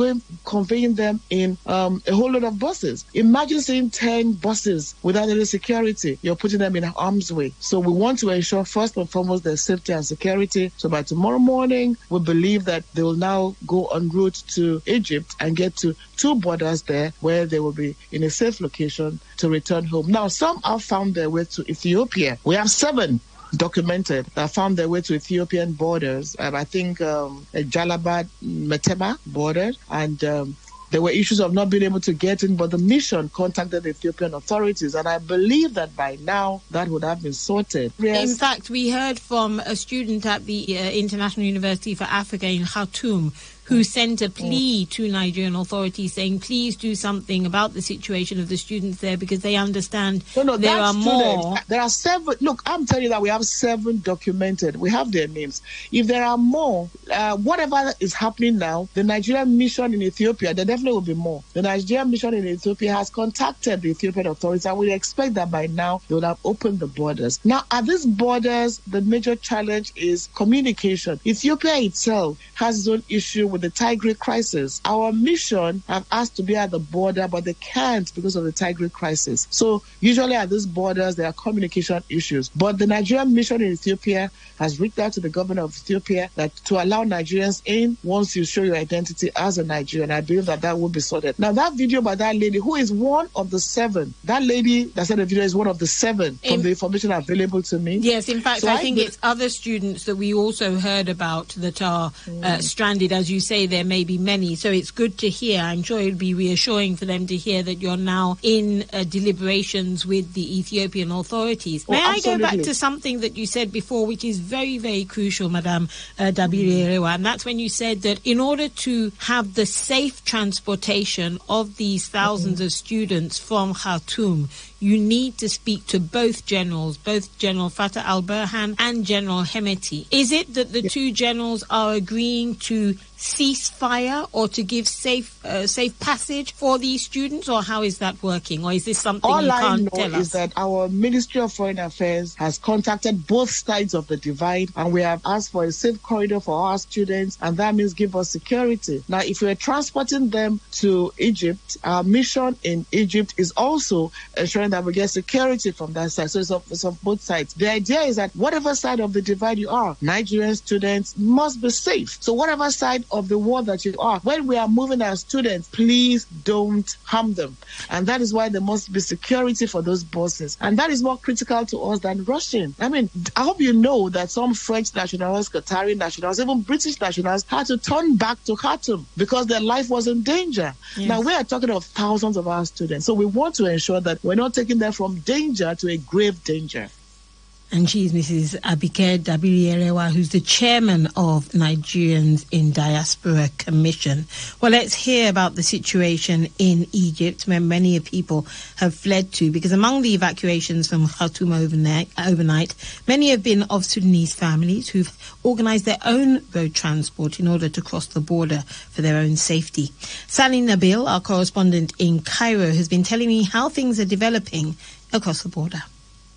conveying them in a whole lot of buses. Imagine seeing 10 buses without any security. You're putting them in harm's way. So we want to ensure first and foremost their safety and security. So by tomorrow morning, we believe that they will now go en route to Egypt and get to 2 borders there where they will be in a safe location to return home. Now, some have found their way to Ethiopia. We have 7 documented that found their way to Ethiopian borders. I think Jalabad, Metema border, and there were issues of not being able to get in, but the mission contacted the Ethiopian authorities, and I believe that by now that would have been sorted. Yes. In fact, we heard from a student at the International University for Africa in Khartoum who sent a plea to Nigerian authorities saying, please do something about the situation of the students there because they understand there are more. There are 7. Look, I'm telling you that we have 7 documented. We have their names. If there are more, whatever is happening now, the Nigerian mission in Ethiopia, there definitely will be more. The Nigerian mission in Ethiopia has contacted the Ethiopian authorities, and we expect that by now they will have opened the borders. Now, at these borders, the major challenge is communication. Ethiopia itself has its own issue with the Tigray crisis. Our mission have asked to be at the border, but they can't because of the Tigray crisis. So usually at these borders, there are communication issues. But the Nigerian mission in Ethiopia has reached out to the government of Ethiopia that to allow Nigerians in once you show your identity as a Nigerian. I believe that will be sorted. Now, that video by that lady, who is one of the 7, that lady that said the video is one of the 7 from the information available to me. Yes, in fact, so I think it's other students that we also heard about that are stranded. As you say, there may be many. So it's good to hear. I'm sure it'll be reassuring for them to hear that you're now in deliberations with the Ethiopian authorities. May I go back to something that you said before, which is very, very crucial, Madam Dabirewa, and that's when you said that in order to have the safe transportation of these thousands of students from Khartoum, you need to speak to both generals, both General Fatah al-Burhan and General Hemeti. Is it that the 2 generals are agreeing to cease fire or to give safe passage for these students, or how is that working? Or is this something you can't tell us? All I know is that our Ministry of Foreign Affairs has contacted both sides of the divide, and we have asked for a safe corridor for our students, and that means give us security. Now, if we're transporting them to Egypt, our mission in Egypt is also ensuring that we get security from that side. So it's on both sides. The idea is that whatever side of the divide you are, Nigerian students must be safe. So whatever side of the war that you are, when we are moving our students, please don't harm them. And that is why there must be security for those buses. And that is more critical to us than Russian. I mean, I hope you know that some French nationals, Qatari nationals, even British nationals had to turn back to Khartoum because their life was in danger. Yes. Now, we are talking of thousands of our students. So we want to ensure that we're not taking them from danger to a grave danger. And she's Mrs. Abike Dabirewa, who's the chairman of Nigerians in Diaspora Commission. Well, let's hear about the situation in Egypt, where many people have fled to, because among the evacuations from Khartoum overnight, many have been of Sudanese families who've organised their own road transport in order to cross the border for their own safety. Sally Nabil, our correspondent in Cairo, has been telling me how things are developing across the border.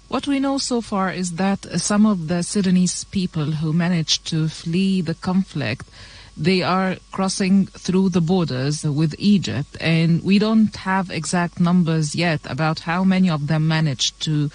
What we know so far is that some of the Sudanese people who managed to flee the conflict, they are crossing through the borders with Egypt, and we don't have exact numbers yet about how many of them managed to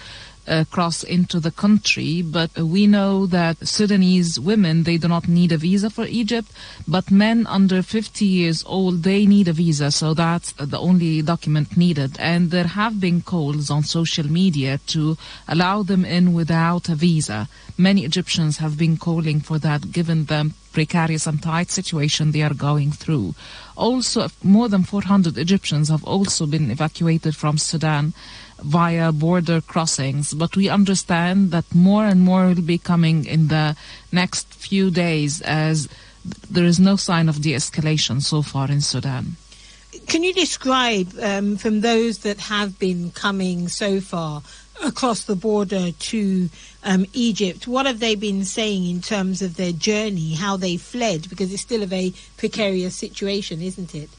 cross into the country, but we know that Sudanese women, they do not need a visa for Egypt, but men under 50 years old, they need a visa, so that's the only document needed. And there have been calls on social media to allow them in without a visa. Many Egyptians have been calling for that, given the precarious and tight situation they are going through. Also, more than 400 Egyptians have also been evacuated from Sudan via border crossings, but we understand that more and more will be coming in the next few days, as there is no sign of de-escalation so far in Sudan. Can you describe, from those that have been coming so far, across the border to Egypt. What have they been saying in terms of their journey, how they fled? Because it's still a very precarious situation, isn't it?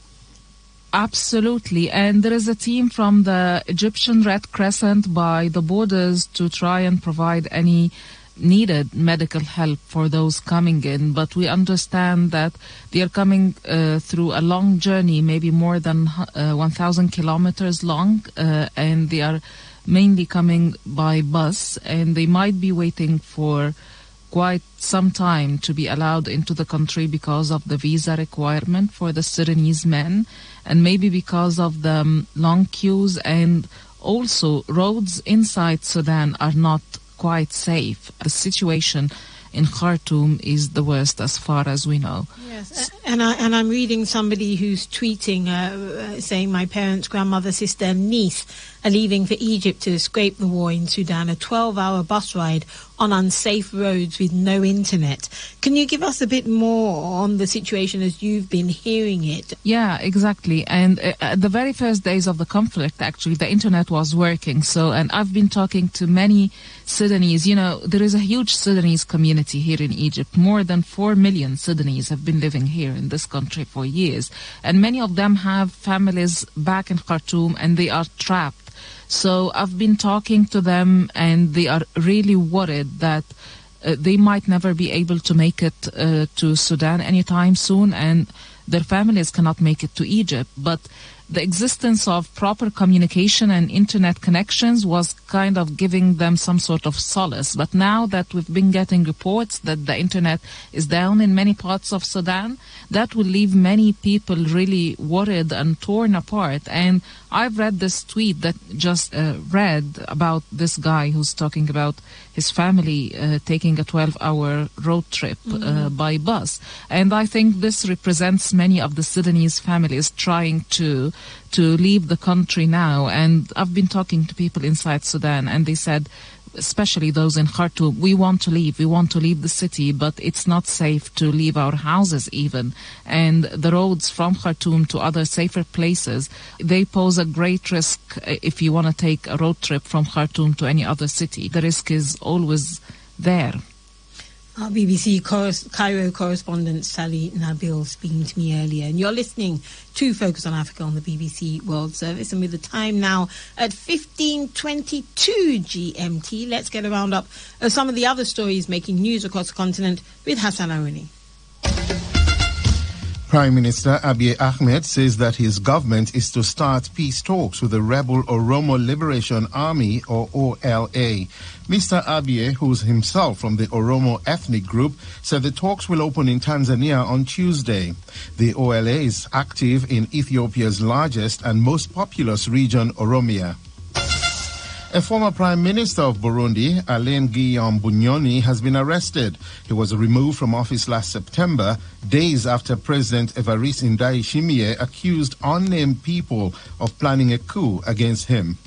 Absolutely. And there is a team from the Egyptian Red Crescent by the borders to try and provide any needed medical help for those coming in. But we understand that they are coming through a long journey, maybe more than 1,000 kilometers long, and they are mainly coming by bus, and they might be waiting for quite some time to be allowed into the country because of the visa requirement for the Sudanese men, and maybe because of the long queues, and also roads inside Sudan are not quite safe. The situation in Khartoum is the worst as far as we know. Yes, and I'm reading somebody who's tweeting saying my parents, grandmother, sister and niece are leaving for Egypt to escape the war in Sudan, a 12-hour bus ride on unsafe roads with no internet. Can you give us a bit more on the situation as you've been hearing it? Yeah, exactly. And at the very first days of the conflict, actually, the internet was working. And I've been talking to many Sudanese. You know, there is a huge Sudanese community here in Egypt. More than 4 million Sudanese have been living here in this country for years. And many of them have families back in Khartoum, and they are trapped. So I've been talking to them, and they are really worried that they might never be able to make it to Sudan anytime soon, and their families cannot make it to Egypt. But the existence of proper communication and internet connections was kind of giving them some sort of solace. But now that we've been getting reports that the internet is down in many parts of Sudan, that will leave many people really worried and torn apart. And I've read this tweet that just read about this guy who's talking about his family taking a 12-hour road trip by bus. And I think this represents many of the Sudanese families trying to leave the country now. And I've been talking to people inside Sudan, and they said, especially those in Khartoum, we want to leave the city, but it's not safe to leave our houses even. And the roads from Khartoum to other safer places, they pose a great risk if you want to take a road trip from Khartoum to any other city. The risk is always there. Our BBC Cairo correspondent Sally Nabil speaking to me earlier. And you're listening to Focus on Africa on the BBC World Service. And with the time now at 15:22 GMT, let's get a roundup of some of the other stories making news across the continent with Hassan Aruni. Prime Minister Abiy Ahmed says that his government is to start peace talks with the rebel Oromo Liberation Army, or OLA. Mr. Abiy, who's himself from the Oromo ethnic group, said the talks will open in Tanzania on Tuesday. The OLA is active in Ethiopia's largest and most populous region, Oromia. A former Prime Minister of Burundi, Alain Guillaume Bunyoni, has been arrested. He was removed from office last September, days after President Evariste Ndayishimiye accused unnamed people of planning a coup against him.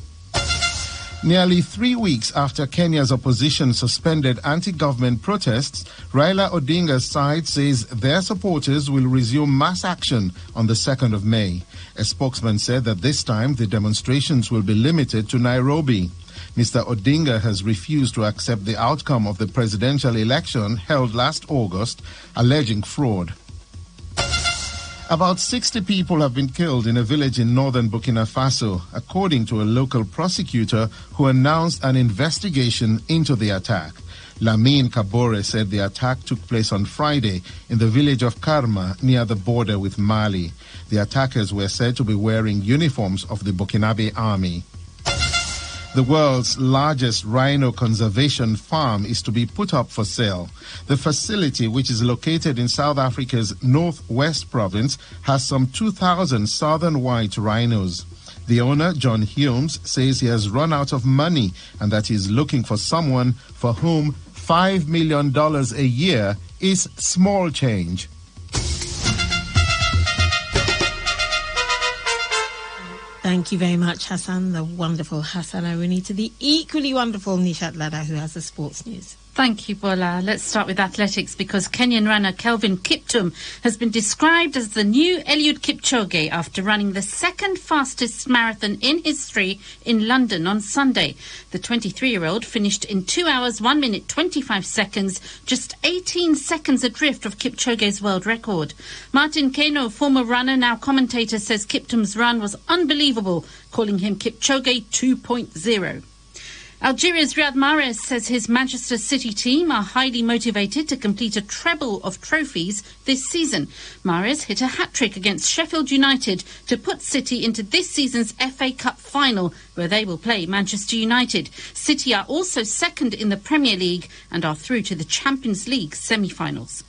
Nearly 3 weeks after Kenya's opposition suspended anti-government protests, Raila Odinga's side says their supporters will resume mass action on the 2nd of May. A spokesman said that this time the demonstrations will be limited to Nairobi. Mr. Odinga has refused to accept the outcome of the presidential election held last August, alleging fraud. About 60 people have been killed in a village in northern Burkina Faso, according to a local prosecutor who announced an investigation into the attack. Lamine Kabore said the attack took place on Friday in the village of Karma near the border with Mali. The attackers were said to be wearing uniforms of the Burkinabe army. The world's largest rhino conservation farm is to be put up for sale. The facility, which is located in South Africa's northwest province, has some 2,000 southern white rhinos. The owner, John Humes, says he has run out of money and that he is looking for someone for whom $5 million a year is small change. Thank you very much, Hassan, the wonderful Hassan Aruni, to the equally wonderful Nishat Lada, who has the sports news. Thank you, Bola. Let's start with athletics because Kenyan runner Kelvin Kiptum has been described as the new Eliud Kipchoge after running the second fastest marathon in history in London on Sunday. The 23-year-old finished in 2 hours, 1 minute, 25 seconds, just 18 seconds adrift of Kipchoge's world record. Martin Keno, former runner, now commentator, says Kiptum's run was unbelievable, calling him Kipchoge 2.0. Algeria's Riyad Mahrez says his Manchester City team are highly motivated to complete a treble of trophies this season. Mahrez hit a hat-trick against Sheffield United to put City into this season's FA Cup final, where they will play Manchester United. City are also second in the Premier League and are through to the Champions League semi-finals.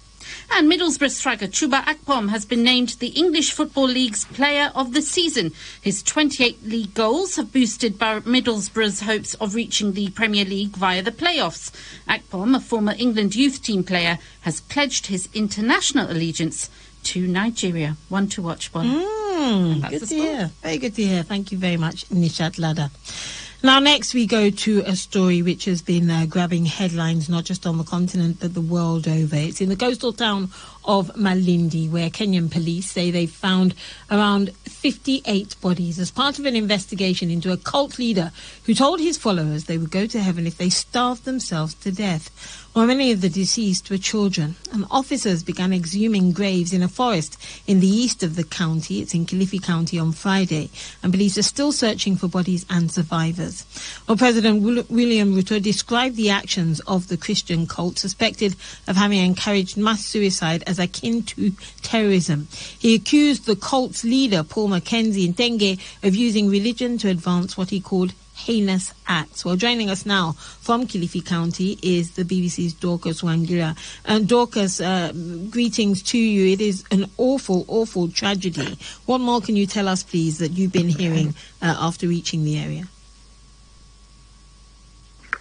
And Middlesbrough striker Chuba Akpom has been named the English Football League's Player of the Season. His 28 league goals have boosted Middlesbrough's hopes of reaching the Premier League via the playoffs. Akpom, a former England youth team player, has pledged his international allegiance to Nigeria. One to watch, Bon. Good to hear. Very good to hear. Thank you very much, Nishat Lada. Now, next we go to a story which has been grabbing headlines not just on the continent but the world over. It's in the coastal town of Malindi, where Kenyan police say they've found around 58 bodies as part of an investigation into a cult leader who told his followers they would go to heaven if they starved themselves to death. Well, many of the deceased were children, and officers began exhuming graves in a forest in the east of the county. It's in Kilifi County on Friday, and police are still searching for bodies and survivors. Well, President William Ruto described the actions of the Christian cult suspected of having encouraged mass suicide as akin to terrorism. He accused the cult's leader, Paul Mackenzie Ntenge, of using religion to advance what he called heinous acts. Well, joining us now from Kilifi County is the BBC's Dorcas Wangira. And Dorcas, greetings to you. It is an awful, awful tragedy. What more can you tell us, please, that you've been hearing after reaching the area?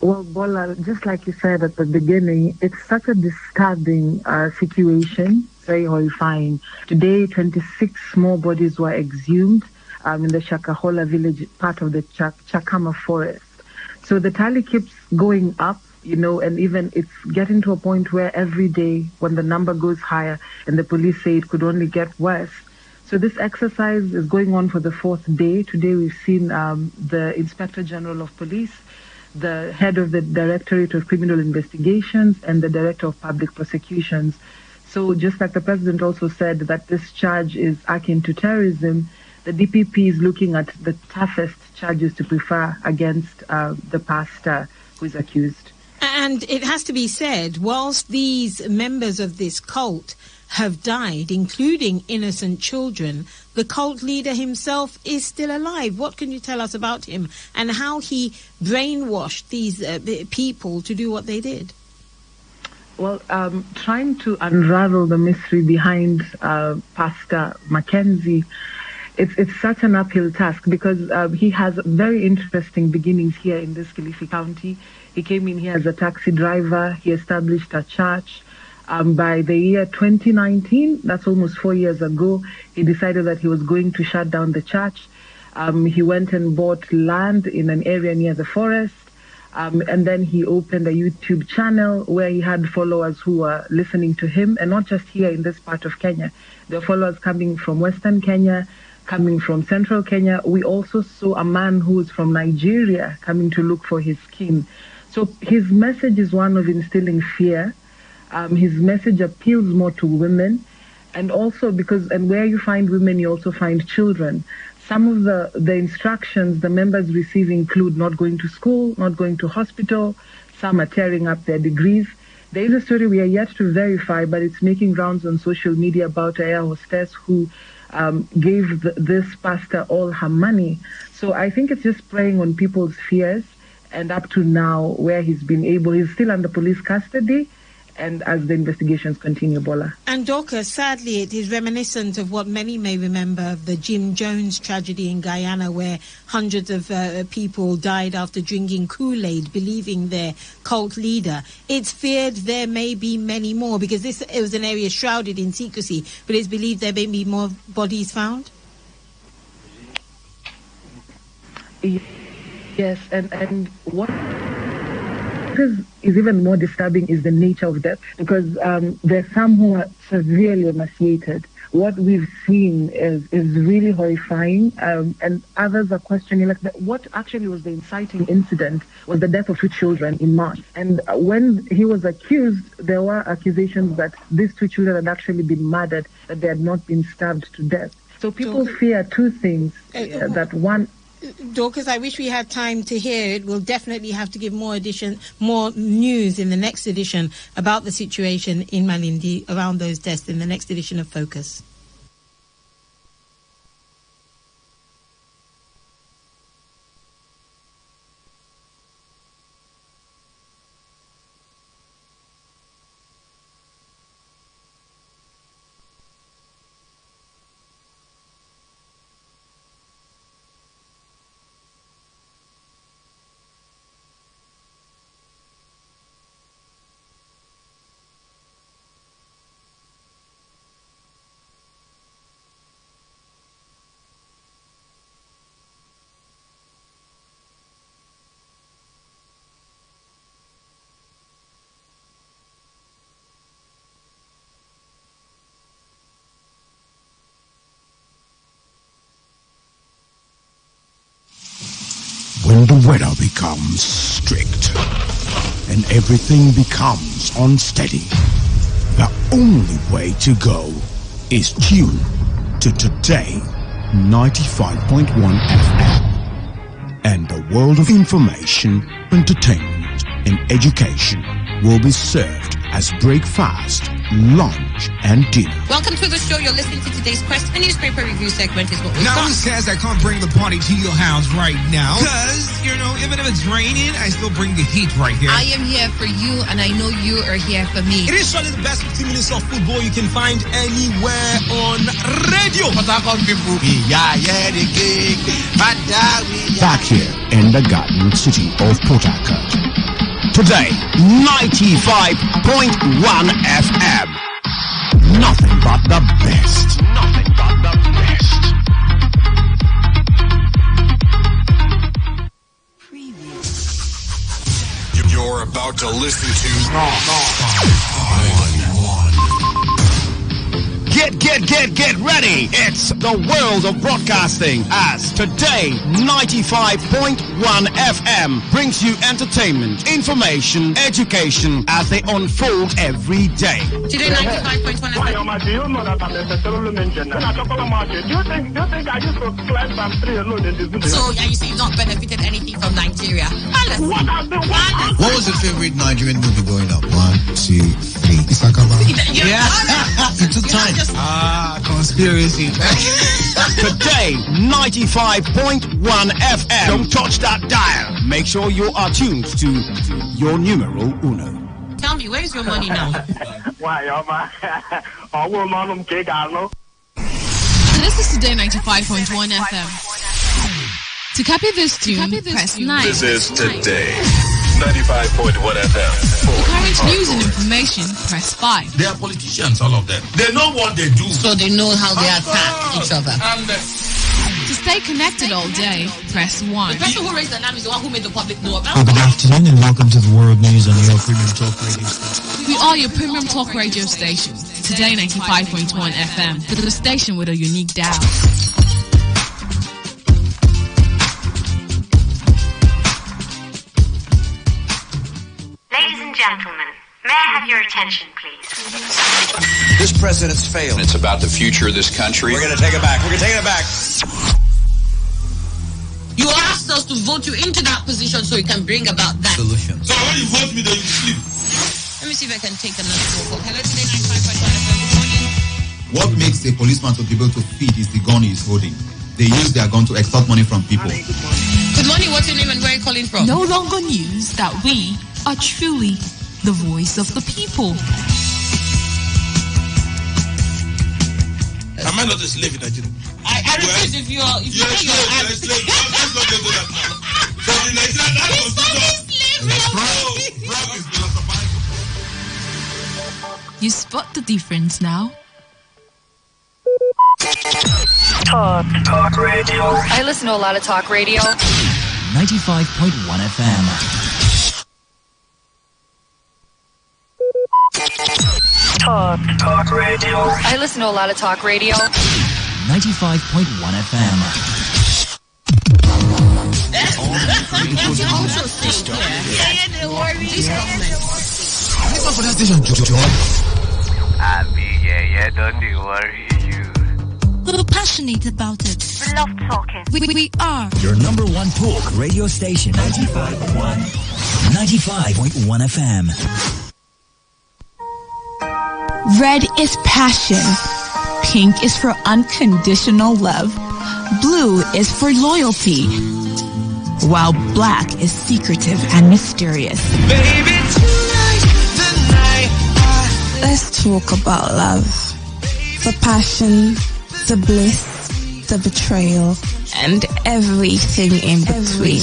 Well, Bola, just like you said at the beginning, it's such a disturbing situation, very horrifying. Today, 26 small bodies were exhumed in the Shakahola village, part of the Chakama forest. So the tally keeps going up, and even it's getting to a point where every day when the number goes higher and the police say it could only get worse. So this exercise is going on for the fourth day. Today we've seen the Inspector General of Police, the head of the Directorate of Criminal Investigations, and the Director of Public Prosecutions. So just like the President also said that this charge is akin to terrorism, the DPP is looking at the toughest charges to prefer against the pastor who is accused. And it has to be said, whilst these members of this cult have died, including innocent children, the cult leader himself is still alive. What can you tell us about him and how he brainwashed these people to do what they did? Well, trying to unravel the mystery behind Pastor Mackenzie, it's such an uphill task because he has very interesting beginnings here in this Kilifi County. He came in here as a taxi driver. He established a church. By the year 2019, that's almost 4 years ago, he decided that he was going to shut down the church. He went and bought land in an area near the forest. And then he opened a YouTube channel where he had followers who were listening to him, and not just here in this part of Kenya. There were followers coming from Western Kenya, coming from Central Kenya. We also saw a man who was from Nigeria coming to look for his kin. So his message is one of instilling fear. His message appeals more to women, and also and where you find women, you also find children. Some of the instructions the members receive include not going to school, not going to hospital. Some are tearing up their degrees. There is a story we are yet to verify, but it's making rounds on social media about an air hostess who gave this pastor all her money. So I think it's just preying on people's fears. And up to now, where he's still under police custody. And as the investigations continue, Bola. And Dorcas, sadly, it is reminiscent of what many may remember of the Jim Jones tragedy in Guyana, where hundreds of people died after drinking Kool-Aid, believing their cult leader. It's feared there may be many more, because it was an area shrouded in secrecy, but it's believed there may be more bodies found? Yes, and what what is even more disturbing is the nature of death, because there's some who are severely emaciated. What we've seen is really horrifying, and others are questioning, like, what actually was the inciting incident was the death of 2 children in March. And when he was accused, there were accusations that these 2 children had actually been murdered, that they had not been stabbed to death. So people fear 2 things, that one... Dorcas, I wish we had time to hear it. We'll definitely have to give more news in the next edition about the situation in Malindi around those deaths in the next edition of Focus. When the weather becomes strict and everything becomes unsteady, the only way to go is tune to Today 95.1 FM. And the world of information, entertainment, and education will be served as breakfast, lunch, and dinner. Welcome to the show. You're listening to today's Quest. A newspaper review segment is what we've Now got. he says I can't bring the party to your house right now because, even if it's raining, I still bring the heat right here. I am here for you, and I know you are here for me. It is surely the best 15 minutes of football you can find anywhere on radio. Back here in the Garden City of Port Harcourt. Today, 95.1 FM. Nothing but the best. Nothing but the best. You're about to listen to Get ready. It's the world of broadcasting as Today 95.1 FM brings you entertainment, information, education as they unfold every day. Today 95.1 FM. Do you know that I'm necessarily mentioned? Do you think I used to climb from 3 alone in this? So, you say you've not benefited anything from Nigeria. What was your favorite Nigerian movie growing up? 1, 2, 3. Isakaba. Yeah. It took time. Conspiracy. Today, 95.1 FM. Don't touch that dial. Make sure you are tuned to your numero uno. Tell me, where's your money now? This is Today 95.1 FM. To copy this tune, press 9. This is Today 95.1 FM. For current news and information, press 5. They are politicians, all of them. They know what they do. So they know how they attack each other. To stay connected all day, press 1. The person who raised the name is the one who made the public know about. Good afternoon and welcome to the World News on your Premium Talk Radio station. We are your Premium Talk Radio station. Today 95.1 FM. The station with a unique dial. Ladies and gentlemen, may I have your attention, please? This president's failed. It's about the future of this country. We're going to take it back. We're going to take it back. You asked us to vote you into that position so you can bring about that solution. So when you vote me, then you sleep. Let me see if I can take another phone call. Hello, Today 95.1 FM. Good morning. What makes a policeman to be able to feed is the gun he's holding. They use their gun to extort money from people. Good morning. What's your name and where are you calling from? No longer news that we are truly the voice of the people. Am I not a slave in Nigeria? I refuse if you are. If you are slave. Let's not get to that now. So the Nigerian constitution. You spot the difference now? Talk radio. I listen to a lot of talk radio. 95.1 FM. What? Talk radio. I listen to a lot of talk radio. 95.1 FM. Don't worry. We're passionate about it. We love talking. We are. Your number one talk radio station. 95.1 FM. Red is passion. Pink is for unconditional love. Blue is for loyalty. While black is secretive and mysterious. Baby, tonight. Let's talk about love. The passion, the bliss, the betrayal, and everything in between.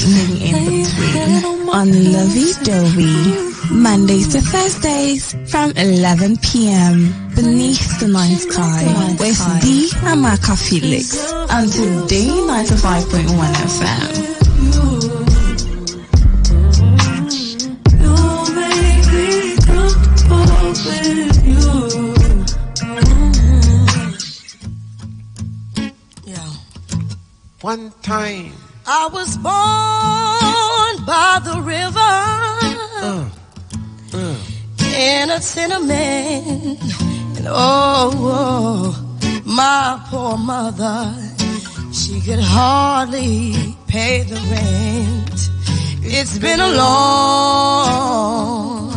On Lovey Dovey, Mondays to Thursdays from 11 p.m. beneath the night sky with D. Amaka Felix on Today 95.1 FM. One time I was born by the river in a tenement, and oh, my poor mother, she could hardly pay the rent. It's been a long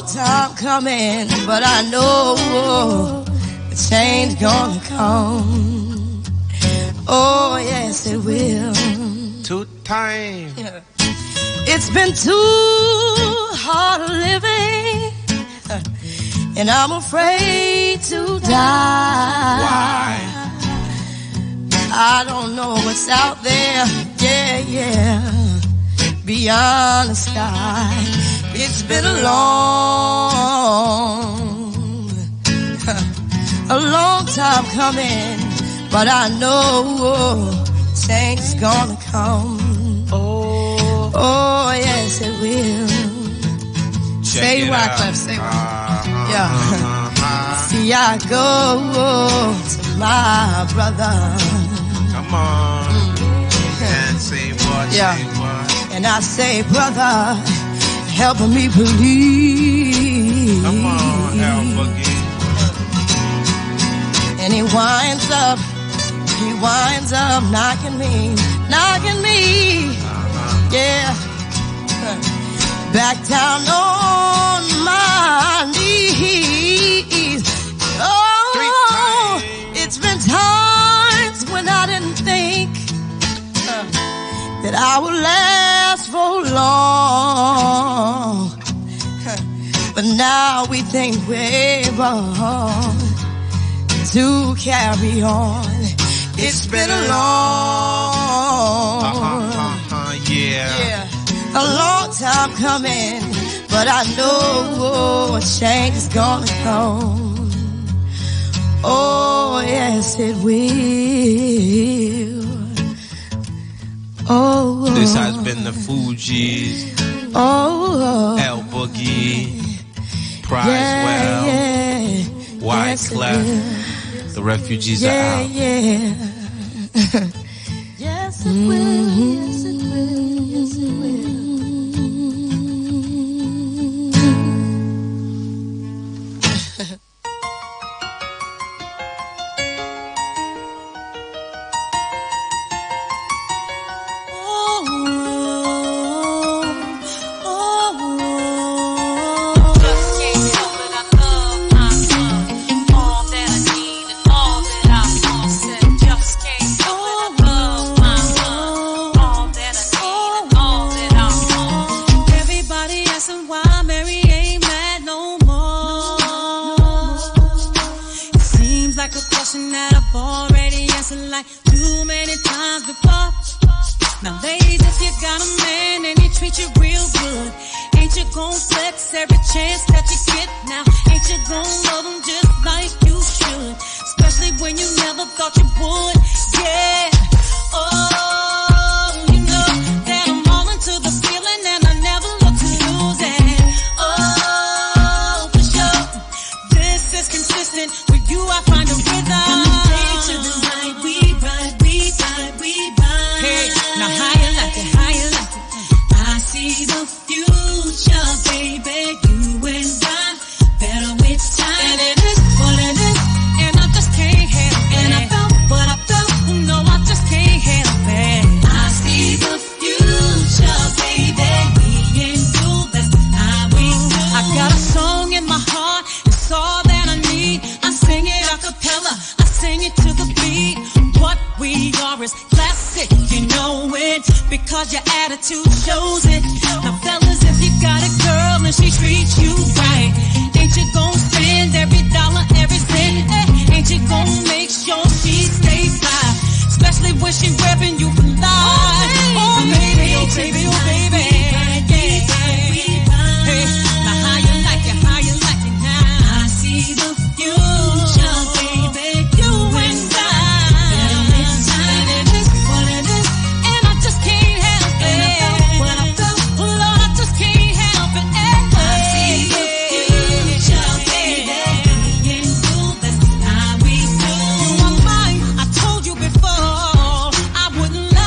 time coming, but I know the change gonna come. Oh, yes, it will. Two time. It's been too hard living, and I'm afraid to die. Why? I don't know what's out there, yeah, beyond the sky. It's been a long time coming, but I know change is gonna come. Oh, yes, it will. Say Wyclef, say yeah. See, I go to my brother. Come on. And say what, yeah. Say what. And I say, brother, help me believe. Come on, help again. And he winds up knocking me, yeah, back down on my knees. Oh, it's been times when I didn't think that I would last for long, but now we think we're able to carry on. It's been a a long time coming, but I know a change is gonna come. Oh, yes, it will. Oh, this has been the Fugees. Oh, El Boogie, Prizewell, Wyclef. The refugees are out. Yeah. Yes, it will. Yes, it will. Yes, it will. boogie to the beat. What we are is classic, you know it, because your attitude shows it. Now fellas, if you got a girl and she treats you right, ain't you gon' spend every dollar, every cent? Ain't you gon' make sure she stays fly, especially when she reppin' you for life? Oh baby, oh baby, oh baby, yeah. Hey, now how you like it now? I see the future, baby, you and I. It is what it is, and I just can't help it. What I felt, oh Lord, I just can't help it. I see the future, baby, me and you, that's how we do. You are mine, I told you before, I wouldn't lie.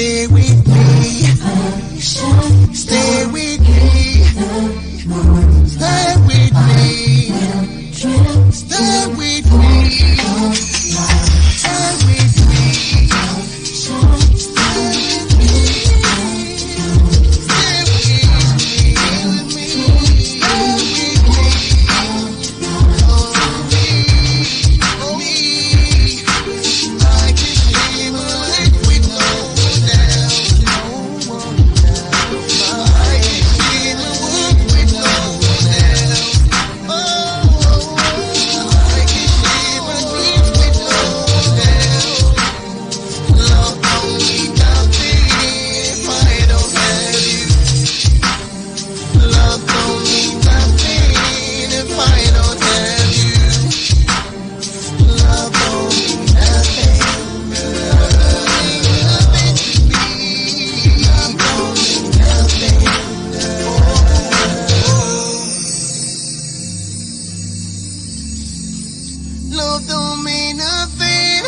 stay with me. Stay with me. Stay with me. Stay with me. Stay with me. Love don't mean nothing.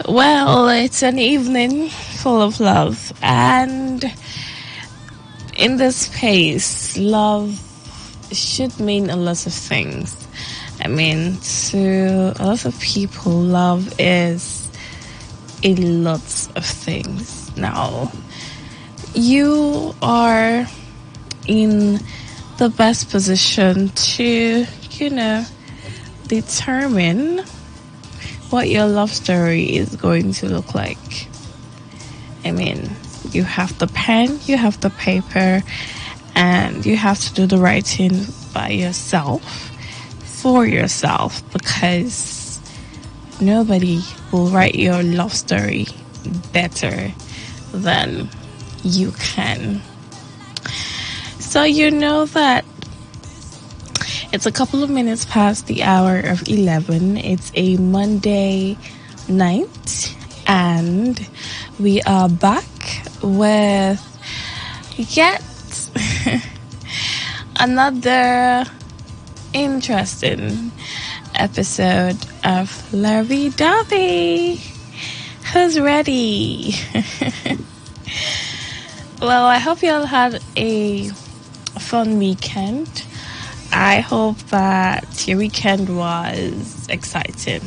Well, it's an evening full of love, and in this space, love should mean a lot of things. I mean, to a lot of people, love is a lot of things. Now, you are in the best position to, determine what your love story is going to look like. I mean, you have the pen, you have the paper, and you have to do the writing by yourself, for yourself, because nobody will write your love story better than you can. So you know that it's a couple of minutes past the hour of 11. It's a Monday night, and we are back with yet another interesting episode of Lovey Dovey. Who's ready? Well, I hope you all had a fun weekend. I hope that your weekend was exciting.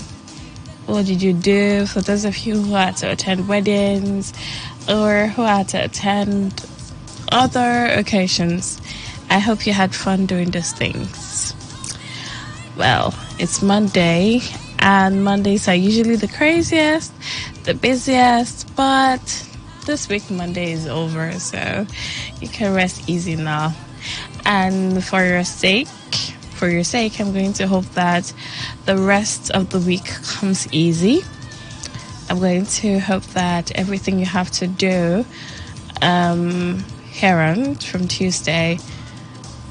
What did you do? For those of you who had to attend weddings or who had to attend other occasions, I hope you had fun doing those things. Well, it's Monday, and Mondays are usually the craziest, the busiest, but this week Monday is over, so you can rest easy now. And for your sake, I'm going to hope that the rest of the week comes easy. I'm going to hope that everything you have to do here on from Tuesday,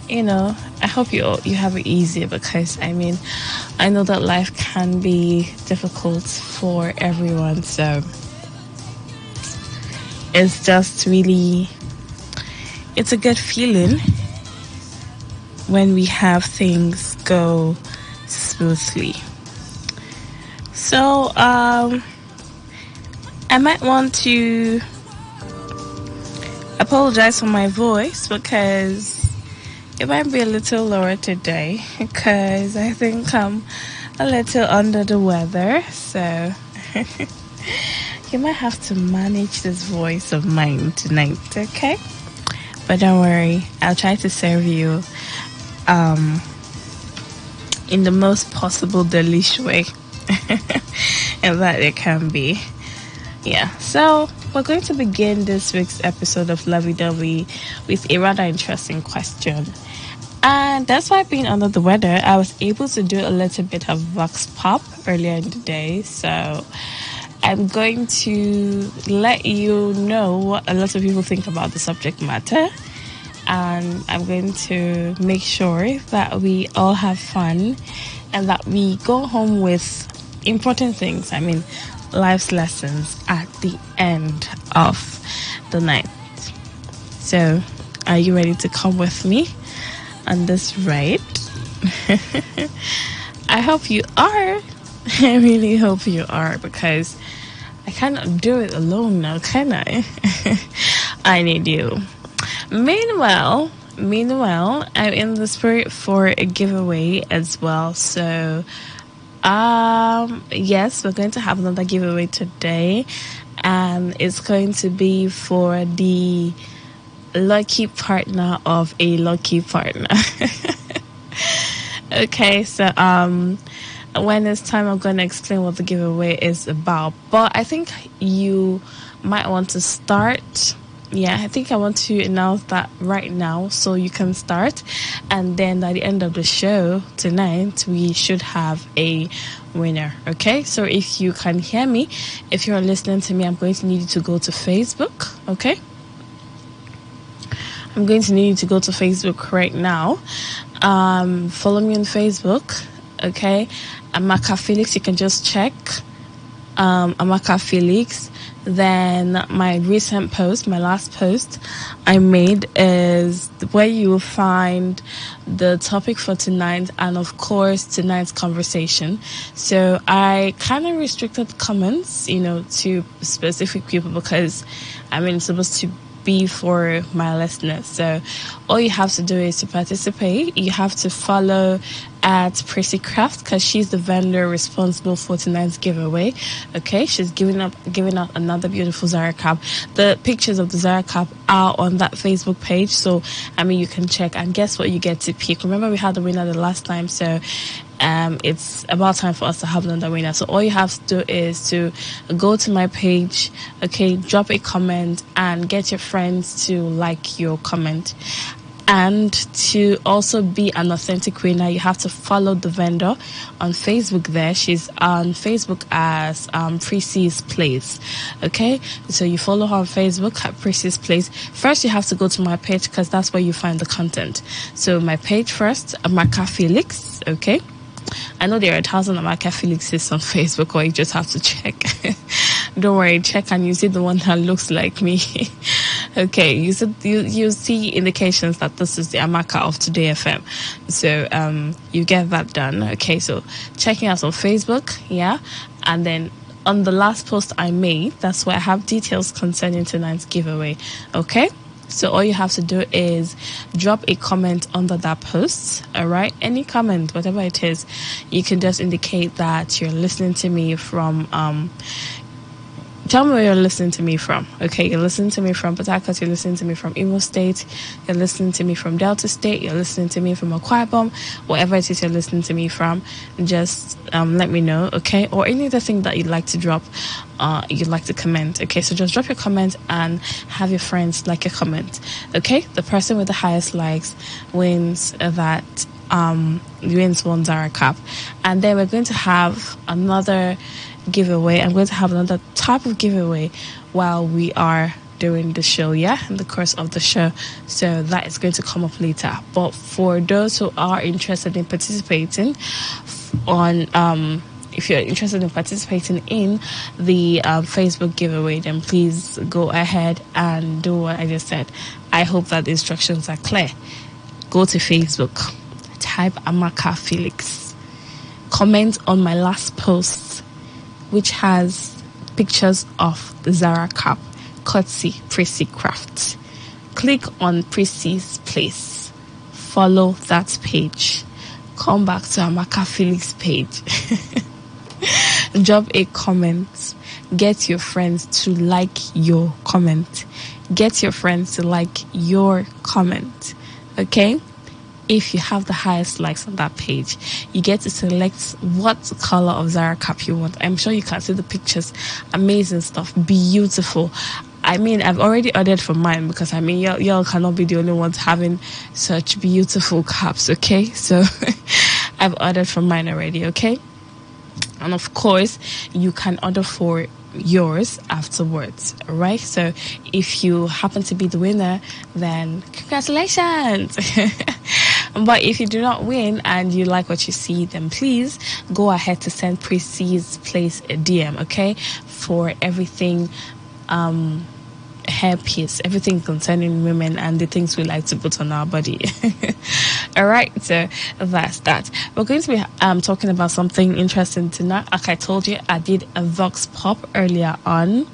I hope you have it easy, because I know that life can be difficult for everyone, so it's just really, it's a good feeling when we have things go smoothly. So I might want to apologize for my voice, because it might be a little lower today, because I think I'm a little under the weather, so you might have to manage this voice of mine tonight, okay? But don't worry, I'll try to serve you in the most possible delish way and that it can be. Yeah, so we're going to begin this week's episode of Lovey Dovey with a rather interesting question. And that's why, being under the weather, I was able to do a little bit of vox pop earlier in the day. So I'm going to let you know what a lot of people think about the subject matter. And I'm going to make sure that we all have fun and that we go home with important things. Life's lessons at the end of the night. So, are you ready to come with me on this ride? I hope you are. I really hope you are, because I cannot do it alone now, can I? I need you. Meanwhile, I'm in the spirit for a giveaway as well. So, yes, we're going to have another giveaway today, and it's going to be for the lucky partner of a lucky partner. Okay, so when it's time, I'm going to explain what the giveaway is about. But I think you might want to start. Yeah, I think I want to announce that right now so you can start. And then at the end of the show tonight, we should have a winner. Okay, so if you can hear me, if you're listening to me, I'm going to need you to go to Facebook. Okay, I'm going to need you to go to Facebook right now. Follow me on Facebook. Okay, Amaka Felix, you can just check Amaka Felix. Then my recent post, my last post I made, is where you will find the topic for tonight and of course tonight's conversation. So I kind of restricted comments, to specific people, because it's supposed to be for my listeners. So all you have to do is to participate. You have to follow at Prissy Craft, because she's the vendor responsible for tonight's giveaway. Okay, she's giving out another beautiful Zara cap. The pictures of the Zara cap are on that Facebook page, so you can check, and guess what, you get to pick. Remember, we had the winner the last time, so it's about time for us to have another winner. So all you have to do is to go to my page, okay, drop a comment and get your friends to like your comment. And to also be an authentic winner, you have to follow the vendor on Facebook there. She's on Facebook as Prissy's Place. Okay, so you follow her on Facebook at Prissy's Place. First, you have to go to my page, because that's where you find the content. So my page first, Amaka Felix. Okay, I know there are 1,000 Amaka Felixes on Facebook, or you just have to check. Don't worry, check and you see the one that looks like me. Okay, you see indications that this is the Amaka of Today FM. So you get that done. Okay, so checking us on Facebook, yeah, and then on the last post I made, that's where I have details concerning tonight's giveaway. Okay, so all you have to do is drop a comment under that post. All right, any comment, whatever it is, you can just indicate that you're listening to me from tell me where you're listening to me from. Okay, you're listening to me from Port Harcourt, you're listening to me from Imo State, you're listening to me from Delta State, you're listening to me from Akwa Ibom, whatever it is you're listening to me from, just let me know, okay? Or any other thing that you'd like to drop, you'd like to comment, okay? So just drop your comment and have your friends like your comment, okay? The person with the highest likes wins wins one Zara cap. And then we're going to have another giveaway. I'm going to have another type of giveaway while we are doing the show, in the course of the show. So that is going to come up later. But for those who are interested in participating if you're interested in participating in the Facebook giveaway, then please go ahead and do what I just said. I hope that the instructions are clear. Go to Facebook, type Amaka Felix, comment on my last post, which has pictures of the Zara cap, courtesy Prissy Craft. Click on Prissy's Place. Follow that page. Come back to Amaka Felix page. Drop a comment. Get your friends to like your comment. Get your friends to like your comment. Okay? If you have the highest likes on that page, you get to select what color of Zara cap you want. I'm sure you can see the pictures. Amazing stuff. Beautiful. I've already ordered for mine, because y'all cannot be the only ones having such beautiful caps, okay? So I've ordered for mine already, okay? And of course, you can order for yours afterwards, right? So if you happen to be the winner, then congratulations. But if you do not win and you like what you see, then please go ahead to send Prissy's Place a DM, okay? For everything hairpiece, everything concerning women and the things we like to put on our body. All right, so that's that. We're going to be talking about something interesting tonight. Like I told you, I did a Vox Pop earlier on.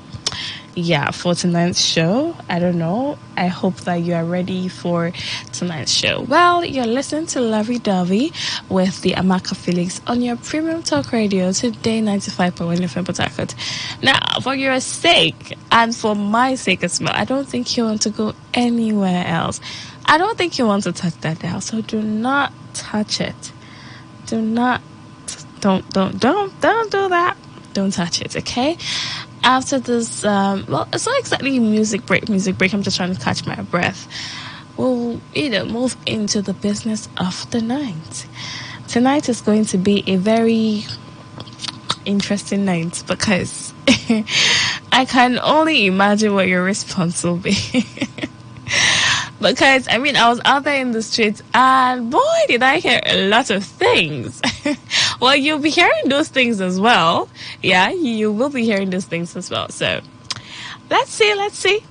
Yeah, for tonight's show. I don't know. I hope that you are ready for tonight's show. Well, you're listening to Lovey Dovey with the Amaka Felix on your premium talk radio, Today 95.1 FM Port Harcourt. Now, for your sake and for my sake as well, I don't think you want to go anywhere else. I don't think you want to touch that dial, so do not touch it. Don't do that. Don't touch it, okay? After this, well, it's not exactly music break. I'm just trying to catch my breath. We'll, move into the business of the night. Tonight is going to be a very interesting night because I can only imagine what your response will be. Because, I was out there in the streets and boy, did I hear a lot of things. Well, you'll be hearing those things as well. Yeah, you will be hearing those things as well. So, let's see.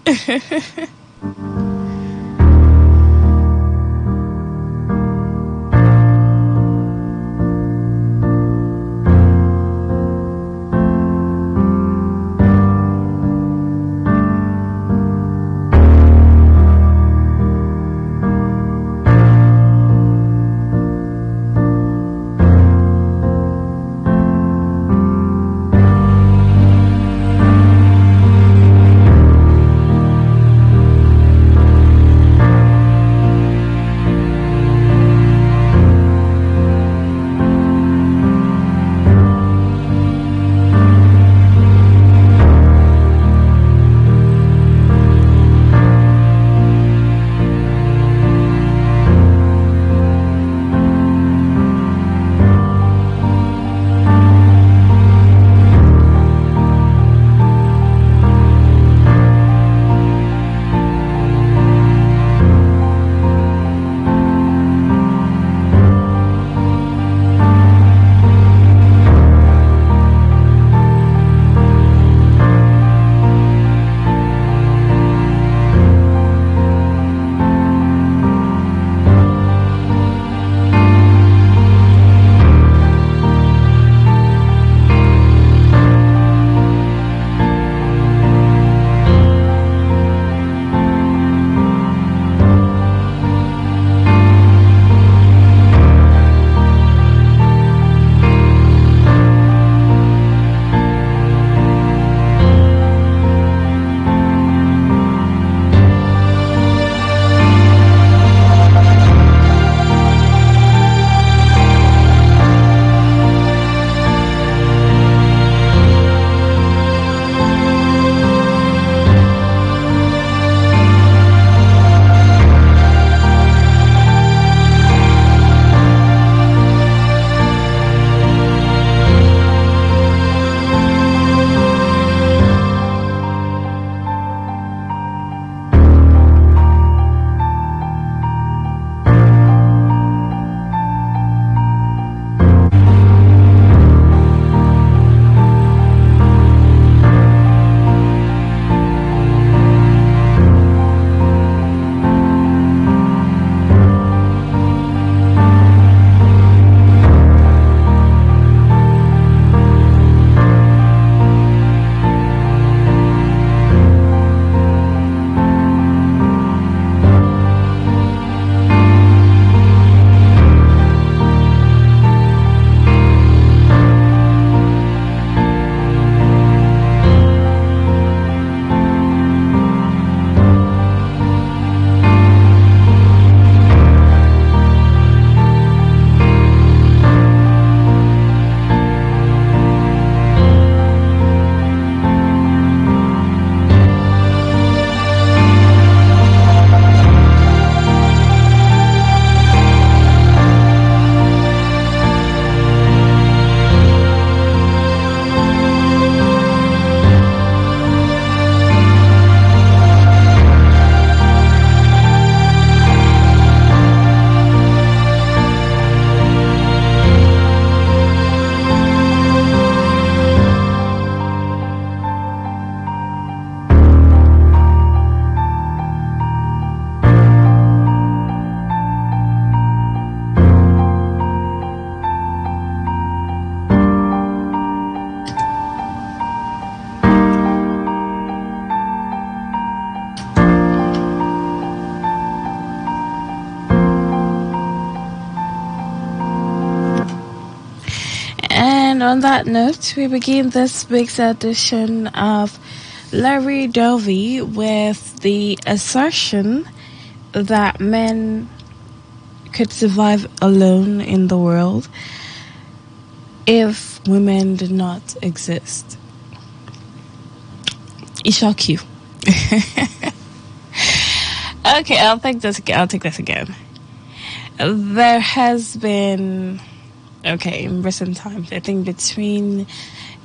And on that note, we begin this week's edition of Larry Dovey with the assertion that men could survive alone in the world if women did not exist. It shock you. Okay, I'll take this again. There has been, in recent times, I think between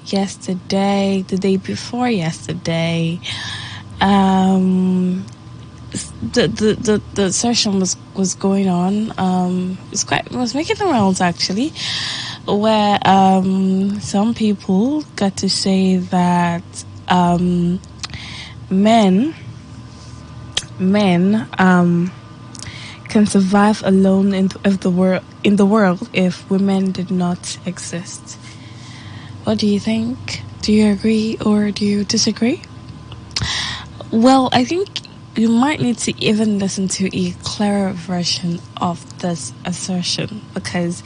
yesterday, the day before yesterday, the session was going on. It was making the rounds actually, where some people got to say that men can survive alone in the world if women did not exist. What do you think? Do you agree or do you disagree? Well, I think you might need to even listen to a clearer version of this assertion, because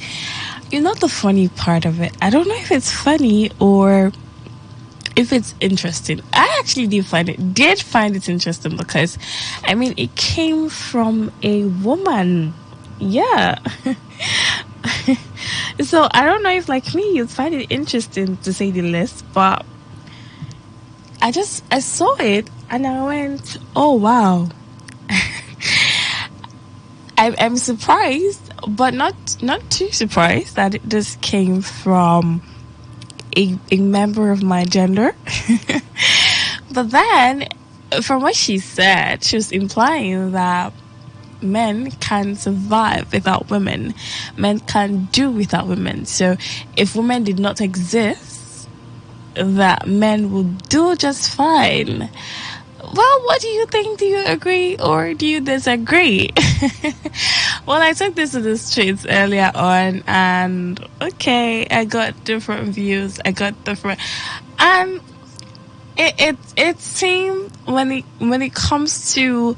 the funny part of it, I don't know if it's funny or if it's interesting. I actually did find it interesting because, it came from a woman. Yeah. So I don't know if, like me, you'd find it interesting, to say the least, but I saw it and I went, oh wow. I'm surprised, but not too surprised that this came from a member of my gender. But then, from what she said, she was implying that men can survive without women. Men can do without women. So if women did not exist, that men would do just fine. Well, what do you think? Do you agree or do you disagree? Well, I took this to the streets earlier on, and I got different views. And it seemed when it comes to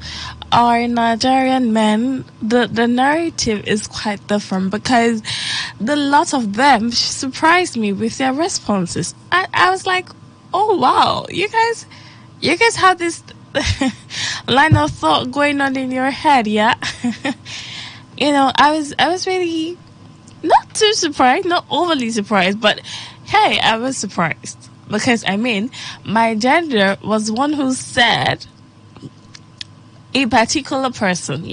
our Nigerian men, the narrative is quite different, because the lot of them surprised me with their responses. I was like, oh wow, you guys have this line of thought going on in your head, yeah. I was really not too surprised, not overly surprised, but hey, I was surprised, because my gender was one who said, a particular person,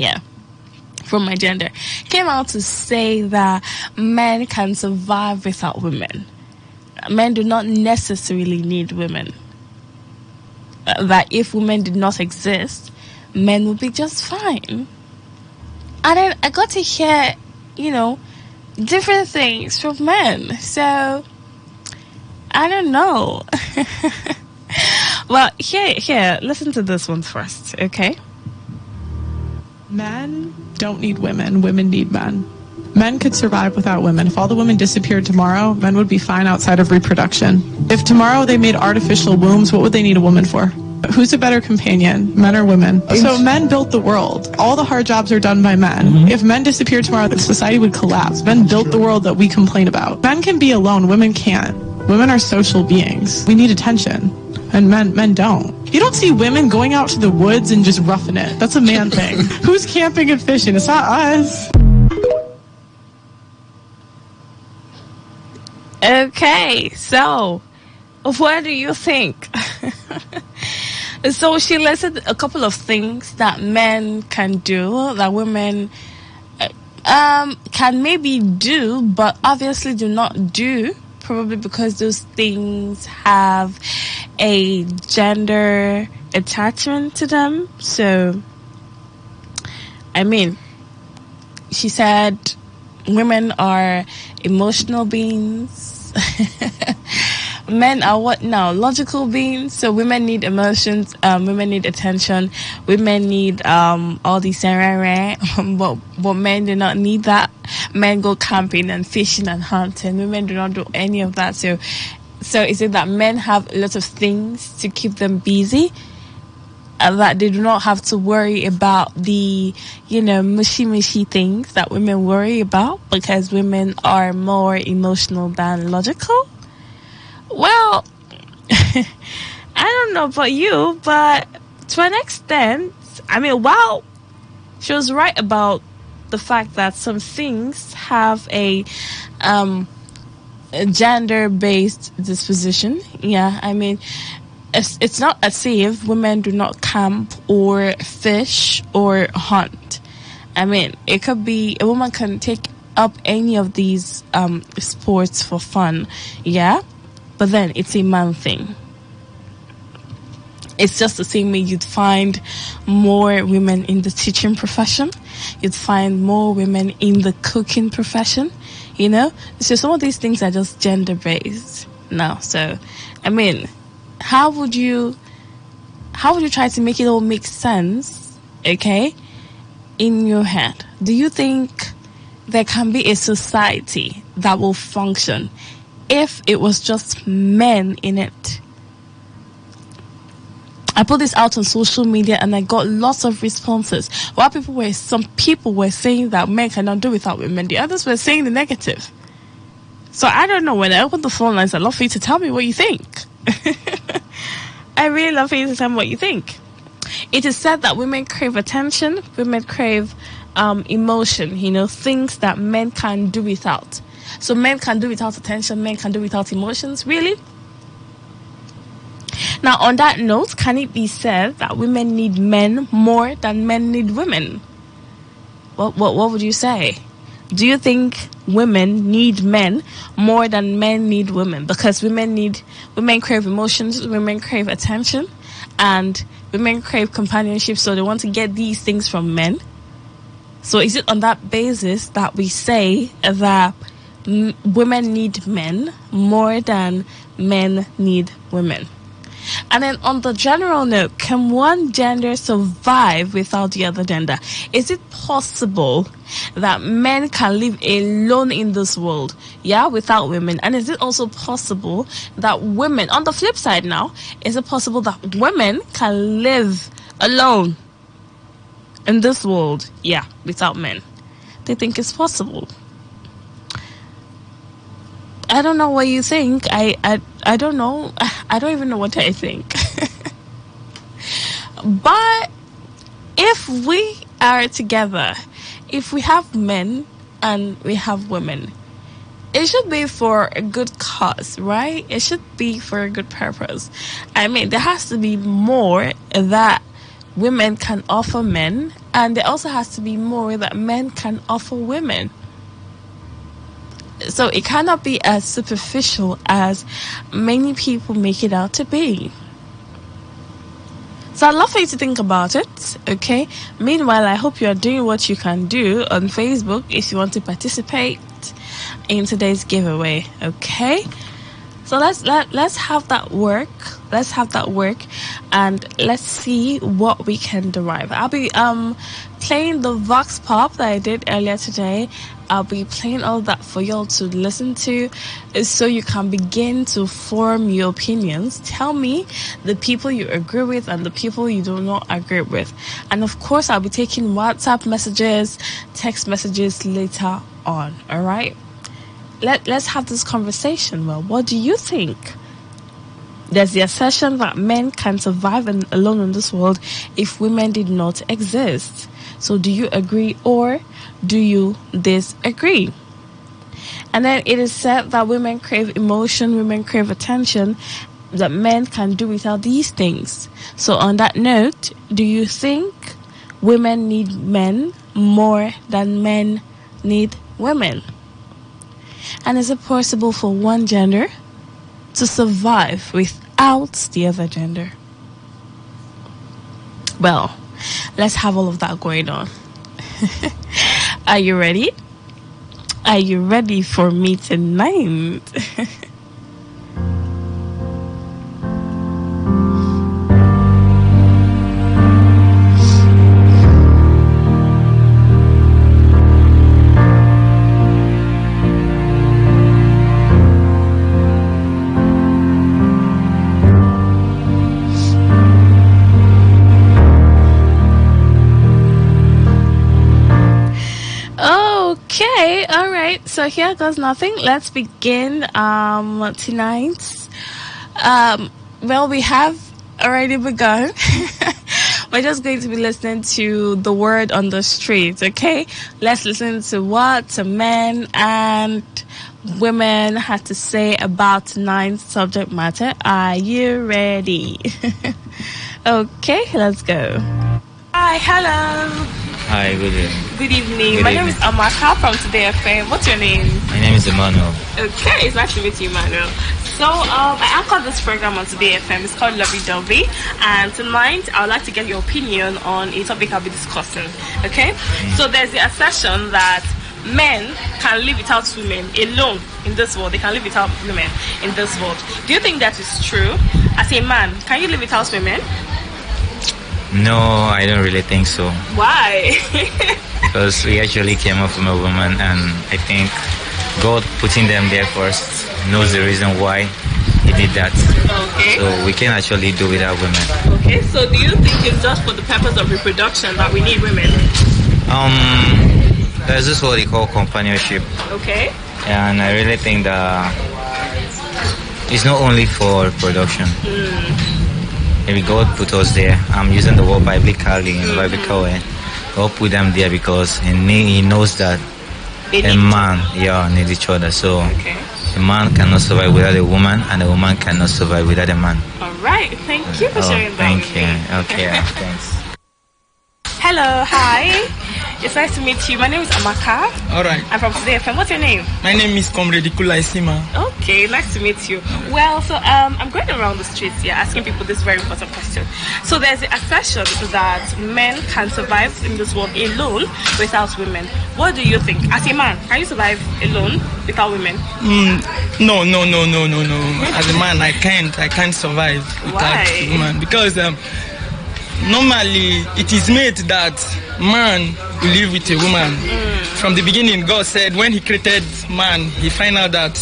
from my gender, came out to say that men can survive without women. Men do not necessarily need women. That if women did not exist, men would be just fine. And then I got to hear, different things from men. So, I don't know. Well, here, listen to this one first, okay? Men don't need women. Women need men. Men could survive without women. If all the women disappeared tomorrow, men would be fine outside of reproduction. If tomorrow they made artificial wombs, what would they need a woman for? Who's a better companion, men or women? So men built the world. All the hard jobs are done by men. Mm-hmm. If men disappeared tomorrow, the society would collapse. Men built the world that we complain about. Men can be alone. Women can't. Women are social beings. We need attention. And men don't. You don't see women going out to the woods and just roughing it. That's a man thing. Who's camping and fishing? It's not us. Okay, so what do you think? So she listed a couple of things that men can do that women can maybe do, but obviously do not do, probably because those things have a gender attachment to them. So, she said women are emotional beings. Men are what now? Logical beings. So women need emotions, women need attention, women need all these but men do not need that. Men go camping and fishing and hunting. Women do not do any of that. So is it that men have a lot of things to keep them busy? that they do not have to worry about the, mushy things that women worry about because women are more emotional than logical. Well, I don't know about you, but to an extent, while she was right about the fact that some things have a gender-based disposition. Yeah, it's not as if women do not camp or fish or hunt. It could be a woman can take up any of these sports for fun, yeah, but then it's a man thing. It's just the same way you'd find more women in the teaching profession. You'd find more women in the cooking profession. So some of these things are just gender-based now. So, how would you try to make it all make sense, okay, in your head? Do you think there can be a society that will function if it was just men in it? I put this out on social media and I got lots of responses. While some people were saying that men cannot do without women, the others were saying the negative. So I don't know. When I open the phone lines, I'd love for you to tell me what you think. I really love for you to tell me what you think. It is said that women crave attention, women crave emotion, things that men can do without. So men can do without attention, men can do without emotions. Really? Now, on that note, can it be said that women need men more than men need women? What would you say? Do you think women need men more than men need women? Because women crave emotions, women crave attention, and women crave companionship, so they want to get these things from men. So is it on that basis that we say that women need men more than men need women? And then on the general note, can one gender survive without the other gender? Is it possible that men can live alone in this world, without women? And is it also possible that women, on the flip side now, is it possible that women can live alone in this world, without men? They think it's possible. I don't know what you think. I don't know. I don't even know what I think. But if we are together, if we have men and we have women, it should be for a good cause, right? It should be for a good purpose. There has to be more that women can offer men, and there also has to be more that men can offer women. So it cannot be as superficial as many people make it out to be. So I'd love for you to think about it, okay? Meanwhile, I hope you are doing what you can do on Facebook if you want to participate in today's giveaway, okay? So let's have that work. Let's have that work, and let's see what we can derive. I'll be playing the Vox Pop that I did earlier today. I'll be playing all that for y'all to listen to, so you can begin to form your opinions. Tell me the people you agree with and the people you do not agree with. And of course, I'll be taking WhatsApp messages, text messages later on. All right? Let's have this conversation. Well, what do you think? There's the assertion that men can survive alone in this world if women did not exist. So do you agree or do you disagree? And then it is said that women crave emotion, women crave attention, that men can do without these things. So on that note, do you think women need men more than men need women? And is it possible for one gender to survive without the other gender? Well, let's have all of that going on. Are you ready? Are you ready for me tonight? right, so here goes nothing. Let's begin tonight. Well, we have already begun. We're just going to be listening to the word on the street, okay? Let's listen to what men and women had to say about tonight's subject matter. Are you ready? Okay, let's go. Hi, hello. Hi, good evening. Good evening. My name is Amaka from Today FM. What's your name? My name is Emmanuel. Okay, it's nice to meet you, Emmanuel. So, I anchored this program on Today FM. It's called Lovey Dovey. And tonight, I would like to get your opinion on a topic I'll be discussing. Okay? So, there's the assertion that men can live without women alone in this world. They can live without women in this world. Do you think that is true? As a man, can you live without women? No, I don't really think so. Why? Because we actually came up from a woman, and I think God putting them there first knows the reason why He did that. Okay. So we can actually do without women. Okay, so do you think it's just for the purpose of reproduction that we need women? There's this what they call companionship. Okay. And I really think that it's not only for reproduction. Maybe God put us there. I'm using the word biblically in the biblical way. God put them there because He knows that a man need each other. So a man cannot survive without a woman, and a woman cannot survive without a man. All right. Thank you for sharing that. Thank you. Okay. Thanks. Hello. Hi. It's nice to meet you. My name is Amaka. All right. I'm from Today FM. What's your name? My name is Comrade Isima. Okay, nice to meet you. Well, so I'm going around the streets here asking people this very important question. So there's the assertion that men can survive in this world alone without women. What do you think? As a man, can you survive alone without women? No. As a man, I can't survive without a woman because normally it is made that man will live with a woman. From the beginning, God said when He created man, He found out that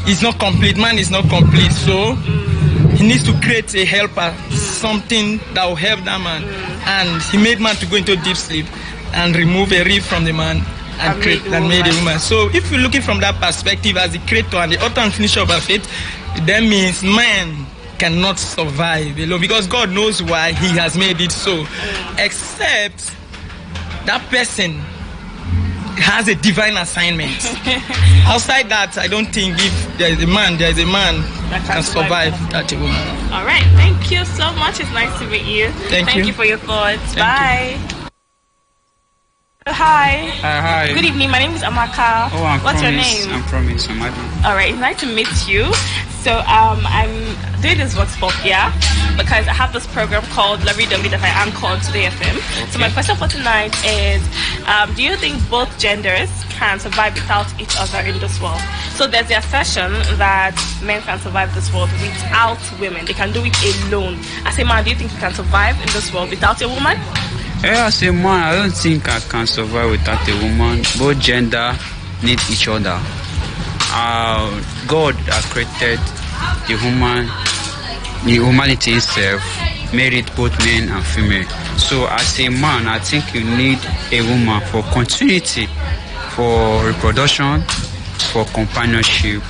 he's not complete. Man is not complete, so He needs to create a helper, something that will help that man. And He made man to go into deep sleep and remove a rib from the man and made a woman. So if you're looking from that perspective as the creator and the author and finisher of our faith, that means man cannot survive alone because God knows why He has made it so. Except that person has a divine assignment. Outside that, I don't think if there is a man that can survive that a woman. All right, thank you so much. It's nice to meet you. Thank you for your thoughts. Bye. Hi. Hi. Good evening. My name is Amaka. What's your name? I'm from Samadi. All right, it's nice to meet you. So I'm doing this vox pop here because I have this program called Lovey Dovey that I anchored Today FM. Okay. So my question for tonight is, do you think both genders can survive without each other in this world? So there's the assertion that men can survive this world without women. They can do it alone. As a man, do you think you can survive in this world without a woman? As a man, I don't think I can survive without a woman. Both gender need each other. God has created the humanity itself, made it both men and female. So as a man, I think you need a woman for continuity, for reproduction, for companionship,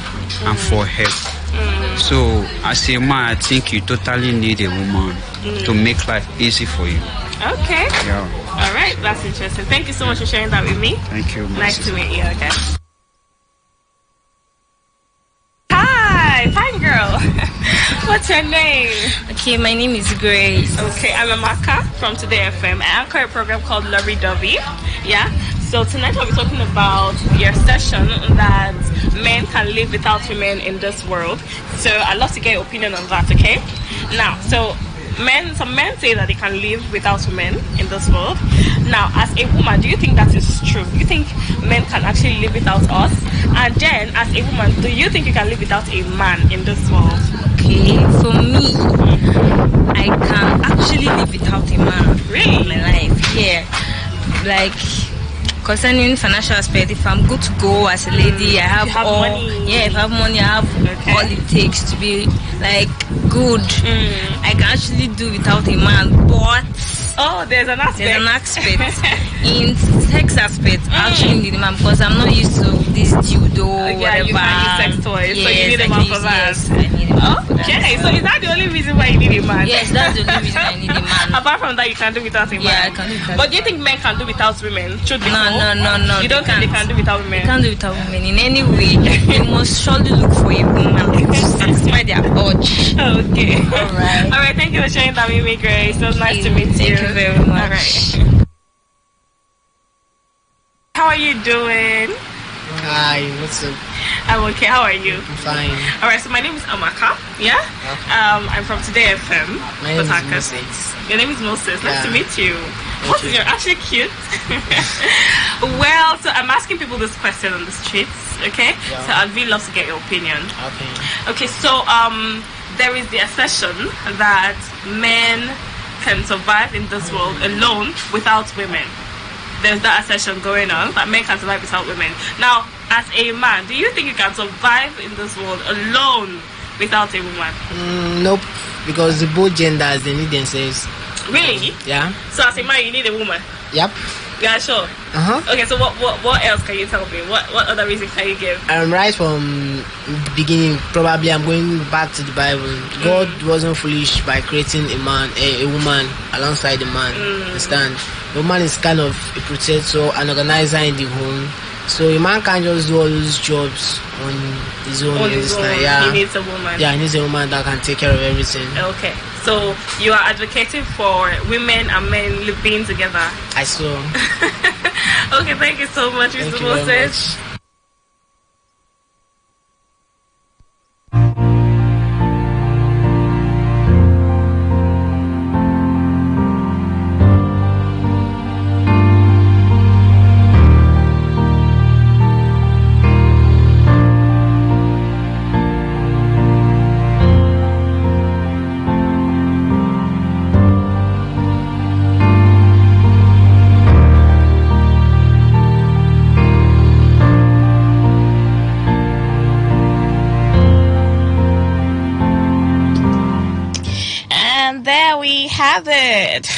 and for help. So as a man, I think you totally need a woman to make life easy for you. Okay. Yeah. All right, that's interesting. Thank you so much for sharing that with me. Thank you. Nice to meet you. Okay. Hi, fine girl. What's your name? Okay, my name is Grace. Okay, I'm Amaka from Today FM. I anchor a program called Lovey Dovey. Yeah. So tonight I'll be talking about your session that men can live without women in this world. So I'd love to get your opinion on that. Okay. Now, so some men say that they can live without women in this world. Now, as a woman, do you think that is true? Do you think men can actually live without us? And then, as a woman, do you think you can live without a man in this world? Okay, for me, I can actually live without a man. Really? In my life, yeah. Like, concerning financial aspect, if I'm good to go as a lady, I have all money. Yeah, if I have money, I have all it takes to be like good. I can actually do without a man, but Oh, there's an aspect. There's an aspect. In sex aspect, I actually need a man because I'm not used to this dildo, whatever. You can't use sex toys, so you need a man for that. Yes, I need a man for that. Okay, so is that the only reason why you need a man? Yes, that's the only reason I need a man. Apart from that, you can do without a man. Yeah, I can do without. But do you think men can do without women? Should be No. You don't think they can do without women? They can't do without women in any way. They must surely look for a woman to satisfy their urge. Okay. Alright. Alright, thank you for sharing that with me, Grace. It was nice to meet you. Thank you very much. Alright. How are you doing? Hi, what's up? I'm okay. How are you? I'm fine. Alright, so my name is Amaka. Yeah? Okay. I'm from Today.FM. My name is Moses. Your name is Moses. Nice to meet you. Thank you. You're actually cute. Well, so I'm asking people this question on the streets, okay? Yeah. So I'd really love to get your opinion. Okay, so there is the assertion that men can survive in this world alone without women. There's that assertion going on that men can survive without women. Now, as a man, do you think you can survive in this world alone without a woman? Nope, because the both genders, they need themselves. Really? Yeah. So as a man, you need a woman? Yep. Yeah, sure. Okay, so what else can you tell me? What other reason can you give? Right from the beginning, probably I'm going back to the Bible. God wasn't foolish by creating a woman alongside the man. Understand? The woman is kind of a protector and organizer in the home. So a man can't just do all those jobs on his own. Yeah. He needs a woman. Yeah, he needs a woman that can take care of everything. Okay. So you are advocating for women and men being together. I saw. Okay, thank you so much, Mr. Moses. Have it.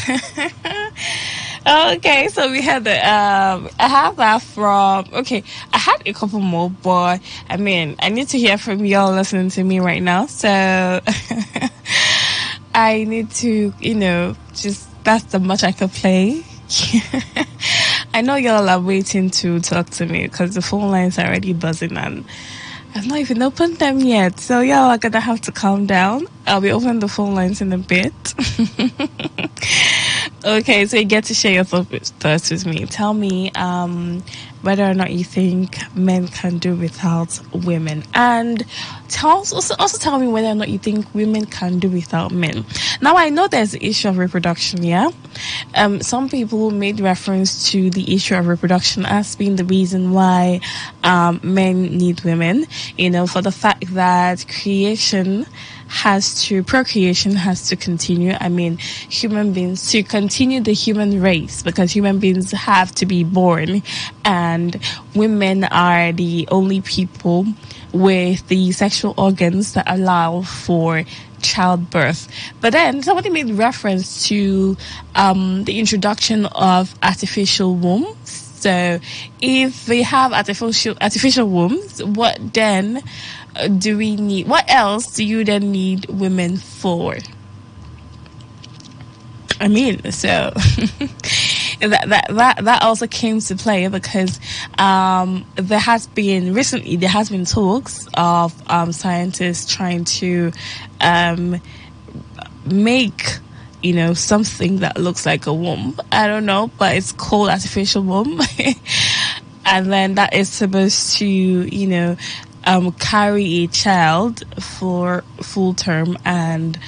Okay, so we had the I have that from I had a couple more, but I mean I need to hear from y'all listening to me right now, so I need to just that's the much I could play. I know y'all are waiting to talk to me because the phone lines are already buzzing and I've not even opened them yet, so y'all are gonna have to calm down. I'll be opening the phone lines in a bit. Okay, so you get to share your thoughts with me. Tell me whether or not you think men can do without women, and also tell me whether or not you think women can do without men. Now, I know there's the issue of reproduction, yeah? Some people made reference to the issue of reproduction as being the reason why men need women, for the fact that procreation has to continue. I mean, human beings, to continue the human race, because human beings have to be born, and women are the only people with the sexual organs that allow for childbirth. But then somebody made reference to the introduction of artificial wombs. So if we have artificial wombs, what then do we need? What else do you then need women for? I mean, so that also came to play because there has been talks of scientists trying to make something that looks like a womb. I don't know, but it's called artificial womb. And then that is supposed to carry a child for full term, and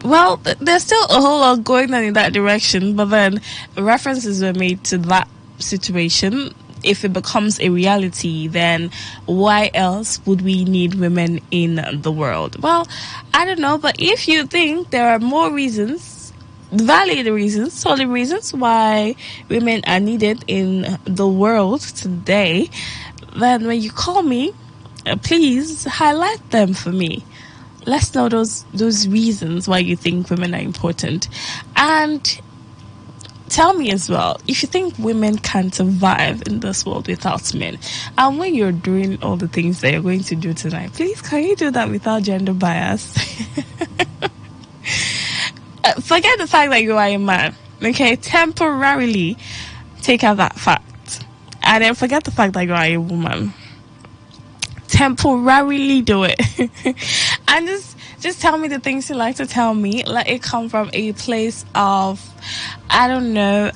well, there's still a whole lot going on in that direction, but then references were made to that situation. If it becomes a reality, then why else would we need women in the world? Well, I don't know, but if you think there are more reasons, valid reasons, solid reasons why women are needed in the world today, then when you call me, please highlight them for me. let's know those reasons why you think women are important. And tell me as well, if you think women can survive in this world without men, and when you're doing all the things that you're going to do tonight, please can you do that without gender bias? Forget the fact that you are a man, okay? Temporarily take out that fact, and then forget the fact that you are a woman. Temporarily do it. And just tell me the things you like to tell me. Let it come from a place of, I don't know,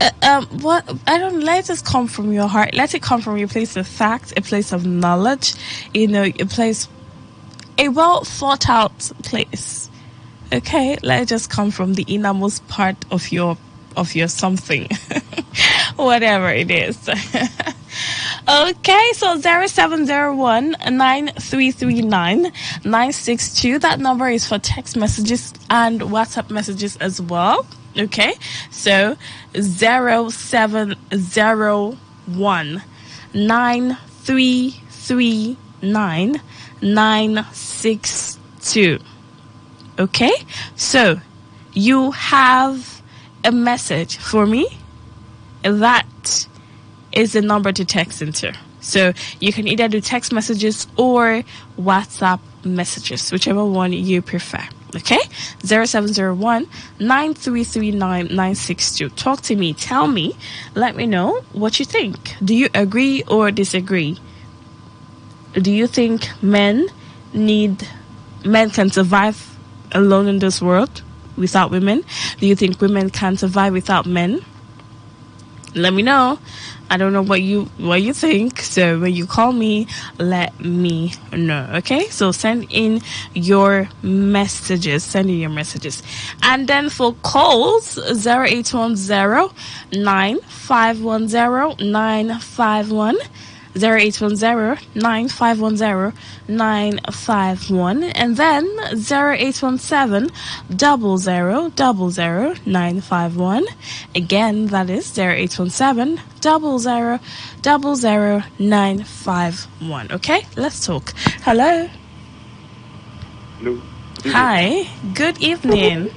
let it just come from your heart. Let it come from your place of fact, a place of knowledge, a well thought out place. Okay, let it just come from the innermost part of your something. Whatever it is. Okay, so 0701-9339-962. That number is for text messages and WhatsApp messages as well. Okay, so 0701-9339-962. Okay, so you have a message for me. That is the number to text into. So you can either do text messages or WhatsApp messages, whichever one you prefer. Okay? 0701-9339-962. Talk to me. Tell me. Let me know what you think. Do you agree or disagree? Do you think men can survive alone in this world without women? Do you think women can survive without men? Let me know. I don't know what you think. So when you call me, let me know. Okay? So send in your messages. And then for calls, 0810-9510-951. 0810-9510-951, and then 0817-0000-951. Again, that is 0817-0000-951. Okay, let's talk. Hello. Hello. Hi. Good evening.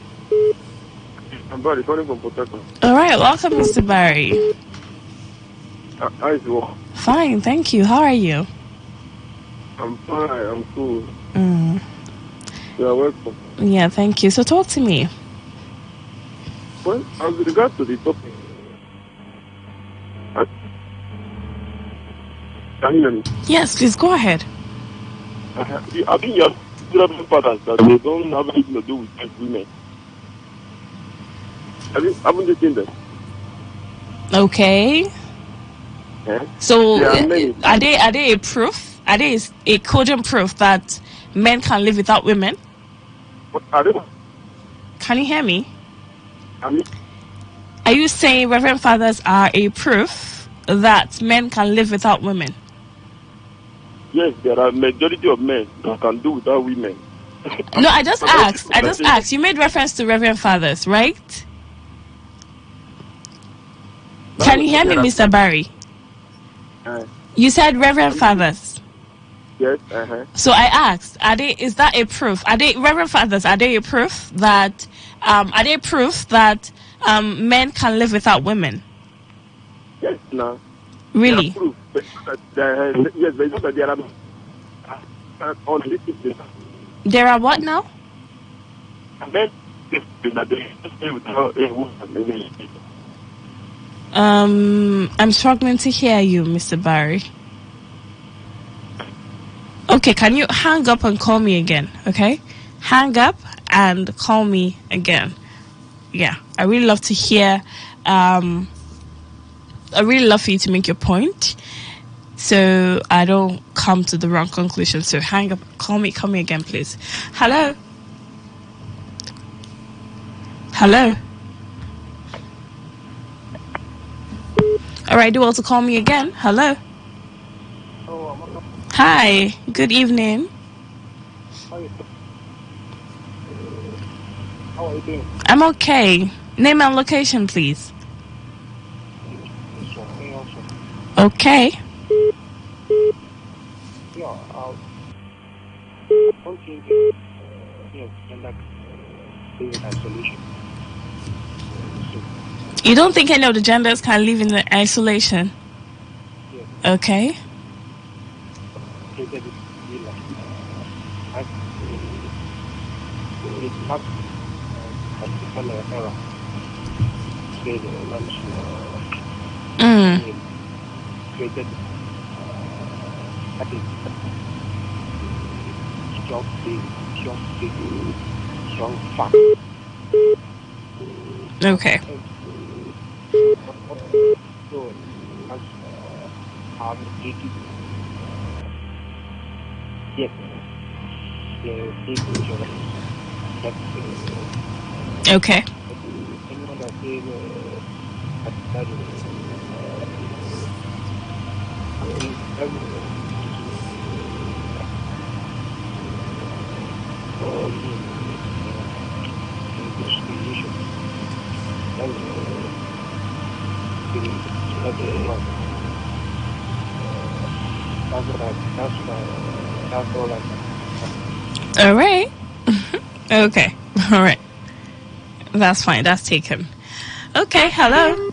I'm Barry, calling from Port Harcourt. All right, welcome, Mr. Barry. How is it work? Fine, thank you. How are you? I'm fine. I'm cool. You are welcome. Yeah, thank you. So talk to me. Well, as regards to the topic, can you hear me? Yes, please go ahead. I think you have several patterns that they don't have anything to do with women. Haven't you seen them? Okay. Yeah. So are they a proof? Are they a cogent proof that men can live without women? What are they? Can you hear me? Are you saying Reverend Fathers are a proof that men can live without women? Yes, there are majority of men that can do without women. No, I just asked. You made reference to Reverend Fathers, right? Can you hear me, Mr. Barry? You said Reverend Fathers. Yes. So I asked, is that a proof? Are they Reverend Fathers? Are they a proof that men can live without women? Yes, no. Really? Proof. Yes, but it's not that there are on this. There are what now? Men that they stay without a woman. I'm struggling to hear you, Mr. Barry. Okay, can you hang up and call me again? Okay, hang up and call me again. Yeah, I really love to hear. I really love for you to make your point, so I don't come to the wrong conclusion. So hang up, call me again, please. Hello. All right, do also call me again. Hello. Hi. Good evening. How are you doing? I'm okay. Name and location, please. Okay. don't think gender live in isolation. You don't think any of the genders can live in isolation? Yeah. Okay. Created this real life. It's not a particular era. Say the lunch created that is strong fact. Okay. So, as have created, yes, they take each other. Okay. Anyone that says that that's all I All right. Okay. All right. That's fine. That's taken. Okay. Hello.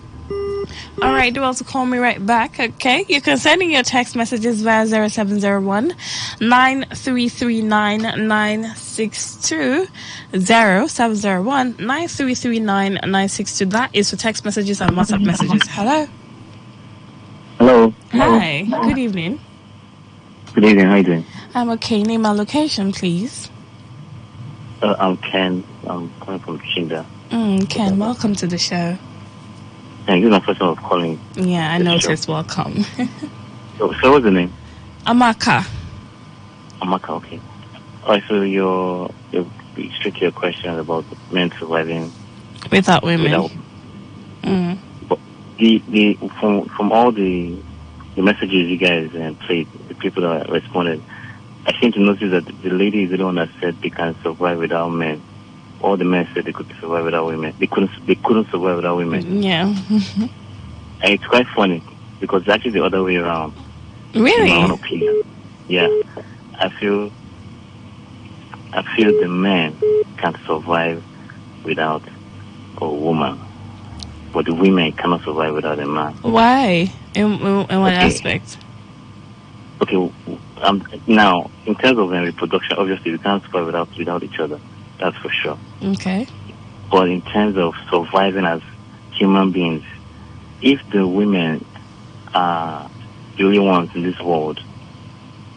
All right. Do also call me right back. Okay. You can send in your text messages via 0701 9339 962 0701 9339 962. That is for text messages and WhatsApp messages. Hello. Hello. Hi. Good evening. Good evening. How are you doing? I'm okay. Name and location, please. I'm Ken. I'm calling from Chinda. Ken, welcome to the show. Thank you. This is my first time of calling. Yeah, I noticed. Welcome. So what's the name? Amaka. Amaka, okay. Alright, so you're straight to your question about men surviving without women. But from all the messages you guys played, the people that responded, I seem to notice that the lady is the one that said they can survive without men. All the men said they could survive without women. They couldn't survive without women. Yeah. And it's quite funny because it's actually the other way around. Really? In my own opinion. Yeah. I feel the man can survive without a woman, but the women cannot survive without a man. Why? In what aspect? Okay. Now, in terms of reproduction, obviously we can't survive without each other. That's for sure. Okay. But in terms of surviving as human beings, if the women are the only ones in this world,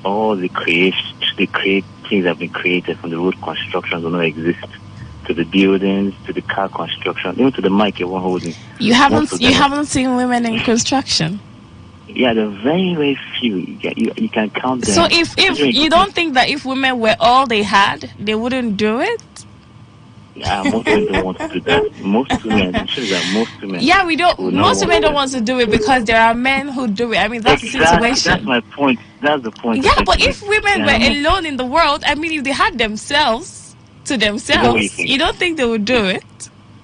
all the things that have been created, from the road construction will not exist, to the buildings, to the car construction, even to the mic you're holding. You haven't seen women in construction? Yeah, there are very, very few. You can count them. So if you don't think that if women were all they had, they wouldn't do it? Yeah, most women don't want to do that. Most women. Yeah, we don't. Most women don't want to do it because there are men who do it. I mean, that's the situation. That's my point. That's the point. Yeah, but if women were alone in the world, I mean, if they had themselves to themselves, you don't think they would do it?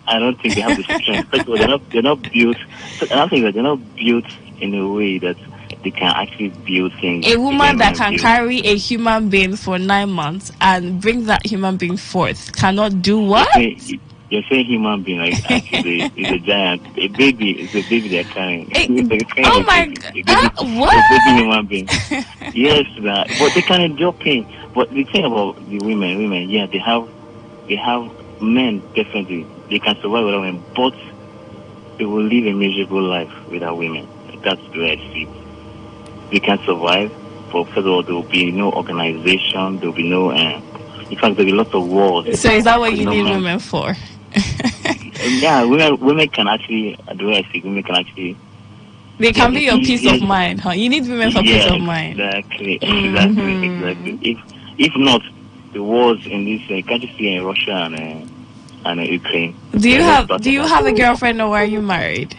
I don't think they have the strength. First of all, they're not built. I don't think that they're not built in a way that they can actually build things. A woman that can carry a human being for 9 months and bring that human being forth cannot do what? You're saying human being, like actually is a giant. A baby is a baby they're carrying. Oh my God! What? A baby human being. Yes, but they can endure pain. But the thing about the women, yeah, they have men definitely. They can survive without women, but they will live a miserable life without women. That's the way I see it. They can survive, but first of all, there will be no organization, there will be no, in fact, there will be lots of wars. So is that what you need women for? Yeah, women can actually, the way I see it, women can actually... They can be your peace of mind, huh? You need women for peace of mind. Exactly. If not, the wars in this, can't you see in Russia and Ukraine? Do you have a girlfriend or are you married?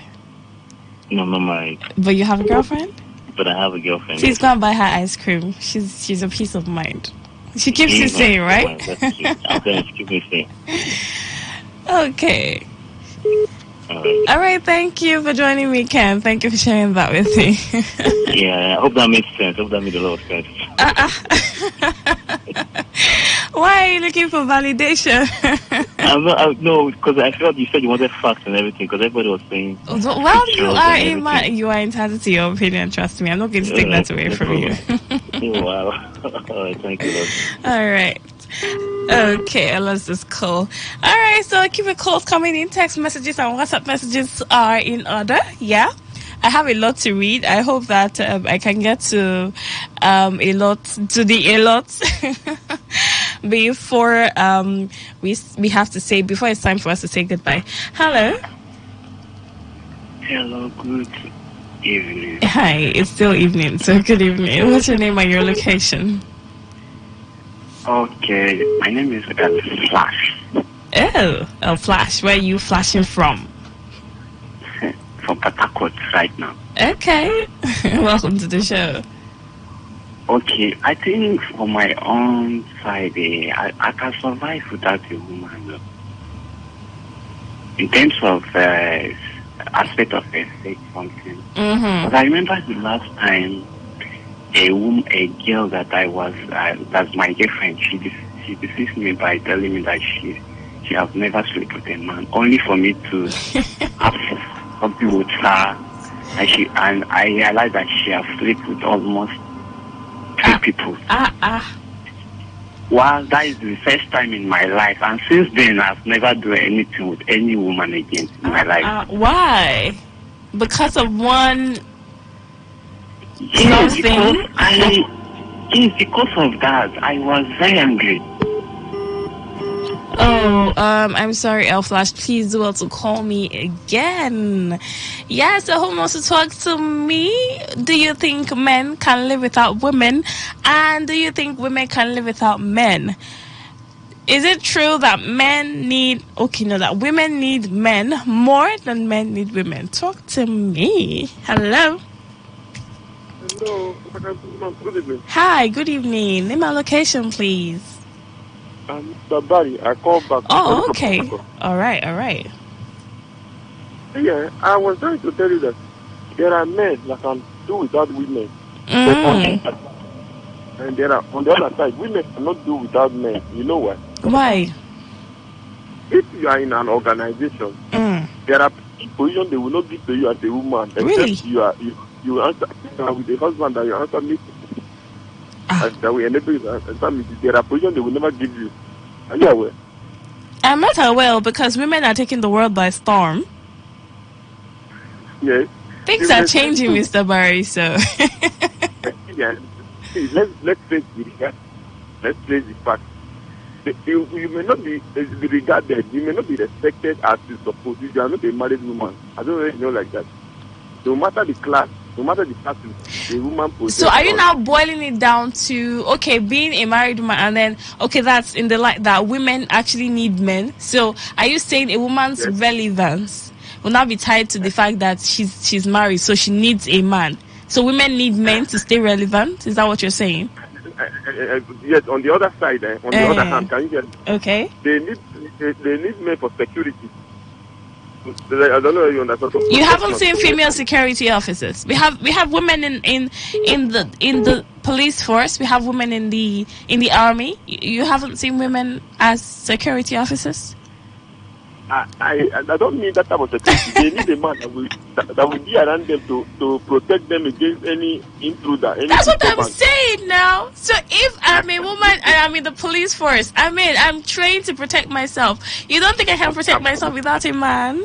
No, I'm not married. But you have a girlfriend? But I have a girlfriend. Please go and buy her ice cream. She's a peace of mind. She keeps you saying, right? I'm going to keep me saying. Okay. All right. Thank you for joining me, Ken. Thank you for sharing that with me. Yeah, I hope that makes sense. I hope that made a lot of sense. Why are you looking for validation? No, because I felt you said you wanted facts and everything, because everybody was saying. Well, you are entitled to your opinion, trust me. I'm not going to take that away from you. Wow. All right, thank you, Lord. All right. Okay, let's just call. All right, so keep your calls coming in. Text messages and WhatsApp messages are in order. Yeah. I have a lot to read. I hope that I can get to a lot before we have to say, before it's time for us to say goodbye. Hello. Hello, good evening. Hi, it's still evening, so good evening. What's your name and your location? Okay, my name is Flash. Oh, Flash. Where are you flashing from? From Port Harcourt right now. Okay. Welcome to the show. Okay, I think for my own side, I can survive without a woman. In terms of aspect of sex something. Mm-hmm. But I remember the last time a girl that that's my girlfriend, she deceived me by telling me that she has never slept with a man, only for me to have something with her, and I realized that she has slept with almost 3 people. Well, that is the first time in my life, and since then I've never done anything with any woman again in my life. Why? Because of one Yes, thing? Because of that, I was very angry. Oh, I'm sorry, El Flash. Please do well to call me again. Yeah, so who wants to talk to me? Do you think men can live without women? And do you think women can live without men? Is it true that that women need men more than men need women? Talk to me. Hello. Hello. Good evening. Hi, good evening. Name my location, please. Mr. Barry, I called back. Oh, okay. All right. Yeah, I was trying to tell you that there are men that can do without women. Mm. And there are, on the other side, women cannot do without men. You know why? Why? If you are in an organization, there are positions they will not give to you as a woman. Really? You answer with the husband that you answer me. And that will enable you to answer me. There are positions they will never give you. Are you aware? I'm not aware because women are taking the world by storm. Yes. Things are changing, Mr. Barry, so. Yeah. See, let's face it. Let's face the fact. You may not be regarded, you may not be respected as you supposed. You are not a married woman. I don't really know like that. No matter the class, no matter the status, the woman possesses. So are you now boiling it down to, okay, being a married woman and then, okay, that's in the light that women actually need men. So are you saying a woman's relevance will now be tied to the fact that she's married, so she needs a man? So women need men to stay relevant? Is that what you're saying? Yes, on the other side, on the other hand, can you get? Okay. They need men for security. I don't know if you understand. You haven't seen female security officers. We have women in the police force. We have women in the army. You haven't seen women as security officers. I don't mean that type of security. They need a man that will be around them to protect them against any intruder. That's what I'm saying now. So if I'm a woman and I'm in the police force, I'm trained to protect myself. You don't think I can protect myself without a man?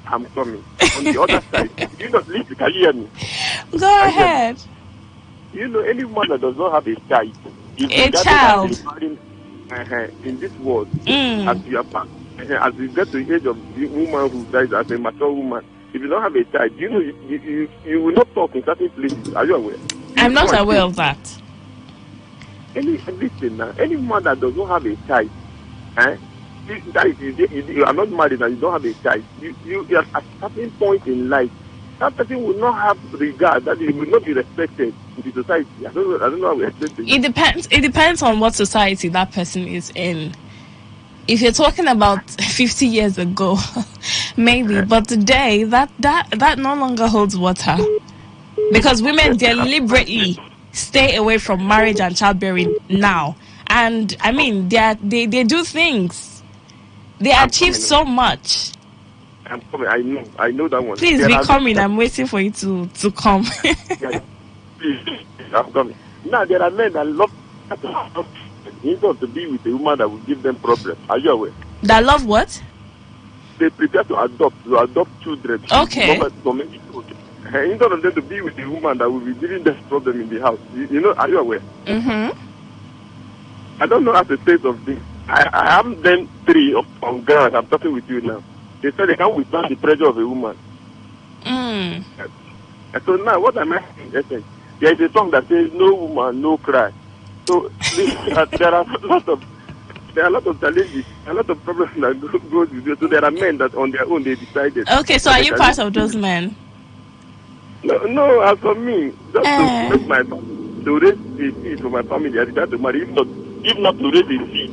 I'm coming. On the other side, you know, listen, can you hear me? Go ahead. You know, any woman that does not have a child, in this world, as you are back. As you get to the age of the woman who dies as a mature woman, if you don't have a child, you know you will not talk in certain places. Are you aware? I'm not aware of that. Listen now, any woman that does not have a child, that is, you are not married and you don't have a child, you are at a certain point in life, that person will not have regard, that it will not be respected in the society. I don't know how we explain it. It depends on what society that person is in. If you're talking about 50 years ago, maybe, but today that no longer holds water, because women deliberately stay away from marriage and childbearing now. And I mean, they do things. They achieve so much. I'm coming. I know that one. Please be coming. I'm waiting for you to come. Please, I'm coming. Now there are men that love to be with a woman that will give them problems. Are you aware? That love what? They prepare to adopt children. Okay. Instead of them to be with a woman that will be giving them problem in the house. You know, are you aware? Mm-hmm. I don't know how to say something. I have them 3 on ground. I'm talking with you now. They said they can't withstand the pressure of a woman. Mm. So now, what am I saying? There is a song that says, "No woman, no cry." So there are a lot of challenges, a lot of problems that goes with it. So there are men that on their own they decided. Okay, so are you part of those men? No. As for me, just to make my to raise the seed for my family, I decided to marry. If not to raise the seed.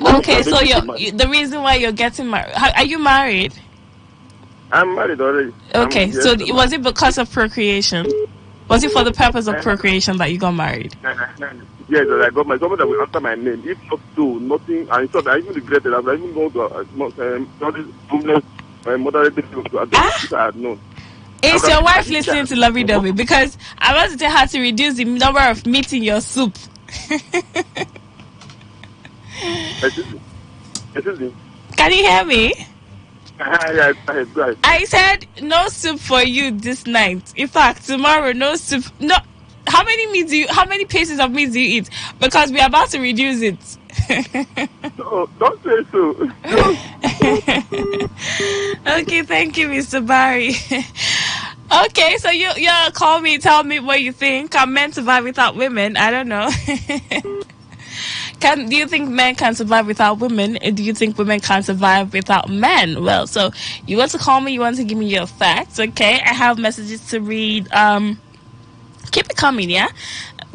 Okay, so the reason why you're getting married, are you married? I'm married already. Okay, so was it because of procreation? Was it for the purpose of procreation that you got married? Yes, I got my someone that will answer my name. If not so, nothing. I thought I even regretted. I was even going to homeless moderate to adopt if I had known. Is your wife listening to Lovey Dovey? Because I want to tell her to reduce the number of meat in your soup. Excuse me. Can you hear me? Yeah, go ahead. I said no soup for you this night. In fact, tomorrow no soup. No. How many pieces of meat do you eat? Because we are about to reduce it. No, don't say so. Okay, thank you, Mr. Barry. Okay, so you call me, tell me what you think. Can men survive without women? I don't know. Do you think men can survive without women? Or do you think women can survive without men? Well, so you want to call me, you want to give me your facts, okay? I have messages to read. Keep it coming, yeah?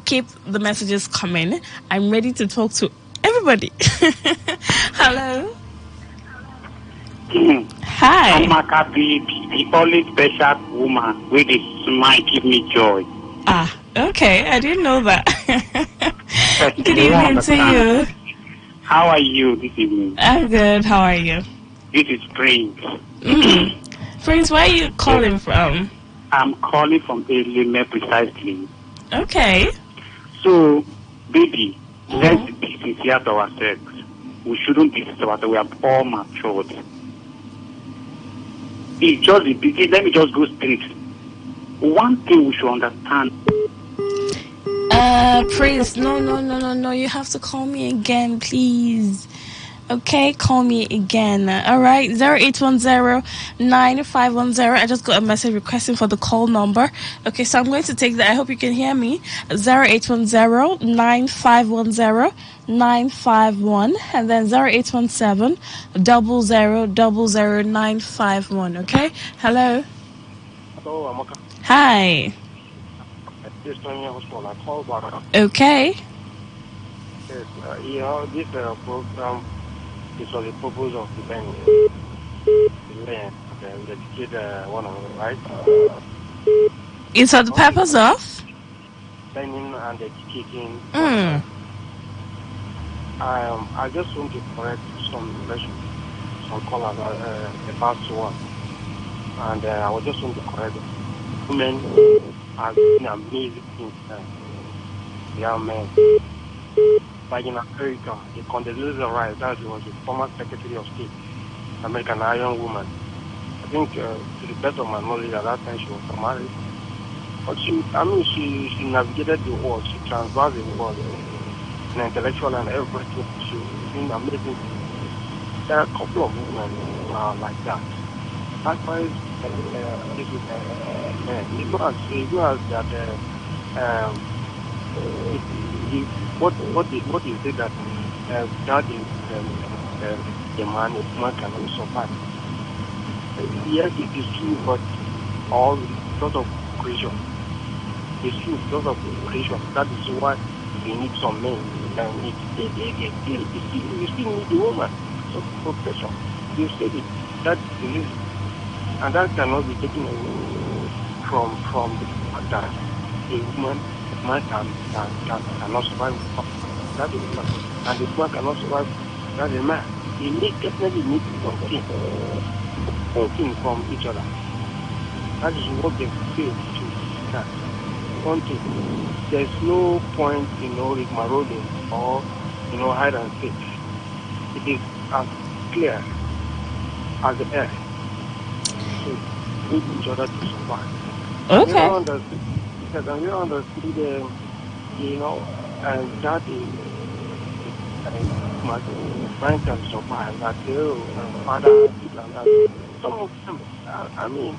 Keep the messages coming. I'm ready to talk to everybody. Hello. Hi. Amaka baby, the only special woman with a smile give me joy. Ah, okay. I didn't know that. Good evening to you. How are you this evening? I'm good. How are you? This is Prince. Prince, where are you calling from? I'm calling from Elime precisely. Okay. So, baby, let's be sincere to ourselves. We shouldn't be sincere to ourselves. We are all matured. It's just let me just go straight. One thing we should understand. Prince, no. You have to call me again, please. Okay, call me again. All right, 0810-9510. I just got a message requesting for the call number. Okay, so I'm going to take that. I hope you can hear me. 0810-9510-951 and then 0817-0000-951. Okay, hello. Hello, Amaka. Hi. This time I called back. Okay. Yes, this program is for the purpose of the men. The educated one, right? It's for the purpose of? Learning and educating. I just want to correct some callers about one. And I was just want to correct women are doing amazing things. They are men. Like in America, the Condoleezza Rice, that was the former Secretary of State, American Iron Woman. I think, to the best of my knowledge, at that time she was married. But she navigated the world. She transversed the world in intellectual and everything. She was doing amazing. There are a couple of women like that. Likewise, this is men. You go as that. What is it that without the man cannot survive? Yes, it is true, but all because of creation. It's true because of creation. That is why we need some men. And you still need the woman. So for creation, you said it. That is the reason, and that cannot be taken away from the fact that a woman. Man cannot survive. That is the man. And the man cannot survive. That's a man. He definitely needs something from each other. That is what they fail to that. One thing, there's no point in rigmaroling or hide and seek. It is as clear as the air. So need each other to survive. Okay. Because we understood and that is my friend can survive that father and that some of them I mean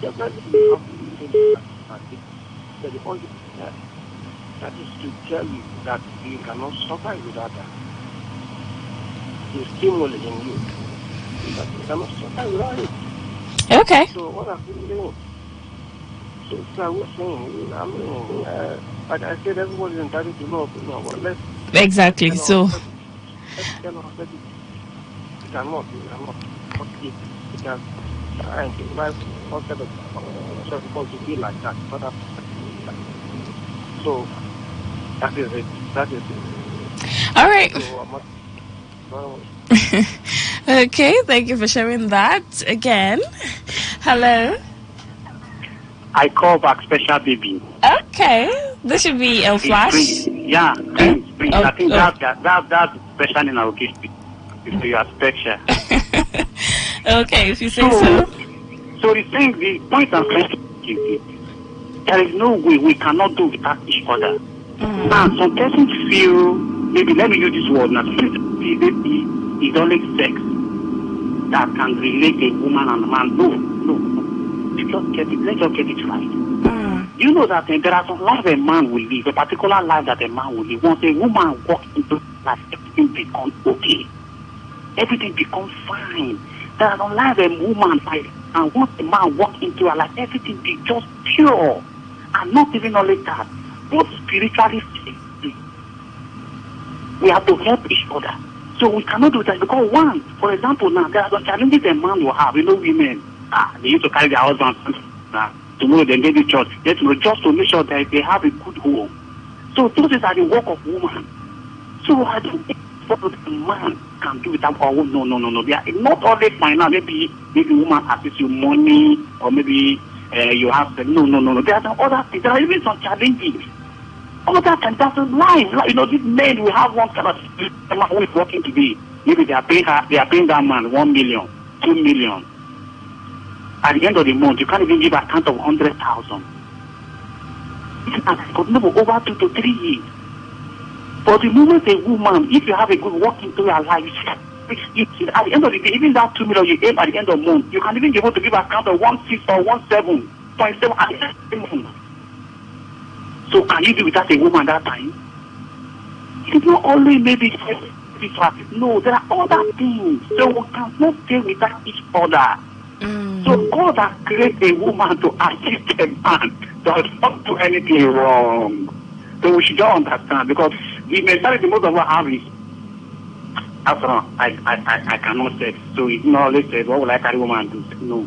definitely have the point is that is to tell you that you cannot survive without that. The stimulus in you that you cannot survive without it. Okay. So what are we doing? So I was saying, I mean, like I said, everybody's entitled to know opinion, but let's exactly. So let's tell us that it cannot. But it can try and survive outside of supposed to be like that. But so that is it. All right. So, okay, thank you for sharing that again. Hello. I call back Special Baby. Okay, this should be a flash. Yeah, Prince. I think that's special in our case. So you are special. Okay, if you say so. So the point I'm trying to make is there is no way we cannot do without each other. Now, some persons feel, maybe let me use this word now, it's only sex that can relate a woman and a man. No. Let's just get it right. You know that there are some life a man will live, a particular life that a man will live. Once a woman walks into life, everything becomes okay. Everything becomes fine. There are some life a woman life, and once a man walks into her life, everything be just pure. And not even only that, both spiritually, physically, we have to help each other. So we cannot do that because one, for example, now there are some challenges a man will have. Women, they used to carry their husbands. Tomorrow they get the church. Just to make sure that they have a good home. So those are the work of woman. So I don't think what a man can do without our own. No. They are not always financial. Maybe woman assists you money or maybe you have no. There are some other things. There are even some challenges. All that and that's life. These men will have one kind of man who is working today. Maybe they are paying that man 1 million, 2 million. At the end of the month, you can't even give a account of 100,000. It could never over 2 to 3 years. But the moment a woman, if you have a good work into your life, at the end of the day, even that 2 million you aim at the end of the month, you can even be able to give a account of 1.6 or 1.7.7 at the end of the month. So can you do without a woman that time? It's not only maybe no, there are other things. So we cannot stay without each other. So God has created a woman to assist a man does not do anything wrong. So we should all understand because the mentality most of us have is after all, I cannot say. So it's not always said, what will I carry woman do? No.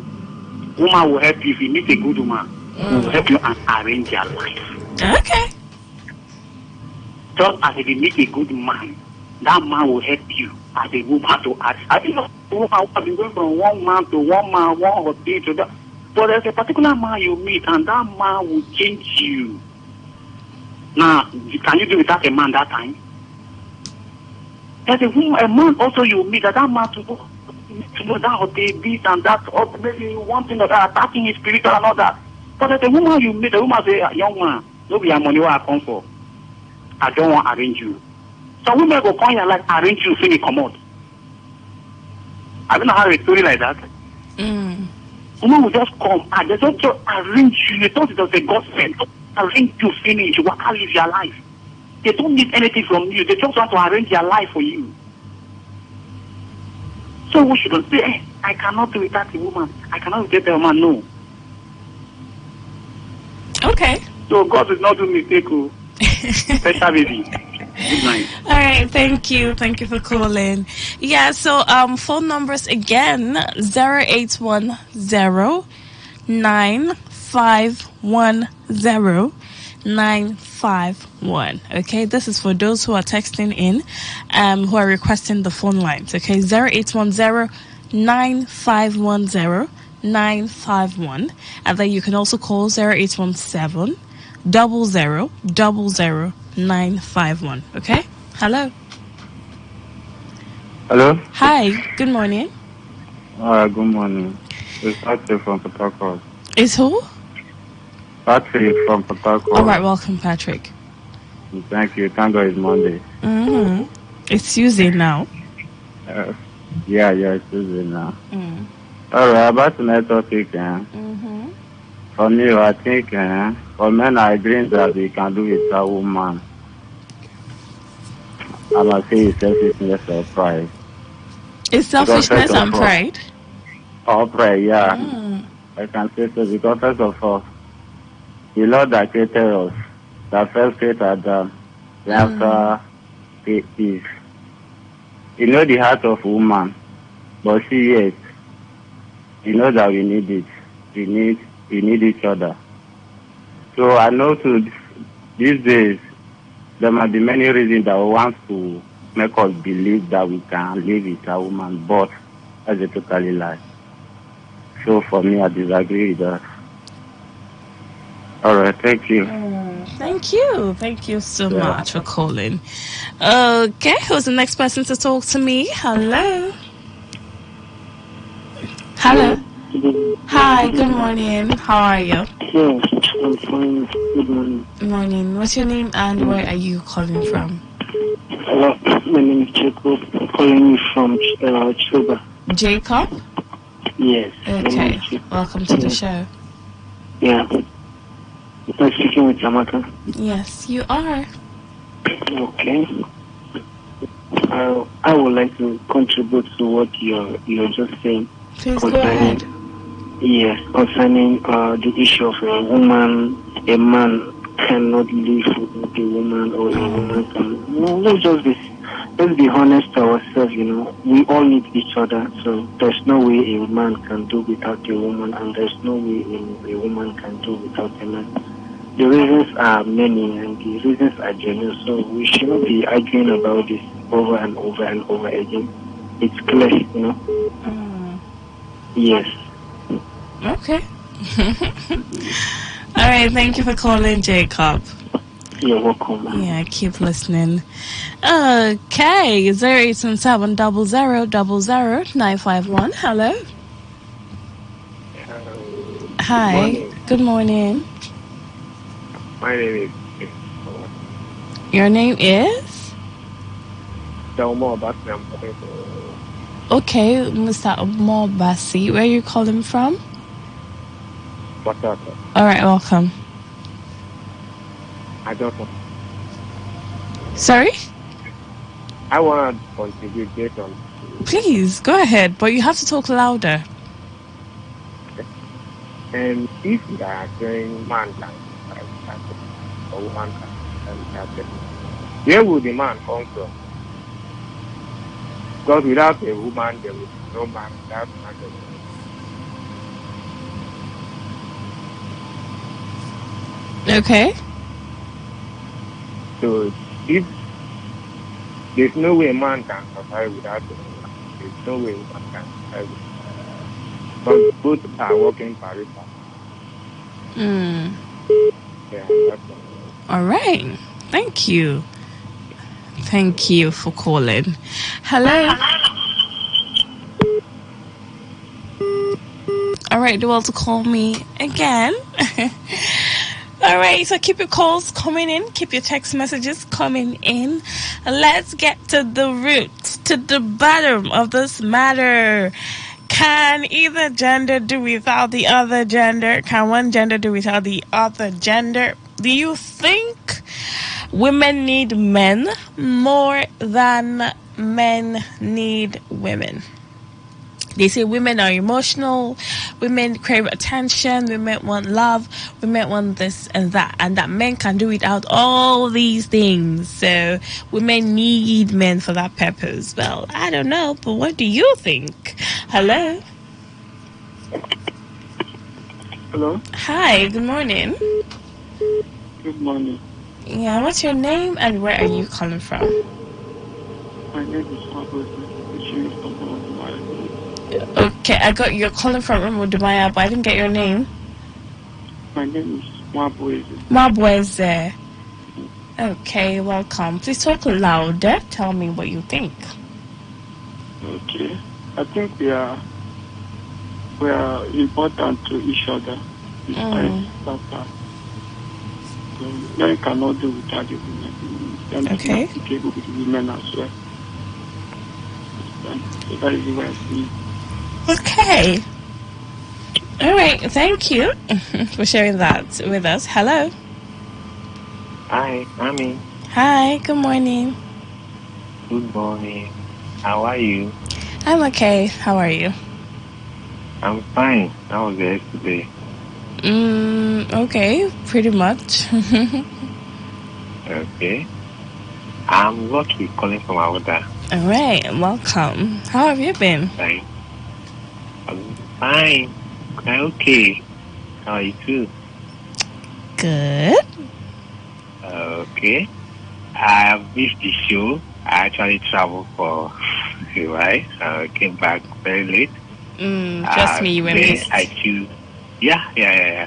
Woman will help you if you meet a good woman. Will help you and arrange your life. Okay. Just as if you meet a good man, that man will help you as a woman to act. I think a woman has been going from one man to one man, one hotel to that. But there's a particular man you meet, and that man will change you. Now, can you do without a man that time? There's a man also you meet, that man to know that hotel, this and that, or maybe one thing or that, attacking his spiritual and all that. But there's a woman you meet, the woman say, young man, no be your money where I come for. I don't want to arrange you. So women go come here like arrange you, say come out. I don't know how a story like that. Women will just come and they don't just arrange you. They thought it was a God sent. Arrange you, finish. You can't live your life. They don't need anything from you. They just want to arrange your life for you. So we shouldn't say, hey, I cannot do without a woman. I cannot do without a woman. No. Okay. So God did not do mistake. Special baby. Good night. All right, thank you for calling. Yeah, so phone numbers again 0810-9510 951. Okay, this is for those who are texting in, who are requesting the phone lines. Okay, 0810 9510 951, and then you can also call 0817 00 951. Okay, hello. Hello. Hi, good morning. Good morning. It's Patrick from Port Harcourt. Is who? Patrick from Port Harcourt. All right, welcome, Patrick. Thank you. Thank God it's Monday. It's Tuesday now. Yeah, it's Tuesday now. All right, about tonight's topic. For me, I think for men, I agree that they can do it a woman. I must say it's selfishness or pride. It's selfishness and pride? Or pride, yeah. I can say so because first of all, the Lord that created us, that first created Adam, after Eve. You know the heart of woman, but she yet, you know that we need it. We need each other. So I know these days, there might be many reasons that want to make us believe that we can live with a woman, but that's a totally lie. So for me, I disagree with that. All right, thank you. Thank you. Thank you so much for calling. Okay, who's the next person to talk to me? Hello. Hello. Hi, good morning. How are you? Yes, I'm fine. Good morning. Morning. What's your name and where are you calling from? Hello, my name is Jacob. I'm calling you from Chuba. Jacob? Yes. Okay. Welcome to the show. Yeah. I'm speaking with Amaka. Yes, you are. Okay. I would like to contribute to what you're just saying. Please go ahead. Yes, concerning the issue of a man cannot live with a woman, or a woman can. Let's be honest to ourselves. We all need each other. So there's no way a man can do without a woman, and there's no way a woman can do without a man. The reasons are many, and the reasons are genuine. So we shouldn't be arguing about this over and over and over again. It's clear, Yes. Okay. All right, thank you for calling, Jacob. You're welcome. Yeah, keep listening. Okay, 0877 00 951. Hello. Hi. Good morning. My name is. Your name is? Delmo Bassi. I'm calling from. Okay, Mr. Omo Bassi. Where are you calling from? Batata. All right, welcome. I don't know. Sorry? I want to contribute based on. Please, go ahead, but you have to talk louder. And if you are saying man can, or woman can, where would the man come from? Because without a woman, there will be no man. Without man, there will be Okay. So if there's no way a man can survive without a woman, there's no way a woman can survive without a woman. But both are working pari passu. Yeah, that's all right. Thank you. Thank you for calling. Hello. All right, do you want to call me again? All right, so keep your calls coming in. Keep your text messages coming in. Let's get to the root, to the bottom of this matter. Can either gender do without the other gender? Can one gender do without the other gender? Do you think women need men more than men need women? They say women are emotional, women crave attention, women want love, women want this and that men can do without all these things. So women need men for that purpose. Well, I don't know, but what do you think? Hello? Hello? Hi, good morning. Good morning. Yeah, what's your name and where are you calling from? My name is Marcos. Okay, I got you're calling from Umudumaya, but I didn't get your name. My name is Mabweze. Mabweze. Okay, welcome. Please talk louder. Tell me what you think. Okay. I think we are important to each other. Men cannot do without the women. Okay. Capable with the women as well. So that is what I see. Okay. All right. Thank you for sharing that with us. Hello. Hi, Mami. Hi. Good morning. Good morning. How are you? I'm okay. How are you? I'm fine. How was it today? Okay. Pretty much. Okay. I'm Lucky calling from Aoda. All right. Welcome. How have you been? Fine. I'm fine. Okay. How are you too? Good. Okay. I missed the show. I actually traveled for a while. I came back very late. Trust me, you were missed. I choose. Yeah.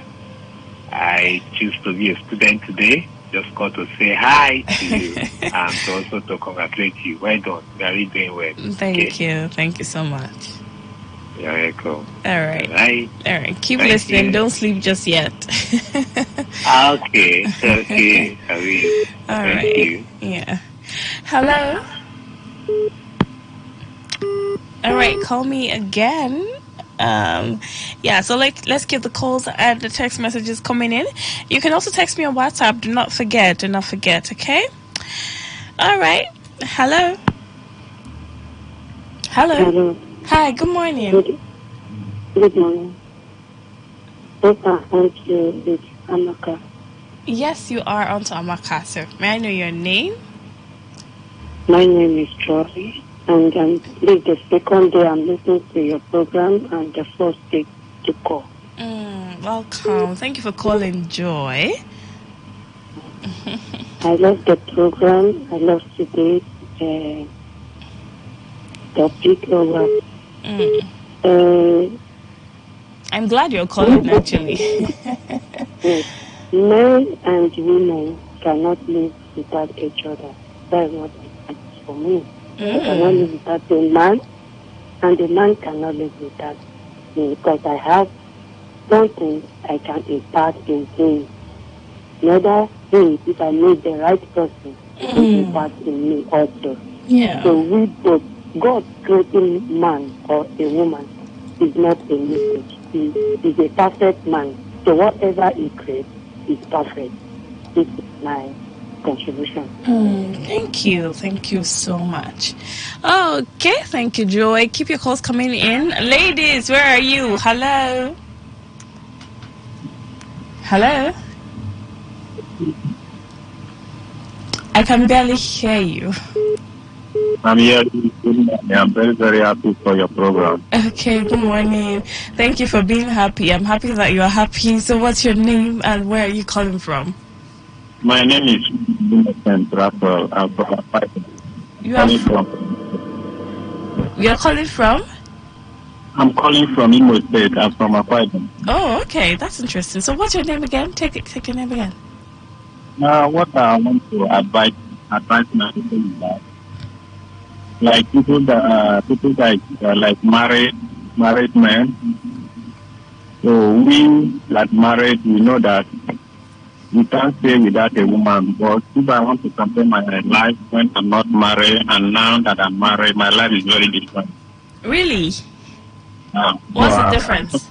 I choose to be a student today. Just got to say hi to you and to also to congratulate you. Well done. You are really doing well. Thank you. Thank you so much. You're welcome. All right. All right. Keep Thank listening. you. Don't sleep just yet. Okay. I will. All Thank right. you. Yeah. Hello. All right. Call me again. So let's keep the calls and the text messages coming in. You can also text me on WhatsApp. Do not forget, okay? All right. Hello. Hi, good morning. Good morning. Thank you, it's Amaka. Yes, you are on to Amaka, sir. May I know your name? My name is Joy, and this is the second day I'm listening to your program and the first day to call. Welcome. Thank you for calling, Joy. I love the program. I love today's topic over. I'm glad you're calling, actually. Yes. Men and women cannot live without each other. That is what it is for me. I cannot live without a man, and the man cannot live without me, because I have something I can impart in him. Neither he, if I meet the right person, will impart in me also. Yeah. So we both, God creating man or a woman is not a mistake. He is a perfect man. So whatever he creates is perfect. This is my contribution. Thank you so much. Okay, thank you, Joy. Keep your calls coming in. Ladies, where are you? Hello. I can barely hear you. I'm here. I'm very, very happy for your program. Okay, good morning. Thank you for being happy. I'm happy that you are happy. So what's your name and where are you calling from? My name is Vincent Raphael. I'm from Akwa. You're calling from? I'm calling from Imo State. I'm from Akwa. Oh, okay. That's interesting. So what's your name again? Take your name again. What I want to advise my people is that, like people that like married men. So we that married, we know that we can't stay without a woman. But if I want to compare my life when I'm not married and now that I'm married, my life is very different. Really? What's the difference?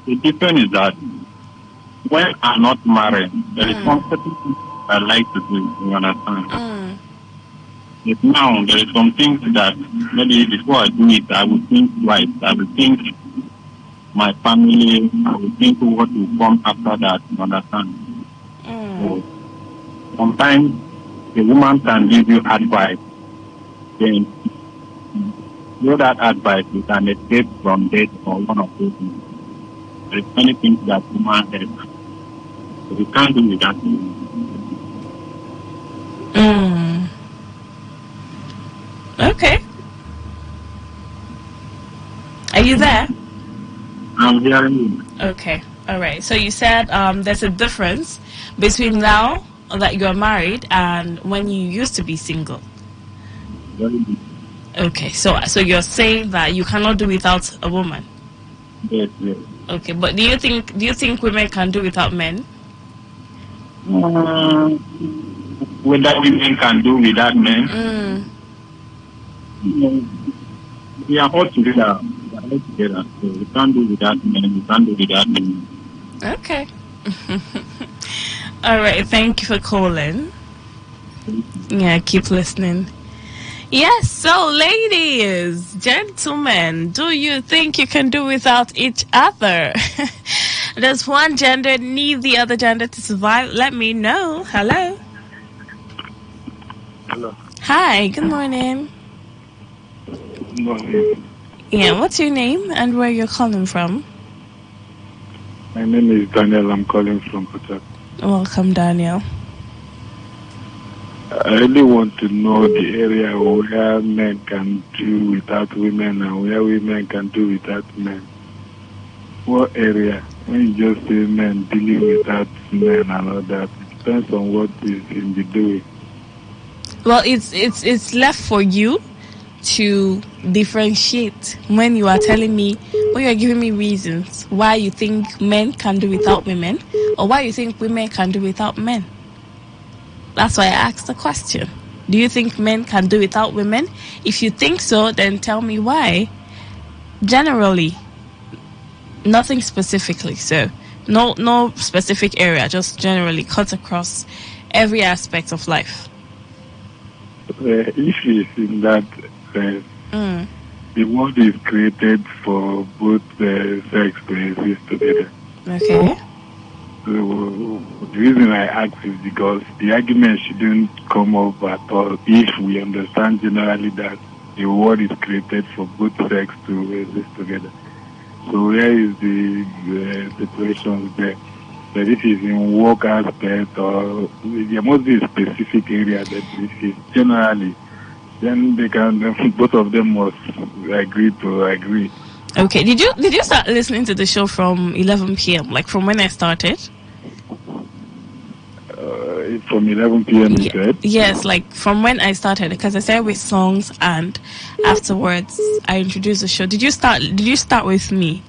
The difference is that when I'm not married, there is something I like to do. You understand? If now there is some things that maybe before I do it, I will think twice. I will think my family. I will think what will come after that. You understand? So sometimes a woman can give you advice. Then through that advice, you can escape from death or one of those things. There is many things that woman has. So you can't do without it. Okay. Are you there? I'm hearing you. Okay. All right. So you said there's a difference between now that you're married and when you used to be single. Very good. Okay. So you're saying that you cannot do without a woman. Yes, yes. Okay. But do you think women can do without men? Whether women can do without men, we are all together. We are all together. So we can't do without men. We can't do without men. Okay. All right. Thank you for calling. Yeah, keep listening. Yes, so ladies, gentlemen, do you think you can do without each other? Does one gender need the other gender to survive? Let me know. Hello. Hello. Hi, good morning. Good morning. Yeah, what's your name and where you're calling from? My name is Daniel. I'm calling from Port Harcourt. Welcome, Daniel. I really want to know the area where men can do without women and where women can do without men. What area? When you just say men dealing without men and all that, it depends on what is in the doing. Well, it's left for you to differentiate when you are telling me, when you are giving me reasons why you think men can do without women or why you think women can do without men. That's why I asked the question. Do you think men can do without women? If you think so, then tell me why. Generally, nothing specifically. So, no specific area, just generally cut across every aspect of life. If it's in that sense, the world is created for both sex to exist together. Okay. So the reason I ask is because the argument shouldn't come up at all if we understand generally that the world is created for both sex to exist together. So where is the situation there? But if it's in work aspect or there must be a specific area that if it's generally, then they can both of them must agree to agree. Okay. Did you start listening to the show from 11 p.m. like from when I started? From 11 p.m. you said? Yes, like from when I started, because I started with songs and afterwards I introduced the show. Did you start with me?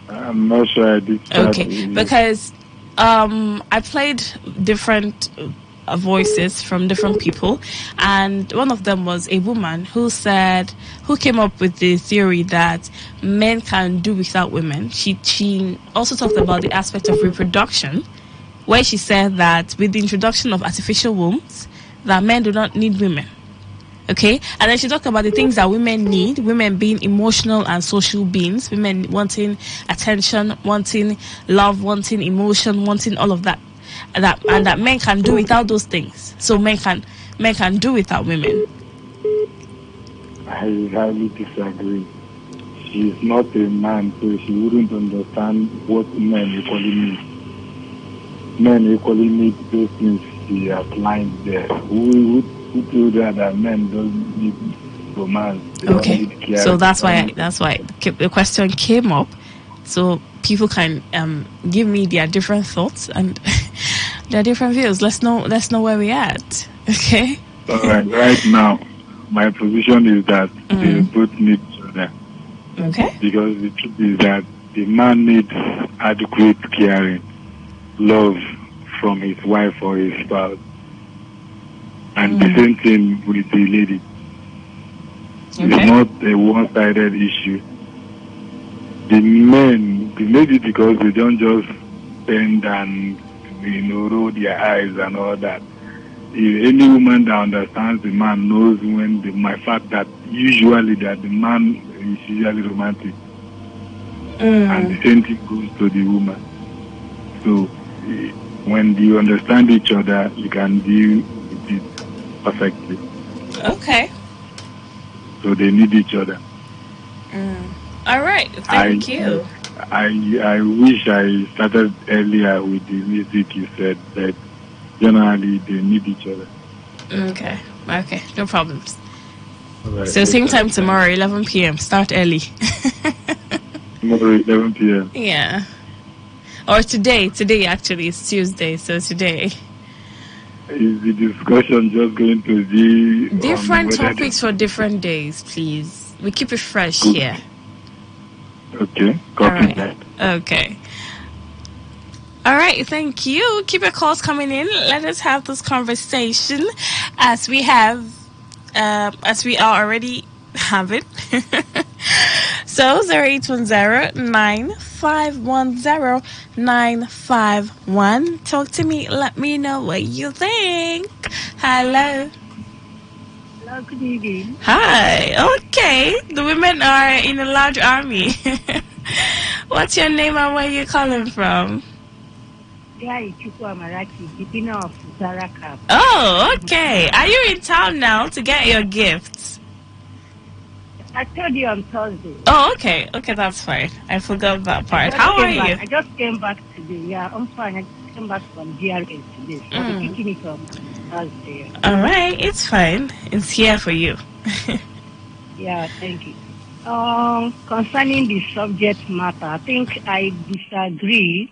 I'm not sure I did start. Okay, because I played different voices from different people, and one of them was a woman who came up with the theory that men can do without women. She also talked about the aspect of reproduction, where she said that with the introduction of artificial wombs, that men do not need women. Okay, and then she talked about the things that women need, women being emotional and social beings, women wanting attention, wanting love, wanting emotion, wanting all of that, and that men can do without those things. So men can do without women. I highly disagree. She is not a man, so she wouldn't understand what men equally need. Men equally need those things she outlined there. Who told her that men don't need romance? They don't need care. So that's why the question came up, so people can give me their different thoughts and their different views. Let's know where we're at. Okay. All right. Right now, my position is that they both need each other. Okay. Because the truth is that the man needs adequate caring, love from his wife or his spouse. And the same thing with the lady. Okay. It's not a one-sided issue. The men, maybe because they don't just bend and roll their eyes and all that. If any woman that understands the man knows when my fact that usually that the man is usually romantic. And the same thing goes to the woman. So when you understand each other, you can deal with it perfectly. Okay. So they need each other. All right. Thank you. I wish I started earlier with the music you said that generally they need each other. Okay. Okay. No problems. Right. So same time tomorrow, 11 p.m. Start early. Tomorrow, 11 p.m. Yeah. Or today. Today actually it's Tuesday, so today. Is the discussion just going to be Different whether topics for different days, please. We keep it fresh here. Okay. All Copy right. that. Okay. All right. Thank you. Keep your calls coming in. Let us have this conversation as we are already having. So 0810-9510951. Talk to me. Let me know what you think. Hello. Hello, good evening. Hi. Okay. The women are in a large army. What's your name and where you calling from? Yeah, Chuku Amaraki, the winner of Zara Cup. Oh, okay. Are you in town now to get your gifts? I told you on Thursday. Oh, okay. Okay, that's fine. I forgot that part. How are you? I just came back today. Yeah, I'm fine. I just came back from GRA today. So I'll be picking it up Thursday. All right. It's fine. It's here for you. Yeah, thank you. Concerning the subject matter, I think I disagree.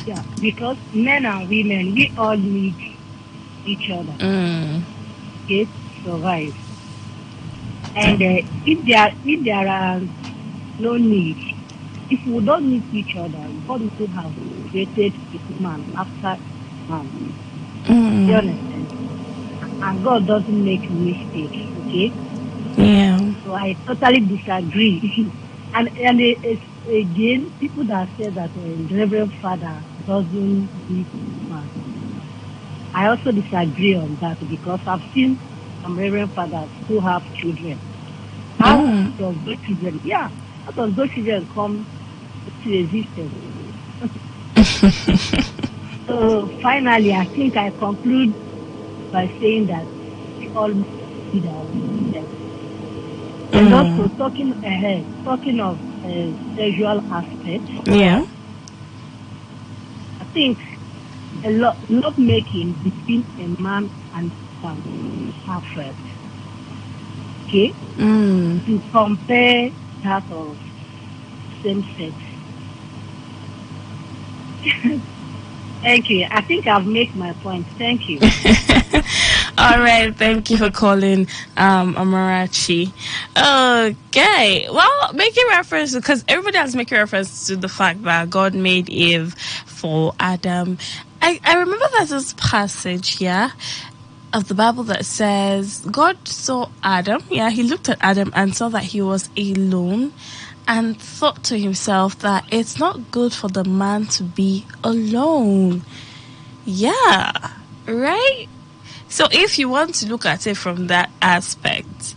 Yeah, because men and women, we all need each other. Okay, to survive. And if there are no need, if we don't need each other, God would have created a man after man. You understand? And God doesn't make mistakes, okay? Yeah. So I totally disagree. and again, people that say that the Reverend Father doesn't need man. I also disagree on that because I've seen some Reverend Fathers who have children. How does those children? Yeah, how does those children come to existence? So finally, I think I conclude by saying that we all need our children. And also talking of sexual aspects. Yeah. I think a love making between a man and a woman is perfect. Okay? To compare that of same sex. Thank you. I think I've made my point. Thank you. All right, thank you for calling, Amarachi. Okay, well, making reference, because everybody has making reference to the fact that God made Eve for Adam. I remember there's this passage, of the Bible that says God saw Adam, he looked at Adam and saw that he was alone and thought to himself that it's not good for the man to be alone. Yeah, right? So if you want to look at it from that aspect,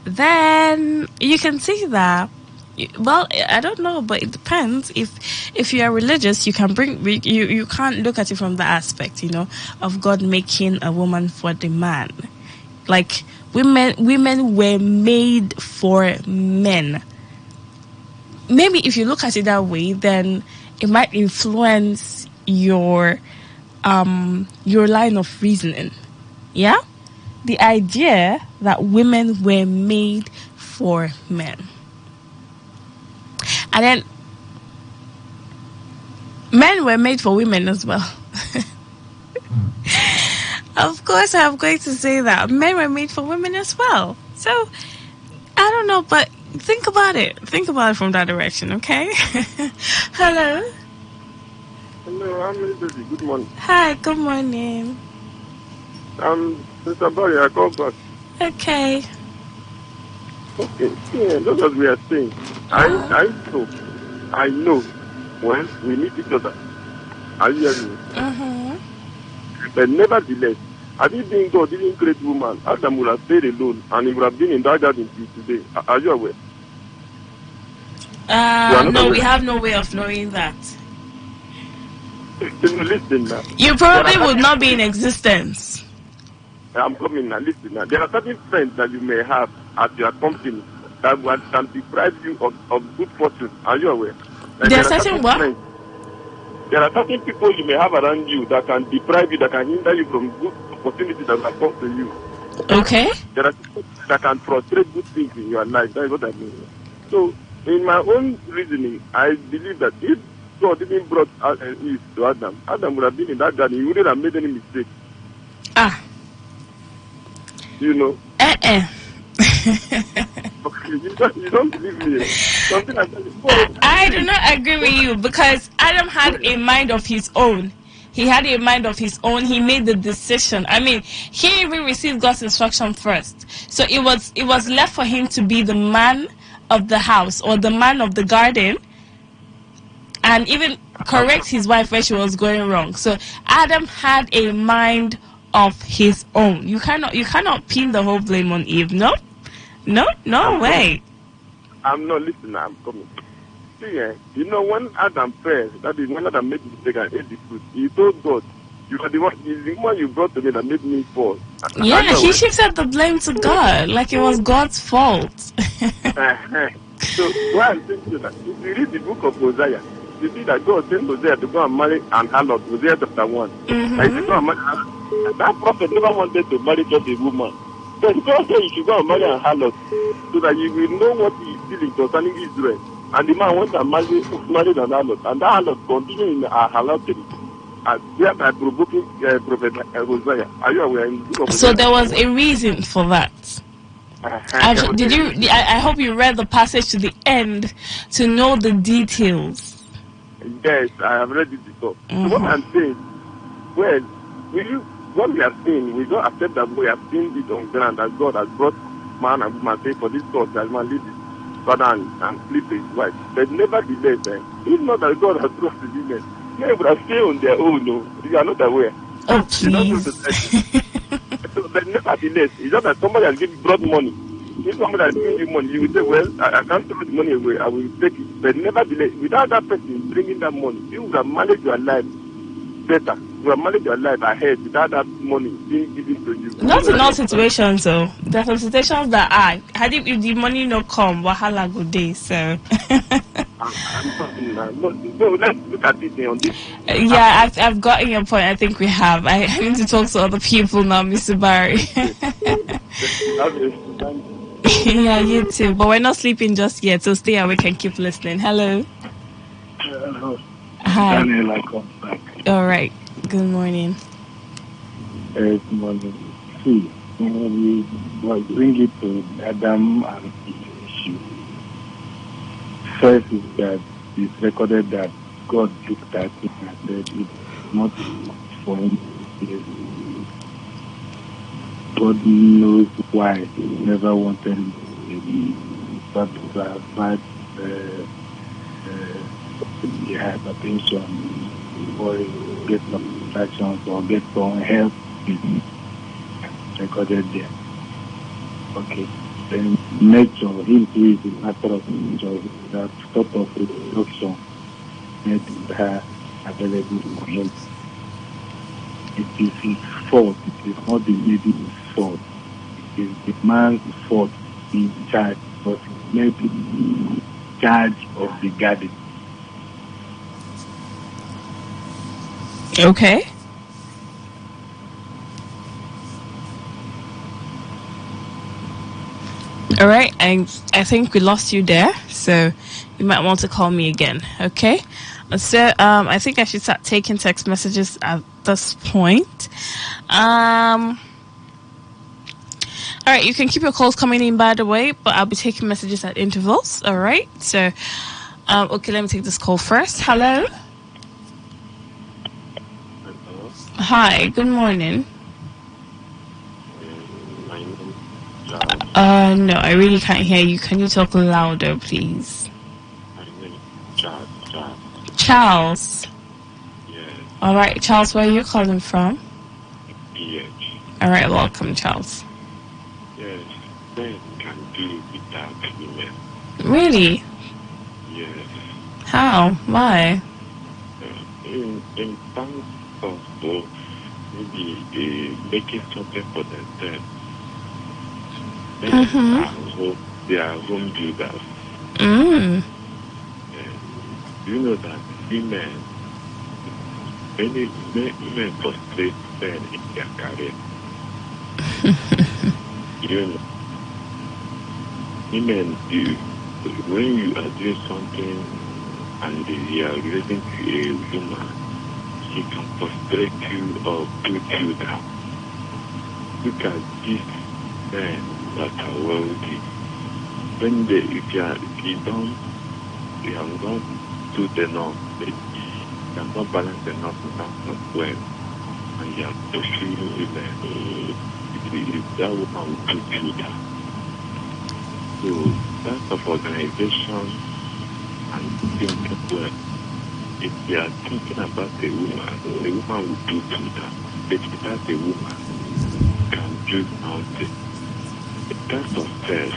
then you can see that, well, I don't know, but it depends. If you are religious, you can you can't look at it from the aspect, of God making a woman for the man. Like women were made for men. Maybe if you look at it that way, then it might influence your line of reasoning. Yeah? The idea that women were made for men. And then men were made for women as well. Of course, I'm going to say that. Men were made for women as well. So, I don't know, but think about it. Think about it from that direction, okay? Hello? Hello, I'm Elizabeth. Good morning. Hi, good morning. Mr. Barry, I called back. Okay. Okay, yeah, just as we are saying, I know when we need each other. Are you hearing me? But nevertheless, I didn't think God didn't create woman. Adam would have stayed alone and he would have been in that garden till today. Are you aware? No, we have no way of knowing that. Listen now. You probably would not be in existence. I'm coming now. Listen now. There are certain friends that you may have at your company that can deprive you of good fortune. Are you aware? There are certain what? There are certain people you may have around you that can deprive you, that can hinder you from good opportunity that will come to you. Okay. There are people that can frustrate good things in your life. That is what I mean. So, in my own reasoning, I believe that if God didn't brought Eve to Adam, Adam would have been in that garden. He wouldn't have made any mistake. You know. You don't believe me. Something like that. I do not agree with you because Adam had a mind of his own. He had a mind of his own. He made the decision. I mean, he even received God's instruction first. So it was left for him to be the man of the house or the man of the garden, and even correct his wife where she was going wrong. So Adam had a mind of his own. You cannot pin the whole blame on Eve. No way. I'm not listening. I'm coming. See, you know, when Adam fell, that is when Adam made the mistake and ate the fruit, he told God, "You are the one you brought to me that made me fall." Yeah, he shifted the blame to God, like it was God's fault. So why I'm saying that, if you read the book of Hosea, you see that God sent Hosea to go and marry an harlot. Hosea chapter 1. Like, to go and marry that prophet never wanted to marry just a woman. So God said you should go and marry an harlot so that you will know what he is feeling concerning Israel. And the man went and married an harlot, and that harlot continued in her harlotry. Thereby provoking prophet Hosea. Are you aware? In the book of So Hosea? there was a reason for that. I hope you read the passage to the end to know the details. Yes, I have read it before. So what I'm saying, well, what we have seen, we don't accept that we have seen it on ground that God has brought man and woman, say, for this cause that man leave his father and sleep with his wife. But nevertheless, it's not that God has brought the women. They would have stayed on their own. No, you are not aware. Oh, please. But nevertheless, it's just that somebody has brought money. If somebody has given you money, you will say, well, I can't throw the money away. I will take it. But nevertheless, without that person bringing that money, you would have managed your life better. You have managed your life ahead without that money being given to you. Not in all situations, though. There are some situations that had if the money not come, wahala good day. So. No, let's look at it on this. Yeah, I've gotten your point. I think we have. I need to talk to other people now, Mr. Barry. Yeah, you too. But we're not sleeping just yet, so stay awake and keep listening. Hello. Hello. Hi. Daniel, I come back. All right. Good morning. Good morning. See, we bring it to Adam and Eve issue. First is that it's recorded that God looked at it and said it's not for him. God knows why he never wanted him to provide the hypertension or get some distractions or get some help. Recorded there. Okay. Then nature, him too is a matter of nature, that sort of reproduction made her available for him. It is his fault. It is not the lady's fault. It is the man's fault in charge, but he made in charge of the garden. Okay. All right, I think we lost you there, so you might want to call me again, okay? So I think I should start taking text messages at this point. All right, you can keep your calls coming in, by the way, but I'll be taking messages at intervals. All right, so okay, let me take this call first. Hello. Hi, good morning. No, I really can't hear you. Can you talk louder, please? Charles. Yes. All right, Charles, where are you calling from? Yes. All right, welcome, Charles. Yes. Men can do without women. Really? Yes. How? Why? In terms of maybe making something for themselves. Men they are home builders. Mm. You know that many women frustrate men in their career. You know, women do. When you are doing something and you are relating to a woman, she can frustrate you or put you down. Look at these men that are wealthy. When they, if you have not do enough, you have not balanced enough in terms of well, and you are pursuing women, that woman will put you down. So that's of organization and thinking well. If they are thinking about a woman will put you down. But without a woman, can build mountains. In terms of sex,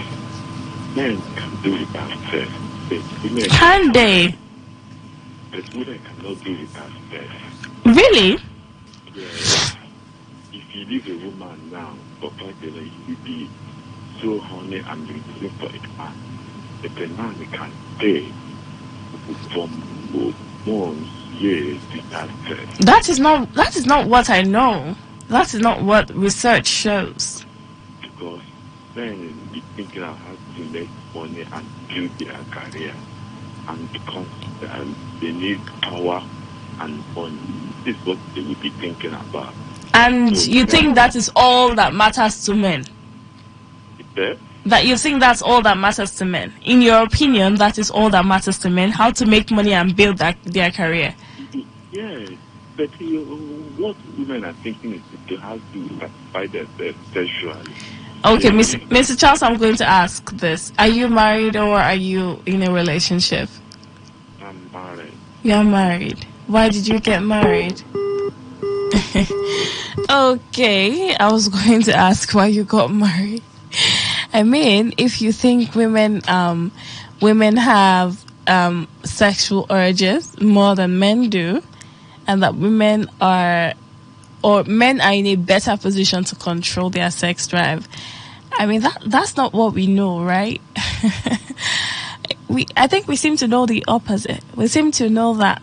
men can do without sex. But women Can they? But women cannot do without sex. Really? Yes. If you leave a woman now for 5 days, you will be so horny and you're looking for a man. But a man can stay for months, years without sex. That is not what I know. That is not what research shows. Because men be thinking of how to make money and build their career. And because they need power and money, this is what they will be thinking about. And so, you think that is all that matters to men? That you think that's all that matters to men? In your opinion, that is all that matters to men? How to make money and build their career? Yes, but what women are thinking is to how to satisfy themselves sexually. Okay, Mr. Charles, I'm going to ask this. Are you married or are you in a relationship? I'm married. You're married. Why did you get married? Okay, I was going to ask why you got married. I mean, if you think women have sexual urges more than men do, and that men are in a better position to control their sex drive, I mean that's not what we know, right? I think we seem to know the opposite. We seem to know that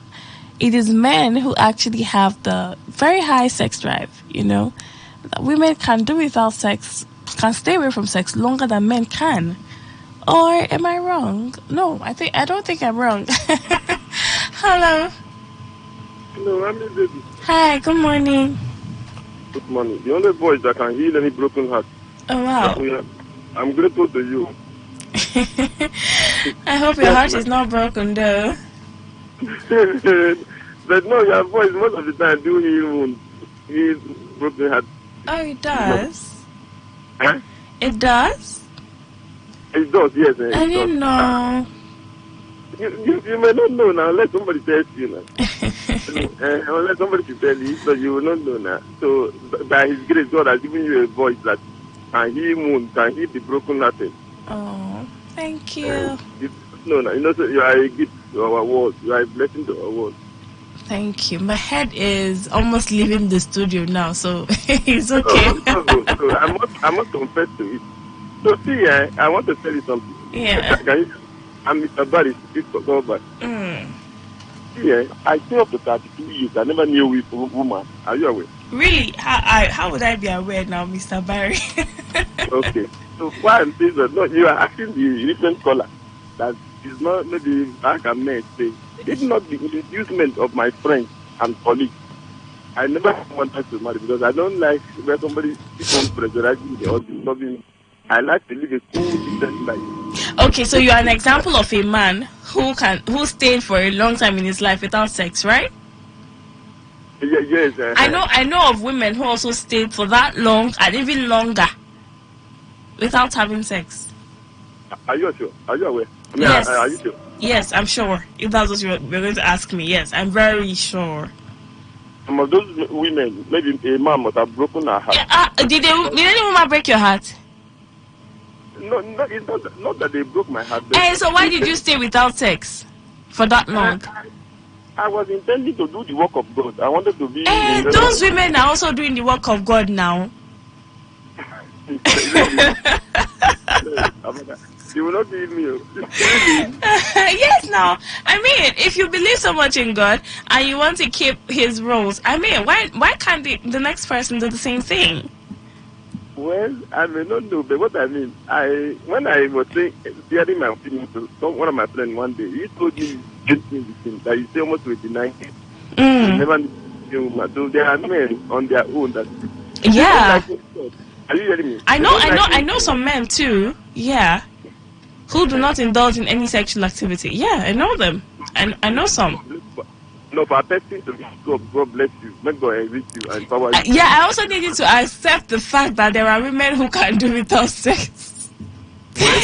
it is men who actually have the very high sex drive, you know. That women can do without sex, can stay away from sex longer than men can. Or am I wrong? No, I don't think I'm wrong. Hello. Hello, I'm baby. Hi, good morning. Good morning. The only voice that can heal any broken heart. Oh wow. I'm grateful to you. I hope your heart is not broken though. But no, your voice most of the time do heal broken heart. Oh, it does? Huh? It does? It does, yes. I didn't know. You may not know now unless somebody tells you now. Unless somebody can tell you, so you will not know now. So by His grace, God has given you a voice that can heal wounds, can heal the broken hearted. Oh, thank you. No, so you are a gift to our world. You are a blessing to our world. Thank you. My head is almost leaving the studio now, so it's okay. So I must confess to it. So see, I want to tell you something. Yeah. I'm Mr. Barry, speak for God. See, I stay up to 32 years. I never knew a woman. Are you aware? Really? How would I be aware now, Mr. Barry? Okay. So why I'm saying that, no, you are asking the recent caller that is not maybe back and may say, it's not the inducement of my friends and colleagues. I never wanted to marry because I don't like where somebody keeps on pressurizing me or disturbing me. I like to live a cool, decent life. Okay, so you're an example of a man who stayed for a long time in his life without sex, right? Yes. I know of women who also stayed for that long and even longer without having sex. Are you sure? Are you aware? I mean, Yes. Are you sure? Yes, I'm sure. If that's what you were going to ask me, yes, I'm very sure. Some of those women, maybe a man must have broken her heart. Did any woman break your heart? No, it's not that they broke my heart. So why did you stay without sex for that long? I was intending to do the work of God. I wanted to be... those women are also doing the work of God now. You will not believe me. Yes, now. I mean, if you believe so much in God and you want to keep His rules, I mean, why can't the next person do the same thing? Well, I may not know, but what I mean, when I was sharing my opinion to one of my friends one day, he told me this thing that you say almost 29 years. You never knew a woman. So there are men on their own that. Yeah. Are you hearing me? I know some men too. Yeah. Who do not indulge in any sexual activity. Yeah, I know them. I know some. No, but person to God bless you. May God enrich you and power you. Yeah, I also need you to accept the fact that there are women who can do without sex. Well,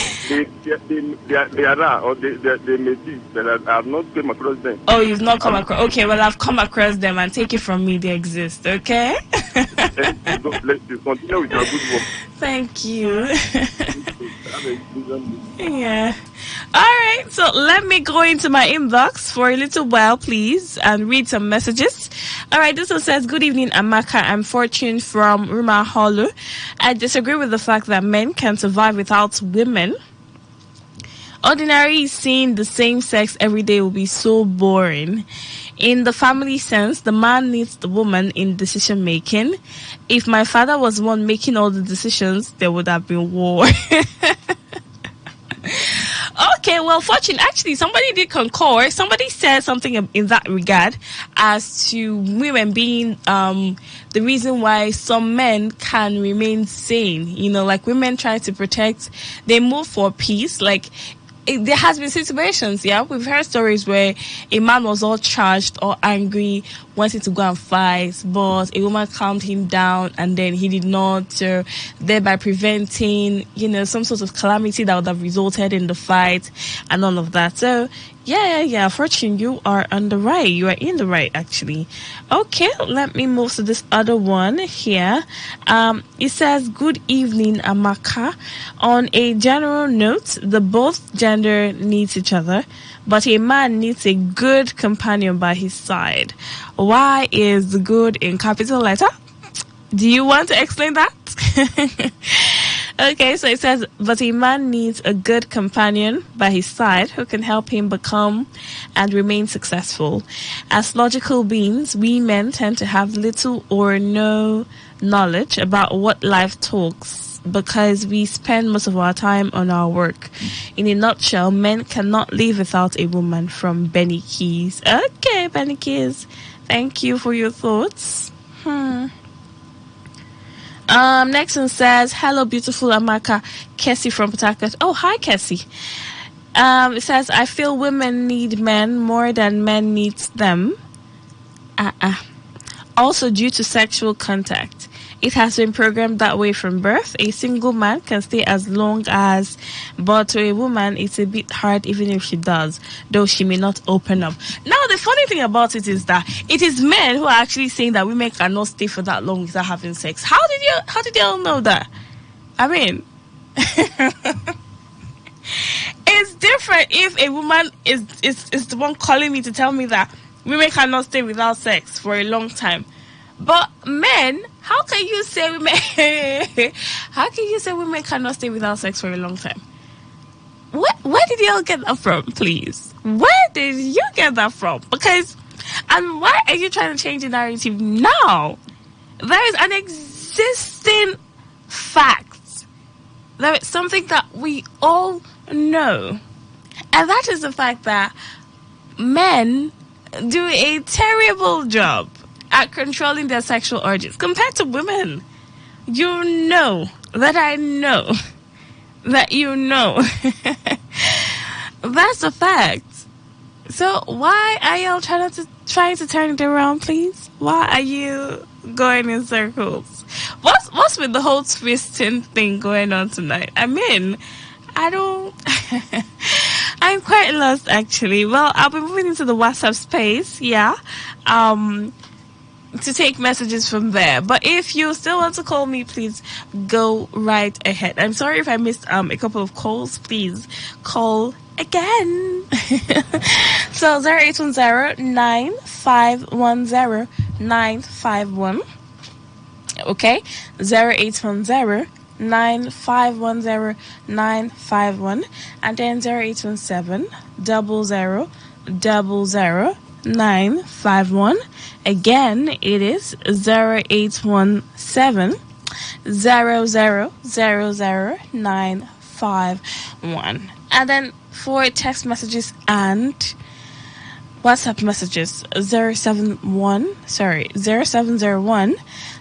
they are, or they may be, but I have not come across them. Oh, you've not come across. Okay, well, I've come across them, and take it from me, they exist. Okay. God bless you. Continue with your good work. Thank you. Yeah. All right, so let me go into my inbox for a little while, please, and read some messages. All right, this one says, good evening, Amaka. I'm Fortune from Ruma Hollow. I disagree with the fact that men can survive without women. Ordinarily, seeing the same sex every day will be so boring. In the family sense, the man needs the woman in decision making. If my father was the one making all the decisions, there would have been war. Okay, well, Fortune, actually, somebody did concur. Somebody said something in that regard as to women being the reason why some men can remain sane. You know, like women try to protect, they move for peace. Like, there has been situations, yeah, we've heard stories where a man was all charged or angry, wanted to go and fight, but a woman calmed him down, and then he did not, thereby preventing, some sort of calamity that would have resulted in the fight and all of that. So, yeah, Fortune, you are on the right. You are in the right, actually. Okay, let me move to this other one here. It says, good evening, Amaka. On a general note, the both gender needs each other, but a man needs a good companion by his side. Why is the good in capital letter? Do you want to explain that? Okay, so it says, but a man needs a good companion by his side who can help him become and remain successful. As logical beings, we men tend to have little or no knowledge about what life talks because we spend most of our time on our work. In a nutshell, men cannot live without a woman. From Benny Keys. Okay, Benny Keys. Thank you for your thoughts. Next one says, hello, beautiful Amaka. Kessie from Port Harcourt. Oh, hi, Kessie. It says, I feel women need men more than men need them. Also due to sexual contact. It has been programmed that way from birth. A single man can stay as long as, but to a woman, it's a bit hard even if she does, though she may not open up. Now, the funny thing about it is that it is men who are actually saying that women cannot stay for that long without having sex. How did you all know that? I mean, it's different if a woman is the one calling me to tell me that women cannot stay without sex for a long time. But men, how can you say women cannot stay without sex for a long time? Where did y'all get that from, please? Where did you get that from? Because, and why are you trying to change the narrative now? There is an existing fact. There is something that we all know. And that is the fact that men do a terrible job at controlling their sexual urges compared to women. You know that I know that you know. That's a fact. So why are y'all trying to turn it around, please? Why are you going in circles? What's with the whole twisting thing going on tonight? I mean, I'm quite lost, actually. Well, I'll be moving into the WhatsApp space, to take messages from there. But if you still want to call me, please go right ahead. I'm sorry if I missed a couple of calls. Please call again. So 0810-9510-951. Okay, 0810-9510-951, and then 0817-0000-951. Again, it is 0817 0000951. And then for text messages and WhatsApp messages, 0701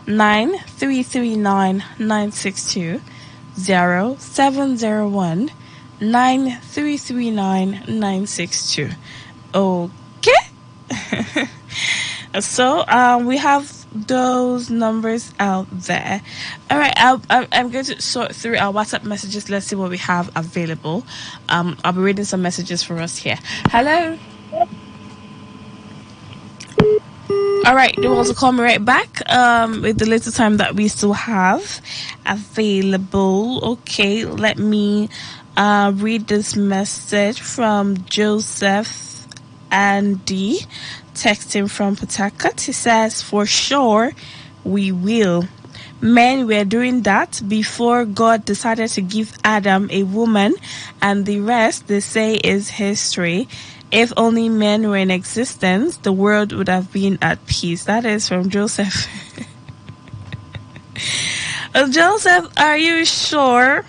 9339 962, 0701 9339 962. Okay. So we have those numbers out there. All right, I'm going to sort through our WhatsApp messages. Let's see what we have available. I'll be reading some messages for us here. Hello. All right, you want to call me right back with the little time that we still have available. Okay, let me read this message from Joseph Andy, texting from Pawtucket. He says, for sure, we will. Men were doing that before God decided to give Adam a woman, and the rest, they say, is history. If only men were in existence, the world would have been at peace. That is from Joseph. Joseph, are you sure?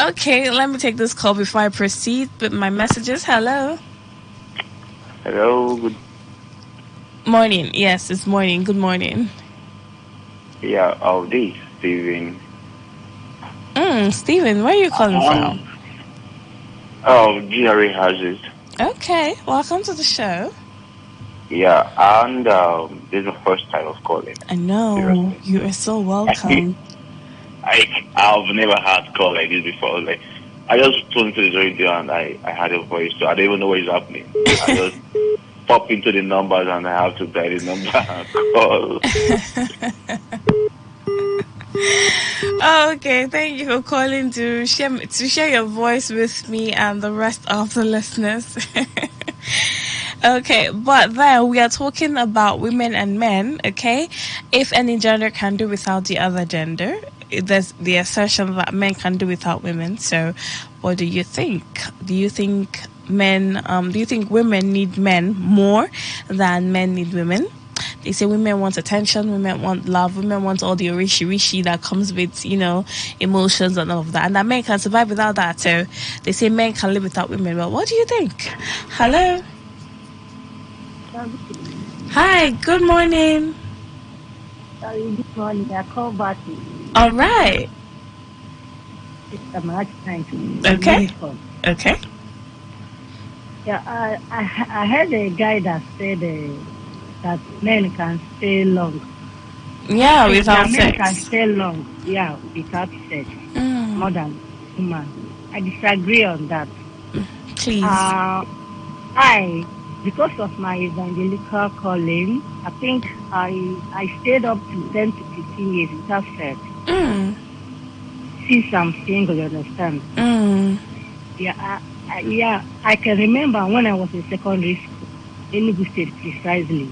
Okay, let me take this call before I proceed with my messages. Hello. Hello. Good morning. Yes, it's morning. Good morning. Yeah, this Steven. Steven, where are you calling from? GRA houses. Okay, welcome to the show. Yeah, and this is the first time of calling. I know. You are so welcome. I've never had call like this before. Like, I just tuned into the radio and I had a voice, so I don't even know what is happening. I just pop into the numbers and I have to dial the number and call. Okay, thank you for calling to share your voice with me and the rest of the listeners. Okay, but then we are talking about women and men, okay? If any gender can do without the other gender, there's the assertion that men can do without women. So what do you think? Do you think women need men more than men need women? They say women want attention, women want love, women want all the rishi that comes with, emotions and all of that. And that men can survive without that. So they say men can live without women. Well, what do you think? Hello? Hi, good morning. Sorry, good morning. I call back. All right. It's much time. Okay. Okay. Yeah, I heard a guy that said that men can stay long. Yeah, without men sex. can stay long. Yeah, without sex. More than women. I disagree on that. Please. Because of my evangelical calling, I think I stayed up to 10 to 15 years without sex. Since I'm single, you understand? Yeah, I can remember when I was in secondary school, in Enugu State precisely,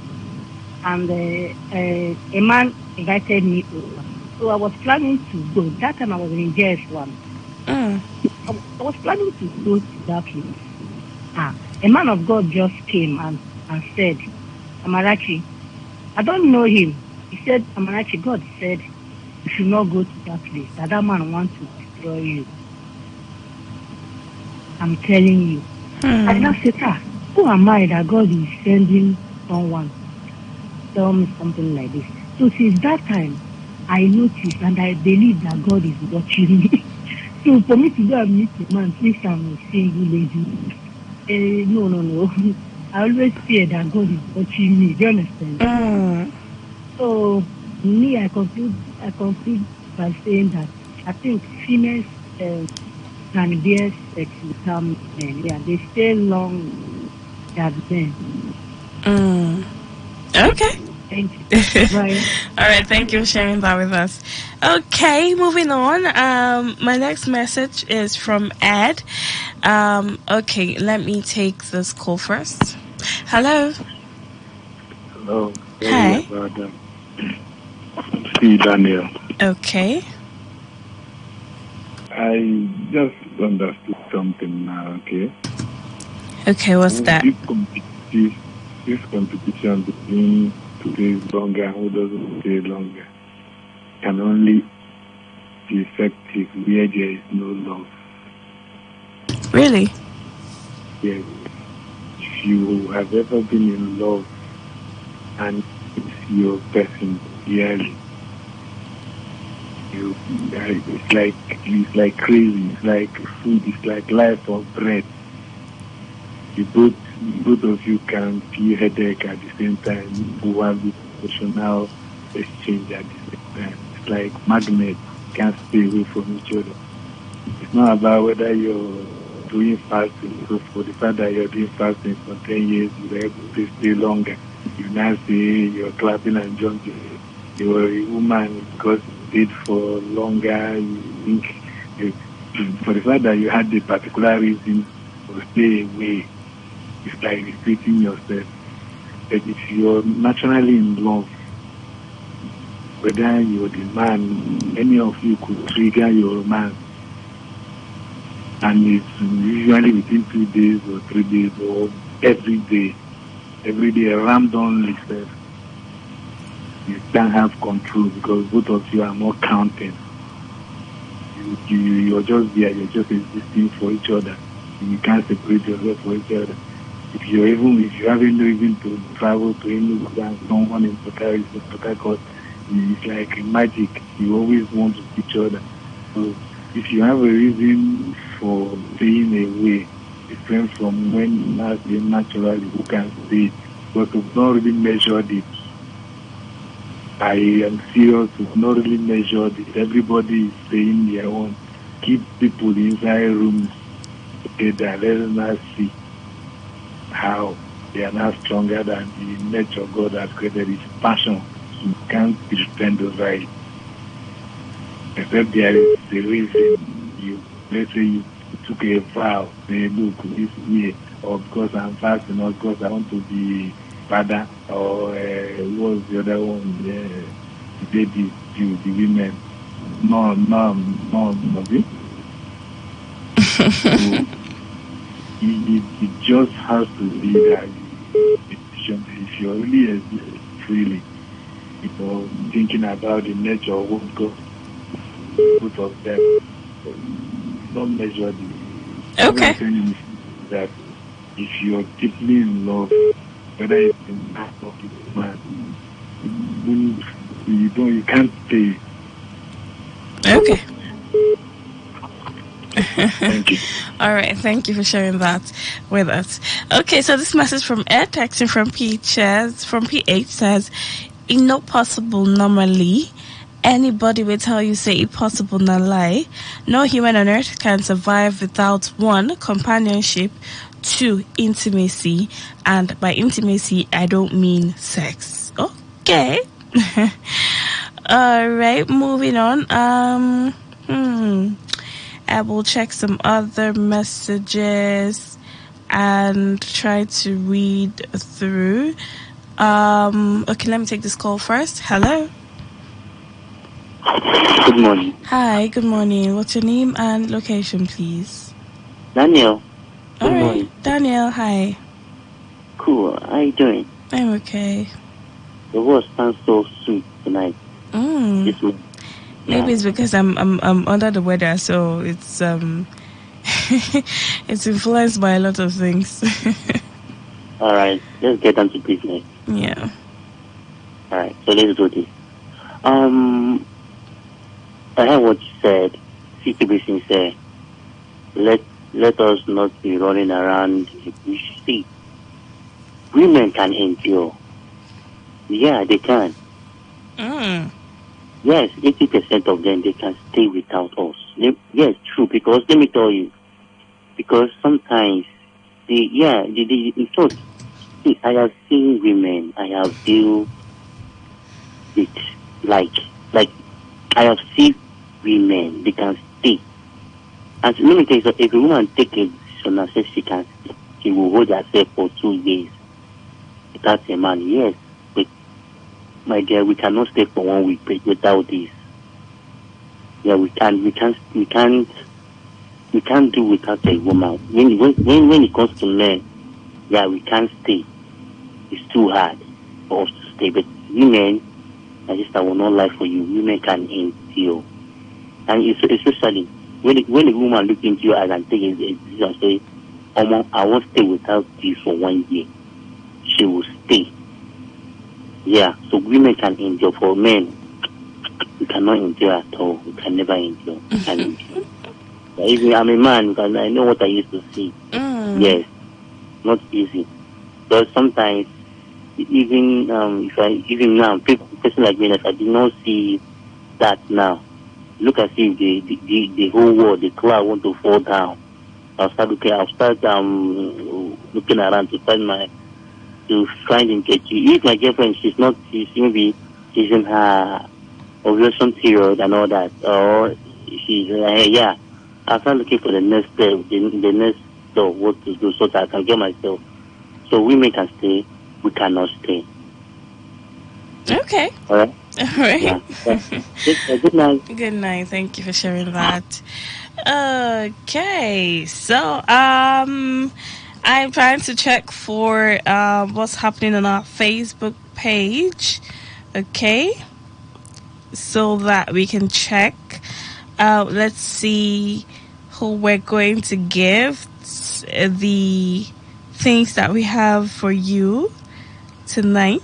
and a man invited me over. So I was planning to go. That time I was in JS1. I was planning to go to that place. A man of God just came and said, Amarachi, I don't know him. He said, Amarachi, God said, you should not go to that place. That man wants to destroy you. I'm telling you. And I said, who am I that God is sending someone to tell me something like this? So since that time, I noticed and I believe that God is watching me. So for me to go and meet a man, since I'm a single lady, no. I always fear that God is watching me. Do you understand? So, me, I conclude by saying that I think females can bear sex without men. Yeah, they stay long than men. Okay. Thank you. Bye. All right, thank you for sharing that with us. Okay, moving on. My next message is from Ed. Okay, let me take this call first. Hello. Hello. Hi. See Daniel. Okay. I just understood something now, okay? Okay, what's that? This competition between stays longer and who doesn't stay longer can only be effective where there is no love. Really? Yes. If you have ever been in love and it's your person yearly, it's like crazy, it's like food, it's like life or bread. Both of you can feel headache at the same time. You have this emotional exchange at the same time. It's like magnets, can't stay away from each other. It's not about whether you're doing fasting. So for the fact that you're doing fasting for 10 years, you're able to stay longer. You now say you're clapping and jumping. You're a woman because you stayed for longer. You think for the fact that you had the particular reason to stay away, it's like repeating yourself. But if you're naturally in love, whether you're the man, any of you could trigger your romance. And it's usually within 2 days or 3 days or every day randomly. You can't have control because both of you are not counting. You're just there, you're just existing for each other. You can't separate yourself for each other. If you haven't even to travel to Enugu and someone in Port Harcourt, it's like magic. You always want to see each other. So if you have a reason for staying away, different from when you now stay naturally, who can stay, but we've not really measured it. I am serious, we've not really measured it. Everybody is saying their own. Keep people inside rooms together. Let us not see how they are now stronger than the nature God has created. It's passion. You can't pretend over it. Except there is the reason let's say you took a vow, say, look, this year, or because I'm fasting, or because I want to be father, or what was the other one? The babies, the women. No, it? It just has to be that decision. If you're really existing freely, thinking about the nature of what God put of them, not measured. Okay. That if you're deeply in love, whether it's in man or man, you can't stay. Okay. Thank you. All right, thank you for sharing that with us. Okay, so this message from Air texting from PH says, "It's not possible normally. Anybody will tell you say it possible, not lie. No human on earth can survive without 1, companionship, 2, intimacy, and by intimacy I don't mean sex." Okay. All right, moving on. I will check some other messages and try to read through. Okay, let me take this call first. Hello. Good morning. Hi, good morning. What's your name and location, please? Daniel. All right, morning. Daniel, hi. Cool. How you doing? I'm okay. The voice sounds so sweet tonight. This morning. Maybe it's because I'm under the weather, so it's it's influenced by a lot of things. All right, let's get down to business. Yeah. All right, so let's do this. I heard what you said. To be sincere, let us not be running around the bush. See, women can endure. Yeah, they can. Yes, 80% of them, they can stay without us. Yes, true, because let me tell you, because sometimes, in fact, I have seen women, I have dealt with, like, I have seen women, they can stay. And let me tell you, so if a woman take a decision and says she can stay, she will hold herself for 2 years without a man. Yes, but my dear, we cannot stay for 1 week without this. Yeah, we can't do without a woman. When it comes to men, yeah, we can't stay. It's too hard for us to stay. But women, my sister, will not lie for you. Women can endure. And especially when a woman looks into your eyes and takes a decision and say, I won't stay without you for 1 year, she will stay. Yeah, so women can endure. For men, we cannot endure at all. We can never endure. We can endure. Even I'm a man, because I know what I used to see. Yes, not easy. But sometimes, even now, person like me, if I did not see that now, look as if the whole world, the cloud want to fall down. I'll start looking around to find in Kechi. If my girlfriend, she's in her ovulation period and all that, or she's I'll start looking for the next step, the next door, what to do, so that I can get myself. So women can stay, we cannot stay. Okay. All right. All right. Yeah. Good night. Good night. Thank you for sharing that. Okay. So I'm trying to check for what's happening on our Facebook page. Okay. So that we can check. Let's see who we're going to give the things that we have for you tonight.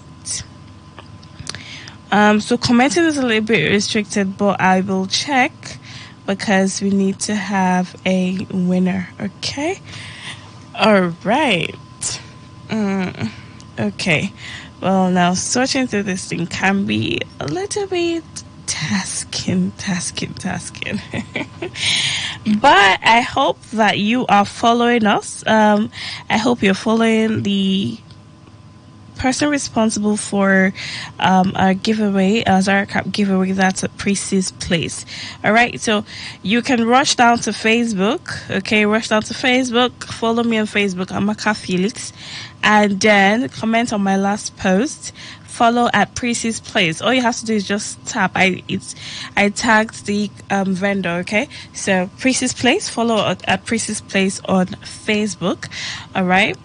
So commenting is a little bit restricted, but I will check because we need to have a winner. Okay. All right. Okay. Well, now searching through this thing can be a little bit tasking. But I hope that you are following us. I hope you're following the person responsible for our giveaway, Zara Cap giveaway, that's at Prissie's Place. All right, so you can rush down to Facebook. Okay, rush down to Facebook. Follow me on Facebook, Amaka Felix, and then comment on my last post. Follow at Prissie's Place. All you have to do is just tap. I tagged the vendor. Okay, so Prissie's Place. Follow at Prissie's Place on Facebook. All right.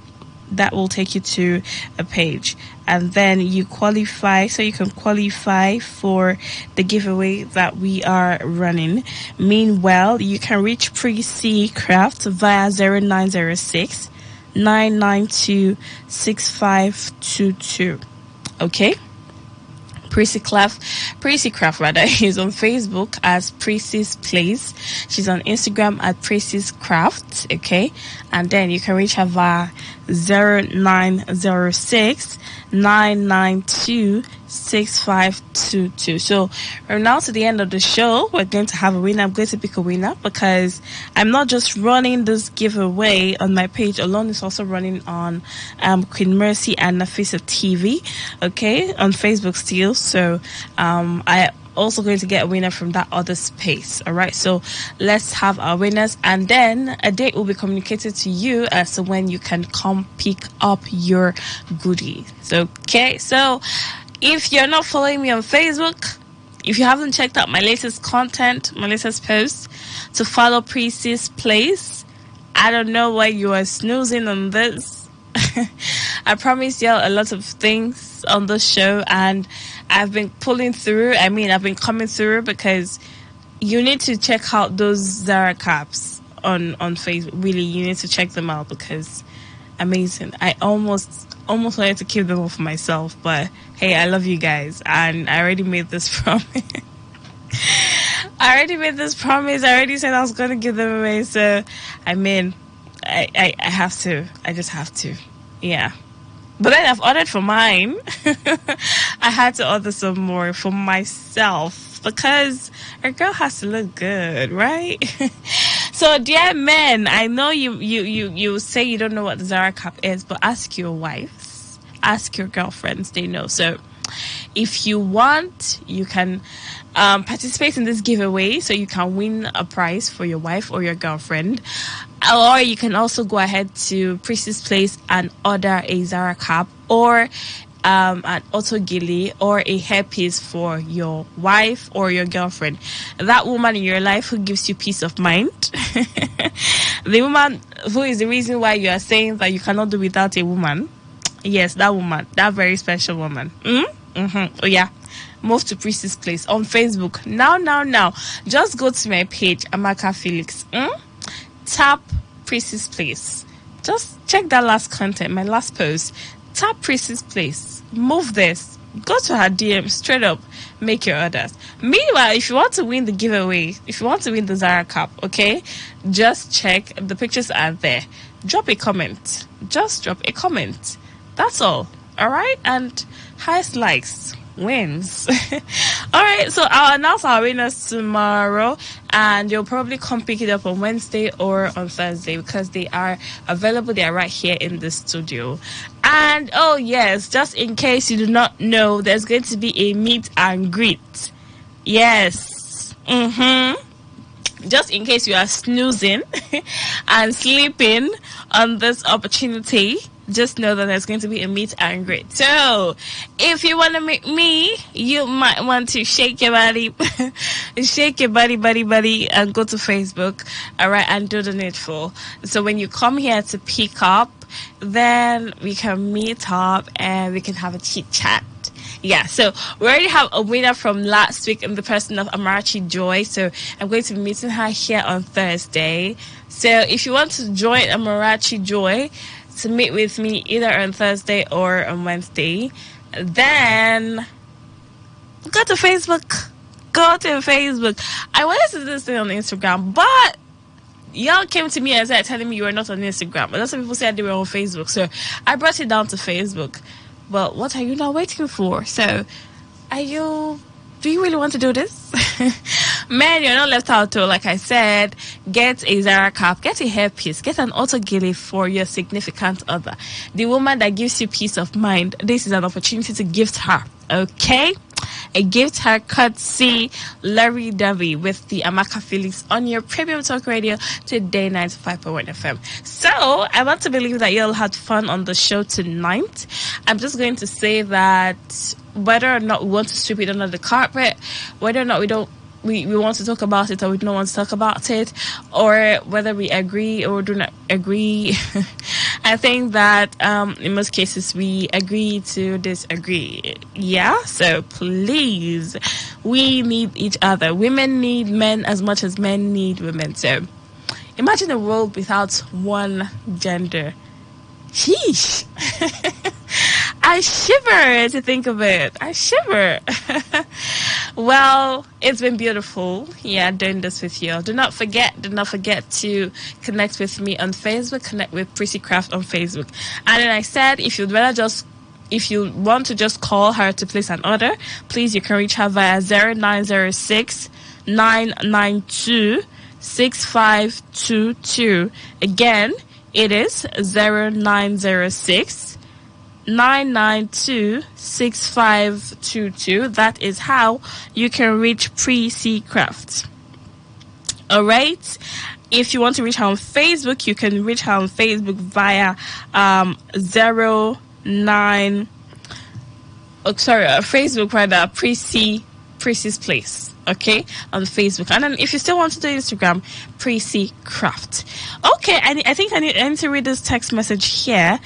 That will take you to a page, and then you qualify, so you can qualify for the giveaway that we are running. Meanwhile, you can reach Prissy Craft via 0906 992 6522. Okay. Prissy Craft rather is on Facebook as Prissy's Place. She's on Instagram at Prissy's Craft. Okay, and then you can reach her via 0906 992 6522. So we're now to the end of the show. We're going to have a winner. I'm going to pick a winner because I'm not just running this giveaway on my page alone. It's also running on Queen Mercy and Nafisa TV, okay, on Facebook still. So I also going to get a winner from that other space. All right, so let's have our winners, and then a date will be communicated to you as to when you can come pick up your goodies. Okay, so if you're not following me on Facebook, if you haven't checked out my latest content, my latest post, to follow Prissy's Place, I don't know why you are snoozing on this. I promised y'all a lot of things on the show, and I've been pulling through. I've been coming through because you need to check out those Zara caps on Facebook. Really, you need to check them out because amazing. I almost wanted to keep them all for myself, but hey, I love you guys, and I already made this promise. I already said I was going to give them away, so I have to. I just have to. Yeah. But then I've ordered for mine. I had to order some more for myself because a girl has to look good, right? So, dear men, I know you say you don't know what the Zara cap is, but ask your wives, ask your girlfriends, they know. So, if you want, you can participate in this giveaway so you can win a prize for your wife or your girlfriend. Or you can also go ahead to Prissy's Place and order a Zara cap or an Otto Gilly or a hairpiece for your wife or your girlfriend. That woman in your life who gives you peace of mind. The woman who is the reason why you are saying that you cannot do without a woman. Yes, that woman. That very special woman. Oh yeah, move to Priest's Place on Facebook now. Just go to my page, Amaka Felix. Tap Priest's Place. Just check that last content, my last post. Tap Priest's Place. Move this. Go to her DM straight up. Make your orders. Meanwhile, if you want to win the giveaway, if you want to win the Zara Cup, okay, just check. The pictures are there. Drop a comment. Just drop a comment. That's all. All right? And highest likes wins. All right, so I'll announce our winners tomorrow, and you'll probably come pick it up on Wednesday or on Thursday because they are available. They are right here in the studio. And oh yes, just in case you do not know, there's going to be a meet and greet. Yes. Just in case you are snoozing and sleeping on this opportunity, just know that there's going to be a meet and greet. So, if you want to meet me, you might want to shake your body, body, and go to Facebook, all right, and do the needful. So when you come here to pick up, then we can meet up and we can have a chit chat. Yeah, so we already have a winner from last week in the person of Amarachi Joy. So I'm going to be meeting her here on Thursday. So if you want to join Amarachi Joy to meet with me either on Thursday or on Wednesday, then go to Facebook. I wanted to do this thing on Instagram, but y'all came to me and said telling me you were not on Instagram. But lots of people said they were on Facebook. So I brought it down to Facebook. But what are you now waiting for? So do you really want to do this? Man, you're not left out though. Like I said, get a Zara cap, get a hairpiece, get an auto gele for your significant other. The woman that gives you peace of mind. This is an opportunity to gift her. Okay? A gift her courtesy Larry Davy with the Amaka Felix on your premium talk radio Today 95.1 FM. So I want to believe that you all had fun on the show tonight. I'm just going to say that whether or not we want to sweep it under the carpet, whether or not we want to talk about it or we don't want to talk about it, or whether we agree or do not agree, I think that in most cases we agree to disagree. Yeah, so please, we need each other. Women need men as much as men need women. So imagine a world without one gender. Sheesh. I shiver to think of it. I shiver. Well, it's been beautiful, doing this with you. Do not forget to connect with me on Facebook, connect with Prissy Craft on Facebook. And then I said, if you want to just call her to place an order, please, you can reach her via 0906 992 6522. Again, it is 0906 992 6522. That is how you can reach Prissy Craft. All right. If you want to reach her on Facebook, you can reach her on Facebook via Facebook rather, Prissy's Place. Okay, on Facebook. And then if you still want to do Instagram, Prissy Craft. Okay, I think I need to read this text message here.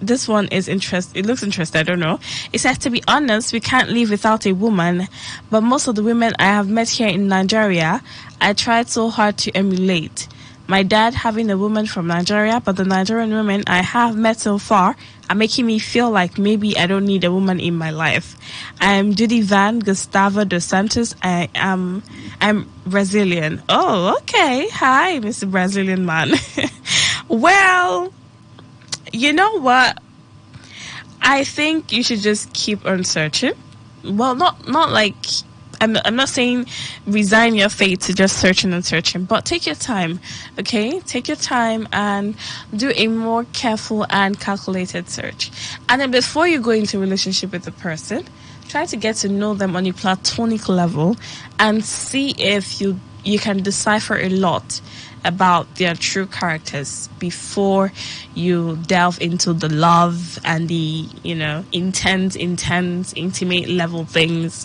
This one is it looks interesting. I don't know. It says, to be honest, we can't live without a woman, but most of the women I have met here in Nigeria, I tried so hard to emulate. My dad having a woman from Nigeria, but the Nigerian women I have met so far are making me feel like maybe I don't need a woman in my life. I'm Judy Van Gustavo dos Santos. I'm Brazilian. Oh, okay. Hi, Mr. Brazilian man. Well, you know what? I think you should just keep on searching. Well, not like I'm not saying resign your fate to just searching and searching, but take your time, okay? Take your time and do a more careful and calculated search. And then before you go into a relationship with the person, try to get to know them on a platonic level and see if you can decipher a lot about their true characters before you delve into the love and the, intense, intimate level things.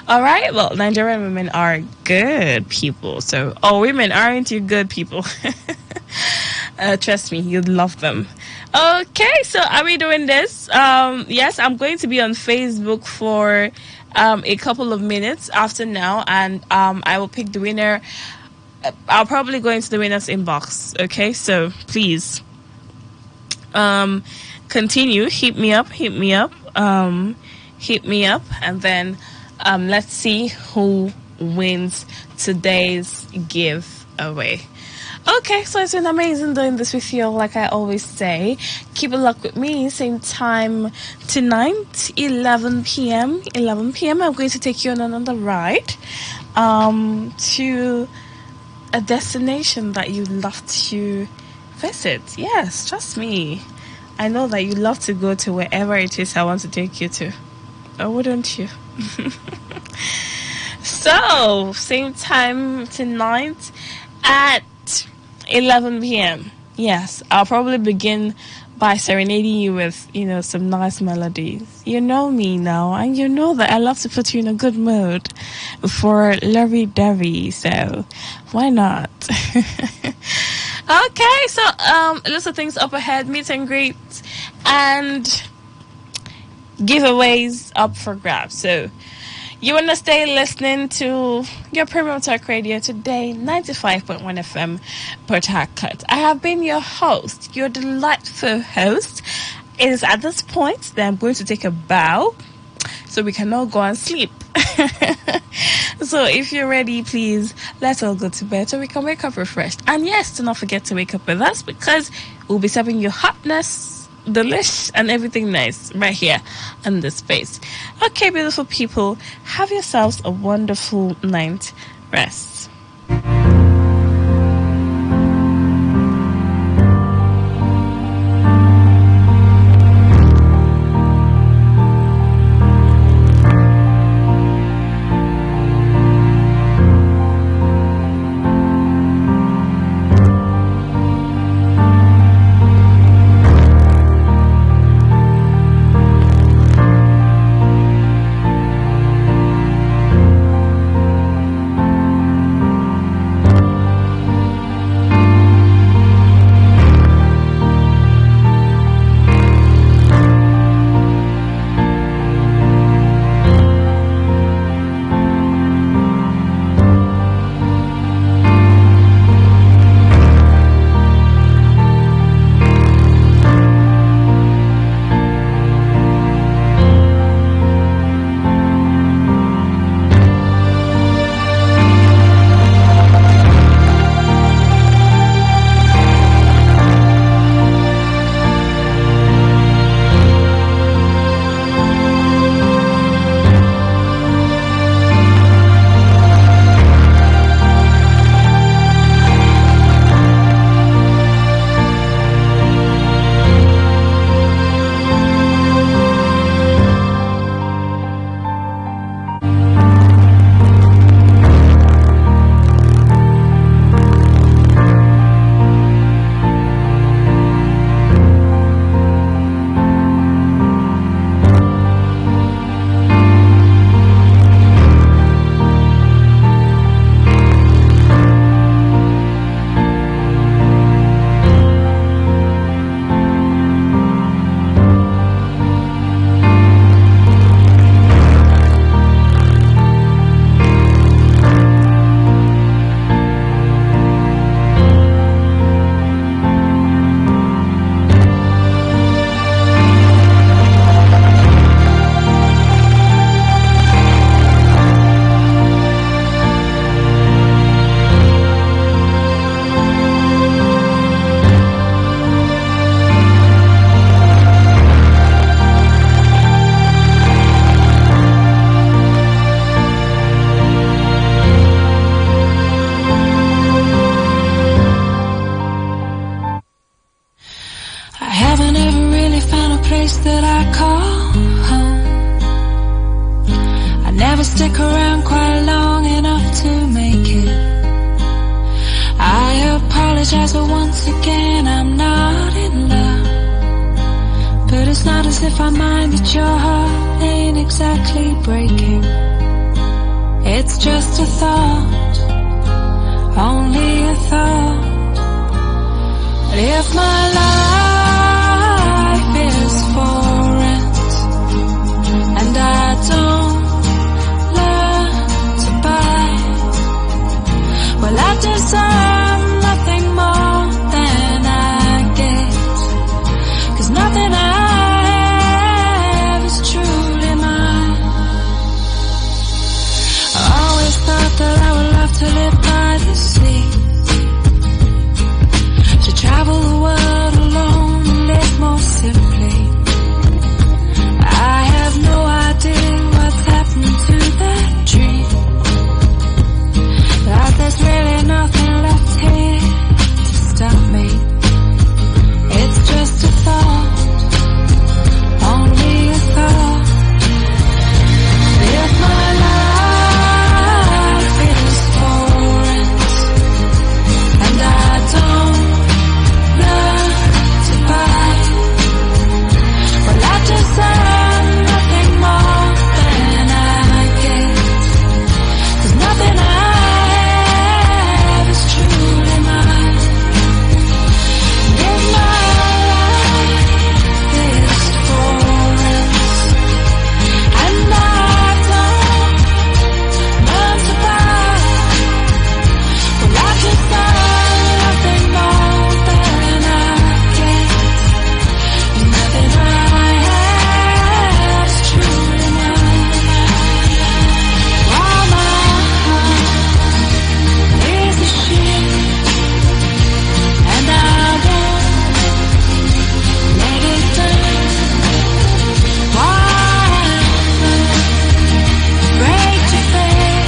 All right. Well, Nigerian women are good people. So, women, aren't you good people? Trust me, you'd love them. Okay, so are we doing this? Yes, I'm going to be on Facebook for a couple of minutes after now, and I will pick the winner. I'll probably go into the winner's inbox. Okay, so please continue. Hit me up, and then let's see who wins today's giveaway. Okay, so it's been amazing doing this with you, like I always say. Keep it locked with me, same time tonight, 11 p.m. 11 p.m. I'm going to take you on another ride to a destination that you love to visit. Yes, trust me. I know that you love to go to wherever it is I want to take you to. Or wouldn't you? So, same time tonight at 11 p.m. Yes, I'll probably begin by serenading you with, some nice melodies. You know me now, and you know that I love to put you in a good mood for lovey-dovey, so why not? Okay, so lots of things up ahead, meet and greet, and giveaways up for grabs. So you want to stay listening to your Premium Talk Radio today, 95.1 FM, Port Harcourt. I have been your host, your delightful host. It is at this point that I'm going to take a bow so we can all go and sleep. So if you're ready, please, let's all go to bed so we can wake up refreshed. And yes, do not forget to wake up with us because we'll be serving you hotness, delish, and everything nice right here on this space. Okay, beautiful people, have yourselves a wonderful night rest. Stick around quite long enough to make it. I apologize, but once again I'm not in love. But it's not as if I mind that your heart ain't exactly breaking. It's just a thought, only a thought. If my life is for rent and I don't learn to buy, well, I deserve nothing more than I get, 'cause nothing I have is truly mine. I always thought that I would love to live by the sea, to travel the world alone and live more simply. I have no idea what's happened to that dream, that there's really nothing left here to stop me. It's just a thought, only a thought. If my life is for rent and I don't learn to buy, well, I deserve nothing more than I get, 'cause nothing I have is truly mine. If my life is for rent and I don't learn to buy, well, I deserve nothing more than I get, 'cause nothing I have is truly mine. While my heart is a ship and I won't let it down, while I'm afraid to fail,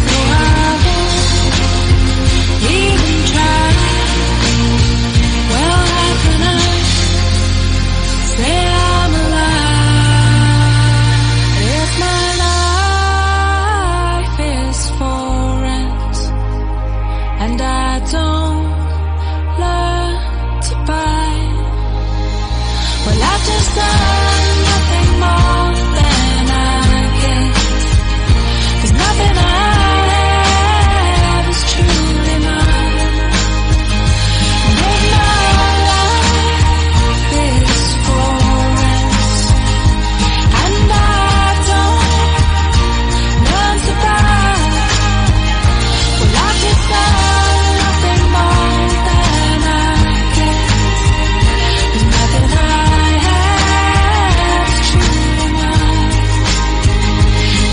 so I won't even try. Well, how can I say I'm alive if my life is for rent and I don't learn to buy? Well, I deserve nothing more than I get, 'cause nothing I have is truly mine. And if my life is for rent and I don't learn to buy, well, I deserve nothing more than I get, 'cause nothing I have is truly mine.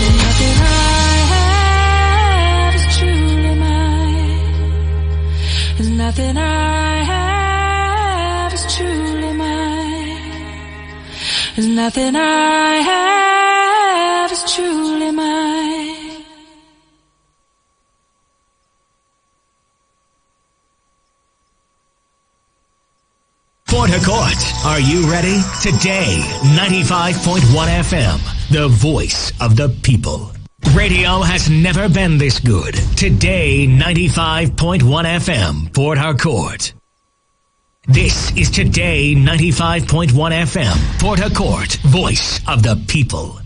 And nothing I have is truly mine. There's nothing I have is truly mine. There's nothing I have is truly mine. Port Harcourt, are you ready? Today, 95.1 FM, the voice of the people. Radio has never been this good. Today, 95.1 FM, Port Harcourt. This is Today 95.1 FM, Port Harcourt, voice of the people.